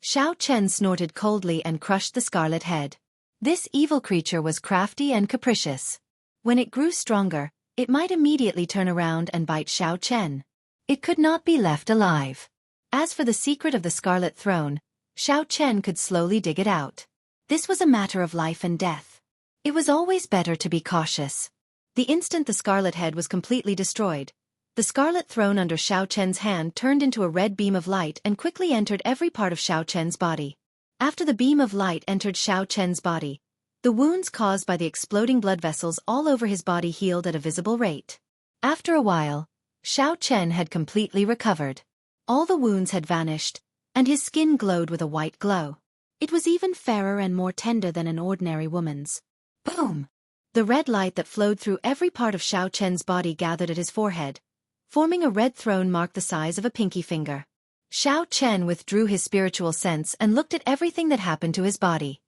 Xiao Chen snorted coldly and crushed the scarlet head. This evil creature was crafty and capricious. When it grew stronger, it might immediately turn around and bite Xiao Chen. It could not be left alive. As for the secret of the Scarlet Throne, Xiao Chen could slowly dig it out. This was a matter of life and death. It was always better to be cautious. The instant the scarlet head was completely destroyed, the scarlet throne under Xiao Chen's hand turned into a red beam of light and quickly entered every part of Xiao Chen's body. After the beam of light entered Xiao Chen's body, the wounds caused by the exploding blood vessels all over his body healed at a visible rate. After a while, Xiao Chen had completely recovered. All the wounds had vanished, and his skin glowed with a white glow. It was even fairer and more tender than an ordinary woman's. Boom! The red light that flowed through every part of Xiao Chen's body gathered at his forehead, forming a red throne marked the size of a pinky finger. Xiao Chen withdrew his spiritual sense and looked at everything that happened to his body.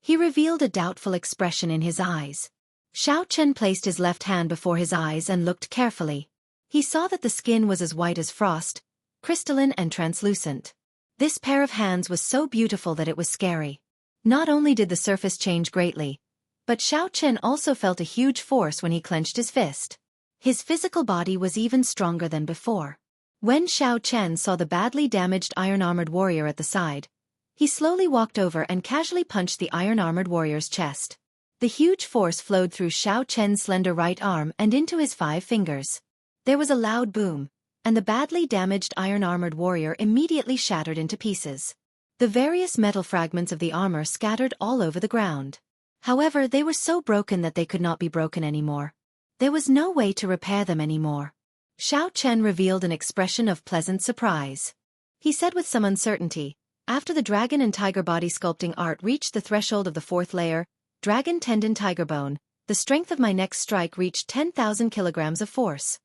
He revealed a doubtful expression in his eyes. Xiao Chen placed his left hand before his eyes and looked carefully. He saw that the skin was as white as frost, crystalline and translucent. This pair of hands was so beautiful that it was scary. Not only did the surface change greatly, but Xiao Chen also felt a huge force when he clenched his fist. His physical body was even stronger than before. When Xiao Chen saw the badly damaged iron-armored warrior at the side, he slowly walked over and casually punched the iron-armored warrior's chest. The huge force flowed through Xiao Chen's slender right arm and into his 5 fingers. There was a loud boom, and the badly damaged iron-armored warrior immediately shattered into pieces. The various metal fragments of the armor scattered all over the ground. However, they were so broken that they could not be broken anymore. There was no way to repair them anymore. Xiao Chen revealed an expression of pleasant surprise. He said with some uncertainty, after the dragon and tiger body sculpting art reached the threshold of the 4th layer, dragon tendon tiger bone, the strength of my next strike reached 10,000 kilograms of force.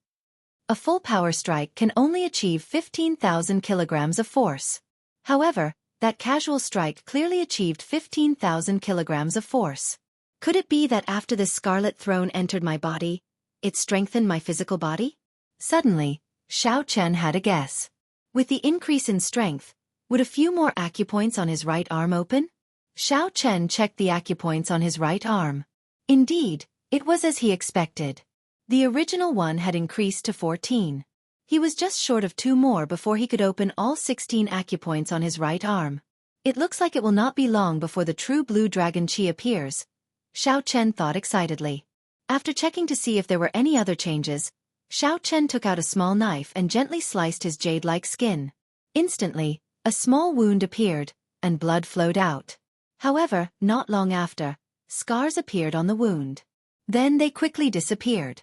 A full power strike can only achieve 15,000 kilograms of force. However, that casual strike clearly achieved 15,000 kilograms of force. Could it be that after this scarlet throne entered my body, it strengthened my physical body? Suddenly, Xiao Chen had a guess. With the increase in strength, would a few more acupoints on his right arm open? Xiao Chen checked the acupoints on his right arm. Indeed, it was as he expected. The original one had increased to 14. He was just short of 2 more before he could open all 16 acupoints on his right arm. It looks like it will not be long before the true blue dragon chi appears, Xiao Chen thought excitedly. After checking to see if there were any other changes, Xiao Chen took out a small knife and gently sliced his jade-like skin. Instantly, a small wound appeared, and blood flowed out. However, not long after, scars appeared on the wound. Then they quickly disappeared.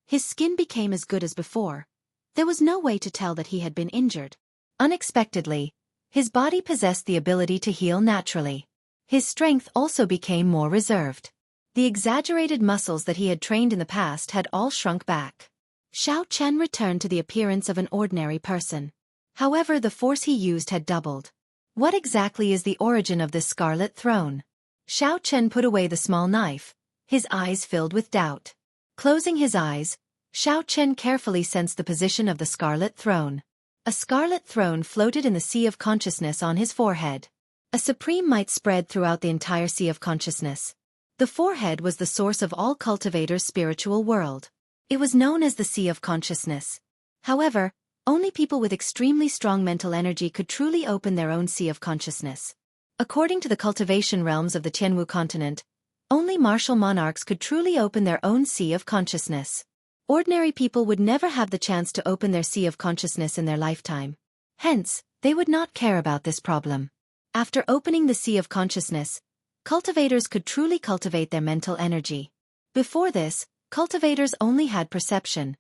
His skin became as good as before. There was no way to tell that he had been injured. Unexpectedly, his body possessed the ability to heal naturally. His strength also became more reserved. The exaggerated muscles that he had trained in the past had all shrunk back. Xiao Chen returned to the appearance of an ordinary person. However, the force he used had doubled. What exactly is the origin of this scarlet throne? Xiao Chen put away the small knife, his eyes filled with doubt. Closing his eyes, Xiao Chen carefully sensed the position of the scarlet throne. A scarlet throne floated in the sea of consciousness on his forehead. A supreme might spread throughout the entire sea of consciousness. The forehead was the source of all cultivators' spiritual world. It was known as the Sea of Consciousness. However, only people with extremely strong mental energy could truly open their own Sea of Consciousness. According to the cultivation realms of the Tianwu continent, only martial monarchs could truly open their own Sea of Consciousness. Ordinary people would never have the chance to open their Sea of Consciousness in their lifetime. Hence, they would not care about this problem. After opening the Sea of Consciousness, cultivators could truly cultivate their mental energy. Before this, cultivators only had perception.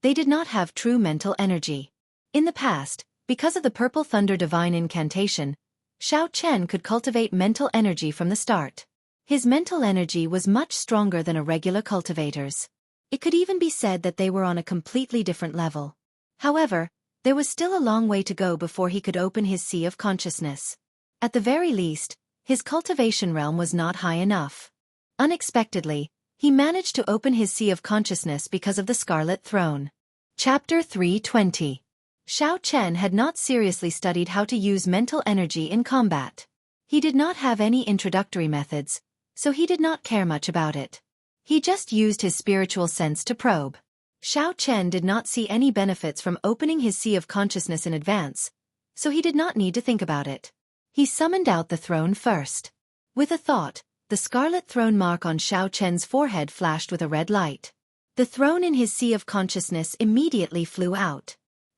They did not have true mental energy. In the past, because of the Purple Thunder divine incantation, Xiao Chen could cultivate mental energy from the start. His mental energy was much stronger than a regular cultivator's. It could even be said that they were on a completely different level. However, there was still a long way to go before he could open his Sea of Consciousness. At the very least, his cultivation realm was not high enough. Unexpectedly, he managed to open his Sea of Consciousness because of the Scarlet Throne. Chapter 320. Xiao Chen had not seriously studied how to use mental energy in combat. He did not have any introductory methods, so he did not care much about it. He just used his spiritual sense to probe. Xiao Chen did not see any benefits from opening his Sea of Consciousness in advance, so he did not need to think about it. He summoned out the throne first. With a thought, the scarlet throne mark on Xiao Chen's forehead flashed with a red light. The throne in his Sea of Consciousness immediately flew out.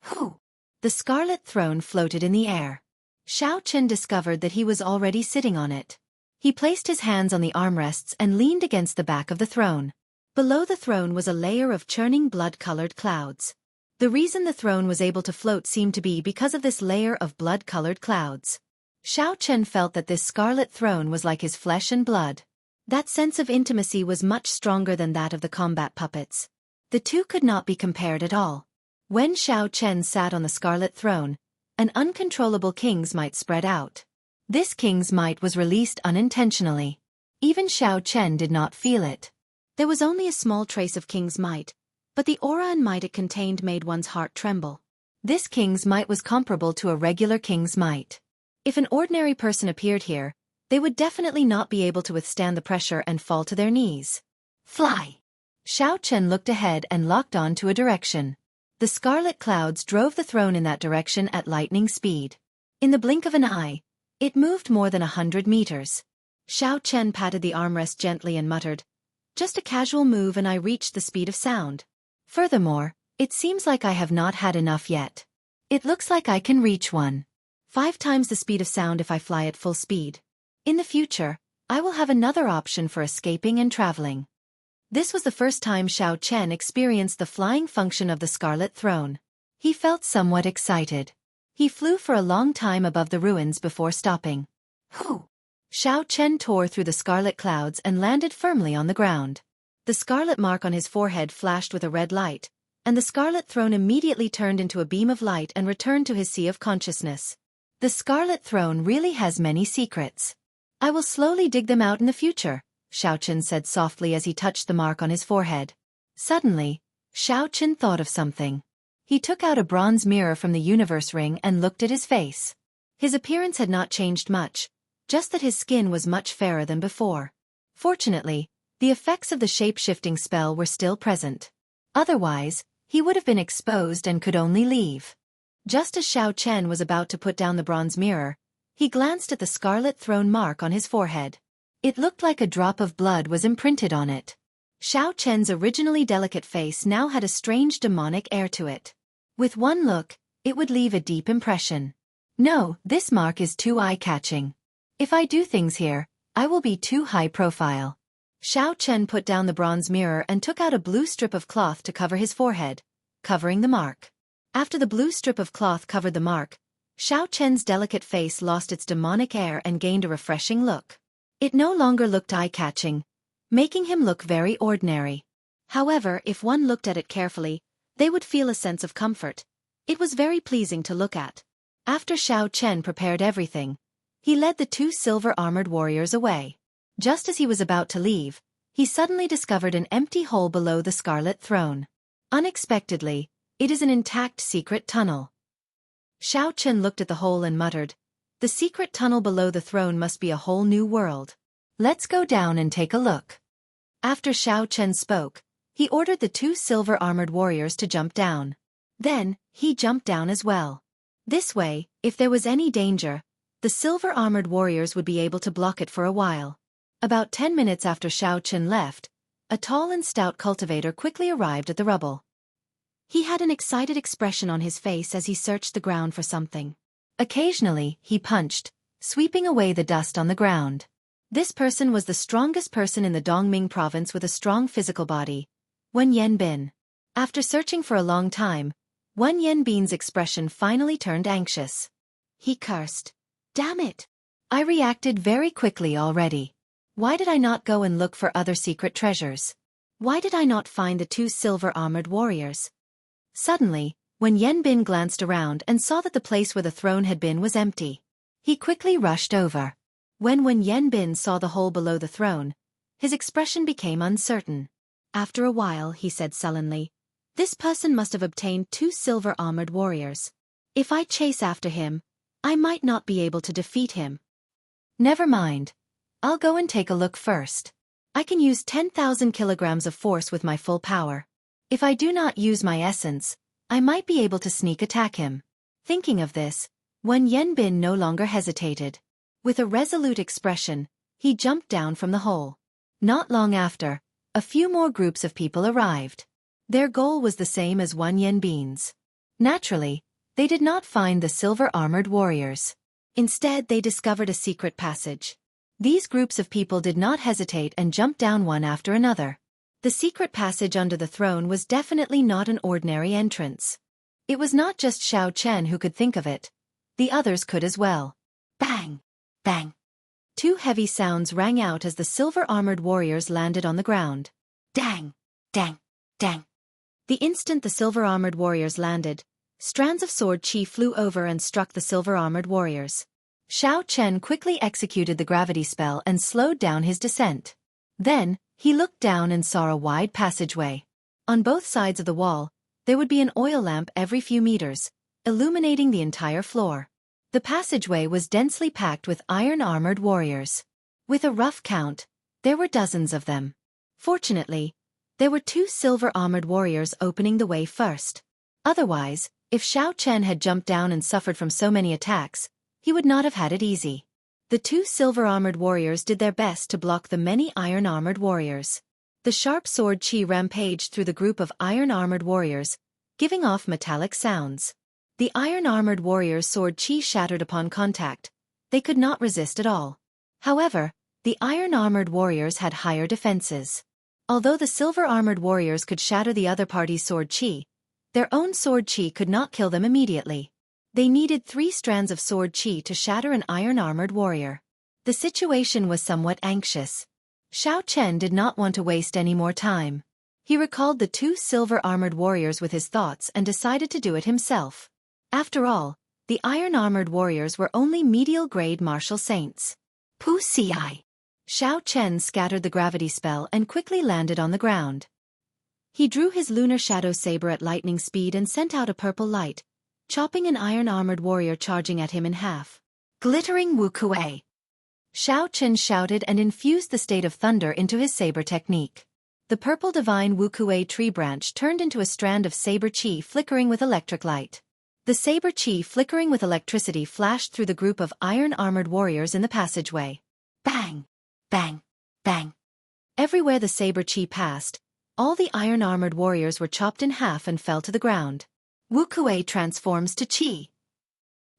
Whew! The scarlet throne floated in the air. Xiao Chen discovered that he was already sitting on it. He placed his hands on the armrests and leaned against the back of the throne. Below the throne was a layer of churning blood-colored clouds. The reason the throne was able to float seemed to be because of this layer of blood-colored clouds. Xiao Chen felt that this scarlet throne was like his flesh and blood. That sense of intimacy was much stronger than that of the combat puppets. The two could not be compared at all. When Xiao Chen sat on the scarlet throne, an uncontrollable king's might spread out. This king's might was released unintentionally. Even Xiao Chen did not feel it. There was only a small trace of king's might, but the aura and might it contained made one's heart tremble. This king's might was comparable to a regular king's might. If an ordinary person appeared here, they would definitely not be able to withstand the pressure and fall to their knees. Fly! Xiao Chen looked ahead and locked on to a direction. The scarlet clouds drove the throne in that direction at lightning speed. In the blink of an eye, it moved more than 100 meters. Xiao Chen patted the armrest gently and muttered, "Just a casual move and I reached the speed of sound. Furthermore, it seems like I have not had enough yet. It looks like I can reach 5 times the speed of sound if I fly at full speed. In the future, I will have another option for escaping and traveling." This was the first time Xiao Chen experienced the flying function of the Scarlet Throne. He felt somewhat excited. He flew for a long time above the ruins before stopping. Whew! Xiao Chen tore through the scarlet clouds and landed firmly on the ground. The scarlet mark on his forehead flashed with a red light, and the Scarlet Throne immediately turned into a beam of light and returned to his Sea of Consciousness. The Scarlet Throne really has many secrets. I will slowly dig them out in the future, Xiao Chen said softly as he touched the mark on his forehead. Suddenly, Xiao Chen thought of something. He took out a bronze mirror from the universe ring and looked at his face. His appearance had not changed much, just that his skin was much fairer than before. Fortunately, the effects of the shape-shifting spell were still present. Otherwise, he would have been exposed and could only leave. Just as Xiao Chen was about to put down the bronze mirror, he glanced at the Scarlet Throne mark on his forehead. It looked like a drop of blood was imprinted on it. Xiao Chen's originally delicate face now had a strange demonic air to it. With one look, it would leave a deep impression. No, this mark is too eye-catching. If I do things here, I will be too high profile. Xiao Chen put down the bronze mirror and took out a blue strip of cloth to cover his forehead, covering the mark. After the blue strip of cloth covered the mark, Xiao Chen's delicate face lost its demonic air and gained a refreshing look. It no longer looked eye-catching, making him look very ordinary. However, if one looked at it carefully, they would feel a sense of comfort. It was very pleasing to look at. After Xiao Chen prepared everything, he led the 2 silver-armored warriors away. Just as he was about to leave, he suddenly discovered an empty hole below the Scarlet Throne. Unexpectedly, it is an intact secret tunnel. Xiao Chen looked at the hole and muttered, "The secret tunnel below the throne must be a whole new world." Let's go down and take a look. After Xiao Chen spoke, he ordered the 2 silver-armored warriors to jump down. Then, he jumped down as well. This way, if there was any danger, the silver-armored warriors would be able to block it for a while. About 10 minutes after Xiao Chen left, a tall and stout cultivator quickly arrived at the rubble. He had an excited expression on his face as he searched the ground for something. Occasionally, he punched, sweeping away the dust on the ground. This person was the strongest person in the Dongming province with a strong physical body, Wen Yanbin. After searching for a long time, Wen Yanbin's expression finally turned anxious. He cursed. Damn it! I reacted very quickly already. Why did I not go and look for other secret treasures? Why did I not find the 2 silver-armored warriors? Suddenly, when Yanbin glanced around and saw that the place where the throne had been was empty, he quickly rushed over. When Yanbin saw the hole below the throne, his expression became uncertain. After a while, he said sullenly, "This person must have obtained 2 silver-armored warriors. If I chase after him, I might not be able to defeat him. Never mind. I'll go and take a look first. I can use 10,000 kilograms of force with my full power. If I do not use my essence, I might be able to sneak attack him." Thinking of this, Wen Yanbin no longer hesitated. With a resolute expression, he jumped down from the hole. Not long after, a few more groups of people arrived. Their goal was the same as Wen Yanbin's. Naturally, they did not find the silver-armored warriors. Instead, they discovered a secret passage. These groups of people did not hesitate and jumped down one after another. The secret passage under the throne was definitely not an ordinary entrance. It was not just Xiao Chen who could think of it. The others could as well. Bang! Bang! 2 heavy sounds rang out as the silver-armored warriors landed on the ground. Dang! Dang! Dang! The instant the silver-armored warriors landed, strands of sword chi flew over and struck the silver-armored warriors. Xiao Chen quickly executed the gravity spell and slowed down his descent. Then, he looked down and saw a wide passageway. On both sides of the wall, there would be an oil lamp every few meters, illuminating the entire floor. The passageway was densely packed with iron-armored warriors. With a rough count, there were dozens of them. Fortunately, there were 2 silver-armored warriors opening the way first. Otherwise, if Xiao Chen had jumped down and suffered from so many attacks, he would not have had it easy. The 2 silver-armored warriors did their best to block the many iron-armored warriors. The sharp sword chi rampaged through the group of iron-armored warriors, giving off metallic sounds. The iron-armored warriors' sword chi shattered upon contact. They could not resist at all. However, the iron-armored warriors had higher defenses. Although the silver-armored warriors could shatter the other party's sword chi, their own sword chi could not kill them immediately. They needed 3 strands of sword chi to shatter an iron-armored warrior. The situation was somewhat anxious. Xiao Chen did not want to waste any more time. He recalled the 2 silver-armored warriors with his thoughts and decided to do it himself. After all, the iron-armored warriors were only medial-grade martial saints. Pu Ci. Xiao Chen scattered the gravity spell and quickly landed on the ground. He drew his lunar shadow saber at lightning speed and sent out a purple light, chopping an iron-armored warrior charging at him in half. Glittering Wukuei. Xiao Chen shouted and infused the state of thunder into his saber technique. The purple divine Wukuei tree branch turned into a strand of saber chi flickering with electric light. The saber chi flickering with electricity flashed through the group of iron-armored warriors in the passageway. Bang! Bang! Bang! Everywhere the saber chi passed, all the iron-armored warriors were chopped in half and fell to the ground. Wukuei transforms to chi.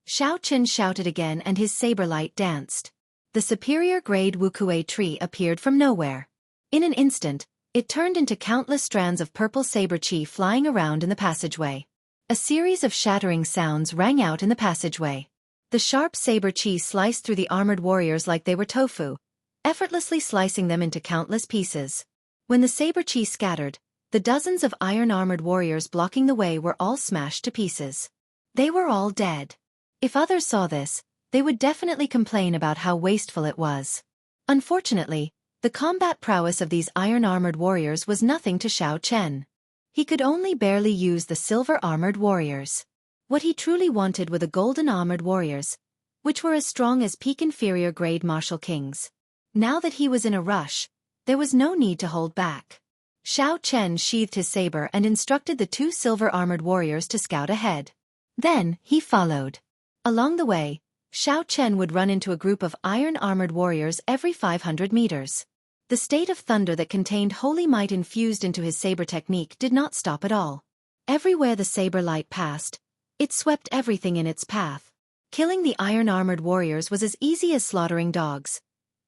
Xiao Chen shouted again and his saber light danced. The superior-grade Wukuei tree appeared from nowhere. In an instant, it turned into countless strands of purple saber chi flying around in the passageway. A series of shattering sounds rang out in the passageway. The sharp saber chi sliced through the armored warriors like they were tofu, effortlessly slicing them into countless pieces. When the saber chi scattered, the dozens of iron-armored warriors blocking the way were all smashed to pieces. They were all dead. If others saw this, they would definitely complain about how wasteful it was. Unfortunately, the combat prowess of these iron-armored warriors was nothing to Xiao Chen. He could only barely use the silver-armored warriors. What he truly wanted were the golden-armored warriors, which were as strong as peak inferior-grade martial kings. Now that he was in a rush, there was no need to hold back. Xiao Chen sheathed his saber and instructed the two silver-armored warriors to scout ahead. Then, he followed. Along the way, Xiao Chen would run into a group of iron-armored warriors every 500 meters. The state of thunder that contained holy might infused into his saber technique did not stop at all. Everywhere the saber light passed, it swept everything in its path. Killing the iron-armored warriors was as easy as slaughtering dogs.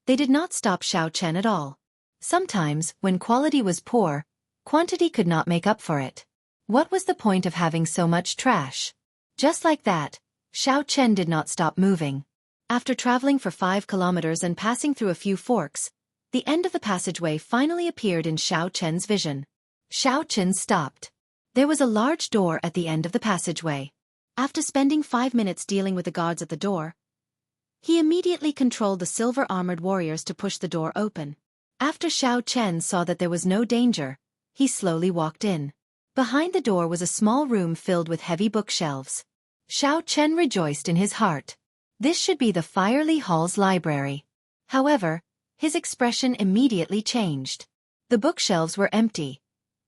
They did not stop Xiao Chen at all. Sometimes, when quality was poor, quantity could not make up for it. What was the point of having so much trash? Just like that, Xiao Chen did not stop moving. After traveling for 5 kilometers and passing through a few forks, the end of the passageway finally appeared in Xiao Chen's vision. Xiao Chen stopped. There was a large door at the end of the passageway. After spending 5 minutes dealing with the guards at the door, he immediately controlled the silver-armored warriors to push the door open. After Xiao Chen saw that there was no danger, he slowly walked in. Behind the door was a small room filled with heavy bookshelves. Xiao Chen rejoiced in his heart. This should be the Firely Hall's library. However, his expression immediately changed. The bookshelves were empty.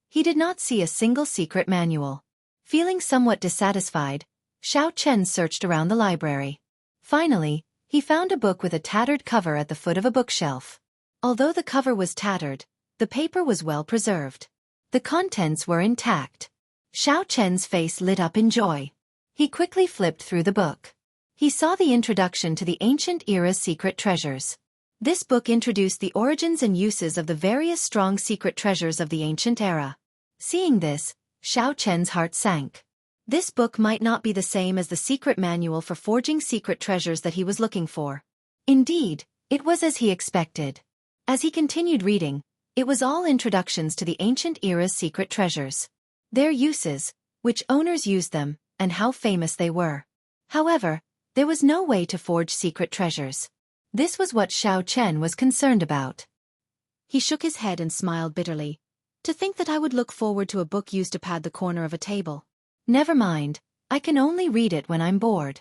He did not see a single secret manual. Feeling somewhat dissatisfied, Xiao Chen searched around the library. Finally, he found a book with a tattered cover at the foot of a bookshelf. Although the cover was tattered, the paper was well preserved. The contents were intact. Xiao Chen's face lit up in joy. He quickly flipped through the book. He saw the introduction to the Ancient Era's secret treasures. This book introduced the origins and uses of the various strong secret treasures of the Ancient Era. Seeing this, Xiao Chen's heart sank. This book might not be the same as the secret manual for forging secret treasures that he was looking for. Indeed, it was as he expected. As he continued reading, it was all introductions to the Ancient Era's secret treasures. Their uses, which owners used them, and how famous they were. However, there was no way to forge secret treasures. This was what Xiao Chen was concerned about. He shook his head and smiled bitterly. To think that I would look forward to a book used to pad the corner of a table. Never mind, I can only read it when I'm bored.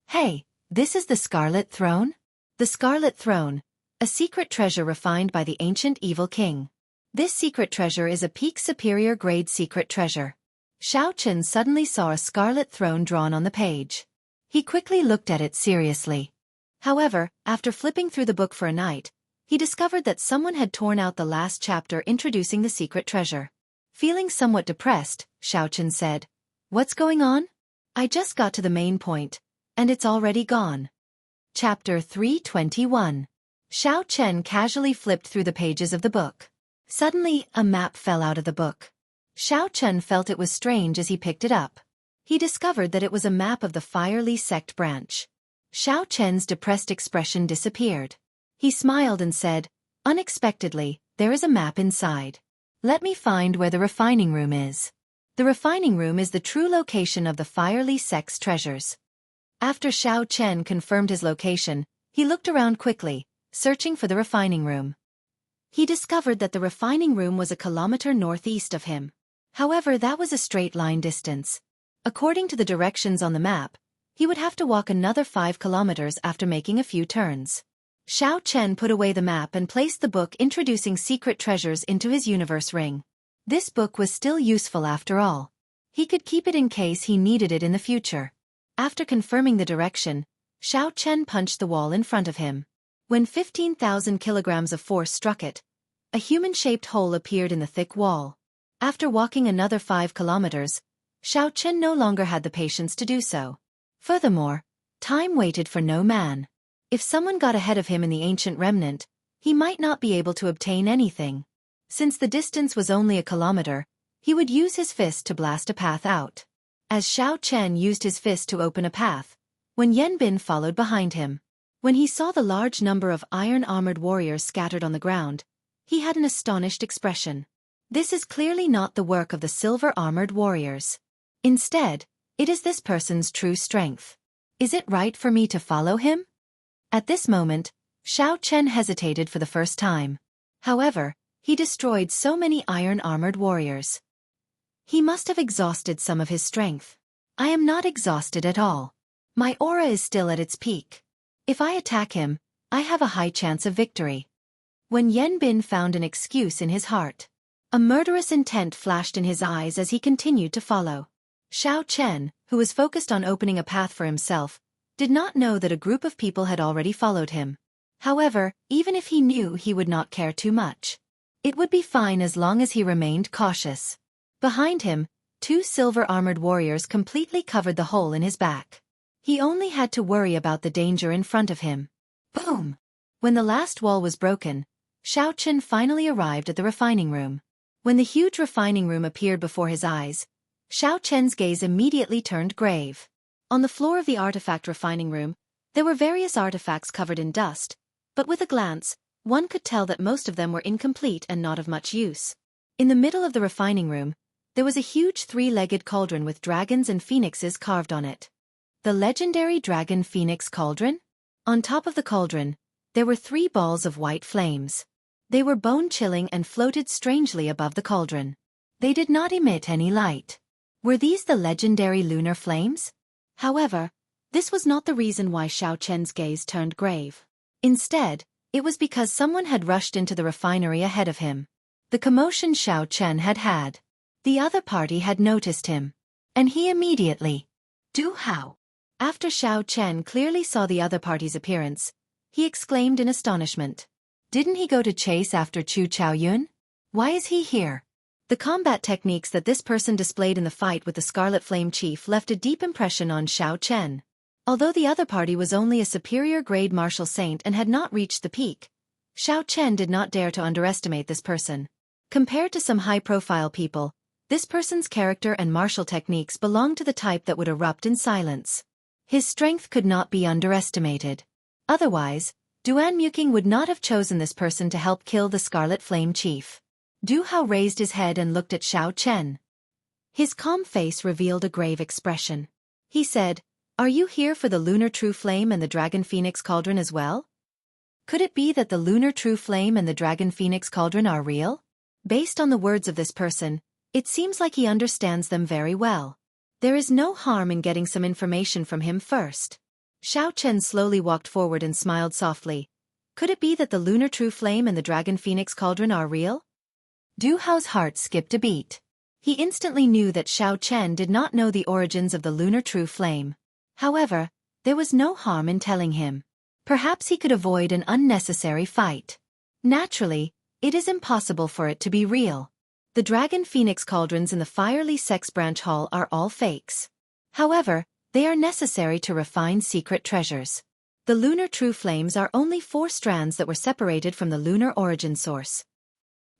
Hey, this is the Scarlet Throne? The Scarlet Throne, a secret treasure refined by the ancient evil king. This secret treasure is a peak superior grade secret treasure. Xiao Chen suddenly saw a scarlet throne drawn on the page. He quickly looked at it seriously. However, after flipping through the book for a night, he discovered that someone had torn out the last chapter introducing the secret treasure. Feeling somewhat depressed, Xiao Chen said, "What's going on? I just got to the main point, and it's already gone." Chapter 321. Xiao Chen casually flipped through the pages of the book. Suddenly, a map fell out of the book. Xiao Chen felt it was strange as he picked it up. He discovered that it was a map of the Firely sect branch. Xiao Chen's depressed expression disappeared. He smiled and said, "Unexpectedly, there is a map inside. Let me find where the refining room is." The refining room is the true location of the Firely sect's treasures. After Xiao Chen confirmed his location, he looked around quickly, searching for the refining room. He discovered that the refining room was a kilometer northeast of him. However, that was a straight line distance. According to the directions on the map, he would have to walk another 5 kilometers after making a few turns. Xiao Chen put away the map and placed the book introducing secret treasures into his universe ring. This book was still useful after all. He could keep it in case he needed it in the future. After confirming the direction, Xiao Chen punched the wall in front of him. When 15,000 kilograms of force struck it, a human-shaped hole appeared in the thick wall. After walking another 5 kilometers, Xiao Chen no longer had the patience to do so. Furthermore, time waited for no man. If someone got ahead of him in the ancient remnant, he might not be able to obtain anything. Since the distance was only a kilometer, he would use his fist to blast a path out. As Xiao Chen used his fist to open a path, when Yan Bin followed behind him. When he saw the large number of iron-armored warriors scattered on the ground, he had an astonished expression. This is clearly not the work of the silver-armored warriors. Instead, it is this person's true strength. Is it right for me to follow him? At this moment, Xiao Chen hesitated for the first time. However, he destroyed so many iron-armored warriors. He must have exhausted some of his strength. I am not exhausted at all. My aura is still at its peak. If I attack him, I have a high chance of victory. when Yen Bin found an excuse in his heart. A murderous intent flashed in his eyes as he continued to follow. Xiao Chen, who was focused on opening a path for himself, did not know that a group of people had already followed him. However, even if he knew, he would not care too much. It would be fine as long as he remained cautious. Behind him, 2 silver-armored warriors completely covered the hole in his back. He only had to worry about the danger in front of him. Boom! When the last wall was broken, Xiao Chen finally arrived at the refining room. When the huge refining room appeared before his eyes, Xiao Chen's gaze immediately turned grave. On the floor of the artifact refining room, there were various artifacts covered in dust, but with a glance, one could tell that most of them were incomplete and not of much use. In the middle of the refining room, there was a huge 3-legged cauldron with dragons and phoenixes carved on it. The legendary Dragon Phoenix Cauldron? On top of the cauldron, there were 3 balls of white flames. They were bone-chilling and floated strangely above the cauldron. They did not emit any light. Were these the legendary lunar flames? However, this was not the reason why Xiao Chen's gaze turned grave. Instead, it was because someone had rushed into the refinery ahead of him. The commotion Xiao Chen had had. The other party had noticed him. And he immediately. Du Hao. After Xiao Chen clearly saw the other party's appearance, he exclaimed in astonishment. Didn't he go to chase after Chu Chaoyun? Why is he here? The combat techniques that this person displayed in the fight with the Scarlet Flame Chief left a deep impression on Xiao Chen. Although the other party was only a superior-grade martial saint and had not reached the peak, Xiao Chen did not dare to underestimate this person. Compared to some high-profile people, this person's character and martial techniques belonged to the type that would erupt in silence. His strength could not be underestimated. Otherwise, Duan Muking would not have chosen this person to help kill the Scarlet Flame Chief. Du Hao raised his head and looked at Xiao Chen. His calm face revealed a grave expression. He said, "Are you here for the Lunar True Flame and the Dragon Phoenix Cauldron as well? Could it be that the Lunar True Flame and the Dragon Phoenix Cauldron are real?" Based on the words of this person, it seems like he understands them very well. There is no harm in getting some information from him first. Xiao Chen slowly walked forward and smiled softly. Could it be that the Lunar True Flame and the Dragon Phoenix Cauldron are real? Du Hao's heart skipped a beat. He instantly knew that Xiao Chen did not know the origins of the Lunar True Flame. However, there was no harm in telling him. Perhaps he could avoid an unnecessary fight. Naturally, it is impossible for it to be real. The Dragon Phoenix Cauldrons in the Firely Sex Branch Hall are all fakes. However, they are necessary to refine secret treasures. The Lunar True Flames are only 4 strands that were separated from the lunar origin source.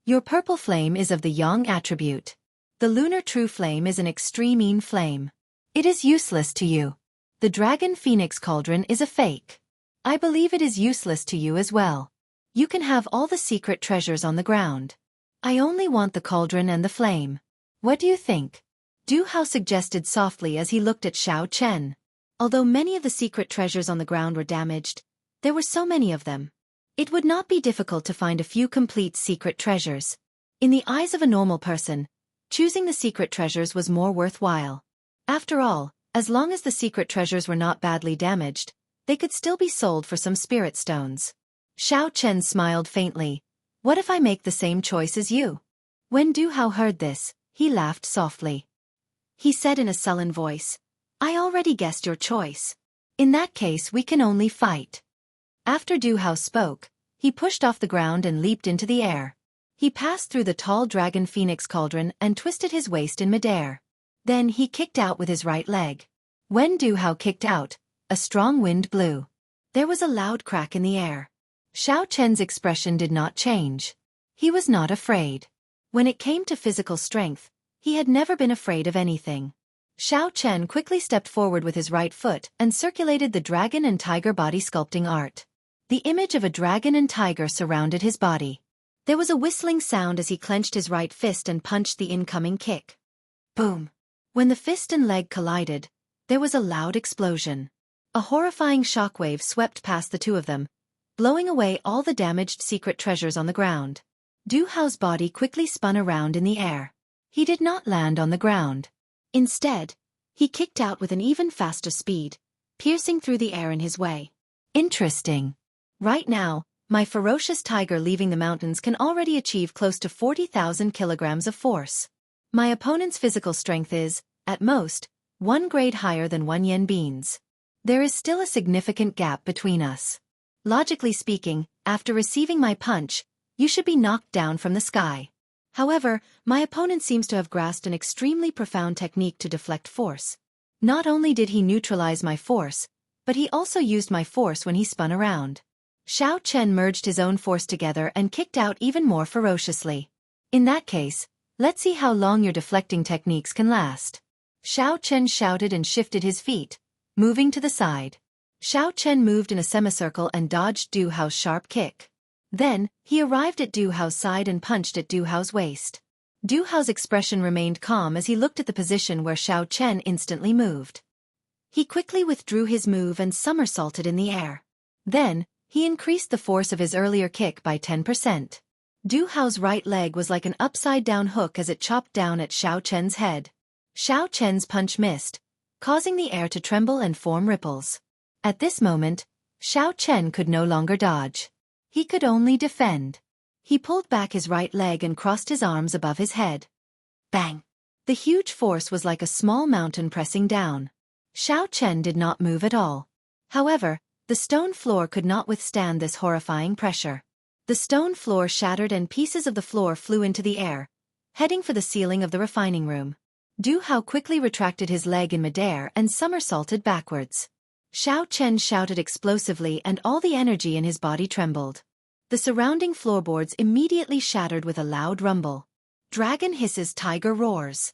Your purple flame is of the Yang attribute. The Lunar True Flame is an extreme Yin flame. It is useless to you. The Dragon Phoenix Cauldron is a fake. I believe it is useless to you as well. You can have all the secret treasures on the ground. I only want the cauldron and the flame. What do you think? Du Hao suggested softly as he looked at Xiao Chen. Although many of the secret treasures on the ground were damaged, there were so many of them. It would not be difficult to find a few complete secret treasures. In the eyes of a normal person, choosing the secret treasures was more worthwhile. After all, as long as the secret treasures were not badly damaged, they could still be sold for some spirit stones. Xiao Chen smiled faintly. What if I make the same choice as you? When Du Hao heard this, he laughed softly. He said in a sullen voice, I already guessed your choice. In that case we can only fight. After Du Hao spoke, he pushed off the ground and leaped into the air. He passed through the tall Dragon Phoenix Cauldron and twisted his waist in midair. Then he kicked out with his right leg. When Du Hao kicked out, a strong wind blew. There was a loud crack in the air. Xiao Chen's expression did not change. He was not afraid. When it came to physical strength, he had never been afraid of anything. Xiao Chen quickly stepped forward with his right foot and circulated the dragon and tiger body sculpting art. The image of a dragon and tiger surrounded his body. There was a whistling sound as he clenched his right fist and punched the incoming kick. Boom! When the fist and leg collided, there was a loud explosion. A horrifying shockwave swept past the two of them, blowing away all the damaged secret treasures on the ground. Du Hao's body quickly spun around in the air. He did not land on the ground. Instead, he kicked out with an even faster speed, piercing through the air in his way. Interesting. Right now, My ferocious tiger leaving the mountains can already achieve close to 40,000 kilograms of force. My opponent's physical strength is, at most, 1 grade higher than 1 yen beans. There is still a significant gap between us. Logically speaking, after receiving my punch, you should be knocked down from the sky. However, my opponent seems to have grasped an extremely profound technique to deflect force. Not only did he neutralize my force, but he also used my force when he spun around. Xiao Chen merged his own force together and kicked out even more ferociously. In that case, let's see how long your deflecting techniques can last. Xiao Chen shouted and shifted his feet, moving to the side. Xiao Chen moved in a semicircle and dodged Du Hao's sharp kick. Then, he arrived at Du Hao's side and punched at Du Hao's waist. Du Hao's expression remained calm as he looked at the position where Xiao Chen instantly moved. He quickly withdrew his move and somersaulted in the air. Then, he increased the force of his earlier kick by 10%. Du Hao's right leg was like an upside-down hook as it chopped down at Xiao Chen's head. Xiao Chen's punch missed, causing the air to tremble and form ripples. At this moment, Xiao Chen could no longer dodge. He could only defend. He pulled back his right leg and crossed his arms above his head. Bang! The huge force was like a small mountain pressing down. Xiao Chen did not move at all. However, the stone floor could not withstand this horrifying pressure. The stone floor shattered and pieces of the floor flew into the air, heading for the ceiling of the refining room. Du Hao quickly retracted his leg in midair and somersaulted backwards. Xiao Chen shouted explosively and all the energy in his body trembled. The surrounding floorboards immediately shattered with a loud rumble. Dragon hisses, tiger roars.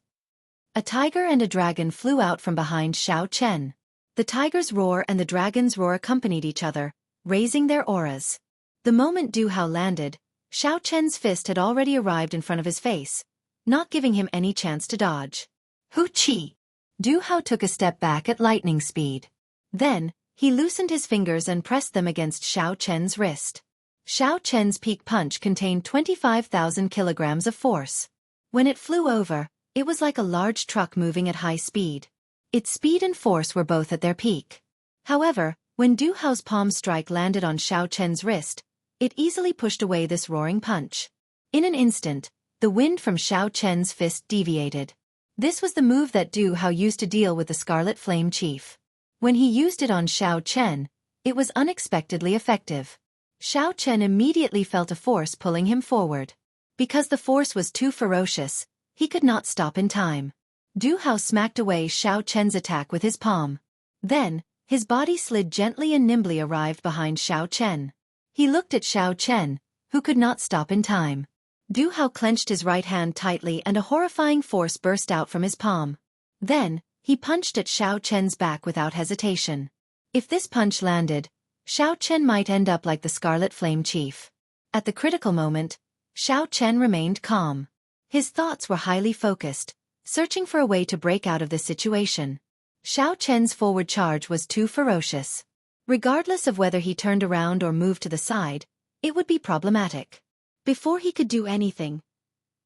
A tiger and a dragon flew out from behind Xiao Chen. The tiger's roar and the dragon's roar accompanied each other, raising their auras. The moment Du Hao landed, Xiao Chen's fist had already arrived in front of his face, not giving him any chance to dodge. Hu Chi! Du Hao took a step back at lightning speed. Then, he loosened his fingers and pressed them against Xiao Chen's wrist. Xiao Chen's peak punch contained 25,000 kilograms of force. When it flew over, it was like a large truck moving at high speed. Its speed and force were both at their peak. However, when Du Hao's palm strike landed on Xiao Chen's wrist, it easily pushed away this roaring punch. In an instant, the wind from Xiao Chen's fist deviated. This was the move that Du Hao used to deal with the Scarlet Flame Chief. When he used it on Xiao Chen, it was unexpectedly effective. Xiao Chen immediately felt a force pulling him forward. Because the force was too ferocious, he could not stop in time. Du Hao smacked away Xiao Chen's attack with his palm. Then, his body slid gently and nimbly arrived behind Xiao Chen. He looked at Xiao Chen, who could not stop in time. Du Hao clenched his right hand tightly and a horrifying force burst out from his palm. Then, he punched at Xiao Chen's back without hesitation. If this punch landed, Xiao Chen might end up like the Scarlet Flame Chief. At the critical moment, Xiao Chen remained calm. His thoughts were highly focused, searching for a way to break out of this situation. Xiao Chen's forward charge was too ferocious. Regardless of whether he turned around or moved to the side, it would be problematic. Before he could do anything,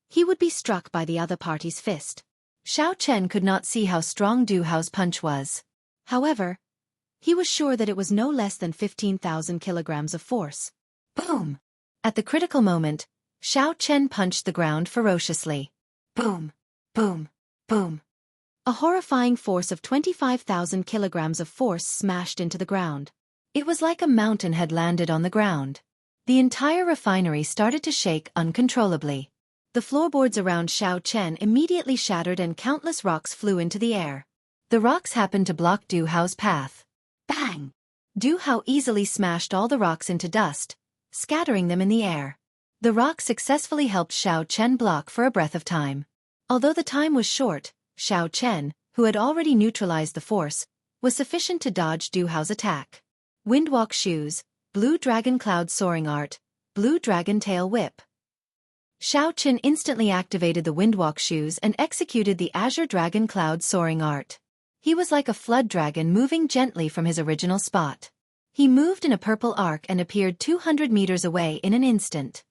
he would be struck by the other party's fist. Xiao Chen could not see how strong Du Hao's punch was. However, he was sure that it was no less than 15,000 kilograms of force. Boom! At the critical moment, Xiao Chen punched the ground ferociously. Boom! Boom! Boom! A horrifying force of 25,000 kilograms of force smashed into the ground. It was like a mountain had landed on the ground. The entire refinery started to shake uncontrollably. The floorboards around Xiao Chen immediately shattered and countless rocks flew into the air. The rocks happened to block Du Hao's path. Bang! Du Hao easily smashed all the rocks into dust, scattering them in the air. The rocks successfully helped Xiao Chen block for a breath of time. Although the time was short, Xiao Chen, who had already neutralized the force, was sufficient to dodge Du Hao's attack. Windwalk shoes, blue dragon cloud soaring art, blue dragon tail whip. Xiao Chen instantly activated the windwalk shoes and executed the azure dragon cloud soaring art. He was like a flood dragon moving gently from his original spot. He moved in a purple arc and appeared 200 meters away in an instant.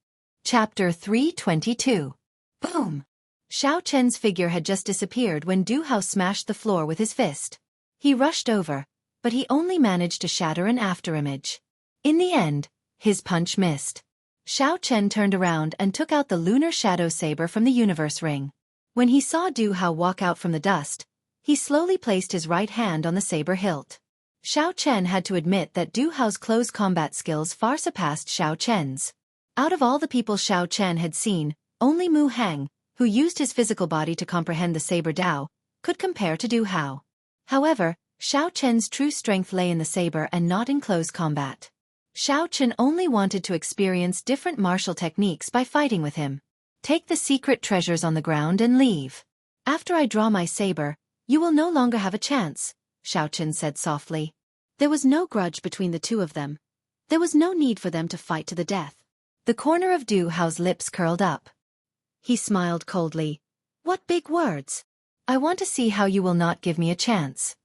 Chapter 322. Boom! Xiao Chen's figure had just disappeared when Du Hao smashed the floor with his fist. He rushed over, but he only managed to shatter an afterimage. In the end, His punch missed. Xiao Chen turned around and took out the lunar shadow saber from the universe ring. When he saw Du Hao walk out from the dust, he slowly placed his right hand on the saber hilt. Xiao Chen had to admit that Du Hao's close combat skills far surpassed Xiao Chen's. Out of all the people Xiao Chen had seen, only Mu Hang, who used his physical body to comprehend the saber Dao, could compare to Du Hao. However, Xiao Chen's true strength lay in the saber and not in close combat. Xiao Chen only wanted to experience different martial techniques by fighting with him. Take the secret treasures on the ground and leave. After I draw my saber, you will no longer have a chance, Xiao Chen said softly. There was no grudge between the two of them. There was no need for them to fight to the death. The corner of Du Hao's lips curled up. He smiled coldly. What big words! I want to see how you will not give me a chance.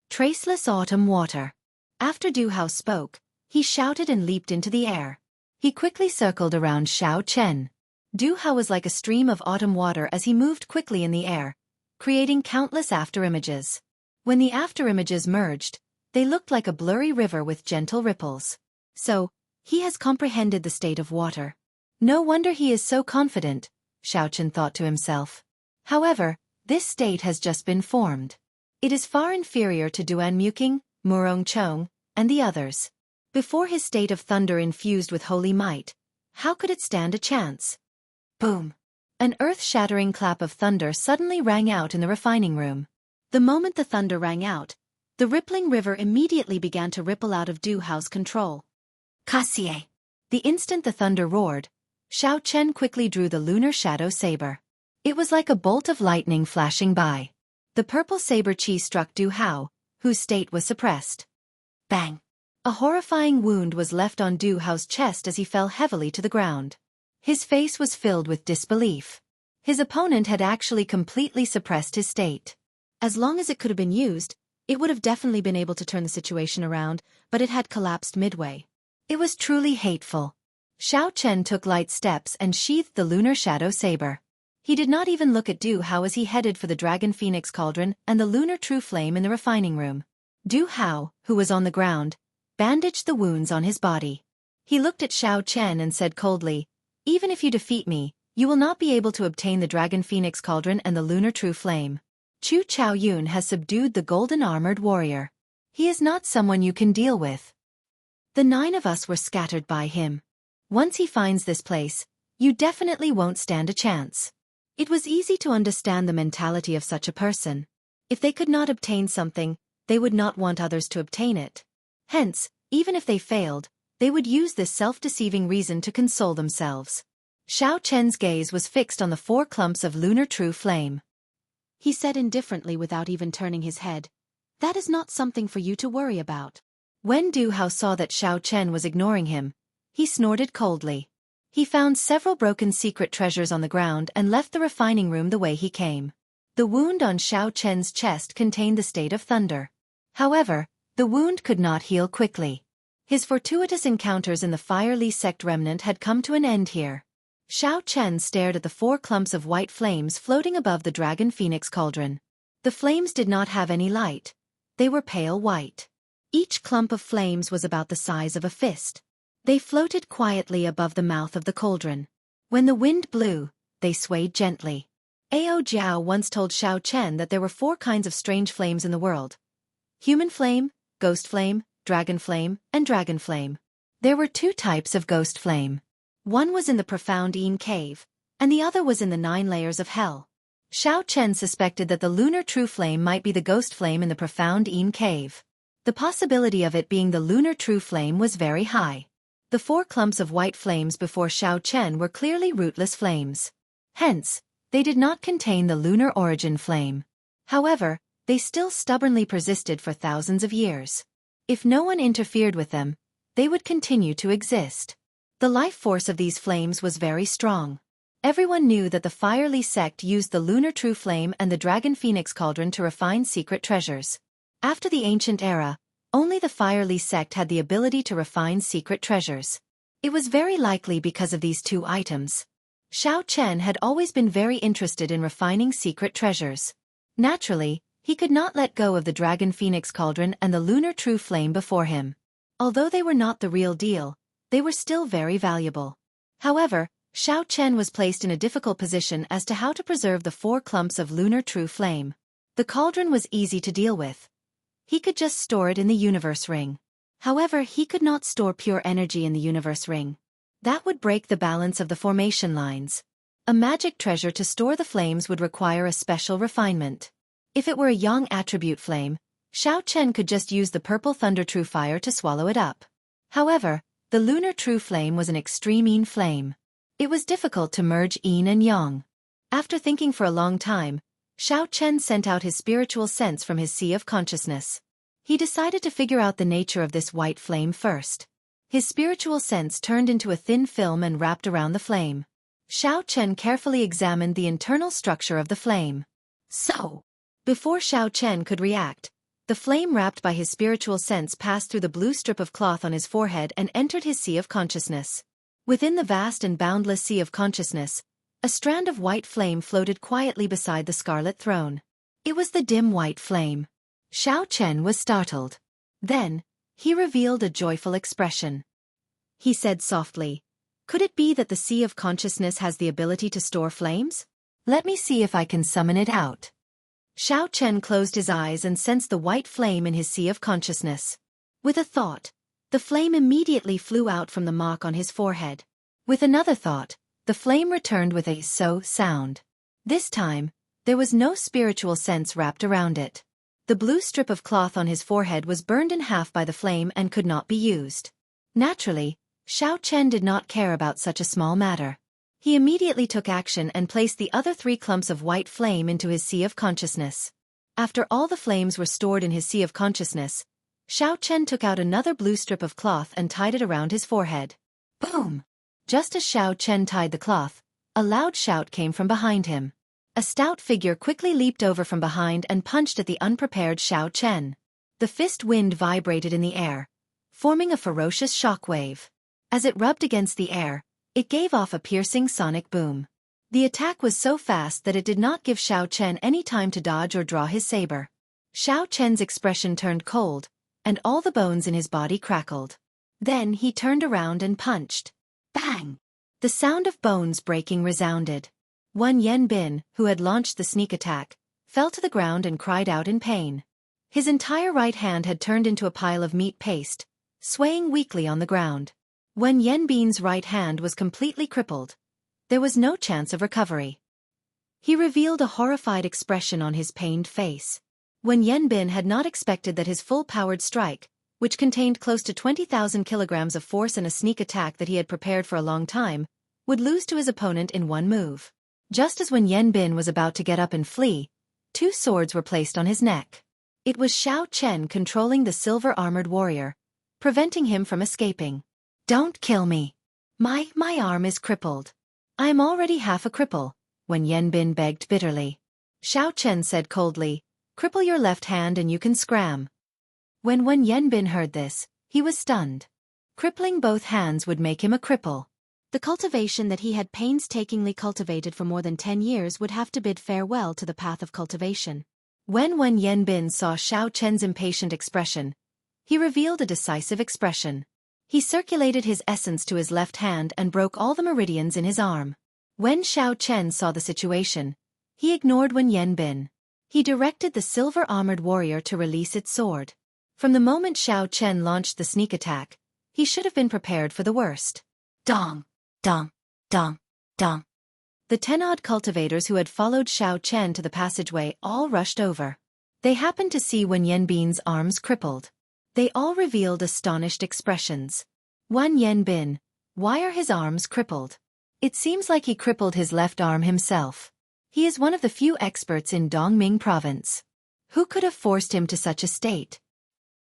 Traceless autumn water. After Du Hao spoke, he shouted and leaped into the air. He quickly circled around Xiao Chen. Du Hao was like a stream of autumn water as he moved quickly in the air, creating countless afterimages. When the afterimages merged, they looked like a blurry river with gentle ripples. So, he has comprehended the state of water. No wonder he is so confident, Xiao Chen thought to himself. However, this state has just been formed. It is far inferior to Duan Muking, Murong Chong, and the others. Before his state of thunder infused with holy might, how could it stand a chance? Boom! An earth-shattering clap of thunder suddenly rang out in the refining room. The moment the thunder rang out, the rippling river immediately began to ripple out of Du Hao's control. Kasie! The instant the thunder roared, Xiao Chen quickly drew the lunar shadow saber. It was like a bolt of lightning flashing by. The purple saber chi struck Du Hao, whose state was suppressed. Bang! A horrifying wound was left on Du Hao's chest as he fell heavily to the ground. His face was filled with disbelief. His opponent had actually completely suppressed his state. As long as it could have been used, it would have definitely been able to turn the situation around, but it had collapsed midway. It was truly hateful. Xiao Chen took light steps and sheathed the lunar shadow saber. He did not even look at Du Hao as he headed for the Dragon Phoenix Cauldron and the lunar true flame in the refining room. Du Hao, who was on the ground, bandaged the wounds on his body. He looked at Xiao Chen and said coldly, "Even if you defeat me, you will not be able to obtain the Dragon Phoenix Cauldron and the lunar true flame. Chu Chaoyun has subdued the golden armored warrior. He is not someone you can deal with. The 9 of us were scattered by him. Once he finds this place, you definitely won't stand a chance." It was easy to understand the mentality of such a person. If they could not obtain something, they would not want others to obtain it. Hence, even if they failed, they would use this self-deceiving reason to console themselves. Xiao Chen's gaze was fixed on the 4 clumps of lunar true flame. He said indifferently without even turning his head, "That is not something for you to worry about." When Du Hao saw that Xiao Chen was ignoring him, he snorted coldly. He found several broken secret treasures on the ground and left the refining room the way he came. The wound on Xiao Chen's chest contained the state of thunder. However, the wound could not heal quickly. His fortuitous encounters in the Fire Li sect remnant had come to an end here. Xiao Chen stared at the 4 clumps of white flames floating above the Dragon Phoenix Cauldron. The flames did not have any light. They were pale white. Each clump of flames was about the size of a fist. They floated quietly above the mouth of the cauldron. When the wind blew, they swayed gently. Ao Jiao once told Xiao Chen that there were 4 kinds of strange flames in the world: human flame, ghost flame, dragon flame, and dragon flame. There were 2 types of ghost flame. One was in the profound Yin cave, and the other was in the 9 layers of hell. Xiao Chen suspected that the lunar true flame might be the ghost flame in the profound Yin cave. The possibility of it being the lunar true flame was very high. The 4 clumps of white flames before Xiao Chen were clearly rootless flames. Hence, they did not contain the lunar origin flame. However, they still stubbornly persisted for thousands of years. If no one interfered with them, they would continue to exist. The life force of these flames was very strong. Everyone knew that the Fire Li sect used the lunar true flame and the Dragon Phoenix Cauldron to refine secret treasures. After the ancient era, only the Fire Li sect had the ability to refine secret treasures. It was very likely because of these 2 items. Xiao Chen had always been very interested in refining secret treasures. Naturally, he could not let go of the Dragon Phoenix Cauldron and the lunar true flame before him. Although they were not the real deal, they were still very valuable. However, Xiao Chen was placed in a difficult position as to how to preserve the 4 clumps of lunar true flame. The cauldron was easy to deal with. He could just store it in the universe ring. However, he could not store pure energy in the universe ring. That would break the balance of the formation lines. A magic treasure to store the flames would require a special refinement. If it were a yang attribute flame, Xiao Chen could just use the purple thunder true fire to swallow it up. However, the lunar true flame was an extreme yin flame. It was difficult to merge yin and yang. After thinking for a long time, Xiao Chen sent out his spiritual sense from his sea of consciousness. He decided to figure out the nature of this white flame first. His spiritual sense turned into a thin film and wrapped around the flame. Xiao Chen carefully examined the internal structure of the flame. So, before Xiao Chen could react, the flame wrapped by his spiritual sense passed through the blue strip of cloth on his forehead and entered his sea of consciousness. Within the vast and boundless sea of consciousness, a strand of white flame floated quietly beside the scarlet throne. It was the dim white flame. Xiao Chen was startled. Then, he revealed a joyful expression. He said softly, "Could it be that the sea of consciousness has the ability to store flames? Let me see if I can summon it out." Xiao Chen closed his eyes and sensed the white flame in his sea of consciousness. With a thought, the flame immediately flew out from the mark on his forehead. With another thought, the flame returned with a "so" sound. This time, there was no spiritual sense wrapped around it. The blue strip of cloth on his forehead was burned in half by the flame and could not be used. Naturally, Xiao Chen did not care about such a small matter. He immediately took action and placed the other 3 clumps of white flame into his sea of consciousness. After all the flames were stored in his sea of consciousness, Xiao Chen took out another blue strip of cloth and tied it around his forehead. Boom! Just as Xiao Chen tied the cloth, a loud shout came from behind him. A stout figure quickly leaped over from behind and punched at the unprepared Xiao Chen. The fist wind vibrated in the air, forming a ferocious shock wave. As it rubbed against the air, it gave off a piercing sonic boom. The attack was so fast that it did not give Xiao Chen any time to dodge or draw his saber. Xiao Chen's expression turned cold, and all the bones in his body crackled. Then he turned around and punched. Bang! The sound of bones breaking resounded. Wan Yanbin, who had launched the sneak attack, fell to the ground and cried out in pain. His entire right hand had turned into a pile of meat paste, swaying weakly on the ground. Wan Yanbin's right hand was completely crippled. There was no chance of recovery. He revealed a horrified expression on his pained face. Wan Yanbin had not expected that his full-powered strike, which contained close to 20,000 kilograms of force and a sneak attack that he had prepared for a long time, would lose to his opponent in one move. Just as Wan Yanbin was about to get up and flee, 2 swords were placed on his neck. It was Xiao Chen controlling the silver-armored warrior, preventing him from escaping. "Don't kill me. My arm is crippled. I am already half a cripple," Wan Yanbin begged bitterly. Xiao Chen said coldly, "Cripple your left hand and you can scram." When Wan Yanbin heard this, he was stunned. Crippling both hands would make him a cripple. The cultivation that he had painstakingly cultivated for more than 10 years would have to bid farewell to the path of cultivation. When Wan Yanbin saw Xiao Chen's impatient expression, he revealed a decisive expression. He circulated his essence to his left hand and broke all the meridians in his arm. When Xiao Chen saw the situation, he ignored Wan Yanbin. He directed the silver-armored warrior to release its sword. From the moment Xiao Chen launched the sneak attack, he should have been prepared for the worst. Dong! Dong! Dong! Dong! The 10-odd cultivators who had followed Xiao Chen to the passageway all rushed over. They happened to see Wan Yanbin's arms crippled. They all revealed astonished expressions. Wan Yanbin, why are his arms crippled? It seems like he crippled his left arm himself. He is one of the few experts in Dongming province. Who could have forced him to such a state?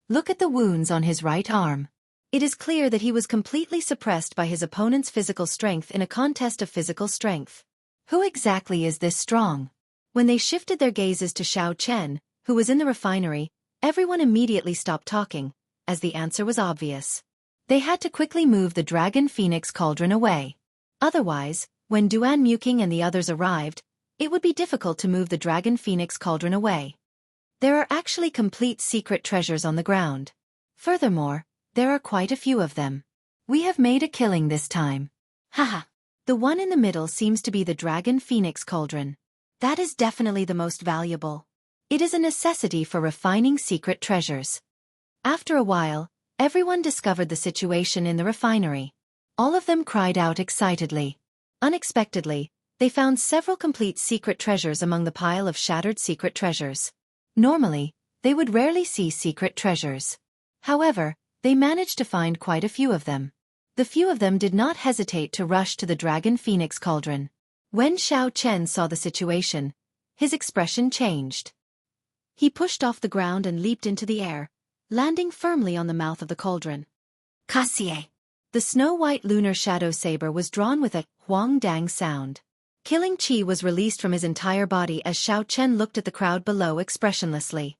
Look at the wounds on his right arm. It is clear that he was completely suppressed by his opponent's physical strength in a contest of physical strength. Who exactly is this strong? When they shifted their gazes to Xiao Chen, who was in the refinery, everyone immediately stopped talking, as the answer was obvious. They had to quickly move the Dragon Phoenix cauldron away. Otherwise, when Duan Muking and the others arrived, it would be difficult to move the Dragon Phoenix cauldron away. There are actually complete secret treasures on the ground. Furthermore, there are quite a few of them. We have made a killing this time. Haha. The one in the middle seems to be the Dragon Phoenix Cauldron. That is definitely the most valuable. It is a necessity for refining secret treasures. After a while, everyone discovered the situation in the refinery. All of them cried out excitedly. Unexpectedly, they found several complete secret treasures among the pile of shattered secret treasures. Normally, they would rarely see secret treasures. However, they managed to find quite a few of them. The few of them did not hesitate to rush to the Dragon Phoenix Cauldron. When Xiao Chen saw the situation, his expression changed. He pushed off the ground and leaped into the air, landing firmly on the mouth of the cauldron. Cassie! The snow-white lunar shadow saber was drawn with a huang-dang sound. Killing chi was released from his entire body as Xiao Chen looked at the crowd below expressionlessly.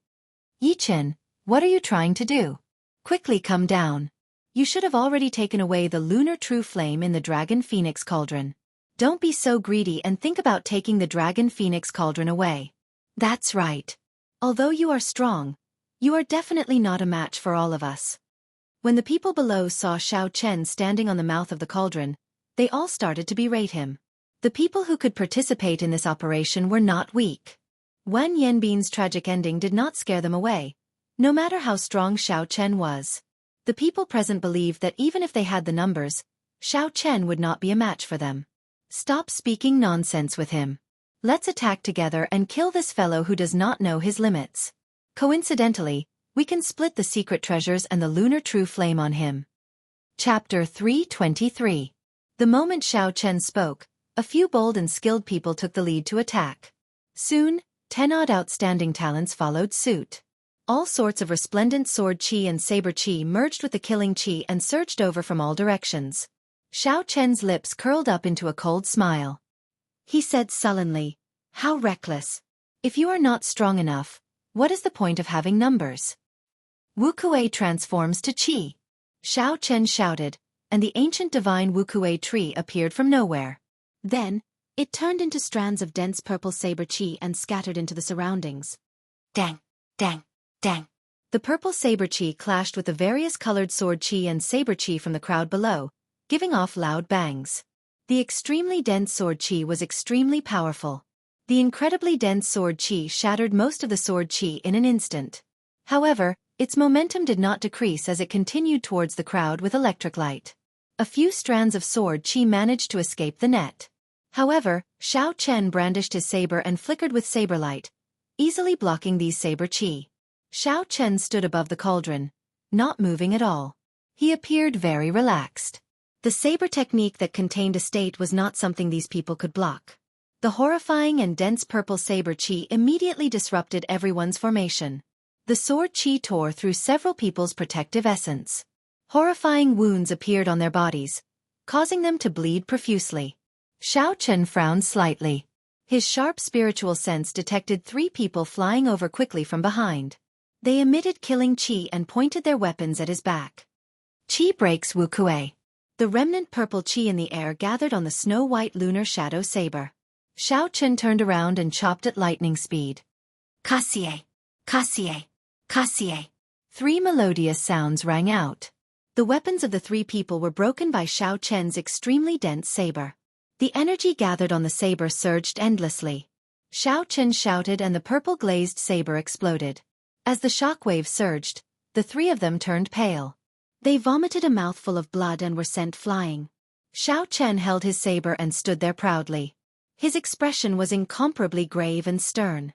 Yi Chen, what are you trying to do? Quickly come down. You should have already taken away the lunar true flame in the Dragon Phoenix Cauldron. Don't be so greedy and think about taking the Dragon Phoenix Cauldron away. That's right. Although you are strong, you are definitely not a match for all of us. When the people below saw Xiao Chen standing on the mouth of the cauldron, they all started to berate him. The people who could participate in this operation were not weak. Wan Yanbin's tragic ending did not scare them away, no matter how strong Xiao Chen was. The people present believed that even if they had the numbers, Xiao Chen would not be a match for them. Stop speaking nonsense with him. Let's attack together and kill this fellow who does not know his limits. Coincidentally, we can split the secret treasures and the lunar true flame on him. Chapter 323. The moment Xiao Chen spoke, a few bold and skilled people took the lead to attack. Soon, 10 odd outstanding talents followed suit. All sorts of resplendent sword chi and saber chi merged with the killing chi and surged over from all directions. Xiao Chen's lips curled up into a cold smile. He said sullenly, "How reckless. If you are not strong enough, what is the point of having numbers?" Wukuei transforms to chi. Xiao Chen shouted, and the ancient divine Wukuei tree appeared from nowhere. Then, it turned into strands of dense purple saber chi and scattered into the surroundings. Dang, dang, dang. The purple saber chi clashed with the various colored sword chi and saber chi from the crowd below, giving off loud bangs. The extremely dense sword chi was extremely powerful. The incredibly dense sword chi shattered most of the sword chi in an instant. However, its momentum did not decrease as it continued towards the crowd with electric light. A few strands of sword chi managed to escape the net. However, Xiao Chen brandished his saber and flickered with saber light, easily blocking these saber chi. Xiao Chen stood above the cauldron, not moving at all. He appeared very relaxed. The saber technique that contained a state was not something these people could block. The horrifying and dense purple saber chi immediately disrupted everyone's formation. The sword chi tore through several people's protective essence. Horrifying wounds appeared on their bodies, causing them to bleed profusely. Xiao Chen frowned slightly. His sharp spiritual sense detected 3 people flying over quickly from behind. They emitted killing chi and pointed their weapons at his back. Chi breaks Wukuei. The remnant purple chi in the air gathered on the snow-white lunar shadow saber. Xiao Chen turned around and chopped at lightning speed. Cassie! Cassie! Cassie! 3 melodious sounds rang out. The weapons of the 3 people were broken by Xiao Chen's extremely dense saber. The energy gathered on the saber surged endlessly. Xiao Chen shouted and the purple glazed saber exploded. As the shockwave surged, the 3 of them turned pale. They vomited a mouthful of blood and were sent flying. Xiao Chen held his saber and stood there proudly. His expression was incomparably grave and stern.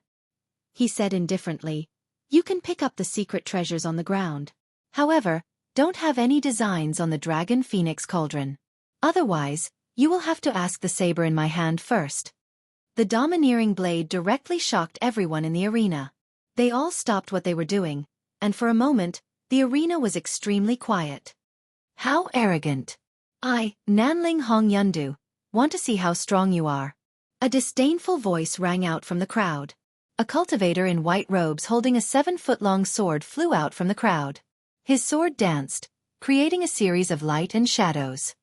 He said indifferently, "You can pick up the secret treasures on the ground. However, don't have any designs on the Dragon Phoenix Cauldron. Otherwise, you will have to ask the saber in my hand first." The domineering blade directly shocked everyone in the arena. They all stopped what they were doing, and for a moment, the arena was extremely quiet. How arrogant! I, Nanling Hong Yundu, want to see how strong you are. A disdainful voice rang out from the crowd. A cultivator in white robes holding a 7-foot-long sword flew out from the crowd. His sword danced, creating a series of light and shadows.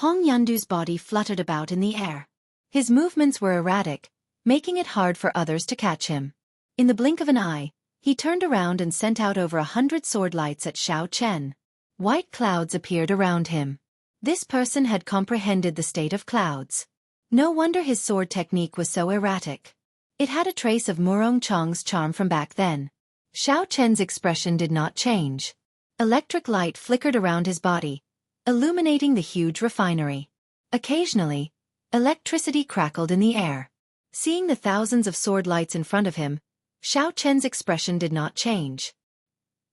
Hong Yundu's body fluttered about in the air. His movements were erratic, making it hard for others to catch him. In the blink of an eye, he turned around and sent out over 100 sword lights at Xiao Chen. White clouds appeared around him. This person had comprehended the state of clouds. No wonder his sword technique was so erratic. It had a trace of Murong Chong's charm from back then. Xiao Chen's expression did not change. Electric light flickered around his body, illuminating the huge refinery. Occasionally, electricity crackled in the air. Seeing the thousands of sword lights in front of him, Xiao Chen's expression did not change.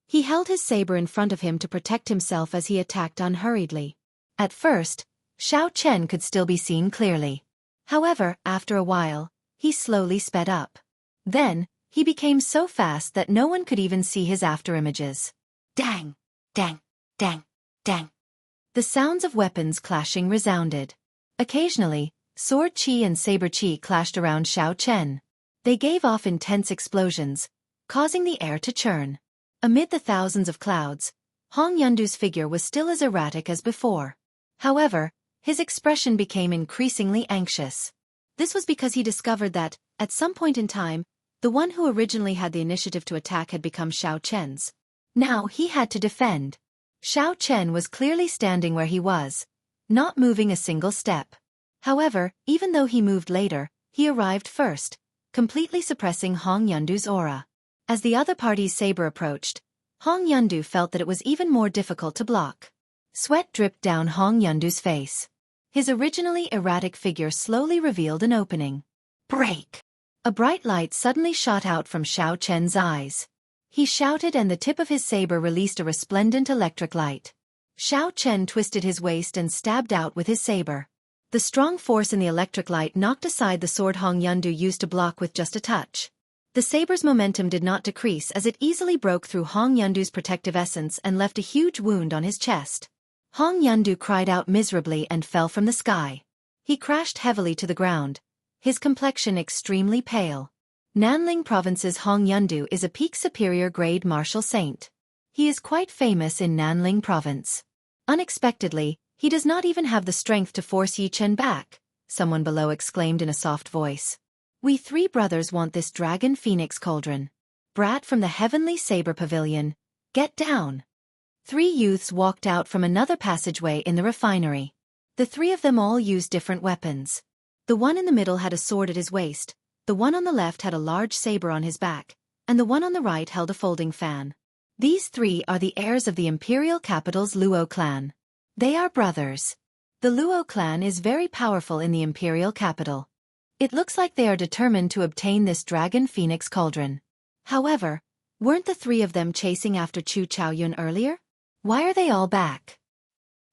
He held his saber in front of him to protect himself as he attacked unhurriedly. At first, Xiao Chen could still be seen clearly. However, after a while, he slowly sped up. Then, he became so fast that no one could even see his afterimages. Dang! Dang! Dang! Dang! The sounds of weapons clashing resounded. Occasionally, sword chi and saber chi clashed around Xiao Chen. They gave off intense explosions, causing the air to churn. Amid the thousands of clouds, Hong Yundu's figure was still as erratic as before. However, his expression became increasingly anxious. This was because he discovered that, at some point in time, the one who originally had the initiative to attack had become Xiao Chen's. Now he had to defend. Xiao Chen was clearly standing where he was, not moving a single step. However, even though he moved later, he arrived first, completely suppressing Hong Yundu's aura. As the other party's saber approached, Hong Yundu felt that it was even more difficult to block. Sweat dripped down Hong Yundu's face. His originally erratic figure slowly revealed an opening. Break! A bright light suddenly shot out from Xiao Chen's eyes. He shouted and the tip of his saber released a resplendent electric light. Xiao Chen twisted his waist and stabbed out with his saber. The strong force in the electric light knocked aside the sword Hong Yundu used to block with just a touch. The saber's momentum did not decrease as it easily broke through Hong Yundu's protective essence and left a huge wound on his chest. Hong Yundu cried out miserably and fell from the sky. He crashed heavily to the ground, his complexion extremely pale. Nanling Province's Hong Yundu is a peak superior grade martial saint. He is quite famous in Nanling Province. Unexpectedly, he does not even have the strength to force Yi Chen back, someone below exclaimed in a soft voice. We three brothers want this dragon phoenix cauldron. Brat from the Heavenly Saber Pavilion, get down. Three youths walked out from another passageway in the refinery. The three of them all used different weapons. The one in the middle had a sword at his waist, the one on the left had a large saber on his back, and the one on the right held a folding fan. These three are the heirs of the imperial capital's Luo clan. They are brothers. The Luo clan is very powerful in the imperial capital. It looks like they are determined to obtain this dragon phoenix cauldron. However, weren't the three of them chasing after Chu Chaoyun earlier? Why are they all back?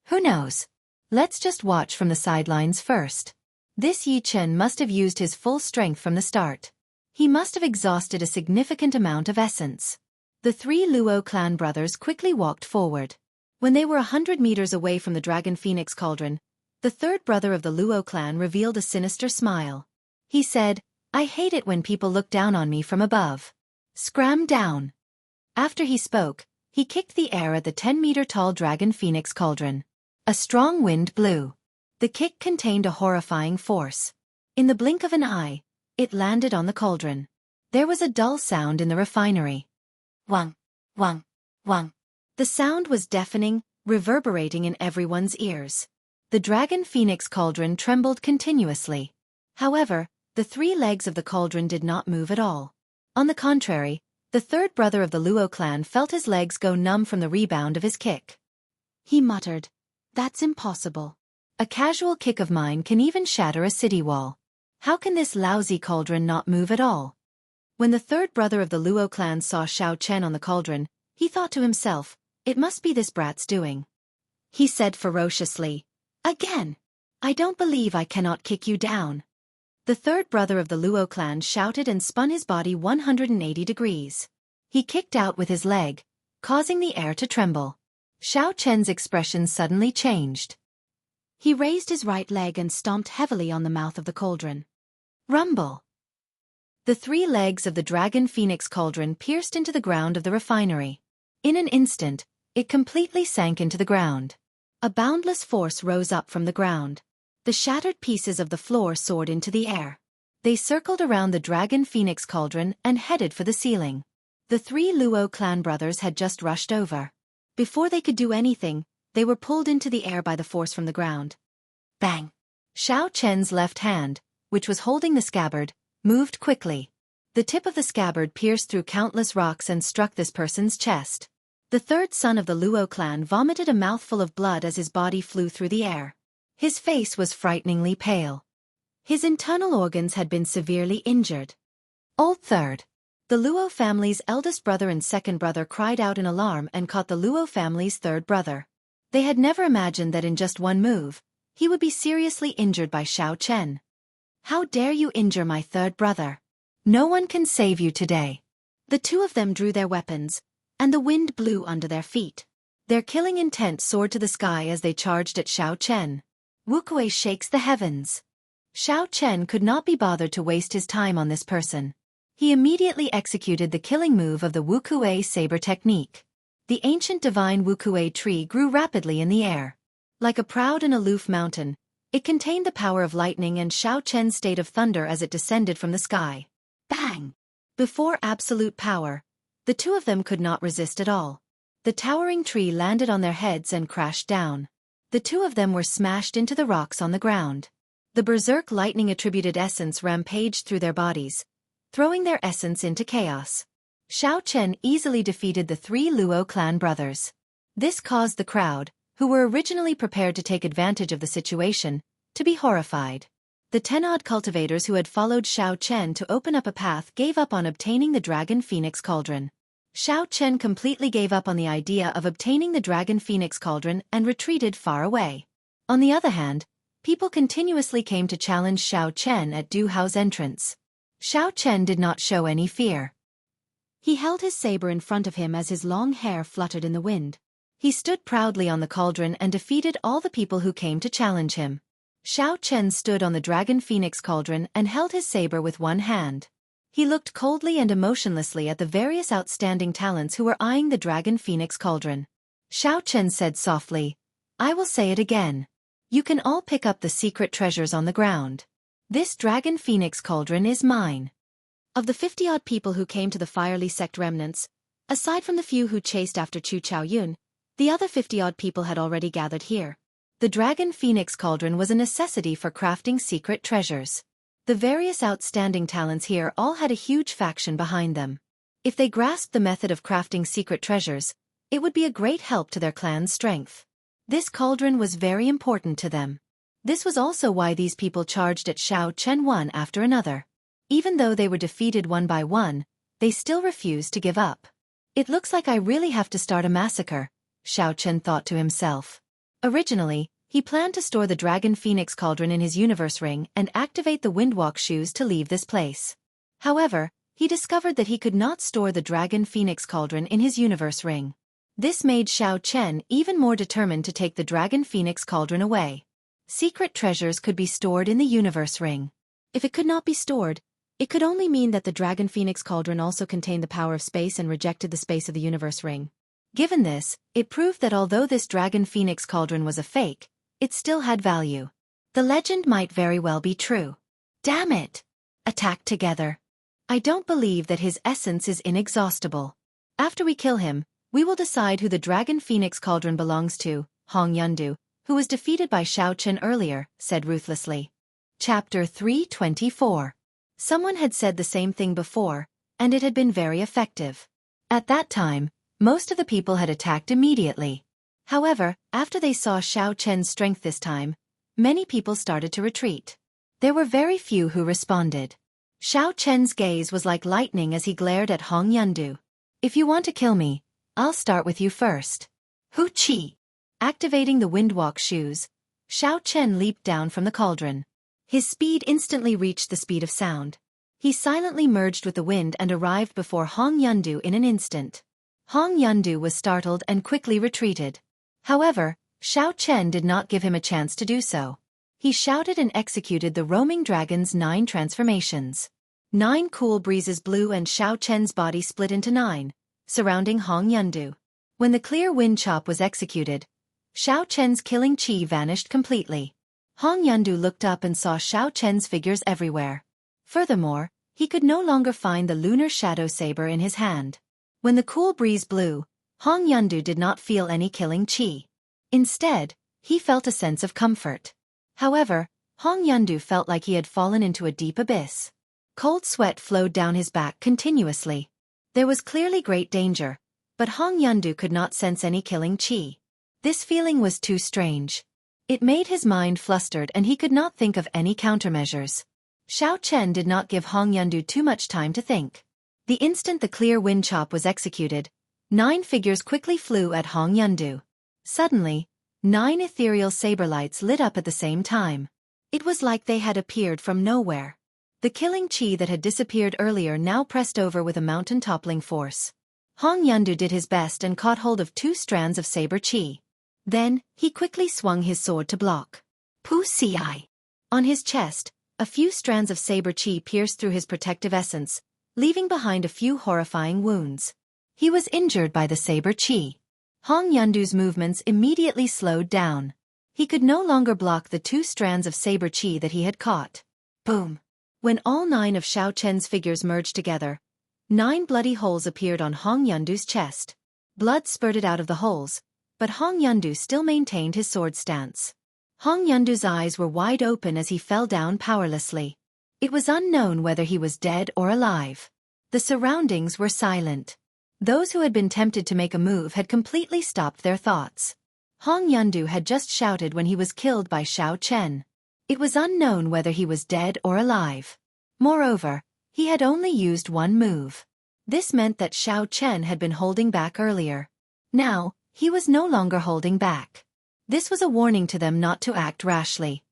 Who knows? Let's just watch from the sidelines first. This Yi Chen must have used his full strength from the start. He must have exhausted a significant amount of essence. The three Luo clan brothers quickly walked forward. When they were 100 meters away from the dragon phoenix cauldron, the third brother of the Luo clan revealed a sinister smile. He said, I hate it when people look down on me from above. Scram down. After he spoke, he kicked the air at the 10-meter-tall dragon phoenix cauldron. A strong wind blew. The kick contained a horrifying force. In the blink of an eye, it landed on the cauldron. There was a dull sound in the refinery. Wang, wang, wang. The sound was deafening, reverberating in everyone's ears. The dragon phoenix cauldron trembled continuously. However, the three legs of the cauldron did not move at all. On the contrary, the third brother of the Luo clan felt his legs go numb from the rebound of his kick. He muttered, That's impossible. A casual kick of mine can even shatter a city wall. How can this lousy cauldron not move at all? When the third brother of the Luo clan saw Xiao Chen on the cauldron, he thought to himself, It must be this brat's doing. He said ferociously, Again! I don't believe I cannot kick you down. The third brother of the Luo clan shouted and spun his body 180 degrees. He kicked out with his leg, causing the air to tremble. Xiao Chen's expression suddenly changed. He raised his right leg and stomped heavily on the mouth of the cauldron. Rumble! The three legs of the dragon phoenix cauldron pierced into the ground of the refinery. In an instant, it completely sank into the ground. A boundless force rose up from the ground. The shattered pieces of the floor soared into the air. They circled around the dragon phoenix cauldron and headed for the ceiling. The three Luo clan brothers had just rushed over. Before they could do anything, they were pulled into the air by the force from the ground. Bang! Xiao Chen's left hand, which was holding the scabbard, moved quickly. The tip of the scabbard pierced through countless rocks and struck this person's chest. The third son of the Luo clan vomited a mouthful of blood as his body flew through the air. His face was frighteningly pale. His internal organs had been severely injured. Old third. The Luo family's eldest brother and second brother cried out in alarm and caught the Luo family's third brother. They had never imagined that in just one move, he would be seriously injured by Xiao Chen. How dare you injure my third brother? No one can save you today. The two of them drew their weapons, and the wind blew under their feet. Their killing intent soared to the sky as they charged at Xiao Chen. Wukuei shakes the heavens. Xiao Chen could not be bothered to waste his time on this person. He immediately executed the killing move of the Wukuei saber technique. The ancient divine Wukuei tree grew rapidly in the air. Like a proud and aloof mountain, it contained the power of lightning and Xiao Chen's state of thunder as it descended from the sky. Bang! Before absolute power, the two of them could not resist at all. The towering tree landed on their heads and crashed down. The two of them were smashed into the rocks on the ground. The berserk lightning-attributed essence rampaged through their bodies, throwing their essence into chaos. Xiao Chen easily defeated the three Luo clan brothers. This caused the crowd, who were originally prepared to take advantage of the situation, to be horrified. The 10-odd cultivators who had followed Xiao Chen to open up a path gave up on obtaining the Dragon Phoenix Cauldron. Xiao Chen completely gave up on the idea of obtaining the Dragon Phoenix Cauldron and retreated far away. On the other hand, people continuously came to challenge Xiao Chen at Du Hao's entrance. Xiao Chen did not show any fear. He held his saber in front of him as his long hair fluttered in the wind. He stood proudly on the cauldron and defeated all the people who came to challenge him. Xiao Chen stood on the Dragon Phoenix Cauldron and held his saber with one hand. He looked coldly and emotionlessly at the various outstanding talents who were eyeing the Dragon Phoenix Cauldron. Xiao Chen said softly, "I will say it again. You can all pick up the secret treasures on the ground. This Dragon Phoenix Cauldron is mine." Of the 50-odd people who came to the Firely sect remnants, aside from the few who chased after Chu Chaoyun, the other 50-odd people had already gathered here. The Dragon Phoenix Cauldron was a necessity for crafting secret treasures. The various outstanding talents here all had a huge faction behind them. If they grasped the method of crafting secret treasures, it would be a great help to their clan's strength. This cauldron was very important to them. This was also why these people charged at Xiao Chen one after another. Even though they were defeated one by one, they still refused to give up. It looks like I really have to start a massacre, Xiao Chen thought to himself. Originally, he planned to store the Dragon Phoenix Cauldron in his universe ring and activate the Windwalk shoes to leave this place. However, he discovered that he could not store the Dragon Phoenix Cauldron in his universe ring. This made Xiao Chen even more determined to take the Dragon Phoenix Cauldron away. Secret treasures could be stored in the universe ring. If it could not be stored, it could only mean that the Dragon Phoenix Cauldron also contained the power of space and rejected the space of the universe ring. Given this, it proved that although this Dragon Phoenix Cauldron was a fake, it still had value. The legend might very well be true. Damn it! Attack together. I don't believe that his essence is inexhaustible. After we kill him, we will decide who the Dragon Phoenix Cauldron belongs to. Hong Yundu, who was defeated by Xiao Chen earlier, said ruthlessly. Chapter 324. Someone had said the same thing before, and it had been very effective. At that time, most of the people had attacked immediately. However, after they saw Xiao Chen's strength this time, many people started to retreat. There were very few who responded. Xiao Chen's gaze was like lightning as he glared at Hong Yundu. "If you want to kill me, I'll start with you first." Hu Chi! Activating the Windwalk shoes, Xiao Chen leaped down from the cauldron. His speed instantly reached the speed of sound. He silently merged with the wind and arrived before Hong Yundu in an instant. Hong Yundu was startled and quickly retreated. However, Xiao Chen did not give him a chance to do so. He shouted and executed the roaming dragon's 9 transformations. 9 cool breezes blew and Xiao Chen's body split into 9, surrounding Hong Yundu. When the clear wind chop was executed, Xiao Chen's killing chi vanished completely. Hong Yundu looked up and saw Xiao Chen's figures everywhere. Furthermore, he could no longer find the lunar shadow saber in his hand. When the cool breeze blew, Hong Yundu did not feel any killing chi. Instead, he felt a sense of comfort. However, Hong Yundu felt like he had fallen into a deep abyss. Cold sweat flowed down his back continuously. There was clearly great danger, but Hong Yundu could not sense any killing chi. This feeling was too strange. It made his mind flustered and he could not think of any countermeasures. Xiao Chen did not give Hong Yundu too much time to think. The instant the clear wind chop was executed, 9 figures quickly flew at Hong Yundu. Suddenly, 9 ethereal saber lights lit up at the same time. It was like they had appeared from nowhere. The killing chi that had disappeared earlier now pressed over with a mountain-toppling force. Hong Yundu did his best and caught hold of 2 strands of saber chi. Then, he quickly swung his sword to block. Pu Si. On his chest, a few strands of saber chi pierced through his protective essence, leaving behind a few horrifying wounds. He was injured by the saber chi. Hong Yundu's movements immediately slowed down. He could no longer block the 2 strands of saber chi that he had caught. Boom! When all 9 of Xiao Chen's figures merged together, 9 bloody holes appeared on Hong Yundu's chest. Blood spurted out of the holes, but Hong Yundu still maintained his sword stance. Hong Yundu's eyes were wide open as he fell down powerlessly. It was unknown whether he was dead or alive. The surroundings were silent. Those who had been tempted to make a move had completely stopped their thoughts. Hong Yundu had just shouted when he was killed by Xiao Chen. It was unknown whether he was dead or alive. Moreover, he had only used one move. This meant that Xiao Chen had been holding back earlier. Now, he was no longer holding back. This was a warning to them not to act rashly.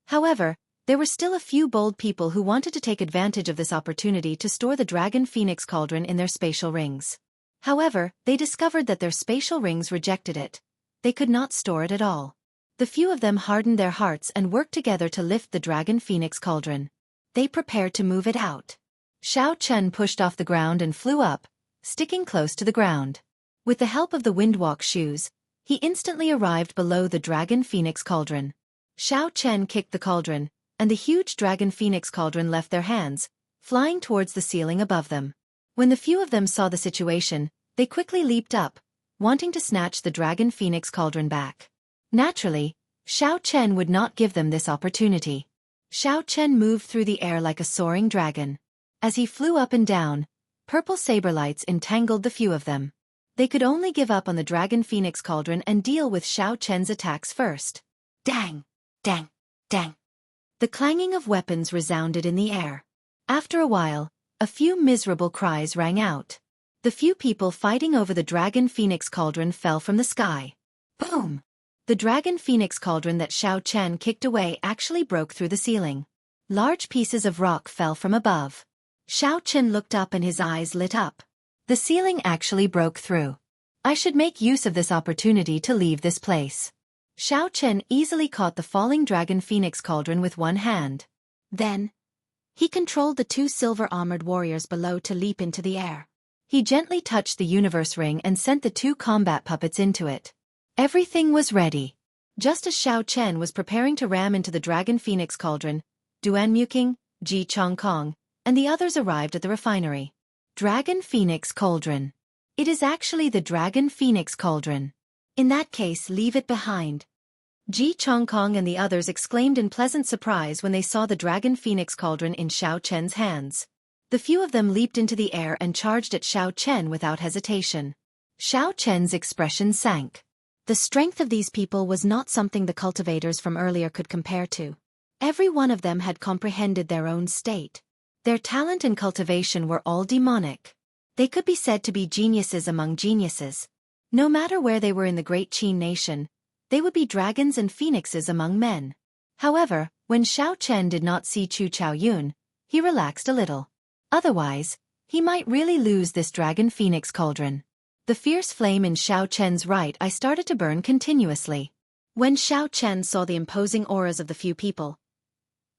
However, there were still a few bold people who wanted to take advantage of this opportunity to store the Dragon Phoenix Cauldron in their spatial rings. However, they discovered that their spatial rings rejected it. They could not store it at all. The few of them hardened their hearts and worked together to lift the Dragon Phoenix Cauldron. They prepared to move it out. Xiao Chen pushed off the ground and flew up, sticking close to the ground. With the help of the Windwalk shoes, he instantly arrived below the Dragon Phoenix Cauldron. Xiao Chen kicked the cauldron, and the huge Dragon Phoenix Cauldron left their hands, flying towards the ceiling above them. When the few of them saw the situation, they quickly leaped up, wanting to snatch the Dragon Phoenix Cauldron back. Naturally, Xiao Chen would not give them this opportunity. Xiao Chen moved through the air like a soaring dragon. As he flew up and down, purple saber lights entangled the few of them. They could only give up on the Dragon Phoenix Cauldron and deal with Xiao Chen's attacks first. Dang! Dang! Dang! The clanging of weapons resounded in the air. After a while, a few miserable cries rang out. The few people fighting over the Dragon Phoenix Cauldron fell from the sky. Boom! The Dragon Phoenix Cauldron that Xiao Chen kicked away actually broke through the ceiling. Large pieces of rock fell from above. Xiao Chen looked up and his eyes lit up. The ceiling actually broke through. I should make use of this opportunity to leave this place. Xiao Chen easily caught the falling Dragon Phoenix Cauldron with one hand. Then, he controlled the 2 silver-armored warriors below to leap into the air. He gently touched the universe ring and sent the 2 combat puppets into it. Everything was ready. Just as Xiao Chen was preparing to ram into the Dragon Phoenix Cauldron, Duan Muking, Ji Chongkong, and the others arrived at the refinery. Dragon Phoenix Cauldron. It is actually the Dragon Phoenix Cauldron. In that case, leave it behind. Ji Chongkong and the others exclaimed in pleasant surprise when they saw the Dragon Phoenix Cauldron in Xiao Chen's hands. The few of them leaped into the air and charged at Xiao Chen without hesitation. Xiao Chen's expression sank. The strength of these people was not something the cultivators from earlier could compare to. Every one of them had comprehended their own state. Their talent and cultivation were all demonic. They could be said to be geniuses among geniuses. No matter where they were in the great Qin nation, they would be dragons and phoenixes among men. However, when Xiao Chen did not see Chu Chaoyun, he relaxed a little. Otherwise, he might really lose this Dragon Phoenix Cauldron. The fierce flame in Xiao Chen's right eye started to burn continuously. When Xiao Chen saw the imposing auras of the few people,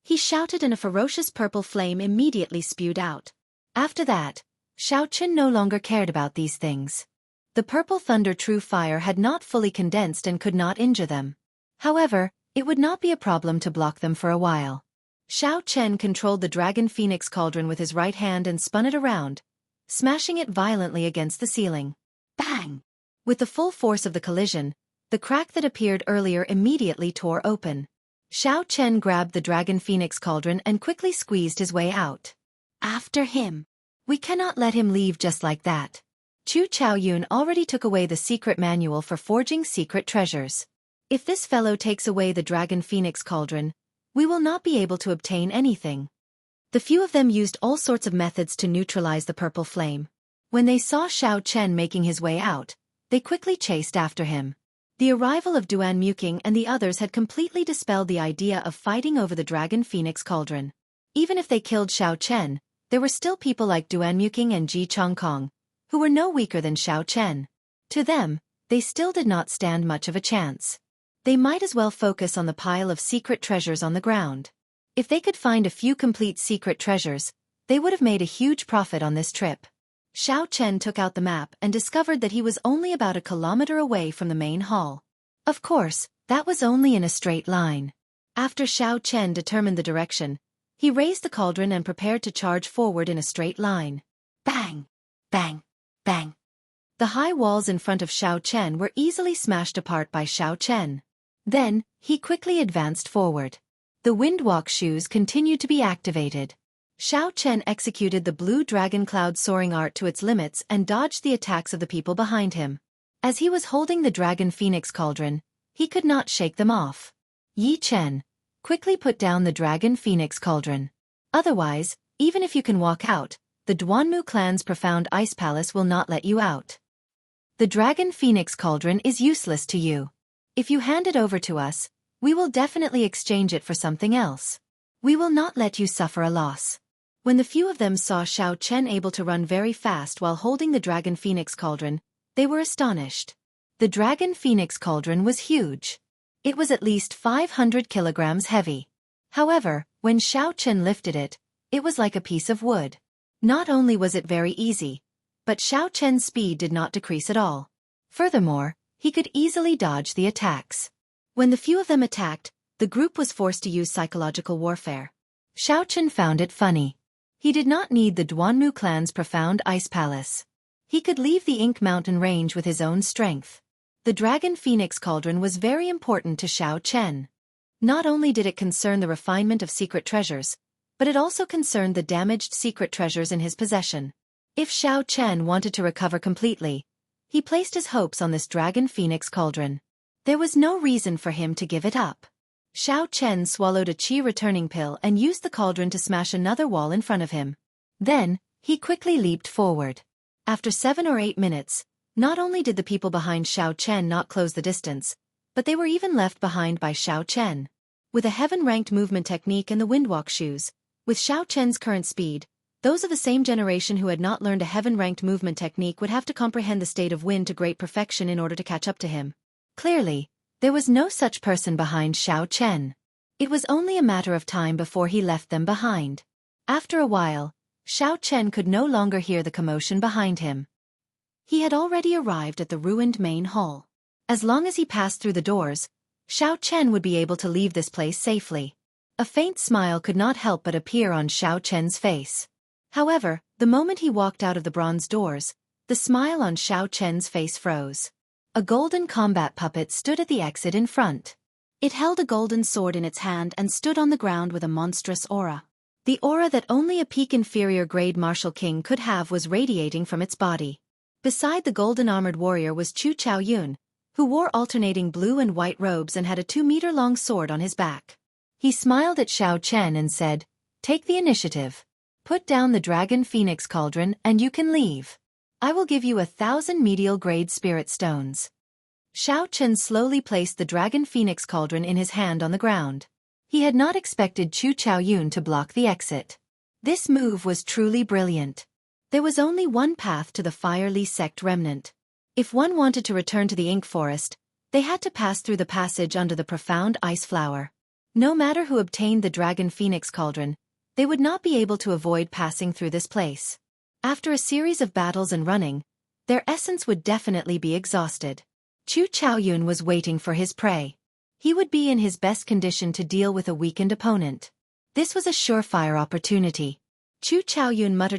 he shouted and a ferocious purple flame immediately spewed out. After that, Xiao Chen no longer cared about these things. The purple thunder true fire had not fully condensed and could not injure them. However, it would not be a problem to block them for a while. Xiao Chen controlled the Dragon Phoenix Cauldron with his right hand and spun it around, smashing it violently against the ceiling. Bang! With the full force of the collision, The crack that appeared earlier immediately tore open. Xiao Chen grabbed the Dragon Phoenix cauldron and quickly squeezed his way out. After him. We cannot let him leave just like that. Chu Chaoyun already took away the secret manual for forging secret treasures. If this fellow takes away the Dragon Phoenix cauldron, we will not be able to obtain anything. The few of them used all sorts of methods to neutralize the purple flame. When they saw Xiao Chen making his way out, they quickly chased after him. The arrival of Duan Muking and the others had completely dispelled the idea of fighting over the Dragon Phoenix cauldron. Even if they killed Xiao Chen, there were still people like Duan Muking and Ji Chongkong, who were no weaker than Xiao Chen. To them, they still did not stand much of a chance. They might as well focus on the pile of secret treasures on the ground. If they could find a few complete secret treasures, they would have made a huge profit on this trip. Xiao Chen took out the map and discovered that he was only about a kilometer away from the main hall. Of course, that was only in a straight line. After Xiao Chen determined the direction, he raised the cauldron and prepared to charge forward in a straight line. Bang! Bang! Bang! The high walls in front of Xiao Chen were easily smashed apart by Xiao Chen. Then, he quickly advanced forward. The windwalk shoes continued to be activated. Xiao Chen executed the blue dragon cloud soaring art to its limits and dodged the attacks of the people behind him. As he was holding the Dragon Phoenix cauldron, he could not shake them off. Yi Chen, quickly put down the Dragon Phoenix cauldron. Otherwise, even if you can walk out, the Duanmu clan's profound ice palace will not let you out. The Dragon Phoenix cauldron is useless to you. If you hand it over to us, we will definitely exchange it for something else. We will not let you suffer a loss. When the few of them saw Xiao Chen able to run very fast while holding the Dragon Phoenix cauldron, they were astonished. The Dragon Phoenix cauldron was huge. It was at least 500 kilograms heavy. However, when Xiao Chen lifted it, it was like a piece of wood. Not only was it very easy, but Xiao Chen's speed did not decrease at all. Furthermore, he could easily dodge the attacks. When the few of them attacked, the group was forced to use psychological warfare. Xiao Chen found it funny. He did not need the Duanmu clan's profound ice palace. He could leave the Ink Mountain range with his own strength. The Dragon Phoenix cauldron was very important to Xiao Chen. Not only did it concern the refinement of secret treasures, but it also concerned the damaged secret treasures in his possession. If Xiao Chen wanted to recover completely, he placed his hopes on this Dragon Phoenix cauldron. There was no reason for him to give it up. Xiao Chen swallowed a qi returning pill and used the cauldron to smash another wall in front of him. Then, he quickly leaped forward. After 7 or 8 minutes, not only did the people behind Xiao Chen not close the distance, but they were even left behind by Xiao Chen. With a heaven-ranked movement technique and the windwalk shoes, with Xiao Chen's current speed, those of the same generation who had not learned a heaven-ranked movement technique would have to comprehend the state of wind to great perfection in order to catch up to him. Clearly, there was no such person behind Xiao Chen. It was only a matter of time before he left them behind. After a while, Xiao Chen could no longer hear the commotion behind him. He had already arrived at the ruined main hall. As long as he passed through the doors, Xiao Chen would be able to leave this place safely. A faint smile could not help but appear on Xiao Chen's face. However, the moment he walked out of the bronze doors, the smile on Xiao Chen's face froze. A golden combat puppet stood at the exit in front. It held a golden sword in its hand and stood on the ground with a monstrous aura. The aura that only a peak inferior grade martial king could have was radiating from its body. Beside the golden armored warrior was Chu Chaoyun, who wore alternating blue and white robes and had a 2-meter-long sword on his back. He smiled at Xiao Chen and said, "Take the initiative. Put down the Dragon Phoenix cauldron and you can leave. I will give you 1,000 medial-grade spirit stones." Xiao Chen slowly placed the Dragon Phoenix cauldron in his hand on the ground. He had not expected Chu Chaoyun to block the exit. This move was truly brilliant. There was only one path to the Fire Li sect remnant. If one wanted to return to the Ink Forest, they had to pass through the passage under the profound ice flower. No matter who obtained the Dragon Phoenix cauldron, they would not be able to avoid passing through this place. After a series of battles and running, their essence would definitely be exhausted. Chu Chaoyun was waiting for his prey. He would be in his best condition to deal with a weakened opponent. This was a surefire opportunity. Chu Chaoyun muttered